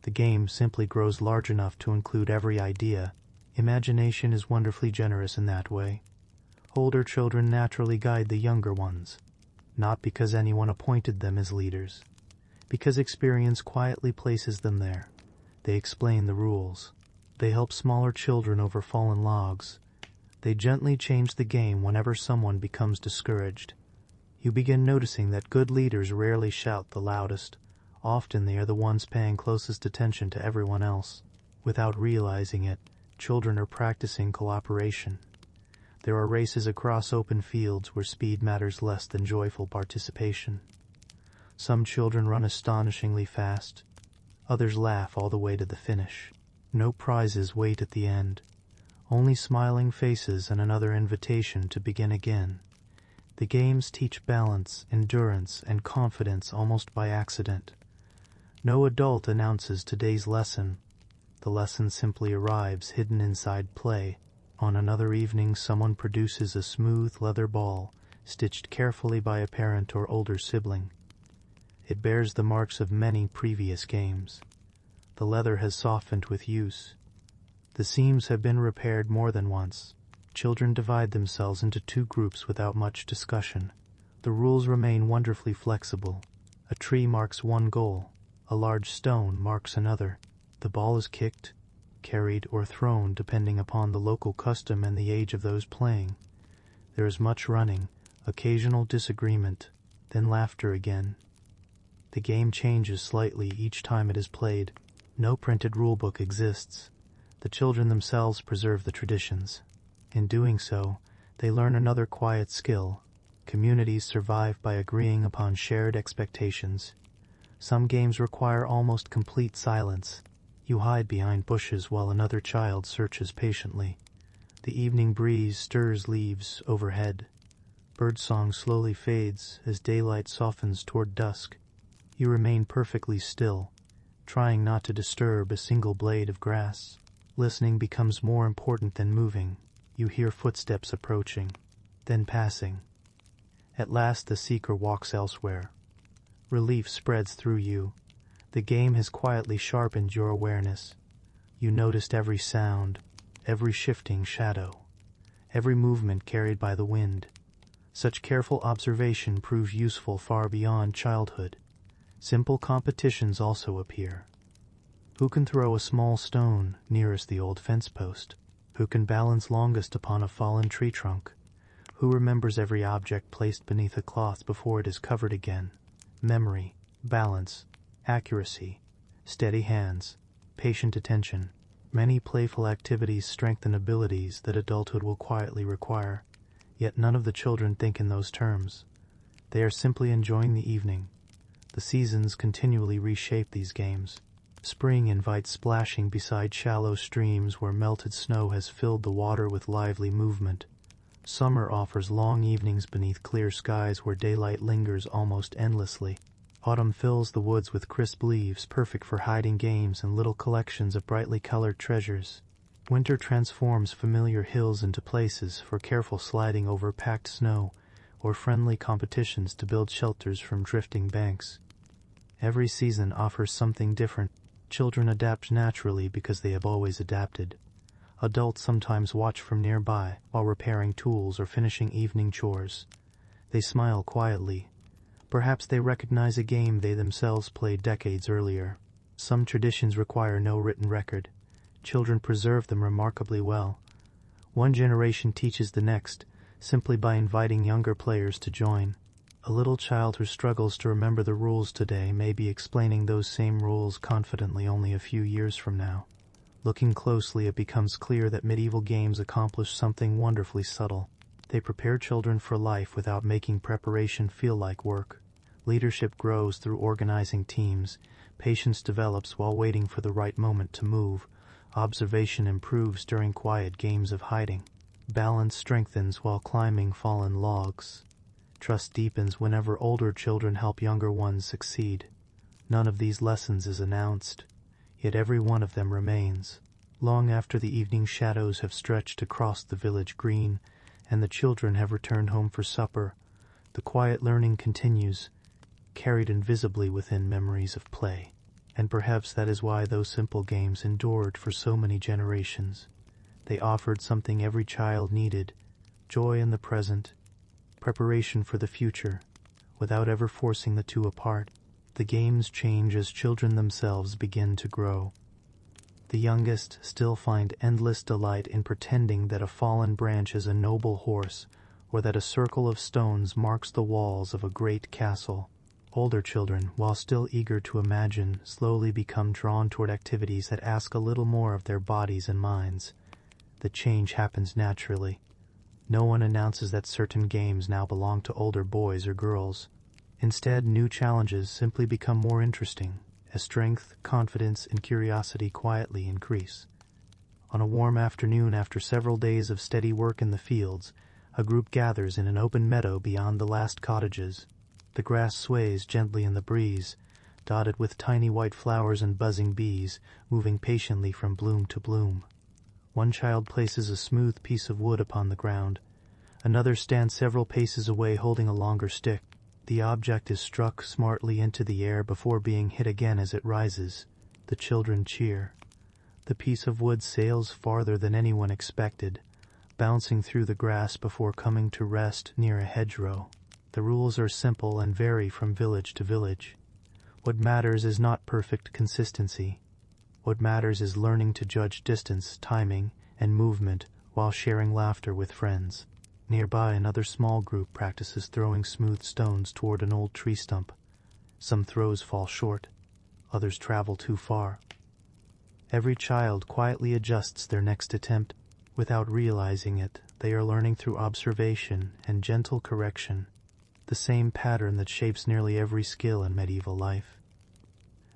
The game simply grows large enough to include every idea. Imagination is wonderfully generous in that way. Older children naturally guide the younger ones, not because anyone appointed them as leaders, because experience quietly places them there. They explain the rules. They help smaller children over fallen logs. They gently change the game whenever someone becomes discouraged. You begin noticing that good leaders rarely shout the loudest. Often they are the ones paying closest attention to everyone else. Without realizing it, children are practicing cooperation. There are races across open fields where speed matters less than joyful participation. Some children run astonishingly fast. Others laugh all the way to the finish. No prizes wait at the end. Only smiling faces and another invitation to begin again. The games teach balance, endurance, and confidence almost by accident. No adult announces today's lesson. The lesson simply arrives hidden inside play. On another evening, someone produces a smooth leather ball, stitched carefully by a parent or older sibling. It bears the marks of many previous games. The leather has softened with use. The seams have been repaired more than once. Children divide themselves into two groups without much discussion. The rules remain wonderfully flexible. A tree marks one goal. A large stone marks another. The ball is kicked, carried, or thrown depending upon the local custom and the age of those playing. There is much running, occasional disagreement, then laughter again. The game changes slightly each time it is played. No printed rulebook exists. The children themselves preserve the traditions. In doing so, they learn another quiet skill. Communities survive by agreeing upon shared expectations. Some games require almost complete silence. You hide behind bushes while another child searches patiently. The evening breeze stirs leaves overhead. Birdsong slowly fades as daylight softens toward dusk. You remain perfectly still, trying not to disturb a single blade of grass. Listening becomes more important than moving. You hear footsteps approaching, then passing. At last the seeker walks elsewhere. Relief spreads through you. The game has quietly sharpened your awareness. You noticed every sound, every shifting shadow, every movement carried by the wind. Such careful observation proves useful far beyond childhood. Simple competitions also appear. Who can throw a small stone nearest the old fence post? Who can balance longest upon a fallen tree trunk? Who remembers every object placed beneath a cloth before it is covered again? Memory, balance, accuracy, steady hands, patient attention. Many playful activities strengthen abilities that adulthood will quietly require. Yet none of the children think in those terms. They are simply enjoying the evening. The seasons continually reshape these games. Spring invites splashing beside shallow streams where melted snow has filled the water with lively movement. Summer offers long evenings beneath clear skies where daylight lingers almost endlessly. Autumn fills the woods with crisp leaves, perfect for hiding games and little collections of brightly colored treasures. Winter transforms familiar hills into places for careful sliding over packed snow or friendly competitions to build shelters from drifting banks. Every season offers something different. Children adapt naturally because they have always adapted. Adults sometimes watch from nearby while repairing tools or finishing evening chores. They smile quietly. Perhaps they recognize a game they themselves played decades earlier. Some traditions require no written record. Children preserve them remarkably well. One generation teaches the next, simply by inviting younger players to join. A little child who struggles to remember the rules today may be explaining those same rules confidently only a few years from now. Looking closely, it becomes clear that medieval games accomplish something wonderfully subtle. They prepare children for life without making preparation feel like work. Leadership grows through organizing teams. Patience develops while waiting for the right moment to move. Observation improves during quiet games of hiding. Balance strengthens while climbing fallen logs. Trust deepens whenever older children help younger ones succeed. None of these lessons is announced, yet every one of them remains. Long after the evening shadows have stretched across the village green, and the children have returned home for supper, the quiet learning continues, carried invisibly within memories of play. And perhaps that is why those simple games endured for so many generations. They offered something every child needed: joy in the present, preparation for the future, without ever forcing the two apart. The games change as children themselves begin to grow. The youngest still find endless delight in pretending that a fallen branch is a noble horse, or that a circle of stones marks the walls of a great castle. Older children, while still eager to imagine, slowly become drawn toward activities that ask a little more of their bodies and minds. The change happens naturally. No one announces that certain games now belong to older boys or girls. Instead, new challenges simply become more interesting, as strength, confidence, and curiosity quietly increase. On a warm afternoon after several days of steady work in the fields, a group gathers in an open meadow beyond the last cottages. The grass sways gently in the breeze, dotted with tiny white flowers and buzzing bees, moving patiently from bloom to bloom. One child places a smooth piece of wood upon the ground. Another stands several paces away holding a longer stick. The object is struck smartly into the air before being hit again as it rises. The children cheer. The piece of wood sails farther than anyone expected, bouncing through the grass before coming to rest near a hedgerow. The rules are simple and vary from village to village. What matters is not perfect consistency. What matters is learning to judge distance, timing, and movement while sharing laughter with friends. Nearby, another small group practices throwing smooth stones toward an old tree stump. Some throws fall short, others travel too far. Every child quietly adjusts their next attempt. Without realizing it, they are learning through observation and gentle correction, the same pattern that shapes nearly every skill in medieval life.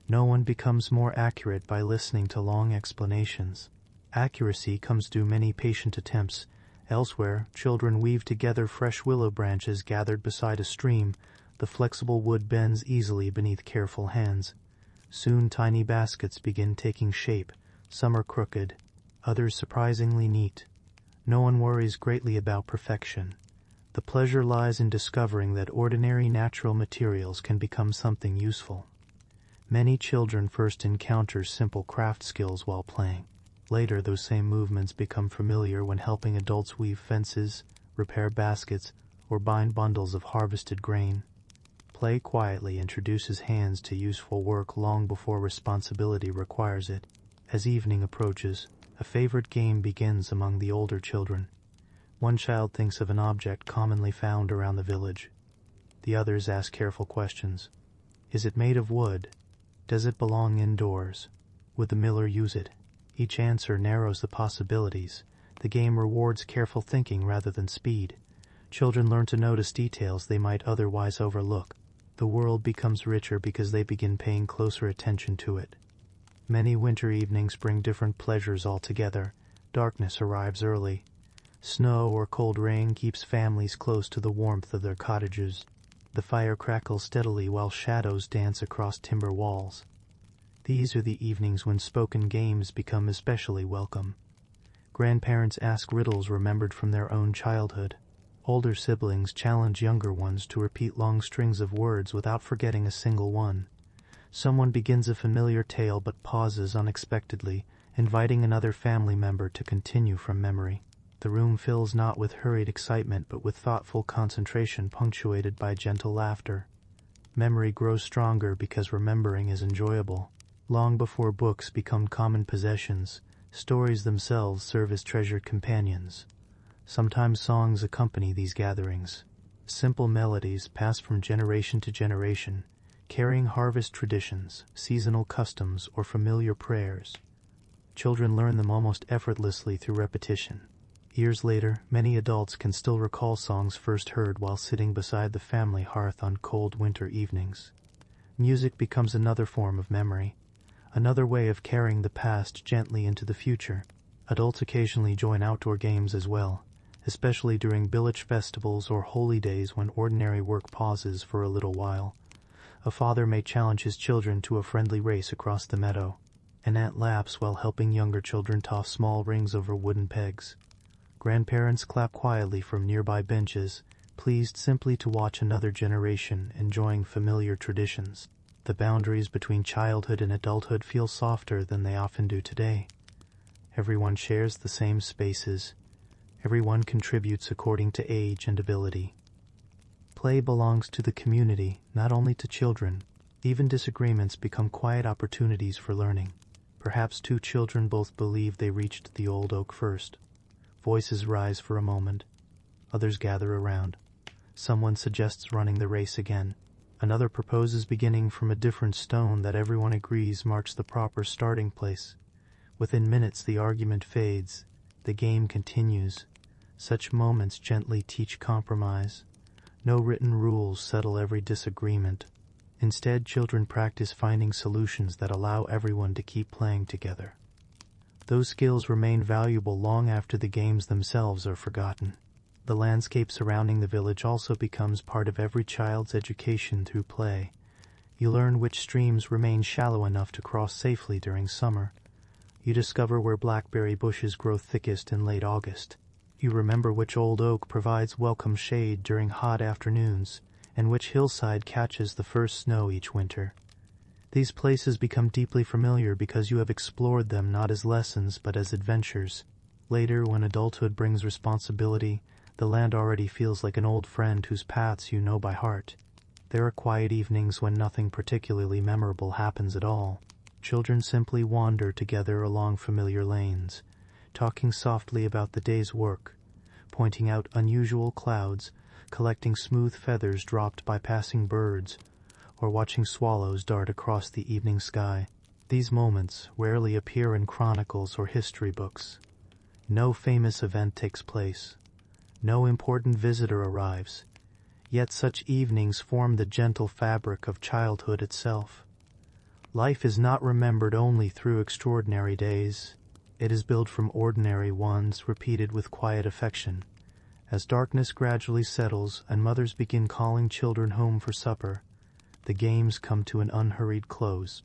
No one becomes more accurate by listening to long explanations. Accuracy comes through many patient attempts. Elsewhere, children weave together fresh willow branches gathered beside a stream. The flexible wood bends easily beneath careful hands. Soon tiny baskets begin taking shape. Some are crooked, others surprisingly neat. No one worries greatly about perfection. The pleasure lies in discovering that ordinary natural materials can become something useful. Many children first encounter simple craft skills while playing. Later, those same movements become familiar when helping adults weave fences, repair baskets, or bind bundles of harvested grain. Play quietly introduces hands to useful work long before responsibility requires it. As evening approaches, a favorite game begins among the older children. One child thinks of an object commonly found around the village. The others ask careful questions. Is it made of wood? Does it belong indoors? Would the miller use it? Each answer narrows the possibilities. The game rewards careful thinking rather than speed. Children learn to notice details they might otherwise overlook. The world becomes richer because they begin paying closer attention to it. Many winter evenings bring different pleasures altogether. Darkness arrives early. Snow or cold rain keeps families close to the warmth of their cottages. The fire crackles steadily while shadows dance across timber walls. These are the evenings when spoken games become especially welcome. Grandparents ask riddles remembered from their own childhood. Older siblings challenge younger ones to repeat long strings of words without forgetting a single one. Someone begins a familiar tale but pauses unexpectedly, inviting another family member to continue from memory. The room fills not with hurried excitement but with thoughtful concentration punctuated by gentle laughter. Memory grows stronger because remembering is enjoyable. Long before books become common possessions, stories themselves serve as treasured companions. Sometimes songs accompany these gatherings. Simple melodies pass from generation to generation, carrying harvest traditions, seasonal customs, or familiar prayers. Children learn them almost effortlessly through repetition. Years later, many adults can still recall songs first heard while sitting beside the family hearth on cold winter evenings. Music becomes another form of memory, another way of carrying the past gently into the future. Adults occasionally join outdoor games as well, especially during village festivals or holy days when ordinary work pauses for a little while. A father may challenge his children to a friendly race across the meadow. An aunt laughs while helping younger children toss small rings over wooden pegs. Grandparents clap quietly from nearby benches, pleased simply to watch another generation enjoying familiar traditions. The boundaries between childhood and adulthood feel softer than they often do today. Everyone shares the same spaces. Everyone contributes according to age and ability. Play belongs to the community, not only to children. Even disagreements become quiet opportunities for learning. Perhaps two children both believe they reached the old oak first. Voices rise for a moment. Others gather around. Someone suggests running the race again. Another proposes beginning from a different stone that everyone agrees marks the proper starting place. Within minutes the argument fades. The game continues. Such moments gently teach compromise. No written rules settle every disagreement. Instead, children practice finding solutions that allow everyone to keep playing together. Those skills remain valuable long after the games themselves are forgotten. The landscape surrounding the village also becomes part of every child's education through play. You learn which streams remain shallow enough to cross safely during summer. You discover where blackberry bushes grow thickest in late August. You remember which old oak provides welcome shade during hot afternoons, and which hillside catches the first snow each winter. These places become deeply familiar because you have explored them not as lessons but as adventures. Later, when adulthood brings responsibility, the land already feels like an old friend whose paths you know by heart. There are quiet evenings when nothing particularly memorable happens at all. Children simply wander together along familiar lanes, talking softly about the day's work. pointing out unusual clouds, collecting smooth feathers dropped by passing birds, or watching swallows dart across the evening sky. These moments rarely appear in chronicles or history books. No famous event takes place. No important visitor arrives. Yet such evenings form the gentle fabric of childhood itself. Life is not remembered only through extraordinary days. It is built from ordinary ones repeated with quiet affection. As darkness gradually settles and mothers begin calling children home for supper, the games come to an unhurried close.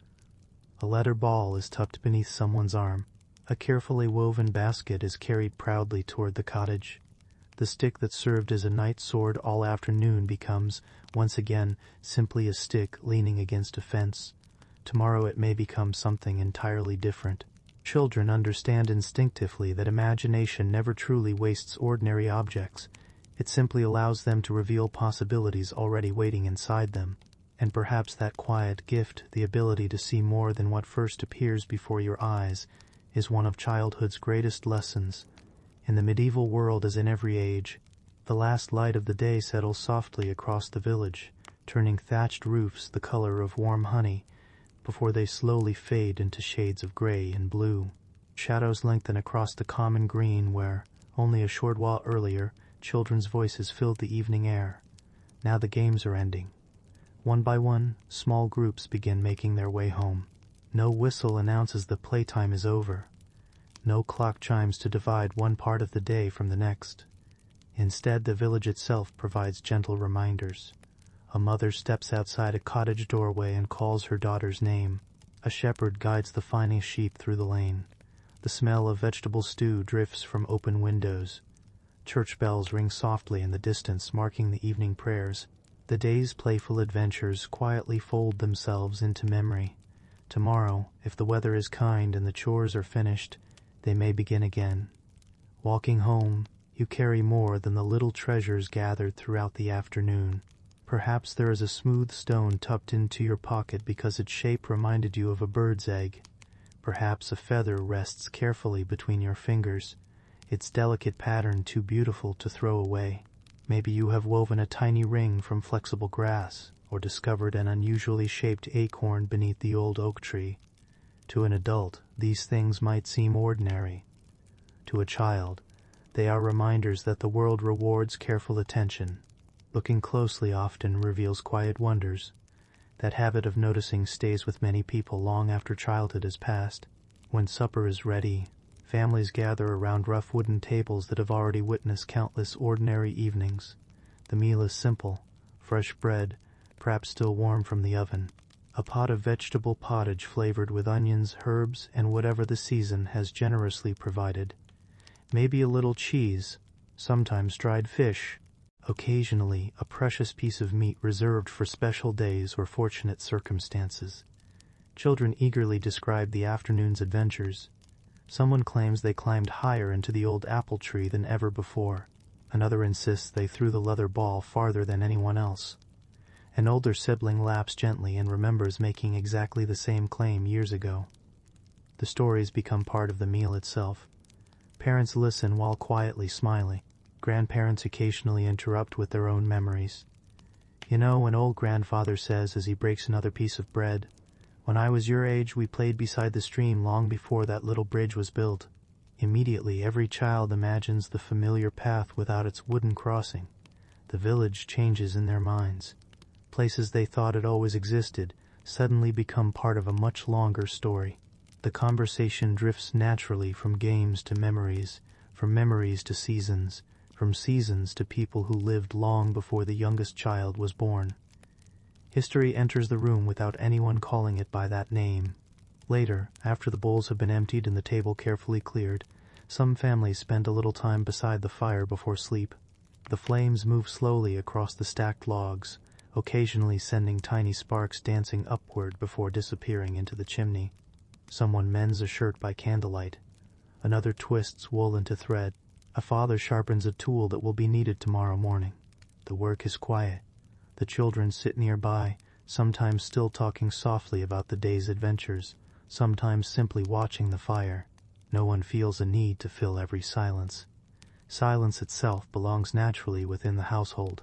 A leather ball is tucked beneath someone's arm. A carefully woven basket is carried proudly toward the cottage. The stick that served as a night sword all afternoon becomes, once again, simply a stick leaning against a fence. Tomorrow it may become something entirely different. Children understand instinctively that imagination never truly wastes ordinary objects. It simply allows them to reveal possibilities already waiting inside them. And perhaps that quiet gift, the ability to see more than what first appears before your eyes, is one of childhood's greatest lessons. In the medieval world, as in every age, the last light of the day settles softly across the village, turning thatched roofs the color of warm honey, before they slowly fade into shades of gray and blue. Shadows lengthen across the common green where, only a short while earlier, children's voices filled the evening air. Now the games are ending. One by one, small groups begin making their way home. No whistle announces that playtime is over. No clock chimes to divide one part of the day from the next. Instead, the village itself provides gentle reminders. A mother steps outside a cottage doorway and calls her daughter's name. A shepherd guides the finest sheep through the lane. The smell of vegetable stew drifts from open windows. Church bells ring softly in the distance, marking the evening prayers. The day's playful adventures quietly fold themselves into memory. Tomorrow, if the weather is kind and the chores are finished, they may begin again. Walking home, you carry more than the little treasures gathered throughout the afternoon. Perhaps there is a smooth stone tucked into your pocket because its shape reminded you of a bird's egg. Perhaps a feather rests carefully between your fingers, its delicate pattern too beautiful to throw away. Maybe you have woven a tiny ring from flexible grass, or discovered an unusually shaped acorn beneath the old oak tree. To an adult, these things might seem ordinary. To a child, they are reminders that the world rewards careful attention. Looking closely often reveals quiet wonders. That habit of noticing stays with many people long after childhood has passed. When supper is ready, families gather around rough wooden tables that have already witnessed countless ordinary evenings. The meal is simple: fresh bread, perhaps still warm from the oven. A pot of vegetable pottage flavored with onions, herbs, and whatever the season has generously provided. Maybe a little cheese, sometimes dried fish, occasionally a precious piece of meat reserved for special days or fortunate circumstances. Children eagerly describe the afternoon's adventures. Someone claims they climbed higher into the old apple tree than ever before. Another insists they threw the leather ball farther than anyone else. An older sibling laughs gently and remembers making exactly the same claim years ago. The stories become part of the meal itself. Parents listen while quietly smiling. Grandparents occasionally interrupt with their own memories. You know, an old grandfather says as he breaks another piece of bread, "When I was your age, we played beside the stream long before that little bridge was built." Immediately, every child imagines the familiar path without its wooden crossing. The village changes in their minds. Places they thought had always existed suddenly become part of a much longer story. The conversation drifts naturally from games to memories, from memories to seasons, from seasons to people who lived long before the youngest child was born. History enters the room without anyone calling it by that name. Later, after the bowls have been emptied and the table carefully cleared, some families spend a little time beside the fire before sleep. The flames move slowly across the stacked logs, occasionally sending tiny sparks dancing upward before disappearing into the chimney. Someone mends a shirt by candlelight. Another twists wool into thread. A father sharpens a tool that will be needed tomorrow morning. The work is quiet. The children sit nearby, sometimes still talking softly about the day's adventures, sometimes simply watching the fire. No one feels a need to fill every silence. Silence itself belongs naturally within the household.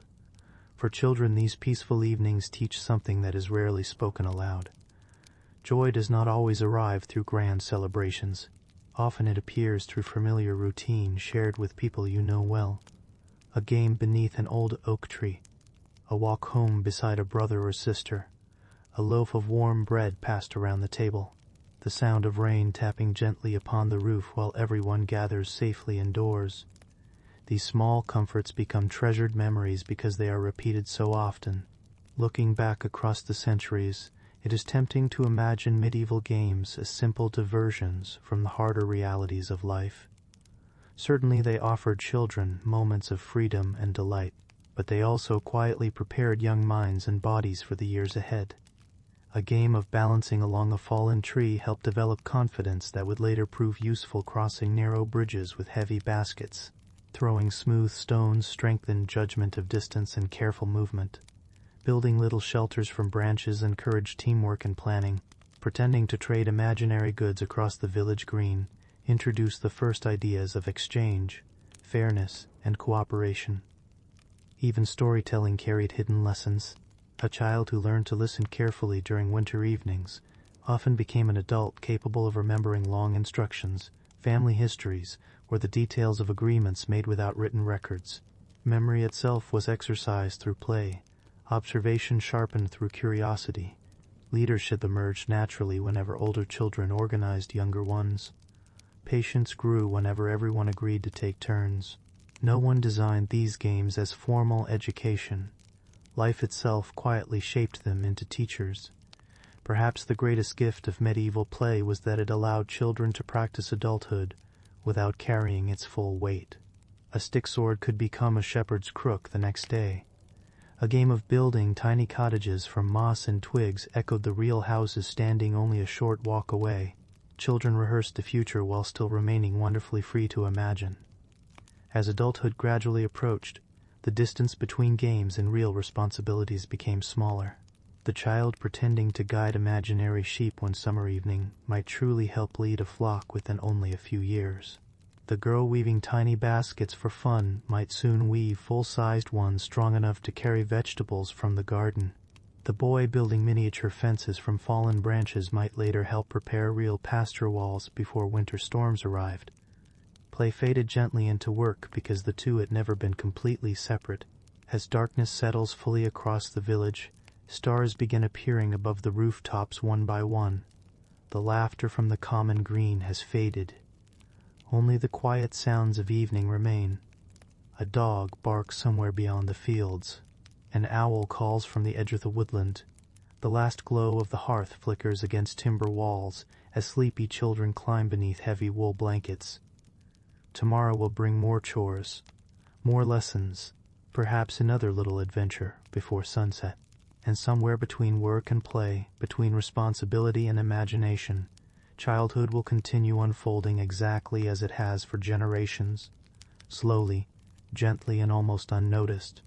For children, these peaceful evenings teach something that is rarely spoken aloud. Joy does not always arrive through grand celebrations. Often it appears through familiar routine shared with people you know well. A game beneath an old oak tree, a walk home beside a brother or sister, a loaf of warm bread passed around the table, the sound of rain tapping gently upon the roof while everyone gathers safely indoors. These small comforts become treasured memories because they are repeated so often. Looking back across the centuries, it is tempting to imagine medieval games as simple diversions from the harder realities of life. Certainly they offered children moments of freedom and delight, but they also quietly prepared young minds and bodies for the years ahead. A game of balancing along a fallen tree helped develop confidence that would later prove useful crossing narrow bridges with heavy baskets. Throwing smooth stones strengthened judgment of distance and careful movement. Building little shelters from branches encouraged teamwork and planning. Pretending to trade imaginary goods across the village green introduced the first ideas of exchange, fairness, and cooperation. Even storytelling carried hidden lessons. A child who learned to listen carefully during winter evenings often became an adult capable of remembering long instructions, family histories, or the details of agreements made without written records. Memory itself was exercised through play, observation sharpened through curiosity. Leadership emerged naturally whenever older children organized younger ones. Patience grew whenever everyone agreed to take turns. No one designed these games as formal education. Life itself quietly shaped them into teachers. Perhaps the greatest gift of medieval play was that it allowed children to practice adulthood without carrying its full weight. A stick sword could become a shepherd's crook the next day. A game of building tiny cottages from moss and twigs echoed the real houses standing only a short walk away. Children rehearsed the future while still remaining wonderfully free to imagine. As adulthood gradually approached, the distance between games and real responsibilities became smaller. The child pretending to guide imaginary sheep one summer evening might truly help lead a flock within only a few years. The girl weaving tiny baskets for fun might soon weave full-sized ones strong enough to carry vegetables from the garden. The boy building miniature fences from fallen branches might later help prepare real pasture walls before winter storms arrived. Play faded gently into work because the two had never been completely separate. As darkness settles fully across the village, stars begin appearing above the rooftops one by one. The laughter from the common green has faded. Only the quiet sounds of evening remain. A dog barks somewhere beyond the fields. An owl calls from the edge of the woodland. The last glow of the hearth flickers against timber walls as sleepy children climb beneath heavy wool blankets. Tomorrow will bring more chores, more lessons, perhaps another little adventure before sunset. And somewhere between work and play, between responsibility and imagination, childhood will continue unfolding exactly as it has for generations, slowly, gently, and almost unnoticed,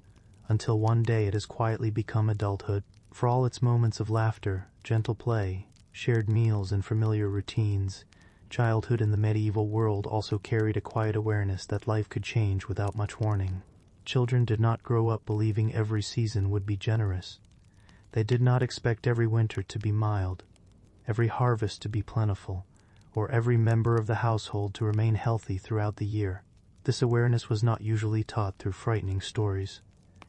until one day it has quietly become adulthood. For all its moments of laughter, gentle play, shared meals, and familiar routines, childhood in the medieval world also carried a quiet awareness that life could change without much warning. Children did not grow up believing every season would be generous. They did not expect every winter to be mild, every harvest to be plentiful, or every member of the household to remain healthy throughout the year. This awareness was not usually taught through frightening stories.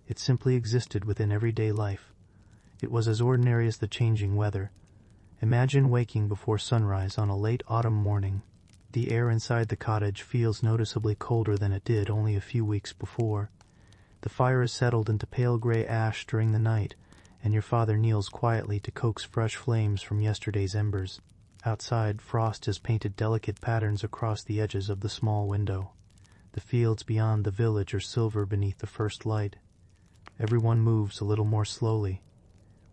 It simply existed within everyday life. It was as ordinary as the changing weather. Imagine waking before sunrise on a late autumn morning. The air inside the cottage feels noticeably colder than it did only a few weeks before. The fire is settled into pale gray ash during the night, and your father kneels quietly to coax fresh flames from yesterday's embers. Outside, frost has painted delicate patterns across the edges of the small window. The fields beyond the village are silver beneath the first light. Everyone moves a little more slowly.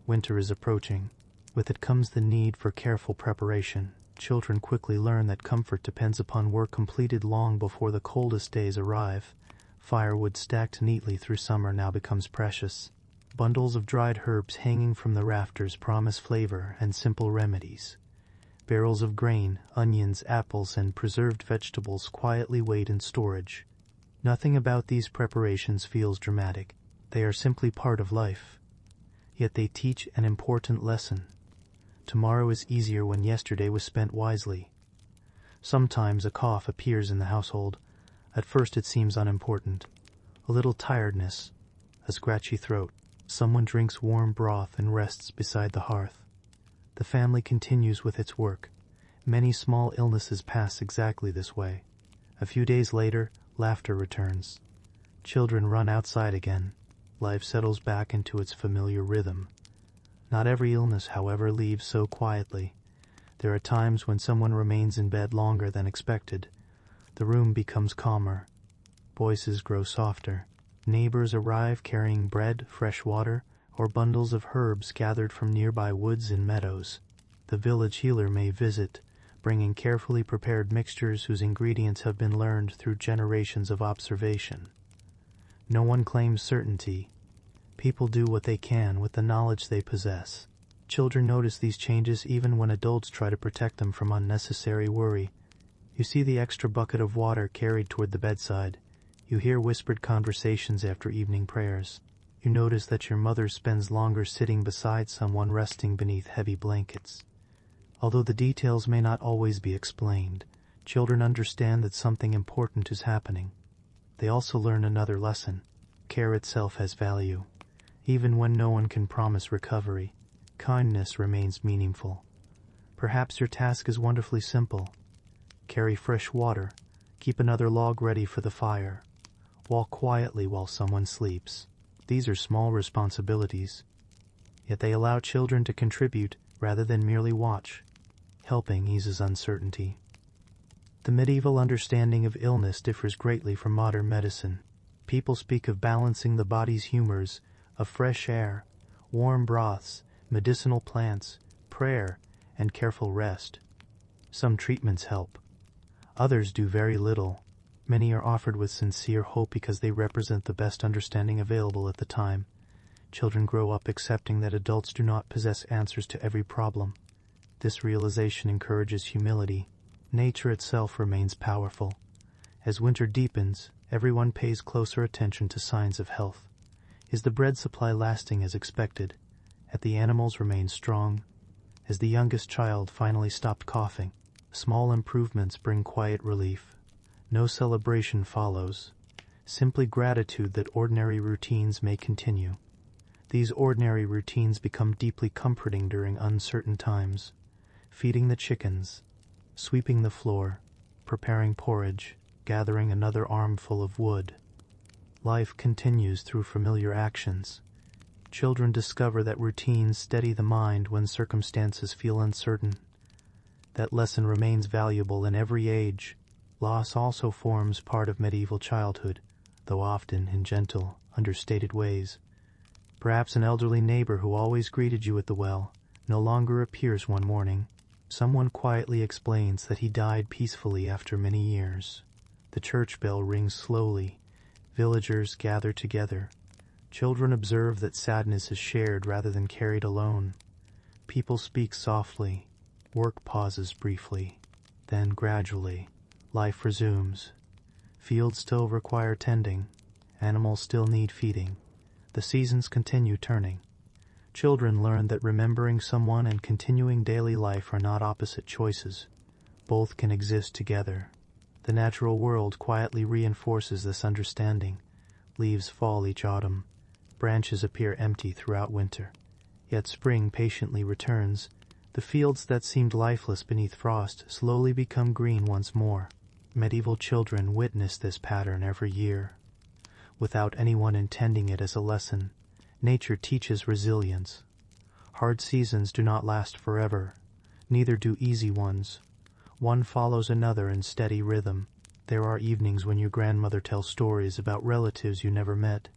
Winter is approaching. With it comes the need for careful preparation. Children quickly learn that comfort depends upon work completed long before the coldest days arrive. Firewood stacked neatly through summer now becomes precious. Bundles of dried herbs hanging from the rafters promise flavor and simple remedies. Barrels of grain, onions, apples, and preserved vegetables quietly wait in storage. Nothing about these preparations feels dramatic. They are simply part of life. Yet they teach an important lesson. Tomorrow is easier when yesterday was spent wisely. Sometimes a cough appears in the household. At first it seems unimportant. A little tiredness, a scratchy throat. Someone drinks warm broth and rests beside the hearth. The family continues with its work. Many small illnesses pass exactly this way. A few days later, laughter returns. Children run outside again. Life settles back into its familiar rhythm. Not every illness, however, leaves so quietly. There are times when someone remains in bed longer than expected. The room becomes calmer. Voices grow softer. Neighbors arrive carrying bread, fresh water, or bundles of herbs gathered from nearby woods and meadows. The village healer may visit, bringing carefully prepared mixtures whose ingredients have been learned through generations of observation. No one claims certainty. People do what they can with the knowledge they possess. Children notice these changes even when adults try to protect them from unnecessary worry. You see the extra bucket of water carried toward the bedside. You hear whispered conversations after evening prayers. You notice that your mother spends longer sitting beside someone resting beneath heavy blankets. Although the details may not always be explained, children understand that something important is happening. They also learn another lesson. Care itself has value. Even when no one can promise recovery, kindness remains meaningful. Perhaps your task is wonderfully simple. Carry fresh water. Keep another log ready for the fire. Walk quietly while someone sleeps. These are small responsibilities. Yet they allow children to contribute rather than merely watch. Helping eases uncertainty. The medieval understanding of illness differs greatly from modern medicine. People speak of balancing the body's humors, of fresh air, warm broths, medicinal plants, prayer, and careful rest. Some treatments help. Others do very little. Many are offered with sincere hope because they represent the best understanding available at the time. Children grow up accepting that adults do not possess answers to every problem. This realization encourages humility. Nature itself remains powerful. As winter deepens, everyone pays closer attention to signs of health. Is the bread supply lasting as expected? Have the animals remained strong? Has the youngest child finally stopped coughing? Small improvements bring quiet relief. No celebration follows. Simply gratitude that ordinary routines may continue. These ordinary routines become deeply comforting during uncertain times. Feeding the chickens, sweeping the floor, preparing porridge, gathering another armful of wood. Life continues through familiar actions. Children discover that routines steady the mind when circumstances feel uncertain. That lesson remains valuable in every age. Loss also forms part of medieval childhood, though often in gentle, understated ways. Perhaps an elderly neighbor who always greeted you at the well no longer appears one morning. Someone quietly explains that he died peacefully after many years. The church bell rings slowly. Villagers gather together. Children observe that sadness is shared rather than carried alone. People speak softly. Work pauses briefly. Then gradually, life resumes. Fields still require tending. Animals still need feeding. The seasons continue turning. Children learn that remembering someone and continuing daily life are not opposite choices. Both can exist together. The natural world quietly reinforces this understanding. Leaves fall each autumn. Branches appear empty throughout winter. Yet spring patiently returns. The fields that seemed lifeless beneath frost slowly become green once more. Medieval children witness this pattern every year. Without anyone intending it as a lesson, nature teaches resilience. Hard seasons do not last forever. Neither do easy ones. One follows another in steady rhythm. There are evenings when your grandmother tells stories about relatives you never met.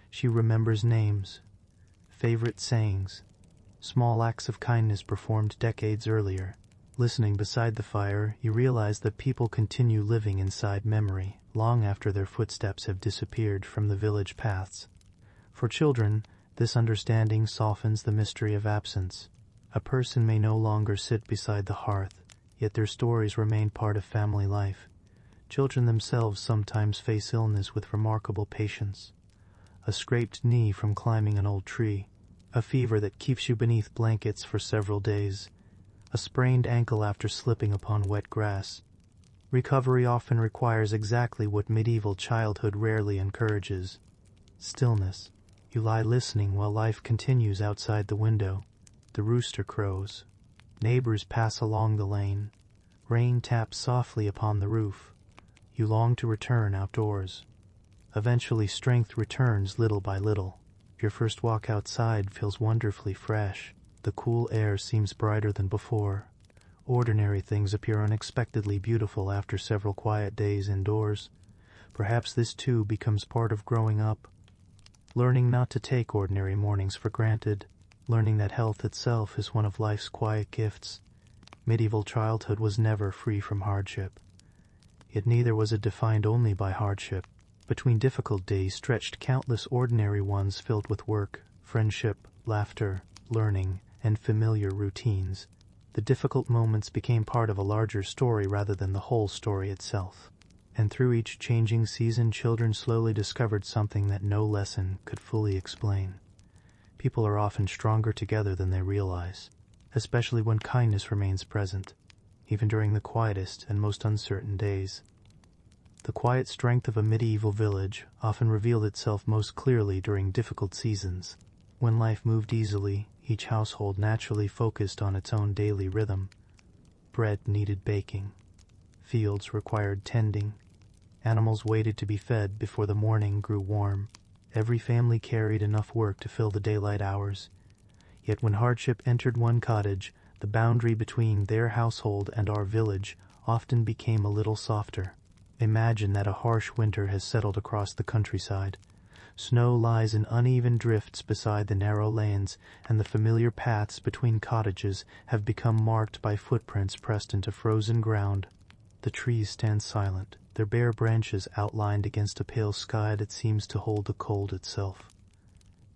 She remembers names, favorite sayings, small acts of kindness performed decades earlier. Listening beside the fire, you realize that people continue living inside memory long after their footsteps have disappeared from the village paths. For children, this understanding softens the mystery of absence. A person may no longer sit beside the hearth, yet their stories remain part of family life. Children themselves sometimes face illness with remarkable patience. A scraped knee from climbing an old tree, a fever that keeps you beneath blankets for several days, a sprained ankle after slipping upon wet grass. Recovery often requires exactly what medieval childhood rarely encourages: stillness. You lie listening while life continues outside the window. The rooster crows. Neighbors pass along the lane. Rain taps softly upon the roof. You long to return outdoors. Eventually strength returns little by little. Your first walk outside feels wonderfully fresh. The cool air seems brighter than before. Ordinary things appear unexpectedly beautiful after several quiet days indoors. Perhaps this too becomes part of growing up. Learning not to take ordinary mornings for granted. Learning that health itself is one of life's quiet gifts. Medieval childhood was never free from hardship. Yet neither was it defined only by hardship. Between difficult days stretched countless ordinary ones filled with work, friendship, laughter, learning, and familiar routines. The difficult moments became part of a larger story rather than the whole story itself. And through each changing season, children slowly discovered something that no lesson could fully explain. People are often stronger together than they realize, especially when kindness remains present, even during the quietest and most uncertain days. The quiet strength of a medieval village often revealed itself most clearly during difficult seasons. When life moved easily, each household naturally focused on its own daily rhythm. Bread needed baking. Fields required tending. Animals waited to be fed before the morning grew warm. Every family carried enough work to fill the daylight hours. Yet when hardship entered one cottage, the boundary between their household and our village often became a little softer. Imagine that a harsh winter has settled across the countryside. Snow lies in uneven drifts beside the narrow lanes, and the familiar paths between cottages have become marked by footprints pressed into frozen ground. The trees stand silent, their bare branches outlined against a pale sky that seems to hold the cold itself.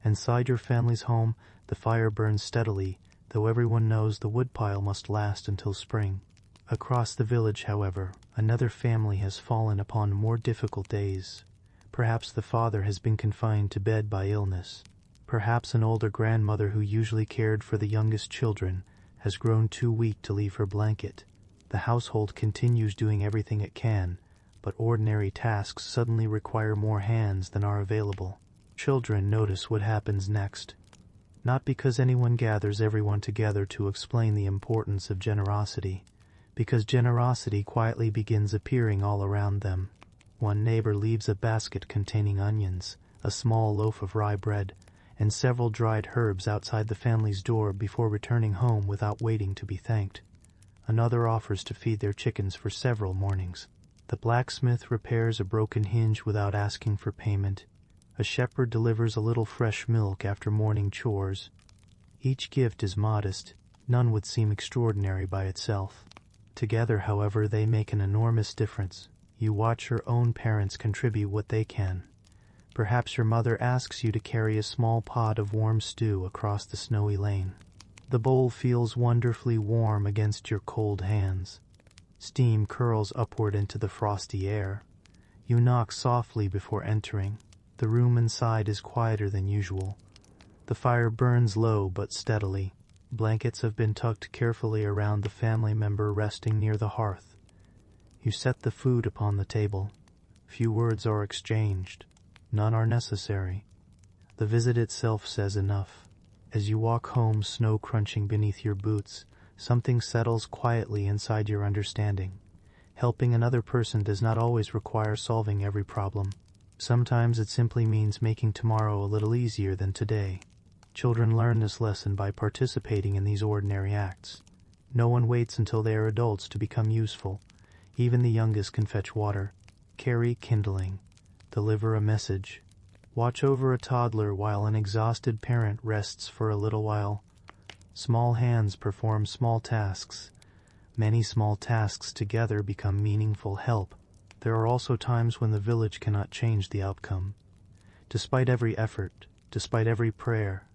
Inside your family's home, the fire burns steadily, though everyone knows the woodpile must last until spring. Across the village, however, another family has fallen upon more difficult days. Perhaps the father has been confined to bed by illness. Perhaps an older grandmother who usually cared for the youngest children has grown too weak to leave her blanket. The household continues doing everything it can, but ordinary tasks suddenly require more hands than are available. Children notice what happens next. Not because anyone gathers everyone together to explain the importance of generosity, because generosity quietly begins appearing all around them. One neighbor leaves a basket containing onions, a small loaf of rye bread, and several dried herbs outside the family's door before returning home without waiting to be thanked. Another offers to feed their chickens for several mornings. The blacksmith repairs a broken hinge without asking for payment. A shepherd delivers a little fresh milk after morning chores. Each gift is modest. None would seem extraordinary by itself. Together, however, they make an enormous difference. You watch your own parents contribute what they can. Perhaps your mother asks you to carry a small pot of warm stew across the snowy lane. The bowl feels wonderfully warm against your cold hands. Steam curls upward into the frosty air. You knock softly before entering. The room inside is quieter than usual. The fire burns low but steadily. Blankets have been tucked carefully around the family member resting near the hearth. You set the food upon the table. Few words are exchanged. None are necessary. The visit itself says enough. As you walk home, snow crunching beneath your boots, something settles quietly inside your understanding. Helping another person does not always require solving every problem. Sometimes it simply means making tomorrow a little easier than today. Children learn this lesson by participating in these ordinary acts. No one waits until they are adults to become useful. Even the youngest can fetch water, carry kindling, deliver a message, watch over a toddler while an exhausted parent rests for a little while. Small hands perform small tasks. Many small tasks together become meaningful help. There are also times when the village cannot change the outcome. Despite every effort, despite every prayer,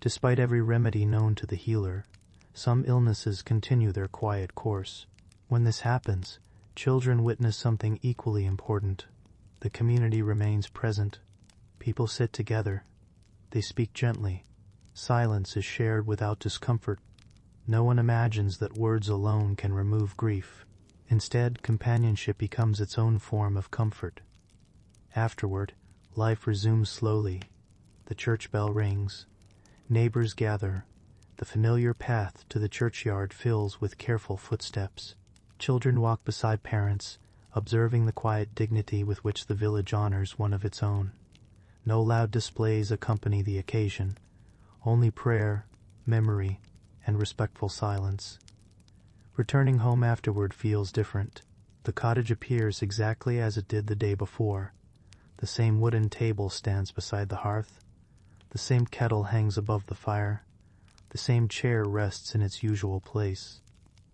despite every remedy known to the healer, some illnesses continue their quiet course. When this happens, Children witness something equally important. The community remains present. People sit together. They speak gently. Silence is shared without discomfort. No one imagines that words alone can remove grief. Instead, companionship becomes its own form of comfort. Afterward, life resumes slowly. The church bell rings. Neighbors gather. The familiar path to the churchyard fills with careful footsteps. Children walk beside parents, observing the quiet dignity with which the village honors one of its own. No loud displays accompany the occasion. Only prayer, memory, and respectful silence. Returning home afterward feels different. The cottage appears exactly as it did the day before. The same wooden table stands beside the hearth. The same kettle hangs above the fire. The same chair rests in its usual place.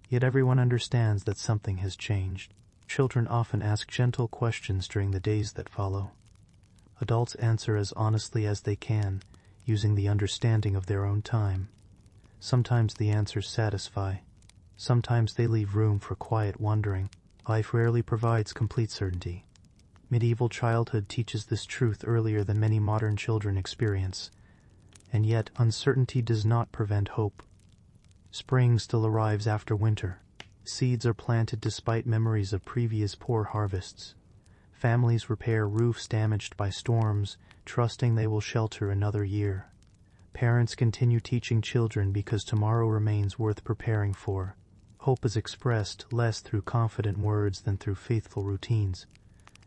Yet everyone understands that something has changed. Children often ask gentle questions during the days that follow. Adults answer as honestly as they can, using the understanding of their own time. Sometimes the answers satisfy. Sometimes they leave room for quiet wondering. Life rarely provides complete certainty. Medieval childhood teaches this truth earlier than many modern children experience. And yet, uncertainty does not prevent hope. Spring still arrives after winter. Seeds are planted despite memories of previous poor harvests. Families repair roofs damaged by storms, trusting they will shelter another year. Parents continue teaching children because tomorrow remains worth preparing for. Hope is expressed less through confident words than through faithful routines.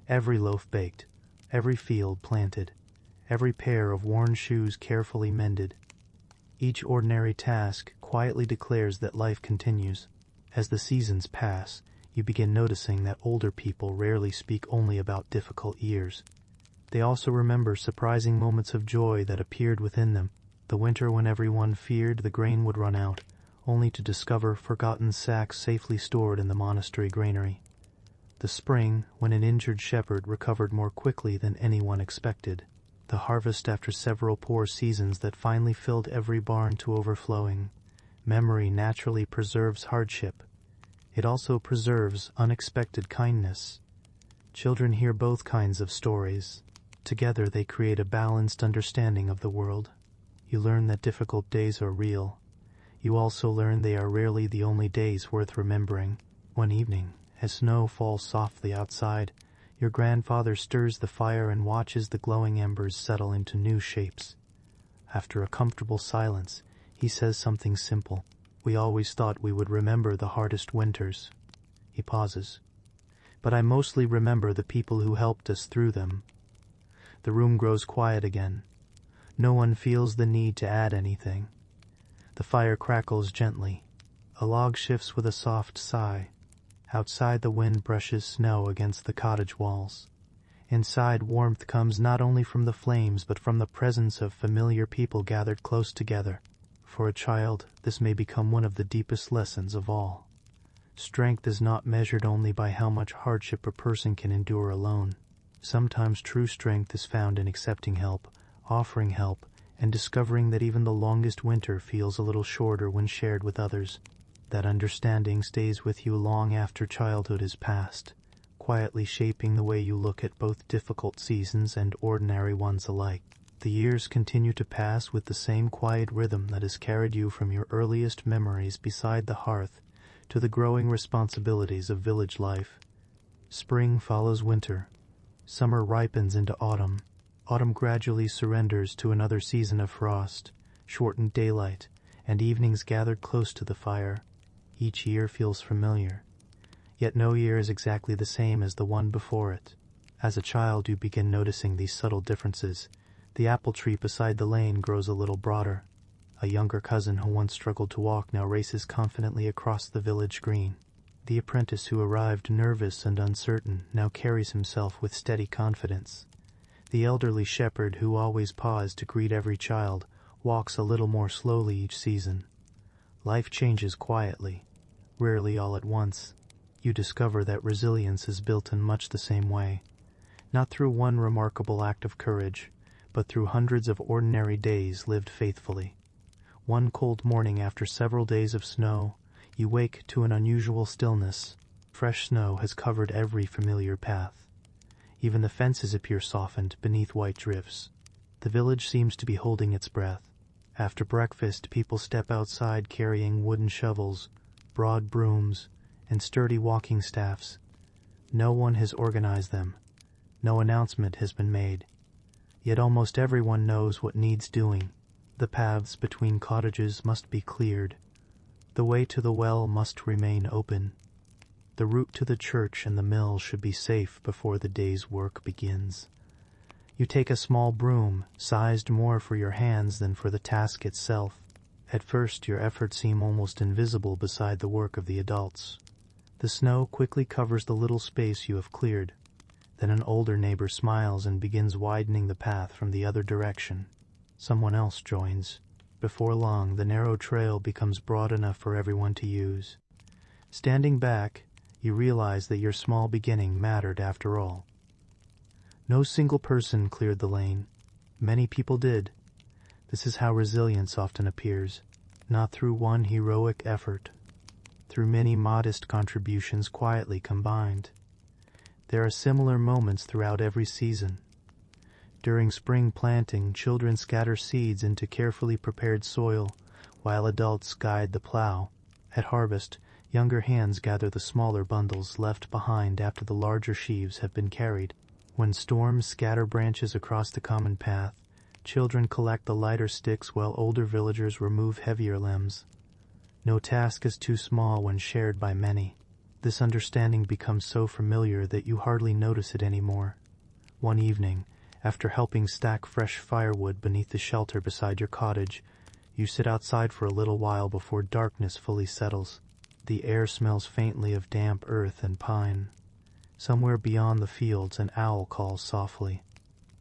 Every loaf baked, every field planted, every pair of worn shoes carefully mended. Each ordinary task quietly declares that life continues. As the seasons pass, you begin noticing that older people rarely speak only about difficult years. They also remember surprising moments of joy that appeared within them. The winter when everyone feared the grain would run out, only to discover forgotten sacks safely stored in the monastery granary. The spring when an injured shepherd recovered more quickly than anyone expected. The harvest after several poor seasons that finally filled every barn to overflowing. Memory naturally preserves hardship. It also preserves unexpected kindness. Children hear both kinds of stories. Together they create a balanced understanding of the world. You learn that difficult days are real. You also learn they are rarely the only days worth remembering. One evening, as snow falls softly outside, your grandfather stirs the fire and watches the glowing embers settle into new shapes. After a comfortable silence, he says something simple. We always thought we would remember the hardest winters. He pauses. But I mostly remember the people who helped us through them. The room grows quiet again. No one feels the need to add anything. The fire crackles gently. A log shifts with a soft sigh. Outside, the wind brushes snow against the cottage walls. Inside, warmth comes not only from the flames but from the presence of familiar people gathered close together. For a child, this may become one of the deepest lessons of all. Strength is not measured only by how much hardship a person can endure alone. Sometimes true strength is found in accepting help, offering help, and discovering that even the longest winter feels a little shorter when shared with others. That understanding stays with you long after childhood is past, quietly shaping the way you look at both difficult seasons and ordinary ones alike. The years continue to pass with the same quiet rhythm that has carried you from your earliest memories beside the hearth to the growing responsibilities of village life. Spring follows winter. Summer ripens into autumn. Autumn gradually surrenders to another season of frost, shortened daylight, and evenings gathered close to the fire. Each year feels familiar. Yet no year is exactly the same as the one before it. As a child, you begin noticing these subtle differences. The apple tree beside the lane grows a little broader. A younger cousin who once struggled to walk now races confidently across the village green. The apprentice who arrived nervous and uncertain now carries himself with steady confidence. The elderly shepherd who always paused to greet every child walks a little more slowly each season. Life changes quietly, rarely all at once. You discover that resilience is built in much the same way, not through one remarkable act of courage, but through hundreds of ordinary days lived faithfully. One cold morning after several days of snow, you wake to an unusual stillness. Fresh snow has covered every familiar path. Even the fences appear softened beneath white drifts. The village seems to be holding its breath. After breakfast, people step outside carrying wooden shovels, broad brooms, and sturdy walking staffs. No one has organized them. No announcement has been made. Yet almost everyone knows what needs doing. The paths between cottages must be cleared. The way to the well must remain open. The route to the church and the mill should be safe before the day's work begins. You take a small broom, sized more for your hands than for the task itself. At first, your efforts seem almost invisible beside the work of the adults. The snow quickly covers the little space you have cleared. Then an older neighbor smiles and begins widening the path from the other direction. Someone else joins. Before long, the narrow trail becomes broad enough for everyone to use. Standing back, you realize that your small beginning mattered after all. No single person cleared the lane. Many people did. This is how resilience often appears, not through one heroic effort, through many modest contributions quietly combined. There are similar moments throughout every season. During spring planting, children scatter seeds into carefully prepared soil, while adults guide the plow. At harvest, younger hands gather the smaller bundles left behind after the larger sheaves have been carried. When storms scatter branches across the common path, children collect the lighter sticks while older villagers remove heavier limbs. No task is too small when shared by many. This understanding becomes so familiar that you hardly notice it anymore. One evening, after helping stack fresh firewood beneath the shelter beside your cottage, you sit outside for a little while before darkness fully settles. The air smells faintly of damp earth and pine. Somewhere beyond the fields, an owl calls softly.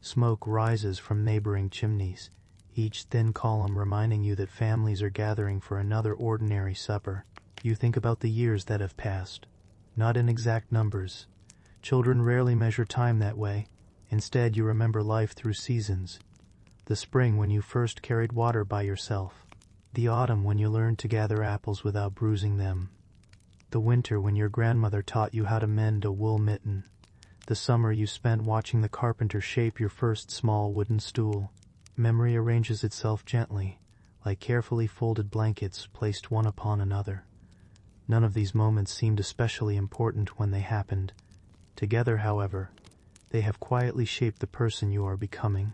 Smoke rises from neighboring chimneys, each thin column reminding you that families are gathering for another ordinary supper. You think about the years that have passed, not in exact numbers. Children rarely measure time that way. Instead, you remember life through seasons. The spring when you first carried water by yourself. The autumn when you learned to gather apples without bruising them. The winter when your grandmother taught you how to mend a wool mitten. The summer you spent watching the carpenter shape your first small wooden stool. Memory arranges itself gently, like carefully folded blankets placed one upon another. None of these moments seemed especially important when they happened. Together, however, they have quietly shaped the person you are becoming.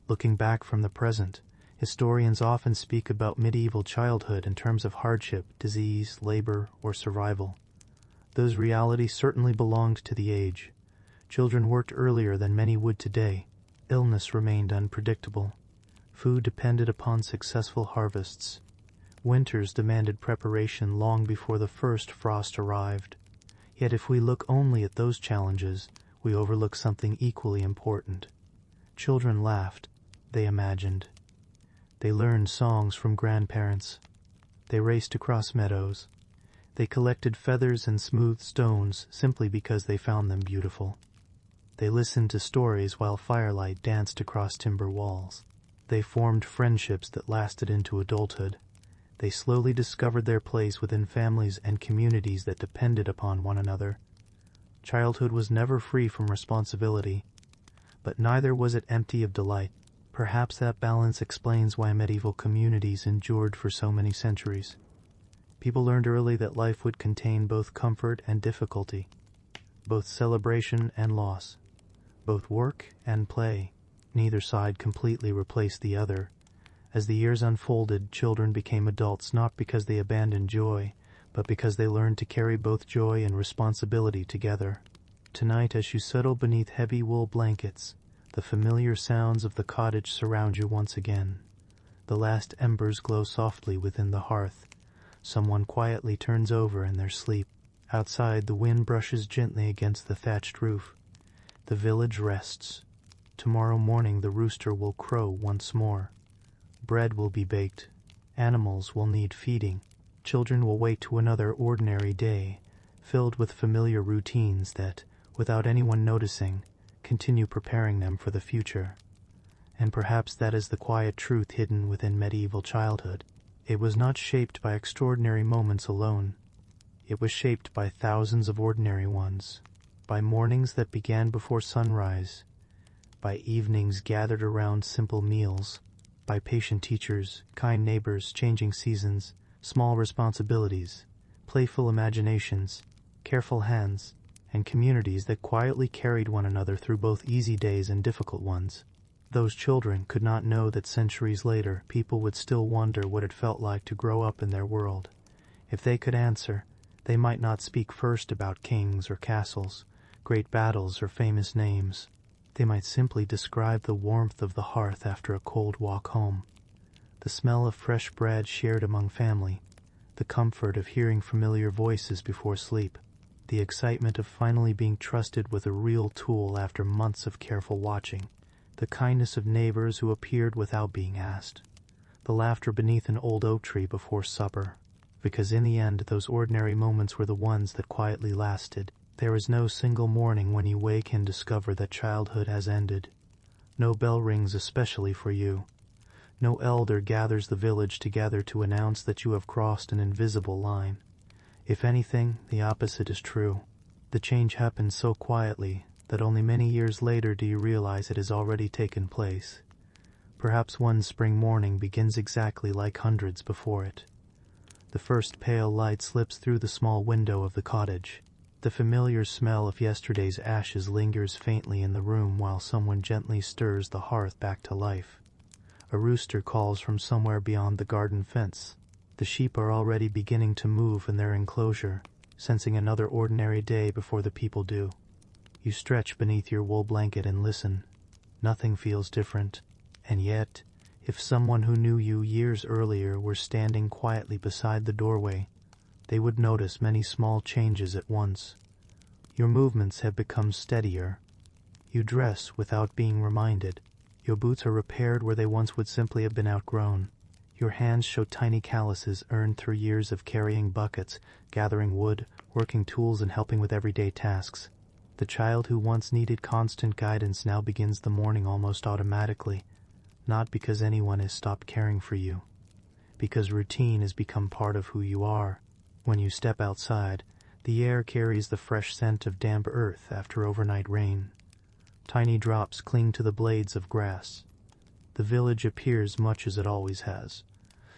Looking back from the present, historians often speak about medieval childhood in terms of hardship, disease, labor, or survival. Those realities certainly belonged to the age. Children worked earlier than many would today. Illness remained unpredictable. Food depended upon successful harvests. Winters demanded preparation long before the first frost arrived. Yet if we look only at those challenges, we overlook something equally important. Children laughed. They imagined. They learned songs from grandparents. They raced across meadows. They collected feathers and smooth stones simply because they found them beautiful. They listened to stories while firelight danced across timber walls. They formed friendships that lasted into adulthood. They slowly discovered their place within families and communities that depended upon one another. Childhood was never free from responsibility, but neither was it empty of delight. Perhaps that balance explains why medieval communities endured for so many centuries. People learned early that life would contain both comfort and difficulty, both celebration and loss, both work and play. Neither side completely replaced the other. As the years unfolded, children became adults not because they abandoned joy, but because they learned to carry both joy and responsibility together. Tonight, as you settle beneath heavy wool blankets, the familiar sounds of the cottage surround you once again. The last embers glow softly within the hearth. Someone quietly turns over in their sleep. Outside, the wind brushes gently against the thatched roof. The village rests. Tomorrow morning the rooster will crow once more. Bread will be baked. Animals will need feeding. Children will wait to another ordinary day, filled with familiar routines that, without anyone noticing, continue preparing them for the future. And perhaps that is the quiet truth hidden within medieval childhood. It was not shaped by extraordinary moments alone. It was shaped by thousands of ordinary ones, by mornings that began before sunrise, by evenings gathered around simple meals, by patient teachers, kind neighbors, changing seasons, small responsibilities, playful imaginations, careful hands, and communities that quietly carried one another through both easy days and difficult ones. Those children could not know that centuries later people would still wonder what it felt like to grow up in their world. If they could answer, they might not speak first about kings or castles, great battles or famous names. They might simply describe the warmth of the hearth after a cold walk home, the smell of fresh bread shared among family, the comfort of hearing familiar voices before sleep, the excitement of finally being trusted with a real tool after months of careful watching, the kindness of neighbors who appeared without being asked, the laughter beneath an old oak tree before supper, because in the end those ordinary moments were the ones that quietly lasted. There is no single morning when you wake and discover that childhood has ended. No bell rings especially for you. No elder gathers the village together to announce that you have crossed an invisible line. If anything, the opposite is true. The change happens so quietly that only many years later do you realize it has already taken place. Perhaps one spring morning begins exactly like hundreds before it. The first pale light slips through the small window of the cottage. The familiar smell of yesterday's ashes lingers faintly in the room while someone gently stirs the hearth back to life. A rooster calls from somewhere beyond the garden fence. The sheep are already beginning to move in their enclosure, sensing another ordinary day before the people do. You stretch beneath your wool blanket and listen. Nothing feels different, and yet, if someone who knew you years earlier were standing quietly beside the doorway, they would notice many small changes at once. Your movements have become steadier. You dress without being reminded. Your boots are repaired where they once would simply have been outgrown. Your hands show tiny calluses earned through years of carrying buckets, gathering wood, working tools, and helping with everyday tasks. The child who once needed constant guidance now begins the morning almost automatically, not because anyone has stopped caring for you, because routine has become part of who you are. When you step outside, the air carries the fresh scent of damp earth after overnight rain. Tiny drops cling to the blades of grass. The village appears much as it always has.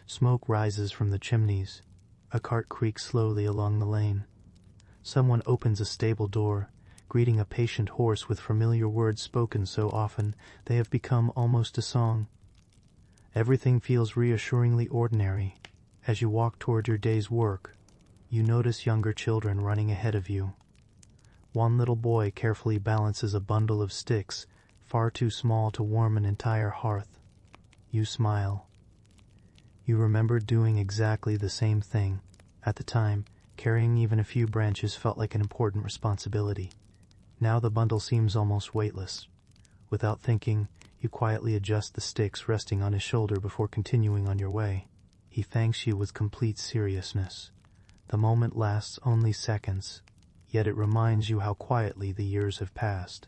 Smoke rises from the chimneys. A cart creaks slowly along the lane. Someone opens a stable door, greeting a patient horse with familiar words spoken so often they have become almost a song. Everything feels reassuringly ordinary. As you walk toward your day's work, you notice younger children running ahead of you. One little boy carefully balances a bundle of sticks, far too small to warm an entire hearth. You smile. You remember doing exactly the same thing. At the time, carrying even a few branches felt like an important responsibility. Now the bundle seems almost weightless. Without thinking, you quietly adjust the sticks resting on his shoulder before continuing on your way. He thanks you with complete seriousness. The moment lasts only seconds, yet it reminds you how quietly the years have passed.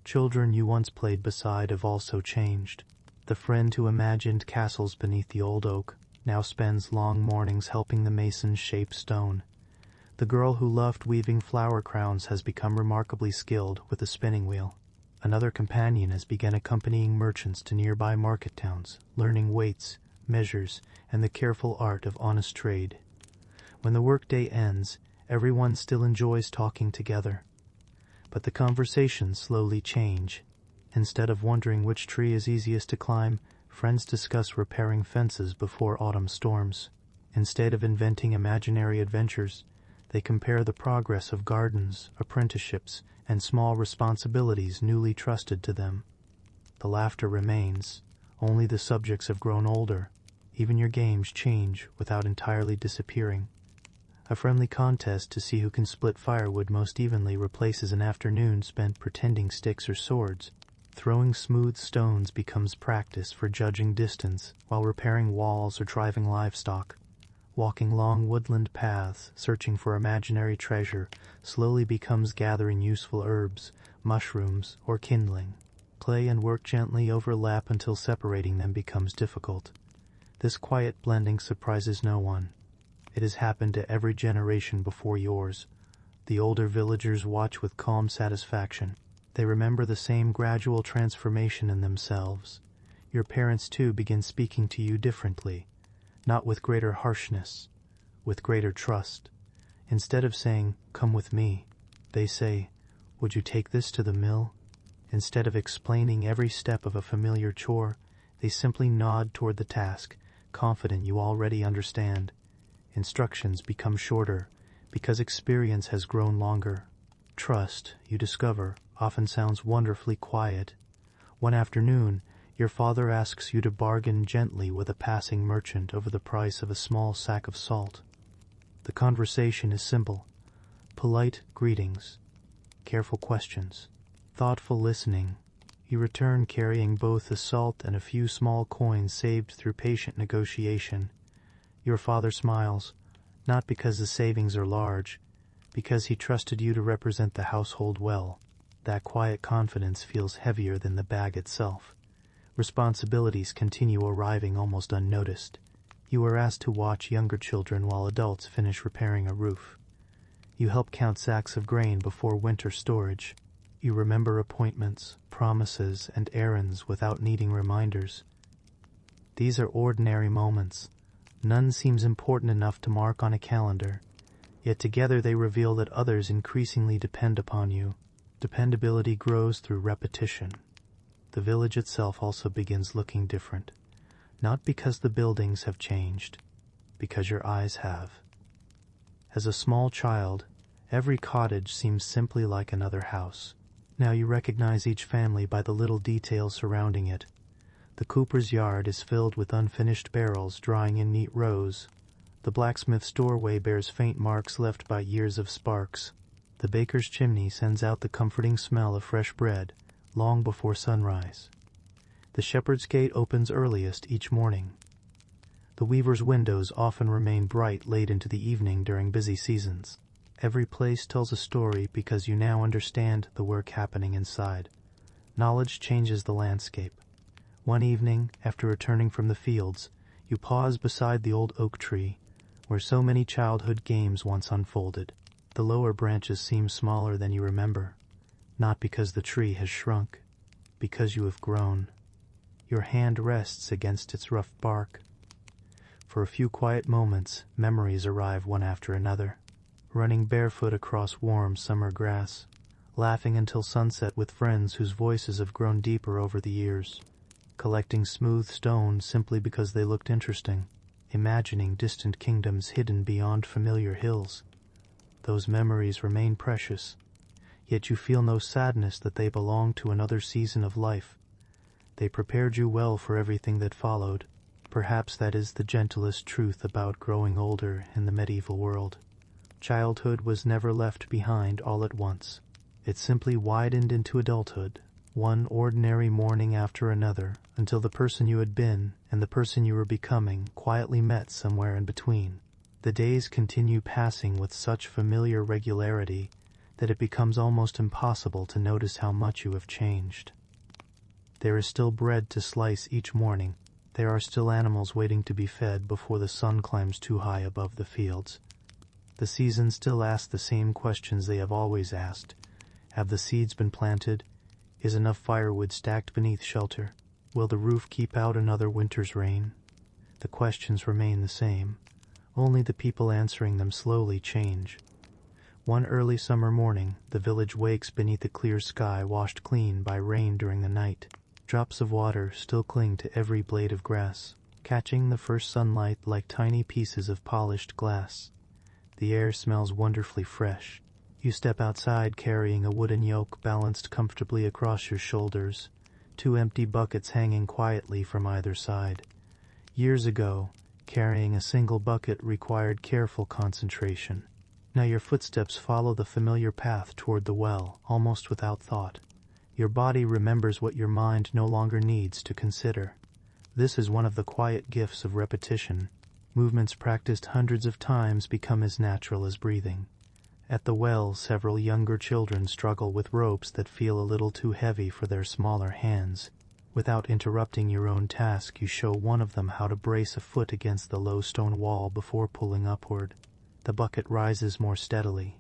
Children you once played beside have also changed. The friend who imagined castles beneath the old oak now spends long mornings helping the masons shape stone. The girl who loved weaving flower crowns has become remarkably skilled with a spinning wheel. Another companion has begun accompanying merchants to nearby market towns, learning weights, measures, and the careful art of honest trade. When the workday ends, everyone still enjoys talking together. But the conversations slowly change. Instead of wondering which tree is easiest to climb, friends discuss repairing fences before autumn storms. Instead of inventing imaginary adventures, they compare the progress of gardens, apprenticeships, and small responsibilities newly trusted to them. The laughter remains, only the subjects have grown older. Even your games change without entirely disappearing. A friendly contest to see who can split firewood most evenly replaces an afternoon spent pretending sticks or swords. Throwing smooth stones becomes practice for judging distance while repairing walls or driving livestock. Walking long woodland paths, searching for imaginary treasure, slowly becomes gathering useful herbs, mushrooms, or kindling. Play and work gently overlap until separating them becomes difficult. This quiet blending surprises no one. It has happened to every generation before yours. The older villagers watch with calm satisfaction. They remember the same gradual transformation in themselves. Your parents too begin speaking to you differently, not with greater harshness, with greater trust. Instead of saying, "Come with me," they say, "Would you take this to the mill?" Instead of explaining every step of a familiar chore, they simply nod toward the task, confident you already understand. Instructions become shorter, because experience has grown longer. Trust, you discover, often sounds wonderfully quiet. One afternoon, your father asks you to bargain gently with a passing merchant over the price of a small sack of salt. The conversation is simple. Polite greetings, careful questions, thoughtful listening. You return carrying both the salt and a few small coins saved through patient negotiation. Your father smiles, not because the savings are large, because he trusted you to represent the household well. That quiet confidence feels heavier than the bag itself. Responsibilities continue arriving almost unnoticed. You are asked to watch younger children while adults finish repairing a roof. You help count sacks of grain before winter storage. You remember appointments, promises, and errands without needing reminders. These are ordinary moments. None seems important enough to mark on a calendar, yet together they reveal that others increasingly depend upon you. Dependability grows through repetition. The village itself also begins looking different, not because the buildings have changed, because your eyes have. As a small child, every cottage seems simply like another house. Now you recognize each family by the little details surrounding it. The cooper's yard is filled with unfinished barrels drying in neat rows. The blacksmith's doorway bears faint marks left by years of sparks. The baker's chimney sends out the comforting smell of fresh bread long before sunrise. The shepherd's gate opens earliest each morning. The weaver's windows often remain bright late into the evening during busy seasons. Every place tells a story because you now understand the work happening inside. Knowledge changes the landscape. One evening, after returning from the fields, you pause beside the old oak tree, where so many childhood games once unfolded. The lower branches seem smaller than you remember, not because the tree has shrunk, because you have grown. Your hand rests against its rough bark. For a few quiet moments, memories arrive one after another. Running barefoot across warm summer grass, laughing until sunset with friends whose voices have grown deeper over the years, collecting smooth stones simply because they looked interesting, imagining distant kingdoms hidden beyond familiar hills. Those memories remain precious, yet you feel no sadness that they belong to another season of life. They prepared you well for everything that followed. Perhaps that is the gentlest truth about growing older in the medieval world. Childhood was never left behind all at once. It simply widened into adulthood, one ordinary morning after another, until the person you had been and the person you were becoming quietly met somewhere in between. The days continue passing with such familiar regularity that it becomes almost impossible to notice how much you have changed. There is still bread to slice each morning. There are still animals waiting to be fed before the sun climbs too high above the fields. The seasons still ask the same questions they have always asked. Have the seeds been planted? Is enough firewood stacked beneath shelter? Will the roof keep out another winter's rain? The questions remain the same. Only the people answering them slowly change. One early summer morning, the village wakes beneath a clear sky washed clean by rain during the night. Drops of water still cling to every blade of grass, catching the first sunlight like tiny pieces of polished glass. The air smells wonderfully fresh. You step outside carrying a wooden yoke balanced comfortably across your shoulders, two empty buckets hanging quietly from either side. Years ago, carrying a single bucket required careful concentration. Now your footsteps follow the familiar path toward the well, almost without thought. Your body remembers what your mind no longer needs to consider. This is one of the quiet gifts of repetition. Movements practiced hundreds of times become as natural as breathing. At the well, several younger children struggle with ropes that feel a little too heavy for their smaller hands. Without interrupting your own task, you show one of them how to brace a foot against the low stone wall before pulling upward. The bucket rises more steadily.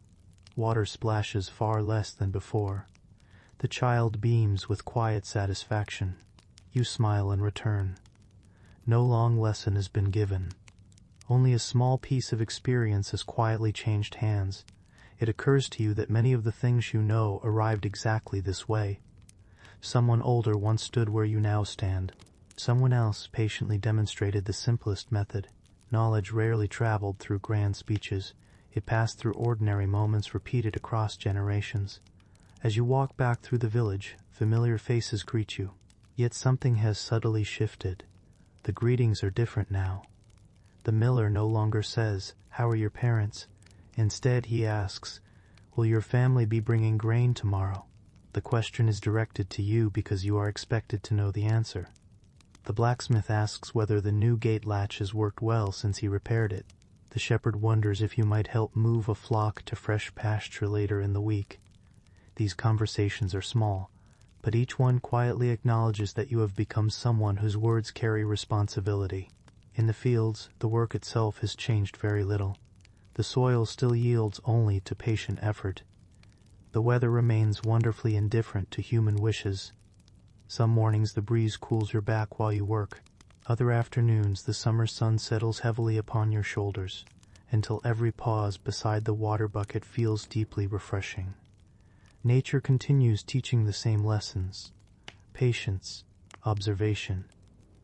Water splashes far less than before. The child beams with quiet satisfaction. You smile in return. No long lesson has been given. Only a small piece of experience has quietly changed hands. It occurs to you that many of the things you know arrived exactly this way. Someone older once stood where you now stand. Someone else patiently demonstrated the simplest method. Knowledge rarely traveled through grand speeches. It passed through ordinary moments repeated across generations. As you walk back through the village, familiar faces greet you. Yet something has subtly shifted. The greetings are different now. The miller no longer says, "How are your parents?" Instead, he asks, "Will your family be bringing grain tomorrow?" The question is directed to you because you are expected to know the answer. The blacksmith asks whether the new gate latch has worked well since he repaired it. The shepherd wonders if you might help move a flock to fresh pasture later in the week. These conversations are small, but each one quietly acknowledges that you have become someone whose words carry responsibility. In the fields, the work itself has changed very little. The soil still yields only to patient effort. The weather remains wonderfully indifferent to human wishes. Some mornings the breeze cools your back while you work. Other afternoons the summer sun settles heavily upon your shoulders, until every pause beside the water bucket feels deeply refreshing. Nature continues teaching the same lessons: patience, observation,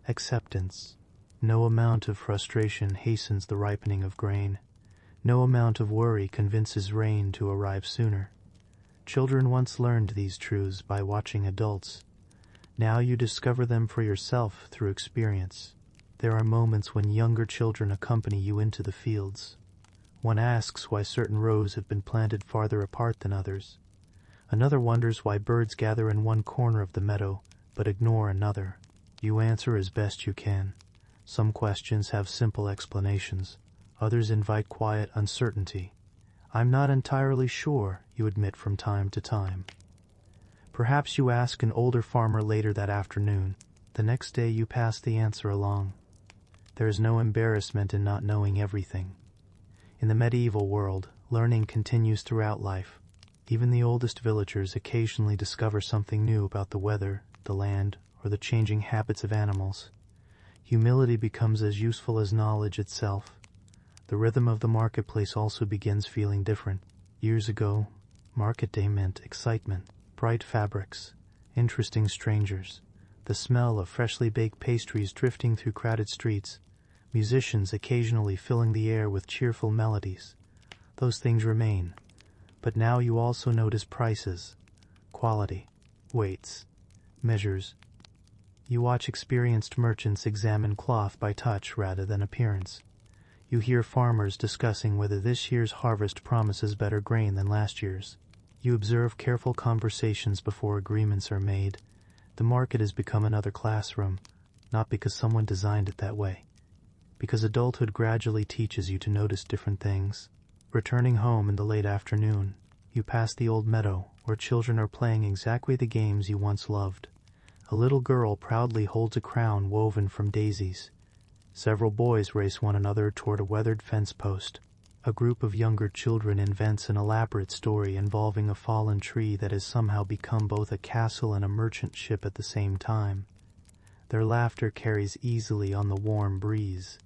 acceptance. No amount of frustration hastens the ripening of grain. No amount of worry convinces rain to arrive sooner. Children once learned these truths by watching adults. Now you discover them for yourself through experience. There are moments when younger children accompany you into the fields. One asks why certain rows have been planted farther apart than others. Another wonders why birds gather in one corner of the meadow, but ignore another. You answer as best you can. Some questions have simple explanations. Others invite quiet uncertainty. "I'm not entirely sure," you admit from time to time. Perhaps you ask an older farmer later that afternoon. The next day you pass the answer along. There is no embarrassment in not knowing everything. In the medieval world, learning continues throughout life. Even the oldest villagers occasionally discover something new about the weather, the land, or the changing habits of animals. Humility becomes as useful as knowledge itself. The rhythm of the marketplace also begins feeling different. Years ago, market day meant excitement, bright fabrics, interesting strangers, the smell of freshly baked pastries drifting through crowded streets, musicians occasionally filling the air with cheerful melodies. Those things remain, but now you also notice prices, quality, weights, measures. You watch experienced merchants examine cloth by touch rather than appearance. You hear farmers discussing whether this year's harvest promises better grain than last year's. You observe careful conversations before agreements are made. The market has become another classroom, not because someone designed it that way, because adulthood gradually teaches you to notice different things. Returning home in the late afternoon, you pass the old meadow where children are playing exactly the games you once loved. A little girl proudly holds a crown woven from daisies. Several boys race one another toward a weathered fence post. A group of younger children invents an elaborate story involving a fallen tree that has somehow become both a castle and a merchant ship at the same time. Their laughter carries easily on the warm breeze.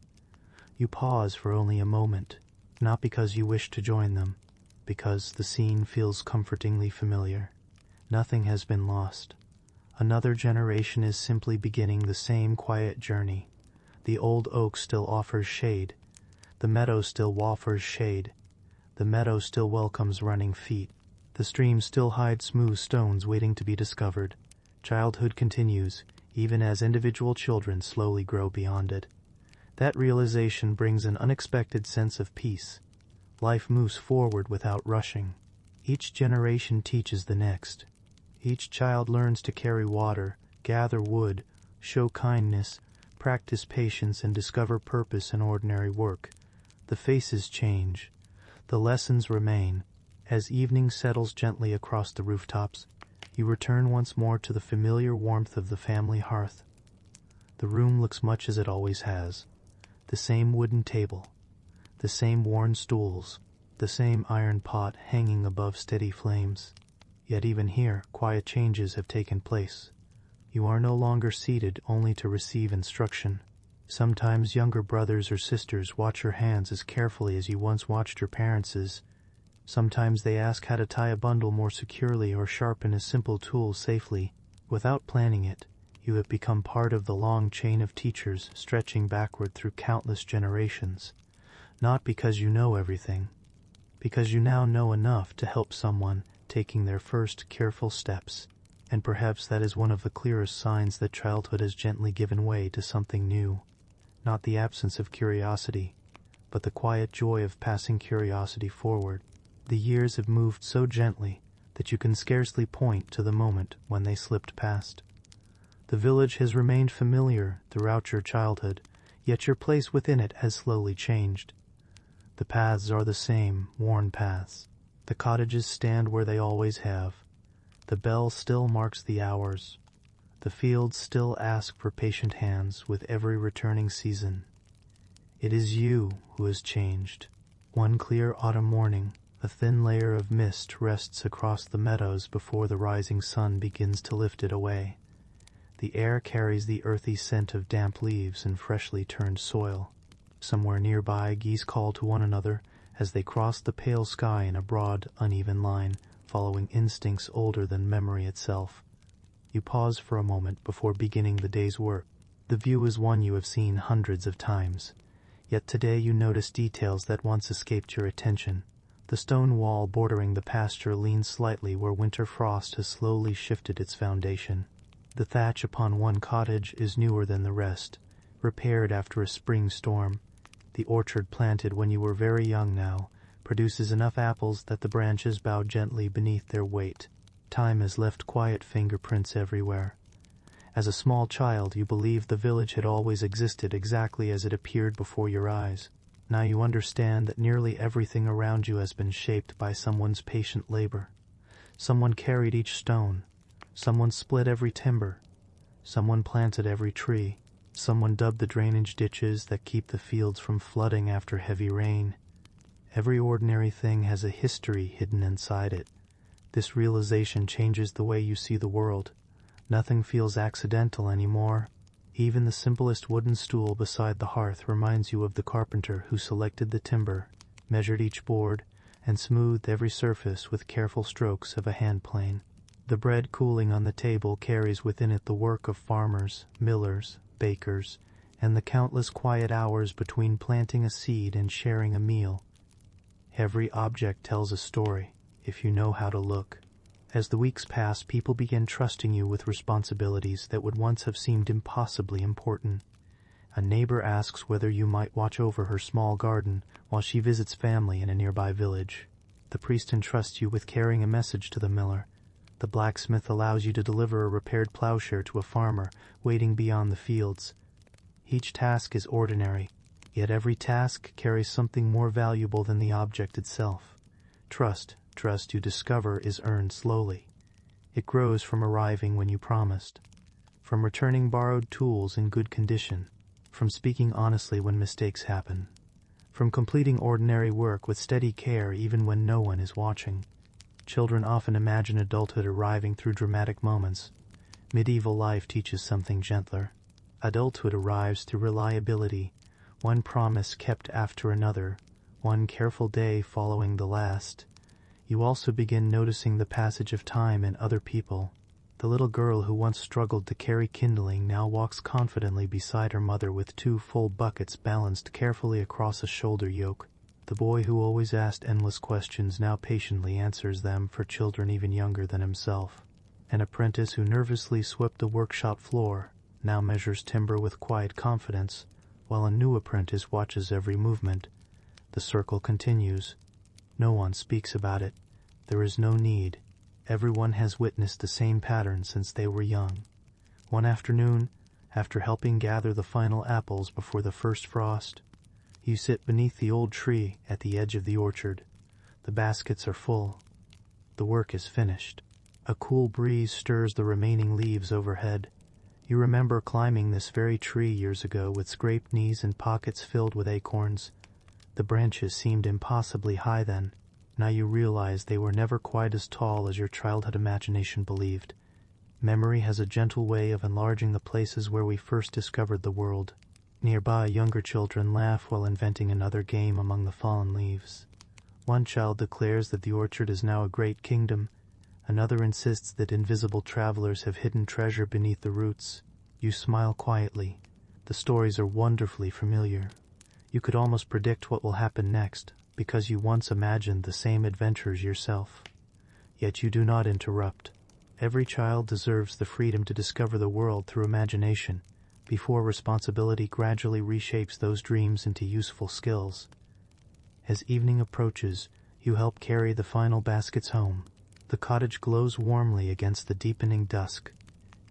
You pause for only a moment, not because you wish to join them, because the scene feels comfortingly familiar. Nothing has been lost. Another generation is simply beginning the same quiet journey. The old oak still offers shade. The meadow still offers shade. The meadow still welcomes running feet. The stream still hides smooth stones waiting to be discovered. Childhood continues, even as individual children slowly grow beyond it. That realization brings an unexpected sense of peace. Life moves forward without rushing. Each generation teaches the next. Each child learns to carry water, gather wood, show kindness, practice patience, and discover purpose in ordinary work. The faces change. The lessons remain. As evening settles gently across the rooftops, You return once more to the familiar warmth of the family hearth. The room looks much as it always has. The same wooden table, the same worn stools, the same iron pot hanging above steady flames. Yet even here, quiet changes have taken place. You are no longer seated only to receive instruction. Sometimes younger brothers or sisters watch your hands as carefully as you once watched your parents'. Sometimes they ask how to tie a bundle more securely or sharpen a simple tool safely. Without planning it, you have become part of the long chain of teachers stretching backward through countless generations. Not because you know everything, because you now know enough to help someone taking their first careful steps. And perhaps that is one of the clearest signs that childhood has gently given way to something new. Not the absence of curiosity, but the quiet joy of passing curiosity forward. The years have moved so gently that you can scarcely point to the moment when they slipped past. The village has remained familiar throughout your childhood, yet your place within it has slowly changed. The paths are the same, worn paths. The cottages stand where they always have. The bell still marks the hours. The fields still ask for patient hands with every returning season. It is you who has changed. One clear autumn morning, a thin layer of mist rests across the meadows before the rising sun begins to lift it away. The air carries the earthy scent of damp leaves and freshly turned soil. Somewhere nearby, geese call to one another as they cross the pale sky in a broad, uneven line, following instincts older than memory itself. You pause for a moment before beginning the day's work. The view is one you have seen hundreds of times, yet today you notice details that once escaped your attention. The stone wall bordering the pasture leans slightly where winter frost has slowly shifted its foundation. The thatch upon one cottage is newer than the rest, repaired after a spring storm. The orchard planted when you were very young now produces enough apples that the branches bow gently beneath their weight. Time has left quiet fingerprints everywhere. As a small child, you believed the village had always existed exactly as it appeared before your eyes. Now you understand that nearly everything around you has been shaped by someone's patient labor. Someone carried each stone. Someone split every timber. Someone planted every tree. Someone dug the drainage ditches that keep the fields from flooding after heavy rain. Every ordinary thing has a history hidden inside it. This realization changes the way you see the world. Nothing feels accidental anymore. Even the simplest wooden stool beside the hearth reminds you of the carpenter who selected the timber, measured each board, and smoothed every surface with careful strokes of a hand plane. The bread cooling on the table carries within it the work of farmers, millers, bakers, and the countless quiet hours between planting a seed and sharing a meal. Every object tells a story, if you know how to look. As the weeks pass, people begin trusting you with responsibilities that would once have seemed impossibly important. A neighbor asks whether you might watch over her small garden while she visits family in a nearby village. The priest entrusts you with carrying a message to the miller. The blacksmith allows you to deliver a repaired plowshare to a farmer waiting beyond the fields. Each task is ordinary, yet every task carries something more valuable than the object itself. Trust you discover, is earned slowly. It grows from arriving when you promised, from returning borrowed tools in good condition, from speaking honestly when mistakes happen, from completing ordinary work with steady care even when no one is watching. Children often imagine adulthood arriving through dramatic moments. Medieval life teaches something gentler. Adulthood arrives through reliability, one promise kept after another, one careful day following the last. You also begin noticing the passage of time in other people. The little girl who once struggled to carry kindling now walks confidently beside her mother with 2 full buckets balanced carefully across a shoulder yoke. The boy who always asked endless questions now patiently answers them for children even younger than himself. An apprentice who nervously swept the workshop floor now measures timber with quiet confidence, while a new apprentice watches every movement. The circle continues. No one speaks about it. There is no need. Everyone has witnessed the same pattern since they were young. One afternoon, after helping gather the final apples before the first frost, you sit beneath the old tree at the edge of the orchard. The baskets are full. The work is finished. A cool breeze stirs the remaining leaves overhead. You remember climbing this very tree years ago with scraped knees and pockets filled with acorns. The branches seemed impossibly high then. Now you realize they were never quite as tall as your childhood imagination believed. Memory has a gentle way of enlarging the places where we first discovered the world. Nearby, younger children laugh while inventing another game among the fallen leaves. One child declares that the orchard is now a great kingdom. Another insists that invisible travelers have hidden treasure beneath the roots. You smile quietly. The stories are wonderfully familiar. You could almost predict what will happen next, because you once imagined the same adventures yourself. Yet you do not interrupt. Every child deserves the freedom to discover the world through imagination, before responsibility gradually reshapes those dreams into useful skills. As evening approaches, you help carry the final baskets home. The cottage glows warmly against the deepening dusk.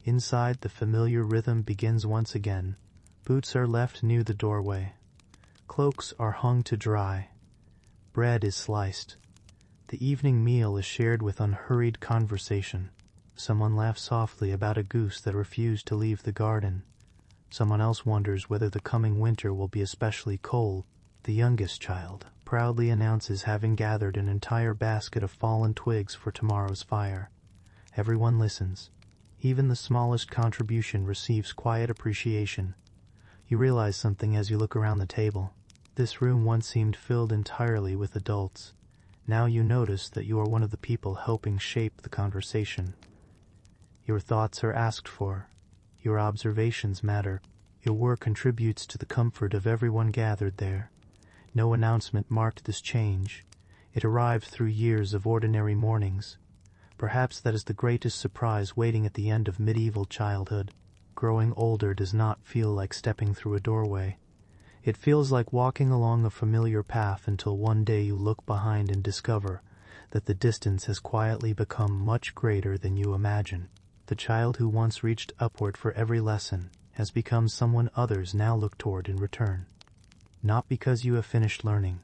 Inside, the familiar rhythm begins once again. Boots are left near the doorway. Cloaks are hung to dry. Bread is sliced. The evening meal is shared with unhurried conversation. Someone laughs softly about a goose that refused to leave the garden. Someone else wonders whether the coming winter will be especially cold. The youngest child proudly announces having gathered an entire basket of fallen twigs for tomorrow's fire. Everyone listens. Even the smallest contribution receives quiet appreciation. You realize something as you look around the table. This room once seemed filled entirely with adults. Now you notice that you are one of the people helping shape the conversation. Your thoughts are asked for. Your observations matter. Your work contributes to the comfort of everyone gathered there. No announcement marked this change. It arrived through years of ordinary mornings. Perhaps that is the greatest surprise waiting at the end of medieval childhood. Growing older does not feel like stepping through a doorway. It feels like walking along a familiar path until one day you look behind and discover that the distance has quietly become much greater than you imagine. The child who once reached upward for every lesson has become someone others now look toward in return. Not because you have finished learning.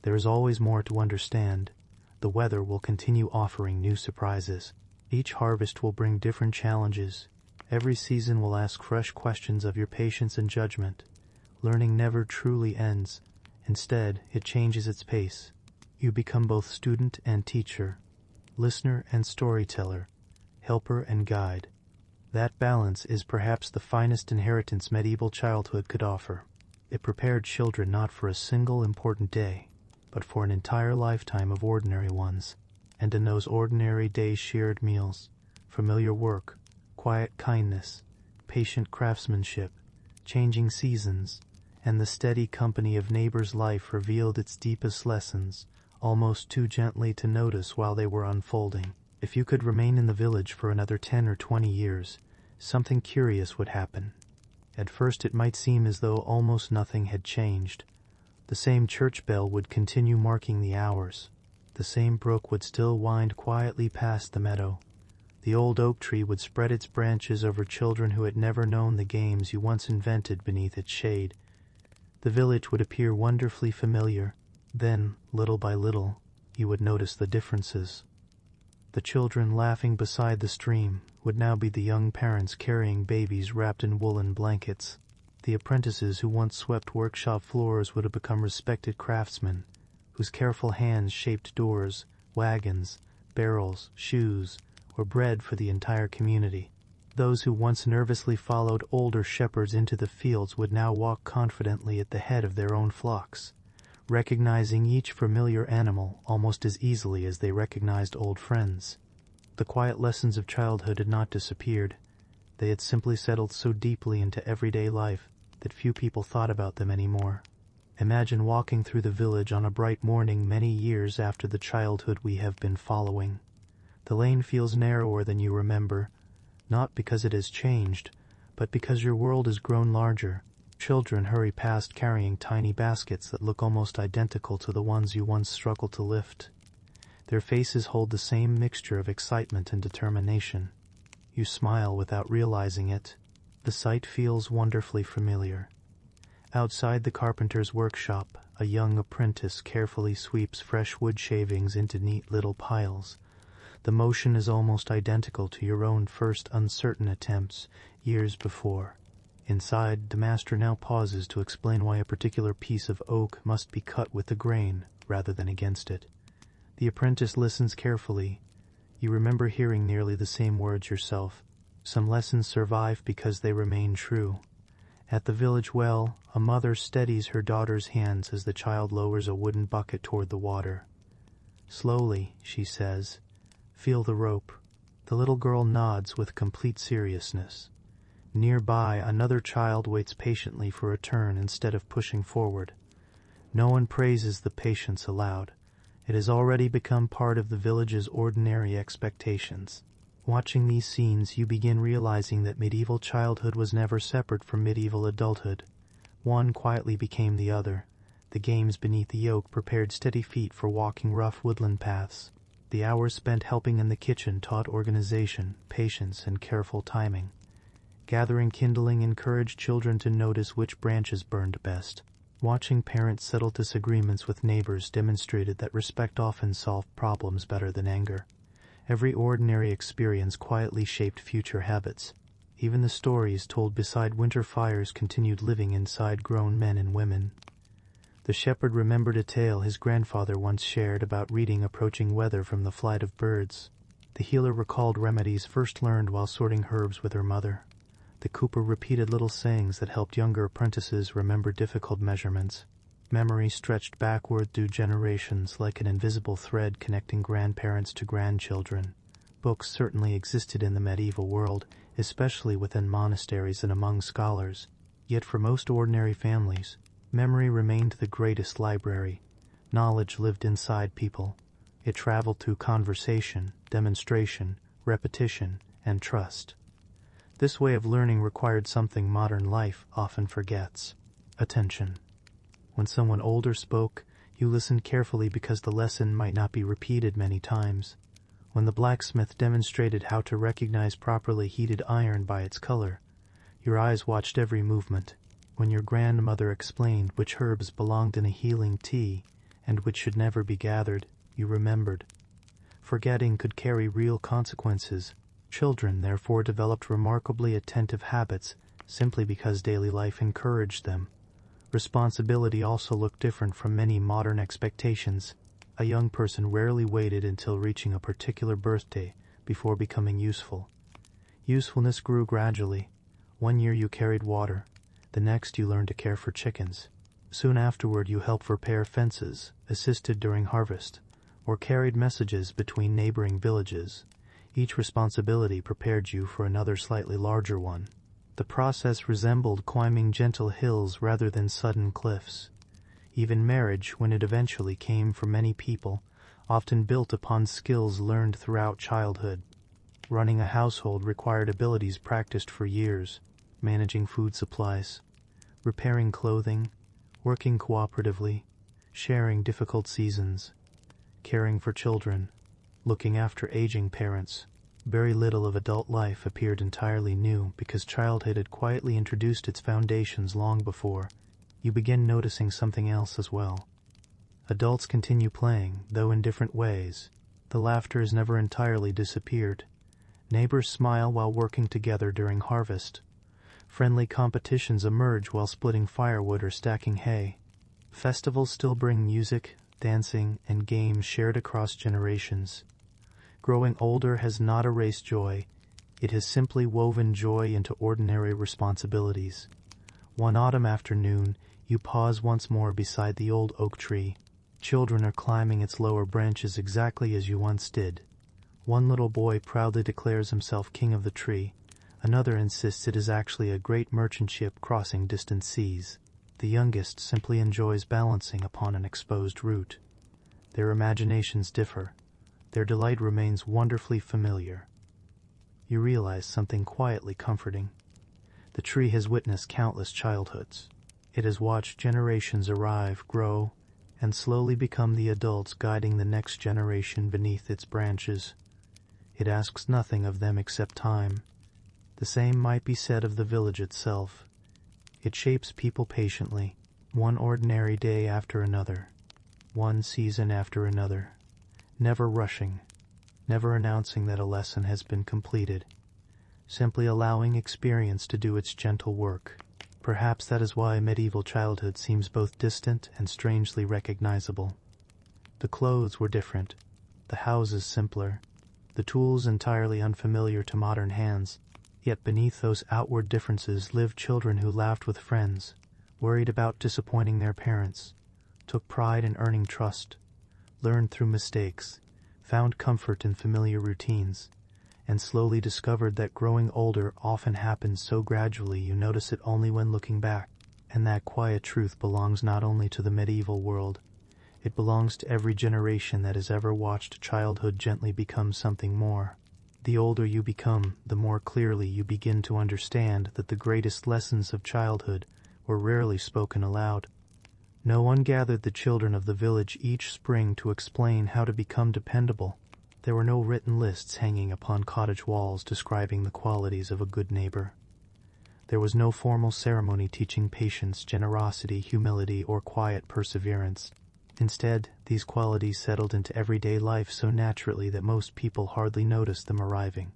There is always more to understand. The weather will continue offering new surprises. Each harvest will bring different challenges. Every season will ask fresh questions of your patience and judgment. Learning never truly ends. Instead, it changes its pace. You become both student and teacher, listener and storyteller, helper and guide. That balance is perhaps the finest inheritance medieval childhood could offer. It prepared children not for a single important day, but for an entire lifetime of ordinary ones. And in those ordinary days, shared meals, familiar work, quiet kindness, patient craftsmanship, changing seasons, and the steady company of neighbors' life revealed its deepest lessons, almost too gently to notice while they were unfolding. If you could remain in the village for another 10 or 20 years, something curious would happen. At first it might seem as though almost nothing had changed. The same church bell would continue marking the hours. The same brook would still wind quietly past the meadow. The old oak tree would spread its branches over children who had never known the games you once invented beneath its shade. The village would appear wonderfully familiar. Then, little by little, you would notice the differences. The children laughing beside the stream would now be the young parents carrying babies wrapped in woolen blankets. The apprentices who once swept workshop floors would have become respected craftsmen, whose careful hands shaped doors, wagons, barrels, shoes, or bread for the entire community. Those who once nervously followed older shepherds into the fields would now walk confidently at the head of their own flocks, recognizing each familiar animal almost as easily as they recognized old friends. The quiet lessons of childhood had not disappeared. They had simply settled so deeply into everyday life that few people thought about them anymore. Imagine walking through the village on a bright morning many years after the childhood we have been following. The lane feels narrower than you remember, not because it has changed, but because your world has grown larger. Children hurry past carrying tiny baskets that look almost identical to the ones you once struggled to lift. Their faces hold the same mixture of excitement and determination. You smile without realizing it. The sight feels wonderfully familiar. Outside the carpenter's workshop, a young apprentice carefully sweeps fresh wood shavings into neat little piles. The motion is almost identical to your own first uncertain attempts years before. Inside, the master now pauses to explain why a particular piece of oak must be cut with the grain rather than against it. The apprentice listens carefully. You remember hearing nearly the same words yourself. Some lessons survive because they remain true. At the village well, a mother steadies her daughter's hands as the child lowers a wooden bucket toward the water. "Slowly," she says. "Feel the rope." The little girl nods with complete seriousness. Nearby, another child waits patiently for a turn instead of pushing forward. No one praises the patience aloud. It has already become part of the village's ordinary expectations. Watching these scenes, you begin realizing that medieval childhood was never separate from medieval adulthood. One quietly became the other. The games beneath the yoke prepared steady feet for walking rough woodland paths. The hours spent helping in the kitchen taught organization, patience, and careful timing. Gathering kindling encouraged children to notice which branches burned best. Watching parents settle disagreements with neighbors demonstrated that respect often solved problems better than anger. Every ordinary experience quietly shaped future habits. Even the stories told beside winter fires continued living inside grown men and women. The shepherd remembered a tale his grandfather once shared about reading approaching weather from the flight of birds. The healer recalled remedies first learned while sorting herbs with her mother. The cooper repeated little sayings that helped younger apprentices remember difficult measurements. Memory stretched backward through generations like an invisible thread connecting grandparents to grandchildren. Books certainly existed in the medieval world, especially within monasteries and among scholars. Yet for most ordinary families, memory remained the greatest library. Knowledge lived inside people. It traveled through conversation, demonstration, repetition, and trust. This way of learning required something modern life often forgets: attention. When someone older spoke, you listened carefully because the lesson might not be repeated many times. When the blacksmith demonstrated how to recognize properly heated iron by its color, your eyes watched every movement. When your grandmother explained which herbs belonged in a healing tea and which should never be gathered, you remembered. Forgetting could carry real consequences. Children therefore developed remarkably attentive habits simply because daily life encouraged them. Responsibility also looked different from many modern expectations. A young person rarely waited until reaching a particular birthday before becoming useful. Usefulness grew gradually. One year you carried water. The next you learned to care for chickens. Soon afterward you helped repair fences, assisted during harvest, or carried messages between neighboring villages. Each responsibility prepared you for another slightly larger one. The process resembled climbing gentle hills rather than sudden cliffs. Even marriage, when it eventually came for many people, often built upon skills learned throughout childhood. Running a household required abilities practiced for years: managing food supplies, repairing clothing, working cooperatively, sharing difficult seasons, caring for children, looking after aging parents. Very little of adult life appeared entirely new because childhood had quietly introduced its foundations long before. You begin noticing something else as well. Adults continue playing, though in different ways. The laughter has never entirely disappeared. Neighbors smile while working together during harvest. Friendly competitions emerge while splitting firewood or stacking hay. Festivals still bring music, dancing, and games shared across generations. Growing older has not erased joy. It has simply woven joy into ordinary responsibilities. One autumn afternoon, you pause once more beside the old oak tree. Children are climbing its lower branches exactly as you once did. One little boy proudly declares himself king of the tree. Another insists it is actually a great merchant ship crossing distant seas. The youngest simply enjoys balancing upon an exposed root. Their imaginations differ. Their delight remains wonderfully familiar. You realize something quietly comforting. The tree has witnessed countless childhoods. It has watched generations arrive, grow, and slowly become the adults guiding the next generation beneath its branches. It asks nothing of them except time. The same might be said of the village itself. It shapes people patiently, one ordinary day after another, one season after another, never rushing, never announcing that a lesson has been completed, simply allowing experience to do its gentle work. Perhaps that is why medieval childhood seems both distant and strangely recognizable. The clothes were different, the houses simpler, the tools entirely unfamiliar to modern hands, yet beneath those outward differences lived children who laughed with friends, worried about disappointing their parents, took pride in earning trust, learned through mistakes, found comfort in familiar routines, and slowly discovered that growing older often happens so gradually you notice it only when looking back. And that quiet truth belongs not only to the medieval world, it belongs to every generation that has ever watched childhood gently become something more. The older you become, the more clearly you begin to understand that the greatest lessons of childhood were rarely spoken aloud. No one gathered the children of the village each spring to explain how to become dependable. There were no written lists hanging upon cottage walls describing the qualities of a good neighbor. There was no formal ceremony teaching patience, generosity, humility, or quiet perseverance. Instead, these qualities settled into everyday life so naturally that most people hardly noticed them arriving.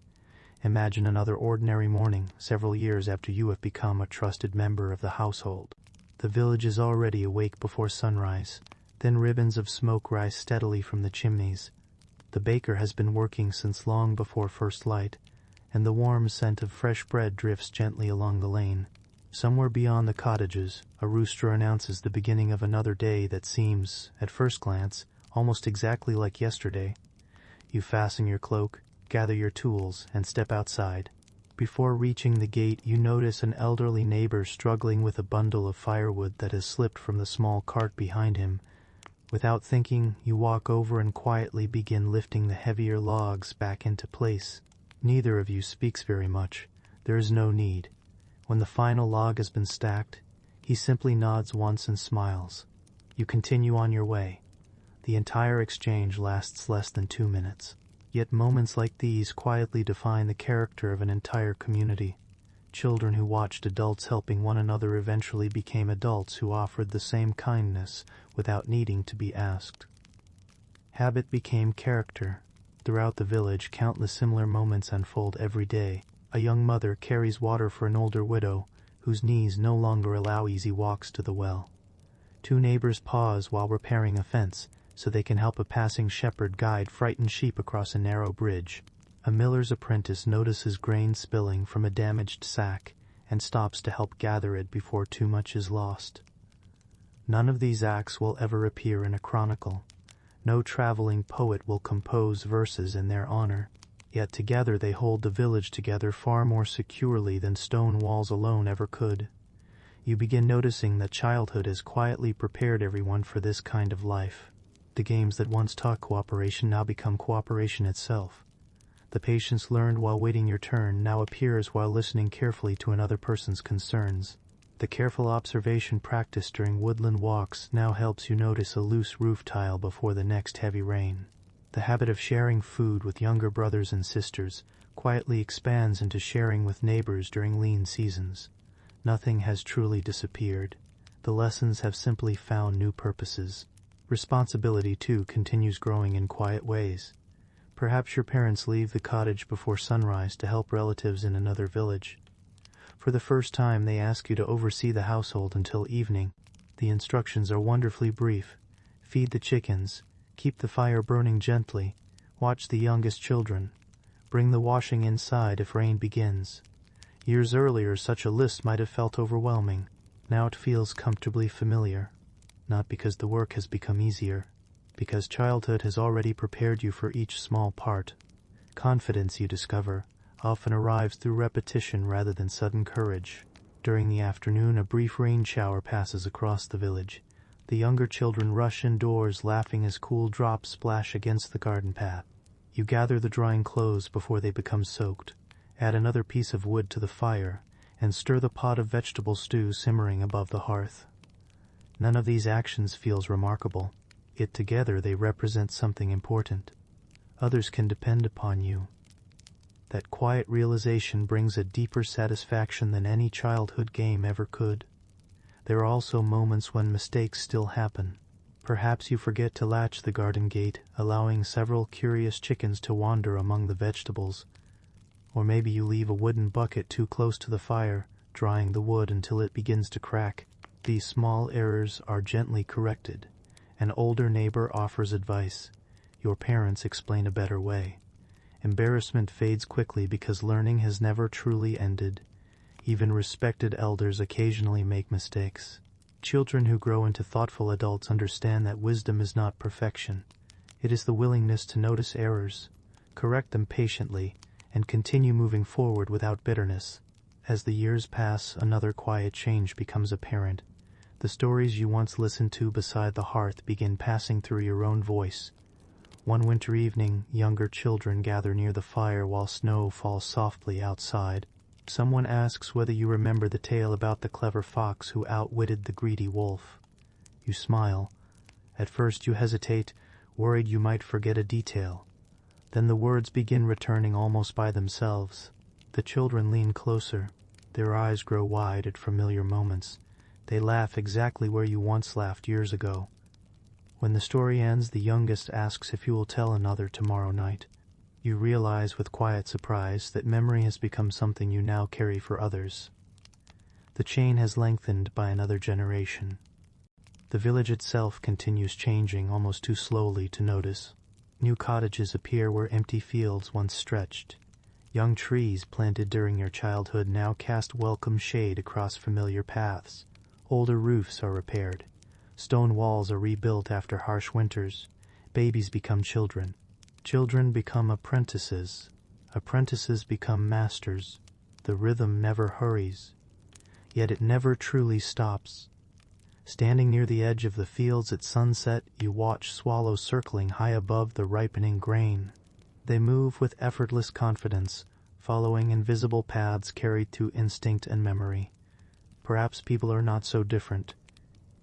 Imagine another ordinary morning, several years after you have become a trusted member of the household. The village is already awake before sunrise. Thin ribbons of smoke rise steadily from the chimneys. The baker has been working since long before first light, and the warm scent of fresh bread drifts gently along the lane. Somewhere beyond the cottages, a rooster announces the beginning of another day that seems, at first glance, almost exactly like yesterday. You fasten your cloak, gather your tools, and step outside. Before reaching the gate, you notice an elderly neighbor struggling with a bundle of firewood that has slipped from the small cart behind him. Without thinking, you walk over and quietly begin lifting the heavier logs back into place. Neither of you speaks very much. There is no need. When the final log has been stacked, he simply nods once and smiles. You continue on your way. The entire exchange lasts less than 2 minutes. Yet moments like these quietly define the character of an entire community. Children who watched adults helping one another eventually became adults who offered the same kindness without needing to be asked. Habit became character. Throughout the village, countless similar moments unfold every day. A young mother carries water for an older widow, whose knees no longer allow easy walks to the well. Two neighbors pause while repairing a fence, so they can help a passing shepherd guide frightened sheep across a narrow bridge. A miller's apprentice notices grain spilling from a damaged sack and stops to help gather it before too much is lost. None of these acts will ever appear in a chronicle. No traveling poet will compose verses in their honor. Yet together they hold the village together far more securely than stone walls alone ever could. You begin noticing that childhood has quietly prepared everyone for this kind of life. The games that once taught cooperation now become cooperation itself. The patience learned while waiting your turn now appears while listening carefully to another person's concerns. The careful observation practiced during woodland walks now helps you notice a loose roof tile before the next heavy rain. The habit of sharing food with younger brothers and sisters quietly expands into sharing with neighbors during lean seasons. Nothing has truly disappeared. The lessons have simply found new purposes. Responsibility, too, continues growing in quiet ways. Perhaps your parents leave the cottage before sunrise to help relatives in another village. For the first time, they ask you to oversee the household until evening. The instructions are wonderfully brief. Feed the chickens, keep the fire burning gently, watch the youngest children, bring the washing inside if rain begins. Years earlier, such a list might have felt overwhelming. Now it feels comfortably familiar. Not because the work has become easier, because childhood has already prepared you for each small part. Confidence, you discover, often arrives through repetition rather than sudden courage. During the afternoon, a brief rain shower passes across the village. The younger children rush indoors, laughing as cool drops splash against the garden path. You gather the drying clothes before they become soaked, add another piece of wood to the fire, and stir the pot of vegetable stew simmering above the hearth. None of these actions feels remarkable, yet together they represent something important. Others can depend upon you. That quiet realization brings a deeper satisfaction than any childhood game ever could. There are also moments when mistakes still happen. Perhaps you forget to latch the garden gate, allowing several curious chickens to wander among the vegetables. Or maybe you leave a wooden bucket too close to the fire, drying the wood until it begins to crack. These small errors are gently corrected. An older neighbor offers advice. Your parents explain a better way. Embarrassment fades quickly because learning has never truly ended. Even respected elders occasionally make mistakes. Children who grow into thoughtful adults understand that wisdom is not perfection. It is the willingness to notice errors, correct them patiently, and continue moving forward without bitterness. As the years pass, another quiet change becomes apparent. The stories you once listened to beside the hearth begin passing through your own voice. One winter evening, younger children gather near the fire while snow falls softly outside. Someone asks whether you remember the tale about the clever fox who outwitted the greedy wolf. You smile. At first you hesitate, worried you might forget a detail. Then the words begin returning almost by themselves. The children lean closer. Their eyes grow wide at familiar moments. They laugh exactly where you once laughed years ago. When the story ends, the youngest asks if you will tell another tomorrow night. You realize with quiet surprise that memory has become something you now carry for others. The chain has lengthened by another generation. The village itself continues changing almost too slowly to notice. New cottages appear where empty fields once stretched. Young trees planted during your childhood now cast welcome shade across familiar paths. Older roofs are repaired. Stone walls are rebuilt after harsh winters. Babies become children. Children become apprentices. Apprentices become masters. The rhythm never hurries. Yet it never truly stops. Standing near the edge of the fields at sunset, you watch swallows circling high above the ripening grain. They move with effortless confidence, following invisible paths carried through instinct and memory. Perhaps people are not so different.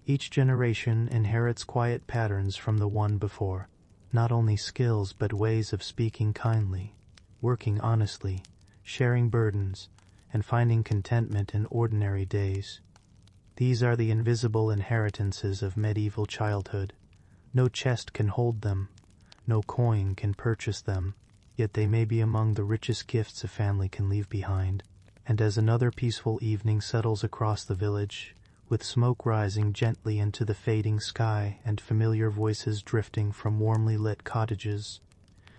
Each generation inherits quiet patterns from the one before, not only skills but ways of speaking kindly, working honestly, sharing burdens, and finding contentment in ordinary days. These are the invisible inheritances of medieval childhood. No chest can hold them, no coin can purchase them, yet they may be among the richest gifts a family can leave behind. And as another peaceful evening settles across the village, with smoke rising gently into the fading sky and familiar voices drifting from warmly lit cottages,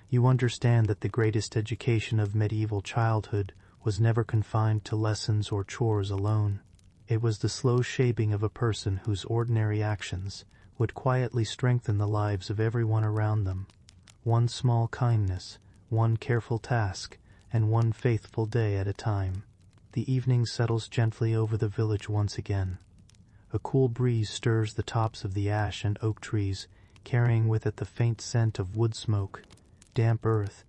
you understand that the greatest education of medieval childhood was never confined to lessons or chores alone. It was the slow shaping of a person whose ordinary actions would quietly strengthen the lives of everyone around them. One small kindness, one careful task, and one faithful day at a time. The evening settles gently over the village once again. A cool breeze stirs the tops of the ash and oak trees, carrying with it the faint scent of wood smoke, damp earth,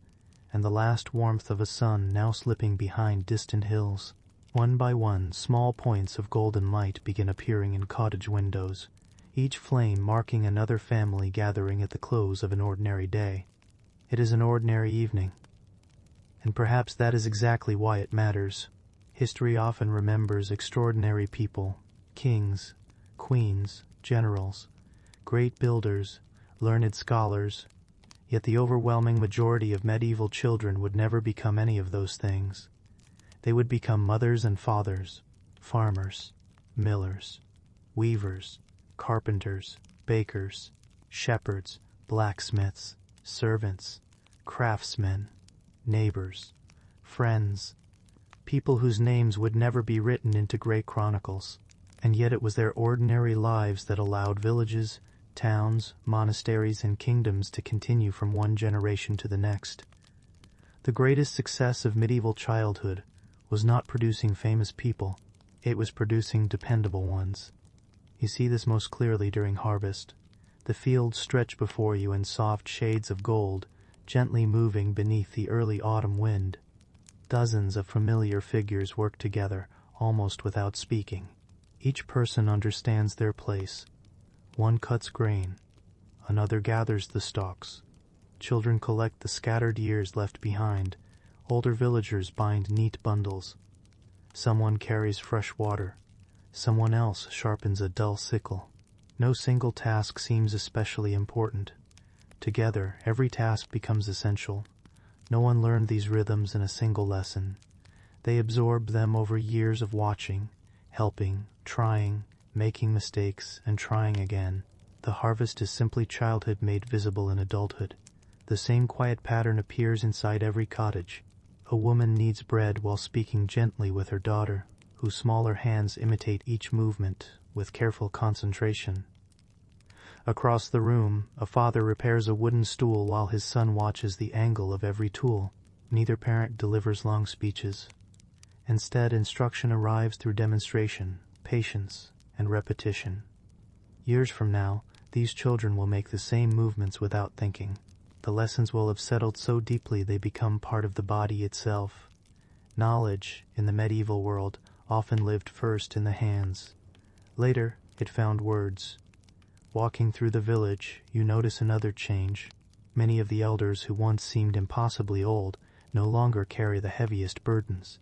and the last warmth of a sun now slipping behind distant hills. One by one, small points of golden light begin appearing in cottage windows, each flame marking another family gathering at the close of an ordinary day. It is an ordinary evening. And perhaps that is exactly why it matters. History often remembers extraordinary people, kings, queens, generals, great builders, learned scholars, yet the overwhelming majority of medieval children would never become any of those things. They would become mothers and fathers, farmers, millers, weavers, carpenters, bakers, shepherds, blacksmiths, servants, craftsmen, neighbors, friends, people whose names would never be written into great chronicles. And yet it was their ordinary lives that allowed villages, towns, monasteries, and kingdoms to continue from one generation to the next. The greatest success of medieval childhood was not producing famous people, it was producing dependable ones. You see this most clearly during harvest. The fields stretch before you in soft shades of gold, gently moving beneath the early autumn wind. Dozens of familiar figures work together, almost without speaking. Each person understands their place. One cuts grain. Another gathers the stalks. Children collect the scattered ears left behind. Older villagers bind neat bundles. Someone carries fresh water. Someone else sharpens a dull sickle. No single task seems especially important. Together, every task becomes essential. No one learned these rhythms in a single lesson. They absorbed them over years of watching, helping, trying, making mistakes, and trying again. The harvest is simply childhood made visible in adulthood. The same quiet pattern appears inside every cottage. A woman kneads bread while speaking gently with her daughter, whose smaller hands imitate each movement with careful concentration. Across the room, a father repairs a wooden stool while his son watches the angle of every tool. Neither parent delivers long speeches. Instead, instruction arrives through demonstration, patience, and repetition. Years from now, these children will make the same movements without thinking. The lessons will have settled so deeply they become part of the body itself. Knowledge, in the medieval world, often lived first in the hands. Later, it found words. Walking through the village, you notice another change. Many of the elders who once seemed impossibly old no longer carry the heaviest burdens.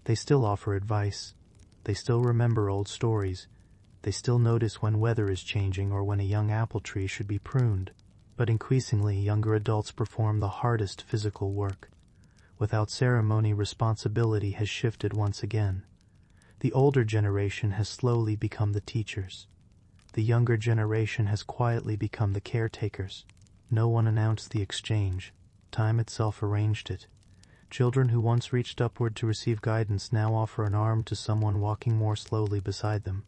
They still offer advice. They still remember old stories. They still notice when weather is changing or when a young apple tree should be pruned. But increasingly, younger adults perform the hardest physical work. Without ceremony, responsibility has shifted once again. The older generation has slowly become the teachers. The younger generation has quietly become the caretakers. No one announced the exchange. Time itself arranged it. Children who once reached upward to receive guidance now offer an arm to someone walking more slowly beside them.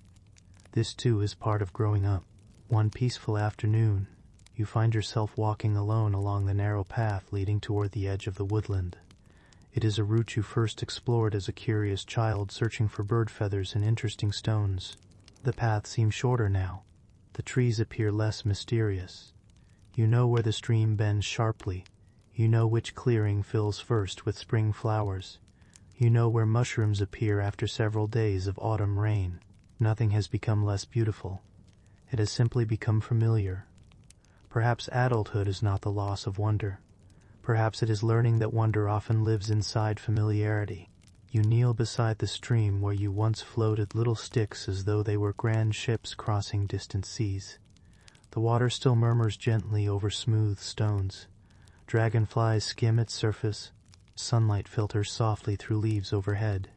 This too is part of growing up. One peaceful afternoon, you find yourself walking alone along the narrow path leading toward the edge of the woodland. It is a route you first explored as a curious child searching for bird feathers and interesting stones. The path seems shorter now. The trees appear less mysterious. You know where the stream bends sharply. You know which clearing fills first with spring flowers. You know where mushrooms appear after several days of autumn rain. Nothing has become less beautiful. It has simply become familiar. Perhaps adulthood is not the loss of wonder. Perhaps it is learning that wonder often lives inside familiarity. You kneel beside the stream where you once floated little sticks as though they were grand ships crossing distant seas. The water still murmurs gently over smooth stones. Dragonflies skim its surface. Sunlight filters softly through leaves overhead.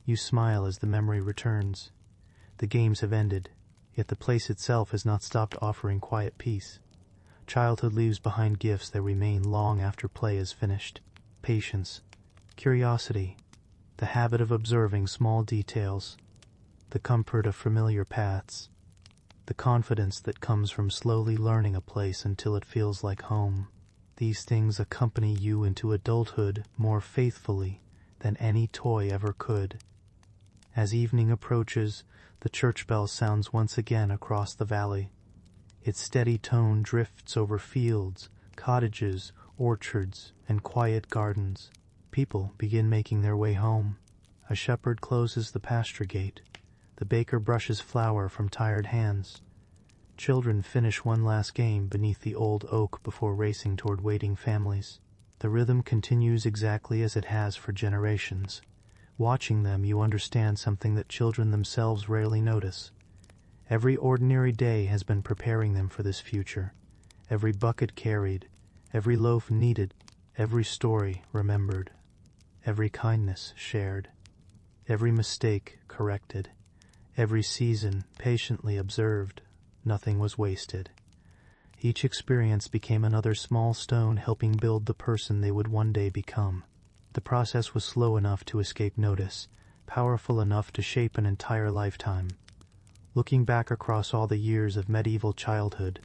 You smile as the memory returns. The games have ended, yet the place itself has not stopped offering quiet peace. Childhood leaves behind gifts that remain long after play is finished. Patience, curiosity, the habit of observing small details, the comfort of familiar paths, the confidence that comes from slowly learning a place until it feels like home. These things accompany you into adulthood more faithfully than any toy ever could. As evening approaches, the church bell sounds once again across the valley. Its steady tone drifts over fields, cottages, orchards, and quiet gardens. People begin making their way home. A shepherd closes the pasture gate. The baker brushes flour from tired hands. Children finish one last game beneath the old oak before racing toward waiting families. The rhythm continues exactly as it has for generations. Watching them, you understand something that children themselves rarely notice. Every ordinary day has been preparing them for this future. Every bucket carried, every loaf kneaded, every story remembered, every kindness shared, every mistake corrected, every season patiently observed. Nothing was wasted. Each experience became another small stone helping build the person they would one day become. The process was slow enough to escape notice, powerful enough to shape an entire lifetime. Looking back across all the years of medieval childhood,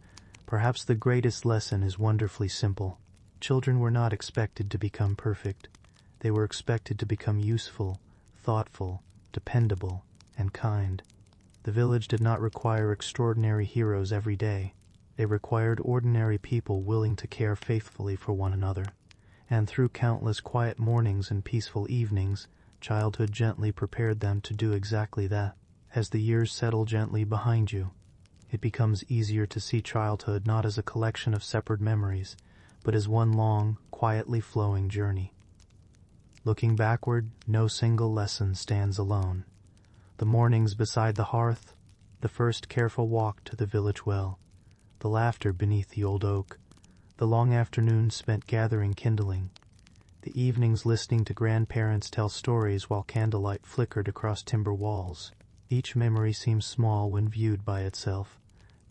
perhaps the greatest lesson is wonderfully simple. Children were not expected to become perfect. They were expected to become useful, thoughtful, dependable, and kind. The village did not require extraordinary heroes every day. It required ordinary people willing to care faithfully for one another. And through countless quiet mornings and peaceful evenings, childhood gently prepared them to do exactly that. As the years settle gently behind you, it becomes easier to see childhood not as a collection of separate memories, but as one long, quietly flowing journey. Looking backward, no single lesson stands alone. The mornings beside the hearth, The first careful walk to the village well, the laughter beneath the old oak, the long afternoons spent gathering kindling, the evenings listening to grandparents tell stories while candlelight flickered across timber walls. Each memory seems small when viewed by itself.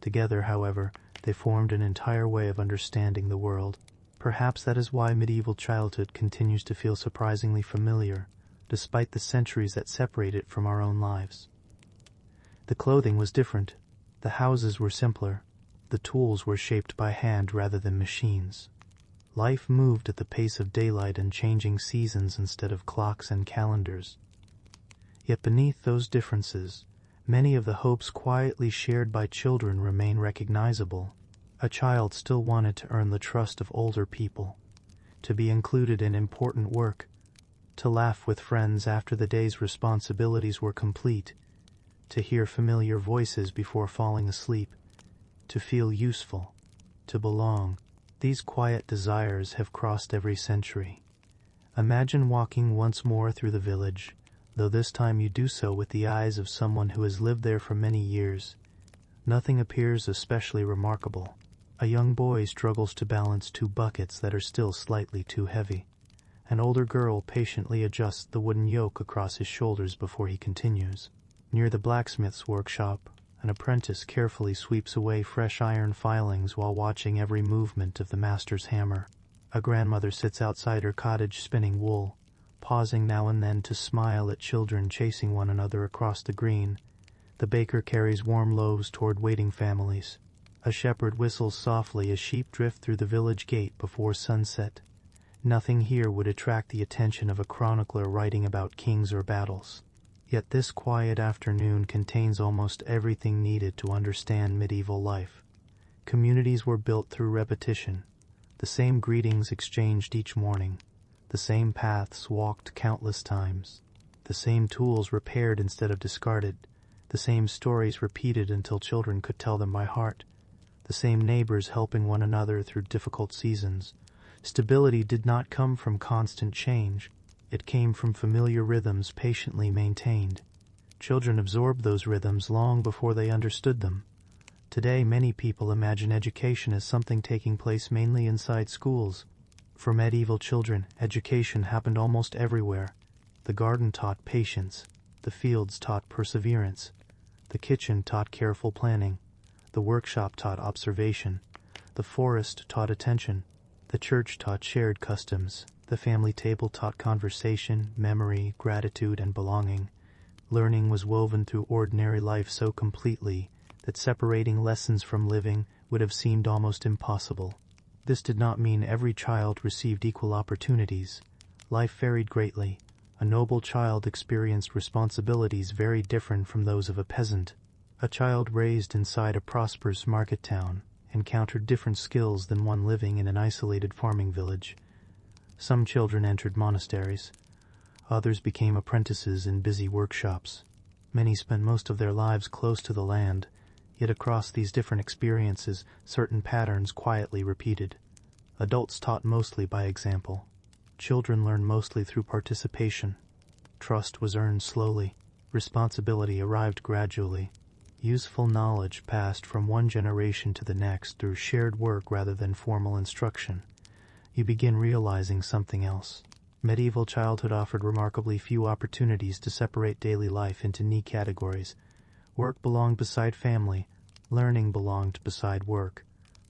Together, however, they formed an entire way of understanding the world. Perhaps that is why medieval childhood continues to feel surprisingly familiar, despite the centuries that separate it from our own lives. The clothing was different. The houses were simpler. The tools were shaped by hand rather than machines. Life moved at the pace of daylight and changing seasons instead of clocks and calendars. Yet beneath those differences, many of the hopes quietly shared by children remain recognizable. A child still wanted to earn the trust of older people, to be included in important work, to laugh with friends after the day's responsibilities were complete, to hear familiar voices before falling asleep, to feel useful, to belong. These quiet desires have crossed every century. Imagine walking once more through the village, though this time you do so with the eyes of someone who has lived there for many years. Nothing appears especially remarkable. A young boy struggles to balance two buckets that are still slightly too heavy. An older girl patiently adjusts the wooden yoke across his shoulders before he continues. Near the blacksmith's workshop, an apprentice carefully sweeps away fresh iron filings while watching every movement of the master's hammer. A grandmother sits outside her cottage spinning wool, pausing now and then to smile at children chasing one another across the green. The baker carries warm loaves toward waiting families. A shepherd whistles softly as sheep drift through the village gate before sunset. Nothing here would attract the attention of a chronicler writing about kings or battles. Yet this quiet afternoon contains almost everything needed to understand medieval life. Communities were built through repetition, the same greetings exchanged each morning, the same paths walked countless times, the same tools repaired instead of discarded, the same stories repeated until children could tell them by heart, the same neighbors helping one another through difficult seasons. Stability did not come from constant change. It came from familiar rhythms patiently maintained. Children absorbed those rhythms long before they understood them. Today, many people imagine education as something taking place mainly inside schools. For medieval children, education happened almost everywhere. The garden taught patience. The fields taught perseverance. The kitchen taught careful planning. The workshop taught observation. The forest taught attention. The church taught shared customs. The family table taught conversation, memory, gratitude, and belonging. Learning was woven through ordinary life so completely that separating lessons from living would have seemed almost impossible. This did not mean every child received equal opportunities. Life varied greatly. A noble child experienced responsibilities very different from those of a peasant. A child raised inside a prosperous market town encountered different skills than one living in an isolated farming village. Some children entered monasteries. Others became apprentices in busy workshops. Many spent most of their lives close to the land, yet across these different experiences, certain patterns quietly repeated. Adults taught mostly by example. Children learned mostly through participation. Trust was earned slowly. Responsibility arrived gradually. Useful knowledge passed from one generation to the next through shared work rather than formal instruction. You begin realizing something else. Medieval childhood offered remarkably few opportunities to separate daily life into neat categories. Work belonged beside family. Learning belonged beside work.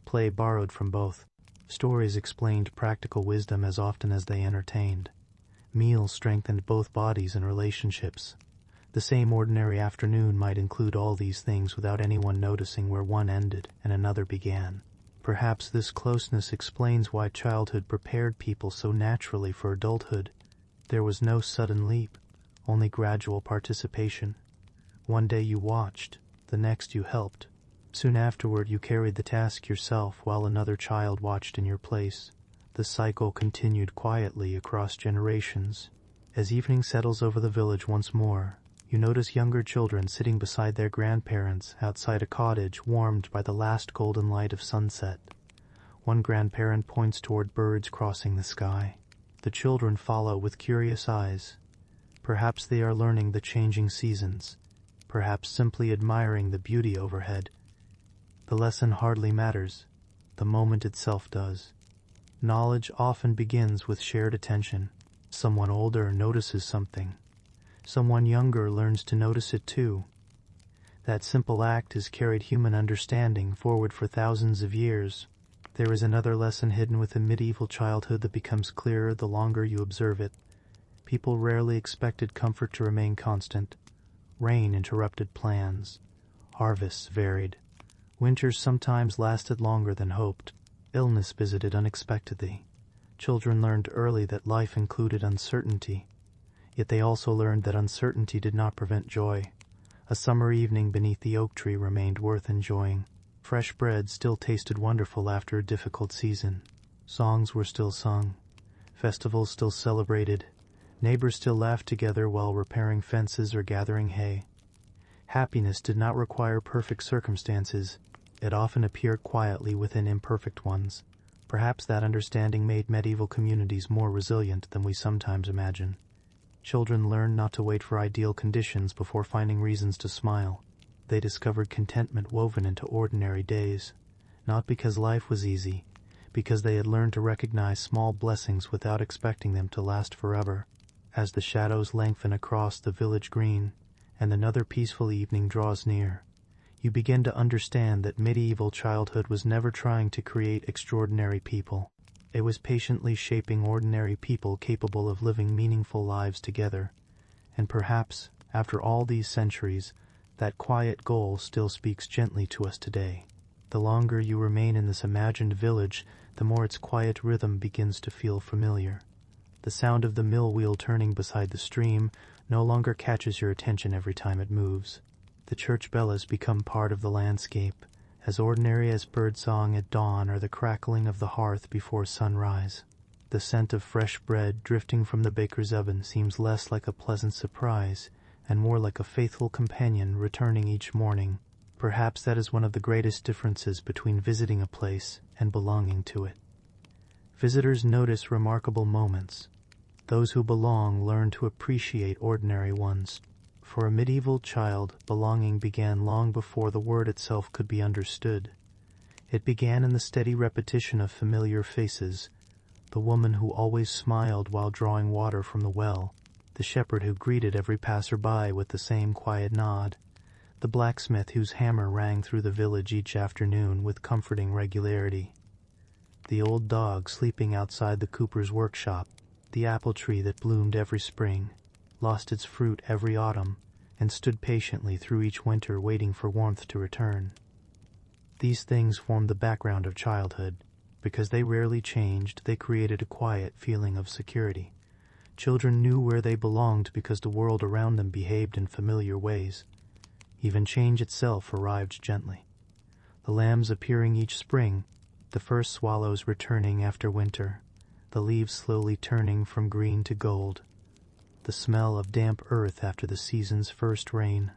Play borrowed from both. Stories explained practical wisdom as often as they entertained. Meals strengthened both bodies and relationships. The same ordinary afternoon might include all these things without anyone noticing where one ended and another began. Perhaps this closeness explains why childhood prepared people so naturally for adulthood. There was no sudden leap, only gradual participation. One day you watched, the next you helped. Soon afterward you carried the task yourself while another child watched in your place. The cycle continued quietly across generations. As evening settles over the village once more, you notice younger children sitting beside their grandparents outside a cottage warmed by the last golden light of sunset. One grandparent points toward birds crossing the sky. The children follow with curious eyes. Perhaps they are learning the changing seasons. perhaps simply admiring the beauty overhead. The lesson hardly matters, the moment itself does. Knowledge often begins with shared attention. Someone older notices something. Someone younger learns to notice it too. That simple act has carried human understanding forward for thousands of years. There is another lesson hidden within medieval childhood that becomes clearer the longer you observe it. People rarely expected comfort to remain constant. Rain interrupted plans. Harvests varied. Winters sometimes lasted longer than hoped. Illness visited unexpectedly. Children learned early that life included uncertainty. Yet they also learned that uncertainty did not prevent joy. A summer evening beneath the oak tree remained worth enjoying. Fresh bread still tasted wonderful after a difficult season. Songs were still sung. Festivals still celebrated. Neighbors still laughed together while repairing fences or gathering hay. Happiness did not require perfect circumstances. It often appeared quietly within imperfect ones. Perhaps that understanding made medieval communities more resilient than we sometimes imagine. Children learned not to wait for ideal conditions before finding reasons to smile. They discovered contentment woven into ordinary days, not because life was easy, because they had learned to recognize small blessings without expecting them to last forever. As the shadows lengthen across the village green, and another peaceful evening draws near, you begin to understand that medieval childhood was never trying to create extraordinary people. It was patiently shaping ordinary people capable of living meaningful lives together. And perhaps, after all these centuries, that quiet goal still speaks gently to us today. The longer you remain in this imagined village, the more its quiet rhythm begins to feel familiar. The sound of the mill wheel turning beside the stream no longer catches your attention every time it moves. The church bell has become part of the landscape, as ordinary as birdsong at dawn or the crackling of the hearth before sunrise. The scent of fresh bread drifting from the baker's oven seems less like a pleasant surprise and more like a faithful companion returning each morning. Perhaps that is one of the greatest differences between visiting a place and belonging to it. Visitors notice remarkable moments. Those who belong learn to appreciate ordinary ones. For a medieval child, belonging began long before the word itself could be understood. It began in the steady repetition of familiar faces, the woman who always smiled while drawing water from the well, the shepherd who greeted every passer-by with the same quiet nod, the blacksmith whose hammer rang through the village each afternoon with comforting regularity, the old dog sleeping outside the cooper's workshop, the apple tree that bloomed every spring, lost its fruit every autumn, and stood patiently through each winter waiting for warmth to return. These things formed the background of childhood. Because they rarely changed, they created a quiet feeling of security. Children knew where they belonged because the world around them behaved in familiar ways. Even change itself arrived gently. The lambs appearing each spring, the first swallows returning after winter, the leaves slowly turning from green to gold, the smell of damp earth after the season's first rain.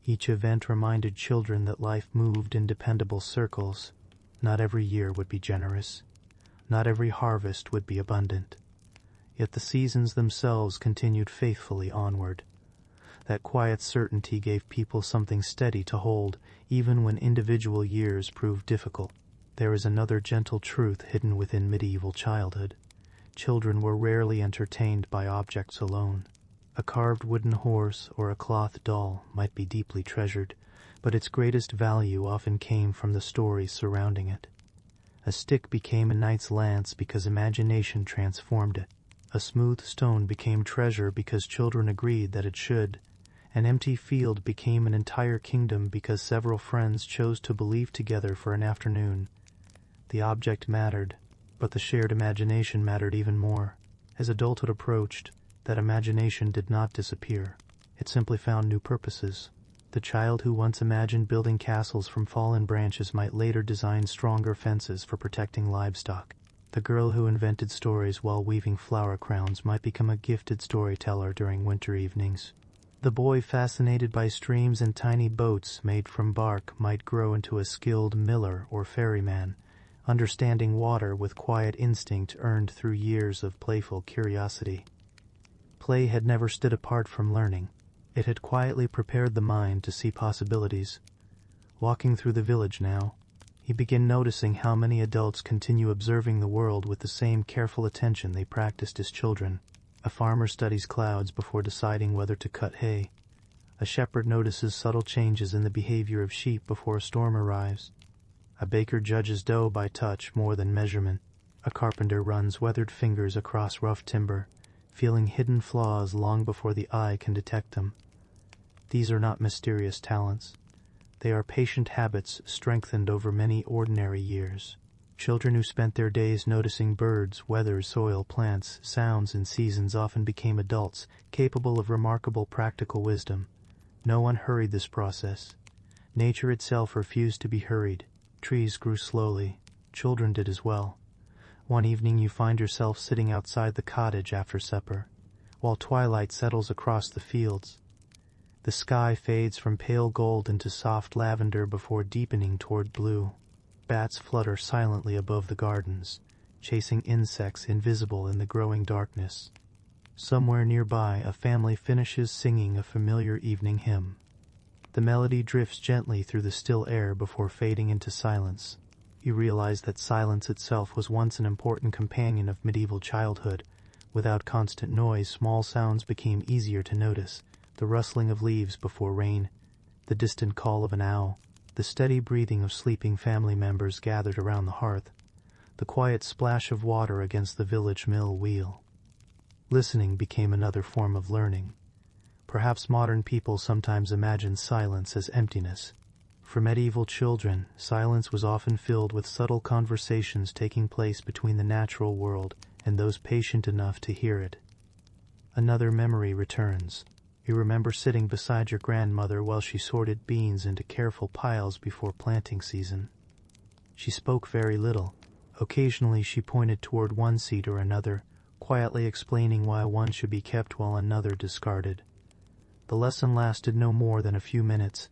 Each event reminded children that life moved in dependable circles. Not every year would be generous. Not every harvest would be abundant. Yet the seasons themselves continued faithfully onward. That quiet certainty gave people something steady to hold, even when individual years proved difficult. There is another gentle truth hidden within medieval childhood. Children were rarely entertained by objects alone. A carved wooden horse or a cloth doll might be deeply treasured, but its greatest value often came from the stories surrounding it. A stick became a knight's lance because imagination transformed it. A smooth stone became treasure because children agreed that it should. An empty field became an entire kingdom because several friends chose to believe together for an afternoon. The object mattered, but the shared imagination mattered even more. As adulthood approached, that imagination did not disappear. It simply found new purposes. The child who once imagined building castles from fallen branches might later design stronger fences for protecting livestock. The girl who invented stories while weaving flower crowns might become a gifted storyteller during winter evenings. The boy fascinated by streams and tiny boats made from bark might grow into a skilled miller or ferryman, understanding water with quiet instinct earned through years of playful curiosity. Play had never stood apart from learning. It had quietly prepared the mind to see possibilities. Walking through the village now, he began noticing how many adults continue observing the world with the same careful attention they practiced as children. A farmer studies clouds before deciding whether to cut hay. A shepherd notices subtle changes in the behavior of sheep before a storm arrives. A baker judges dough by touch more than measurement. A carpenter runs weathered fingers across rough timber, feeling hidden flaws long before the eye can detect them. These are not mysterious talents. They are patient habits strengthened over many ordinary years. Children who spent their days noticing birds, weather, soil, plants, sounds, and seasons often became adults capable of remarkable practical wisdom. No one hurried this process. Nature itself refused to be hurried. Trees grew slowly. Children did as well. One evening you find yourself sitting outside the cottage after supper, while twilight settles across the fields. The sky fades from pale gold into soft lavender before deepening toward blue. Bats flutter silently above the gardens, chasing insects invisible in the growing darkness. Somewhere nearby, a family finishes singing a familiar evening hymn. The melody drifts gently through the still air before fading into silence. You realize that silence itself was once an important companion of medieval childhood. Without constant noise, small sounds became easier to notice. The rustling of leaves before rain, the distant call of an owl, the steady breathing of sleeping family members gathered around the hearth, the quiet splash of water against the village mill wheel. Listening became another form of learning. Perhaps modern people sometimes imagine silence as emptiness. For medieval children, silence was often filled with subtle conversations taking place between the natural world and those patient enough to hear it. Another memory returns. You remember sitting beside your grandmother while she sorted beans into careful piles before planting season. She spoke very little. Occasionally she pointed toward one seed or another, quietly explaining why one should be kept while another discarded. The lesson lasted no more than a few minutes,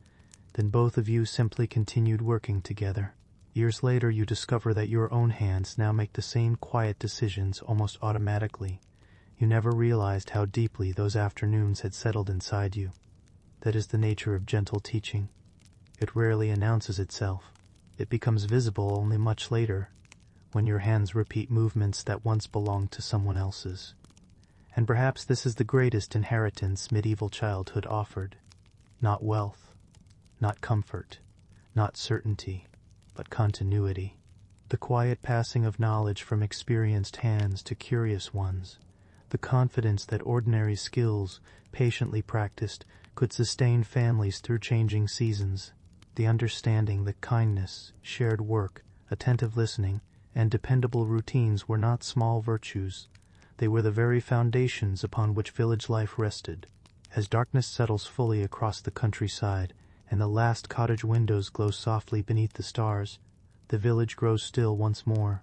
then both of you simply continued working together. Years later you discover that your own hands now make the same quiet decisions almost automatically. You never realized how deeply those afternoons had settled inside you. That is the nature of gentle teaching. It rarely announces itself. It becomes visible only much later, when your hands repeat movements that once belonged to someone else's. And perhaps this is the greatest inheritance medieval childhood offered. Not wealth, not comfort, not certainty, but continuity. The quiet passing of knowledge from experienced hands to curious ones. The confidence that ordinary skills, patiently practiced, could sustain families through changing seasons. The understanding that kindness, shared work, attentive listening, and dependable routines were not small virtues. They were the very foundations upon which village life rested. As darkness settles fully across the countryside, and the last cottage windows glow softly beneath the stars, the village grows still once more.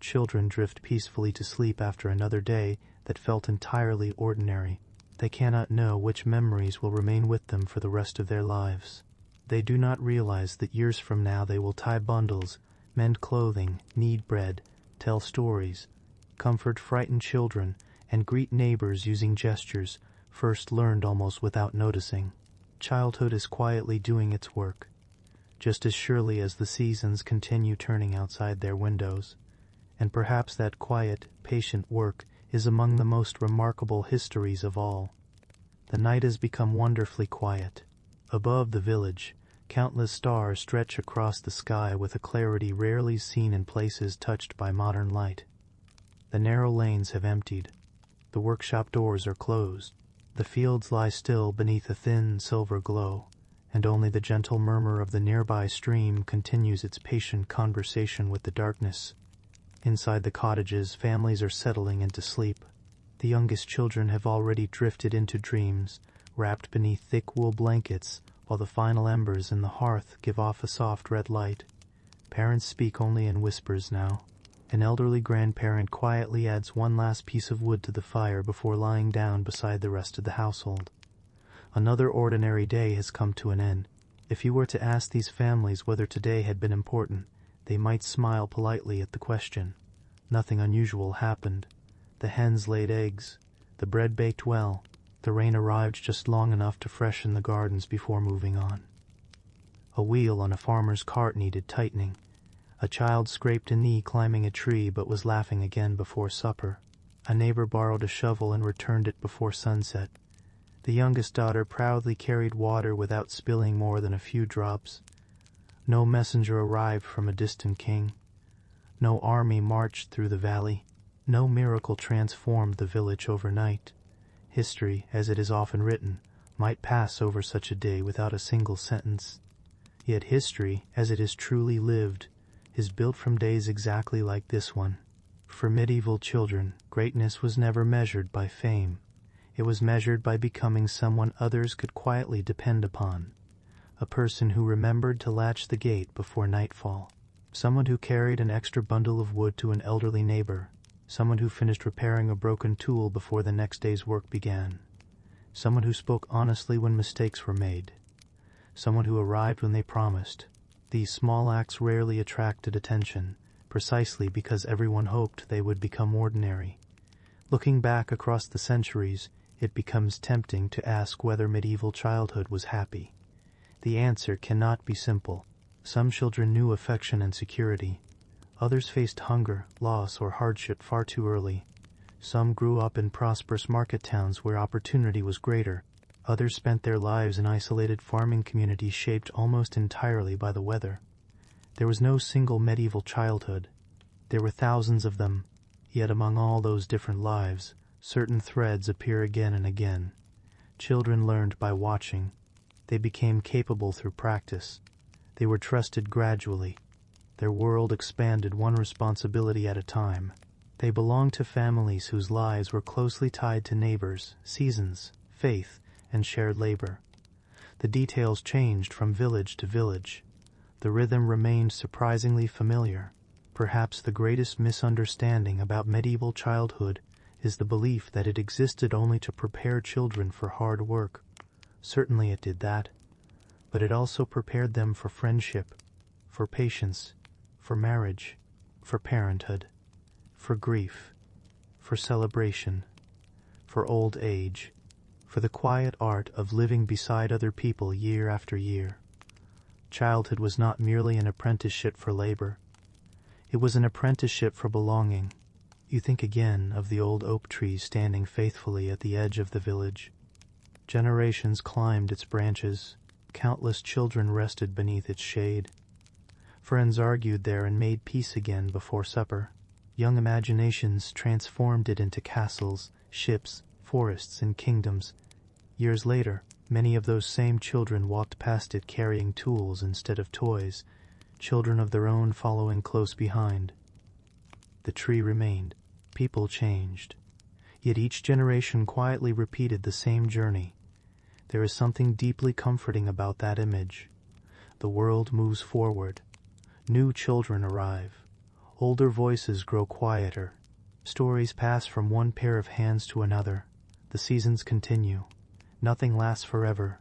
Children drift peacefully to sleep after another day that felt entirely ordinary. They cannot know which memories will remain with them for the rest of their lives. They do not realize that years from now they will tie bundles, mend clothing, knead bread, tell stories, comfort frightened children, and greet neighbors using gestures first learned almost without noticing. Childhood is quietly doing its work, just as surely as the seasons continue turning outside their windows. And perhaps that quiet, patient work is among the most remarkable histories of all. The night has become wonderfully quiet. Above the village, countless stars stretch across the sky with a clarity rarely seen in places touched by modern light. The narrow lanes have emptied. The workshop doors are closed. The fields lie still beneath a thin silver glow, and only the gentle murmur of the nearby stream continues its patient conversation with the darkness. Inside the cottages, families are settling into sleep. The youngest children have already drifted into dreams, wrapped beneath thick wool blankets, while the final embers in the hearth give off a soft red light. Parents speak only in whispers now. An elderly grandparent quietly adds one last piece of wood to the fire before lying down beside the rest of the household. Another ordinary day has come to an end. If you were to ask these families whether today had been important, they might smile politely at the question. Nothing unusual happened. The hens laid eggs. The bread baked well. The rain arrived just long enough to freshen the gardens before moving on. A wheel on a farmer's cart needed tightening. A child scraped a knee climbing a tree but was laughing again before supper. A neighbor borrowed a shovel and returned it before sunset. The youngest daughter proudly carried water without spilling more than a few drops. No messenger arrived from a distant king. No army marched through the valley. No miracle transformed the village overnight. History, as it is often written, might pass over such a day without a single sentence. Yet history, as it is truly lived, is built from days exactly like this one. For medieval children, greatness was never measured by fame. It was measured by becoming someone others could quietly depend upon. A person who remembered to latch the gate before nightfall. Someone who carried an extra bundle of wood to an elderly neighbor. Someone who finished repairing a broken tool before the next day's work began. Someone who spoke honestly when mistakes were made. Someone who arrived when they promised. These small acts rarely attracted attention, precisely because everyone hoped they would become ordinary. Looking back across the centuries, it becomes tempting to ask whether medieval childhood was happy. The answer cannot be simple. Some children knew affection and security. Others faced hunger, loss, or hardship far too early. Some grew up in prosperous market towns where opportunity was greater. Others spent their lives in isolated farming communities shaped almost entirely by the weather. There was no single medieval childhood. There were thousands of them, yet among all those different lives, certain threads appear again and again. Children learned by watching. They became capable through practice. They were trusted gradually. Their world expanded one responsibility at a time. They belonged to families whose lives were closely tied to neighbors, seasons, faith, and shared labor. The details changed from village to village. The rhythm remained surprisingly familiar. Perhaps the greatest misunderstanding about medieval childhood is the belief that it existed only to prepare children for hard work. Certainly it did that, but it also prepared them for friendship, for patience, for marriage, for parenthood, for grief, for celebration, for old age, for the quiet art of living beside other people year after year. Childhood was not merely an apprenticeship for labor. It was an apprenticeship for belonging. You think again of the old oak trees standing faithfully at the edge of the village. Generations climbed its branches. Countless children rested beneath its shade. Friends argued there and made peace again before supper. Young imaginations transformed it into castles, ships, forests, and kingdoms. Years later, many of those same children walked past it carrying tools instead of toys, children of their own following close behind. The tree remained. People changed. Yet each generation quietly repeated the same journey. There is something deeply comforting about that image. The world moves forward. New children arrive. Older voices grow quieter. Stories pass from one pair of hands to another. The seasons continue. Nothing lasts forever,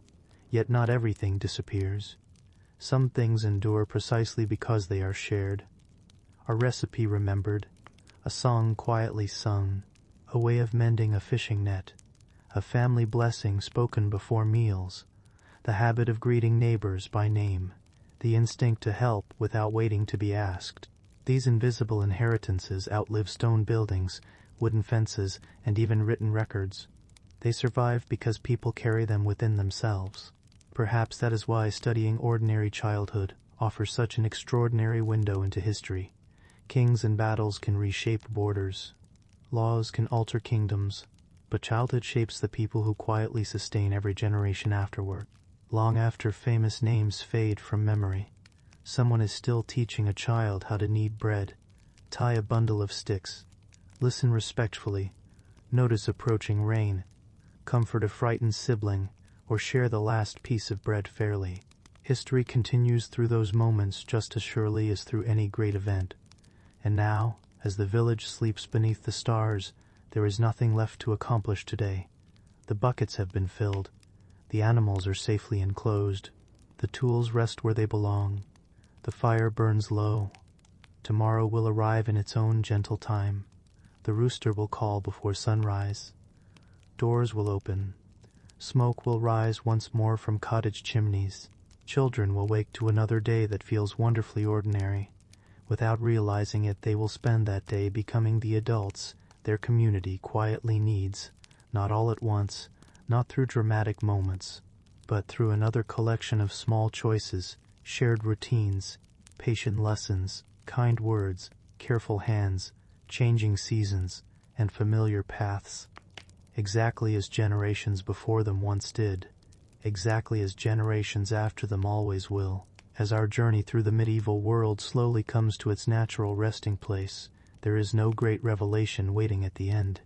yet not everything disappears. Some things endure precisely because they are shared. A recipe remembered, a song quietly sung, a way of mending a fishing net, a family blessing spoken before meals, the habit of greeting neighbors by name, the instinct to help without waiting to be asked. These invisible inheritances outlive stone buildings, wooden fences, and even written records. They survive because people carry them within themselves. Perhaps that is why studying ordinary childhood offers such an extraordinary window into history. Kings and battles can reshape borders. Laws can alter kingdoms, but childhood shapes the people who quietly sustain every generation afterward. Long after famous names fade from memory, someone is still teaching a child how to knead bread, tie a bundle of sticks, listen respectfully, notice approaching rain, comfort a frightened sibling, or share the last piece of bread fairly. History continues through those moments just as surely as through any great event. And now, as the village sleeps beneath the stars, there is nothing left to accomplish today. The buckets have been filled. The animals are safely enclosed. The tools rest where they belong. The fire burns low. Tomorrow will arrive in its own gentle time. The rooster will call before sunrise. Doors will open. Smoke will rise once more from cottage chimneys. Children will wake to another day that feels wonderfully ordinary. Without realizing it, they will spend that day becoming the adults their community quietly needs, not all at once, not through dramatic moments, but through another collection of small choices, shared routines, patient lessons, kind words, careful hands, changing seasons, and familiar paths. Exactly as generations before them once did, exactly as generations after them always will. As our journey through the medieval world slowly comes to its natural resting place, there is no great revelation waiting at the end.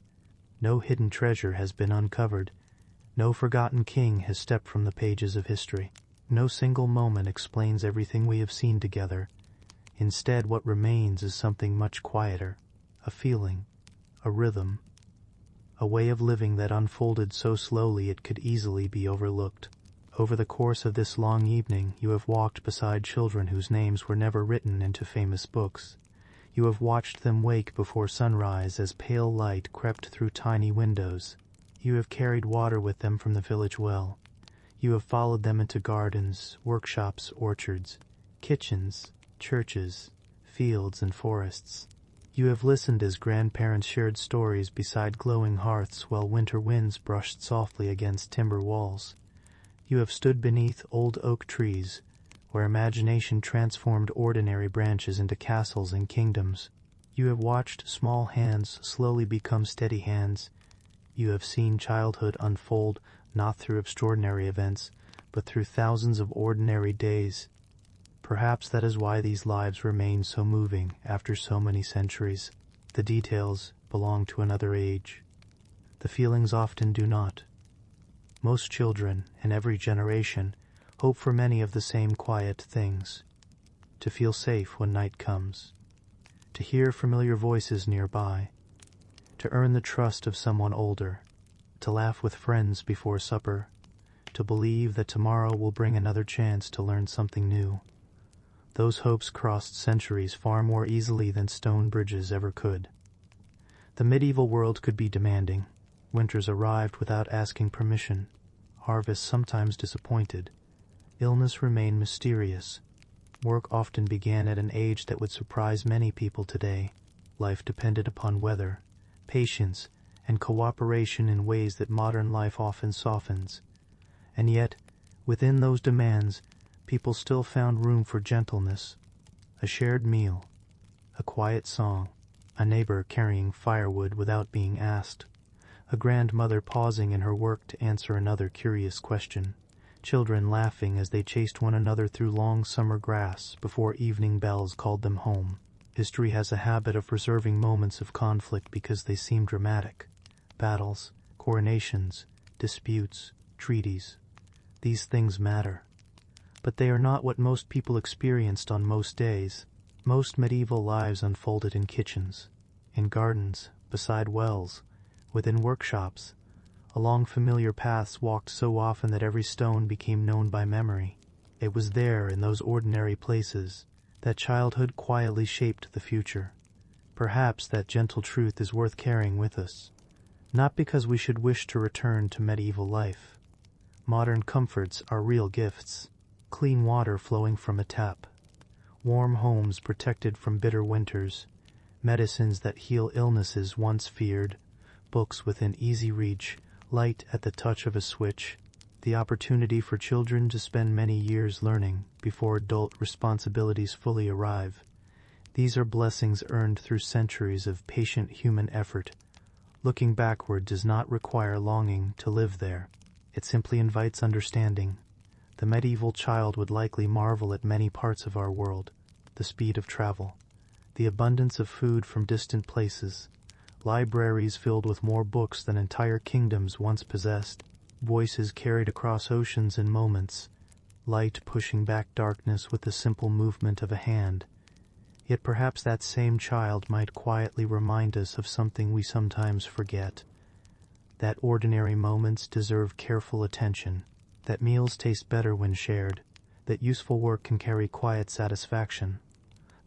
No hidden treasure has been uncovered. No forgotten king has stepped from the pages of history. No single moment explains everything we have seen together. Instead, what remains is something much quieter, a feeling, a rhythm, a way of living that unfolded so slowly it could easily be overlooked. Over the course of this long evening, you have walked beside children whose names were never written into famous books. You have watched them wake before sunrise as pale light crept through tiny windows. You have carried water with them from the village well. You have followed them into gardens, workshops, orchards, kitchens, churches, fields, and forests. You have listened as grandparents shared stories beside glowing hearths while winter winds brushed softly against timber walls. You have stood beneath old oak trees, where imagination transformed ordinary branches into castles and kingdoms. You have watched small hands slowly become steady hands. You have seen childhood unfold not through extraordinary events, but through thousands of ordinary days. Perhaps that is why these lives remain so moving after so many centuries. The details belong to another age. The feelings often do not. Most children, in every generation, hope for many of the same quiet things. To feel safe when night comes. To hear familiar voices nearby. To earn the trust of someone older. To laugh with friends before supper. To believe that tomorrow will bring another chance to learn something new. Those hopes crossed centuries far more easily than stone bridges ever could. The medieval world could be demanding. Winters arrived without asking permission. Harvests sometimes disappointed. Illness remained mysterious. Work often began at an age that would surprise many people today. Life depended upon weather, patience, and cooperation in ways that modern life often softens. And yet, within those demands, people still found room for gentleness. A shared meal, a quiet song, a neighbor carrying firewood without being asked, a grandmother pausing in her work to answer another curious question, children laughing as they chased one another through long summer grass before evening bells called them home. History has a habit of preserving moments of conflict because they seem dramatic. Battles, coronations, disputes, treaties. These things matter. But they are not what most people experienced on most days. Most medieval lives unfolded in kitchens, in gardens, beside wells, within workshops, along familiar paths walked so often that every stone became known by memory. It was there, in those ordinary places, that childhood quietly shaped the future. Perhaps that gentle truth is worth carrying with us, not because we should wish to return to medieval life. Modern comforts are real gifts. Clean water flowing from a tap, warm homes protected from bitter winters, medicines that heal illnesses once feared, books within easy reach, light at the touch of a switch, the opportunity for children to spend many years learning before adult responsibilities fully arrive. These are blessings earned through centuries of patient human effort. Looking backward does not require longing to live there. It simply invites understanding. The medieval child would likely marvel at many parts of our world, the speed of travel, the abundance of food from distant places, libraries filled with more books than entire kingdoms once possessed, voices carried across oceans in moments, light pushing back darkness with the simple movement of a hand. Yet perhaps that same child might quietly remind us of something we sometimes forget, that ordinary moments deserve careful attention, that meals taste better when shared, that useful work can carry quiet satisfaction,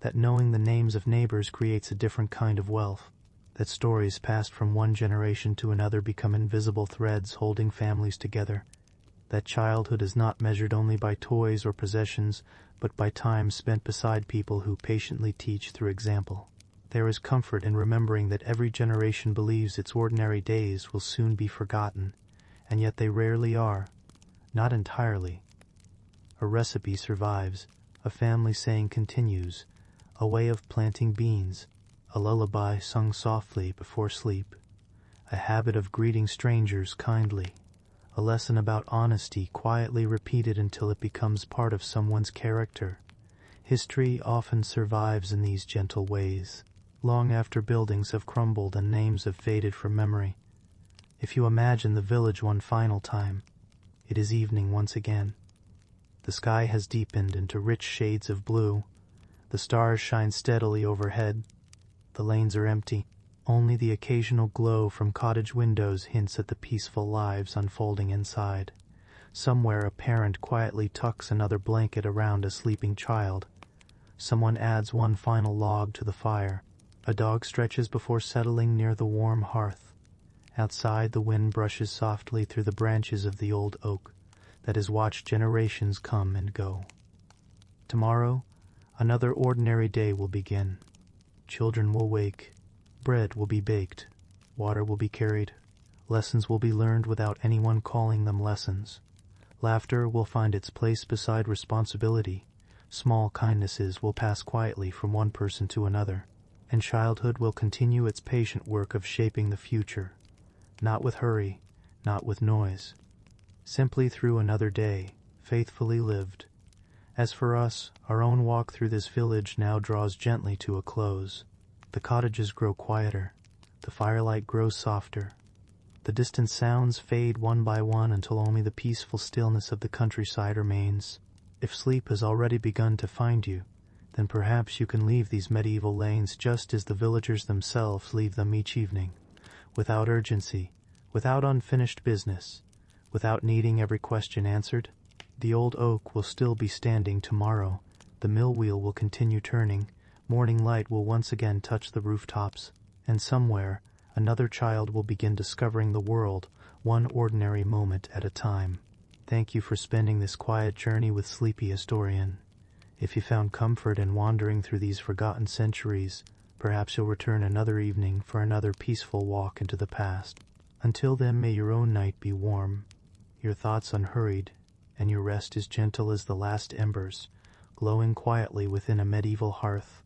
that knowing the names of neighbors creates a different kind of wealth, that stories passed from one generation to another become invisible threads holding families together, that childhood is not measured only by toys or possessions, but by time spent beside people who patiently teach through example. There is comfort in remembering that every generation believes its ordinary days will soon be forgotten, and yet they rarely are, not entirely. A recipe survives, a family saying continues, a way of planting beans, a lullaby sung softly before sleep, a habit of greeting strangers kindly, a lesson about honesty quietly repeated until it becomes part of someone's character. History often survives in these gentle ways, long after buildings have crumbled and names have faded from memory. If you imagine the village one final time, it is evening once again. The sky has deepened into rich shades of blue. The stars shine steadily overhead. The lanes are empty. Only the occasional glow from cottage windows hints at the peaceful lives unfolding inside. Somewhere a parent quietly tucks another blanket around a sleeping child. Someone adds one final log to the fire. A dog stretches before settling near the warm hearth. Outside, the wind brushes softly through the branches of the old oak that has watched generations come and go. Tomorrow, another ordinary day will begin. Children will wake. Bread will be baked. Water will be carried. Lessons will be learned without anyone calling them lessons. Laughter will find its place beside responsibility. Small kindnesses will pass quietly from one person to another. And childhood will continue its patient work of shaping the future. Not with hurry, not with noise. Simply through another day, faithfully lived. As for us, our own walk through this village now draws gently to a close. The cottages grow quieter. The firelight grows softer. The distant sounds fade one by one until only the peaceful stillness of the countryside remains. If sleep has already begun to find you, then perhaps you can leave these medieval lanes just as the villagers themselves leave them each evening, without urgency, without unfinished business, without needing every question answered. The old oak will still be standing tomorrow. The mill wheel will continue turning. Morning light will once again touch the rooftops. And somewhere, another child will begin discovering the world, one ordinary moment at a time. Thank you for spending this quiet journey with Sleepy Historian. If you found comfort in wandering through these forgotten centuries, perhaps you'll return another evening for another peaceful walk into the past. Until then, may your own night be warm, your thoughts unhurried, and your rest as gentle as the last embers, glowing quietly within a medieval hearth.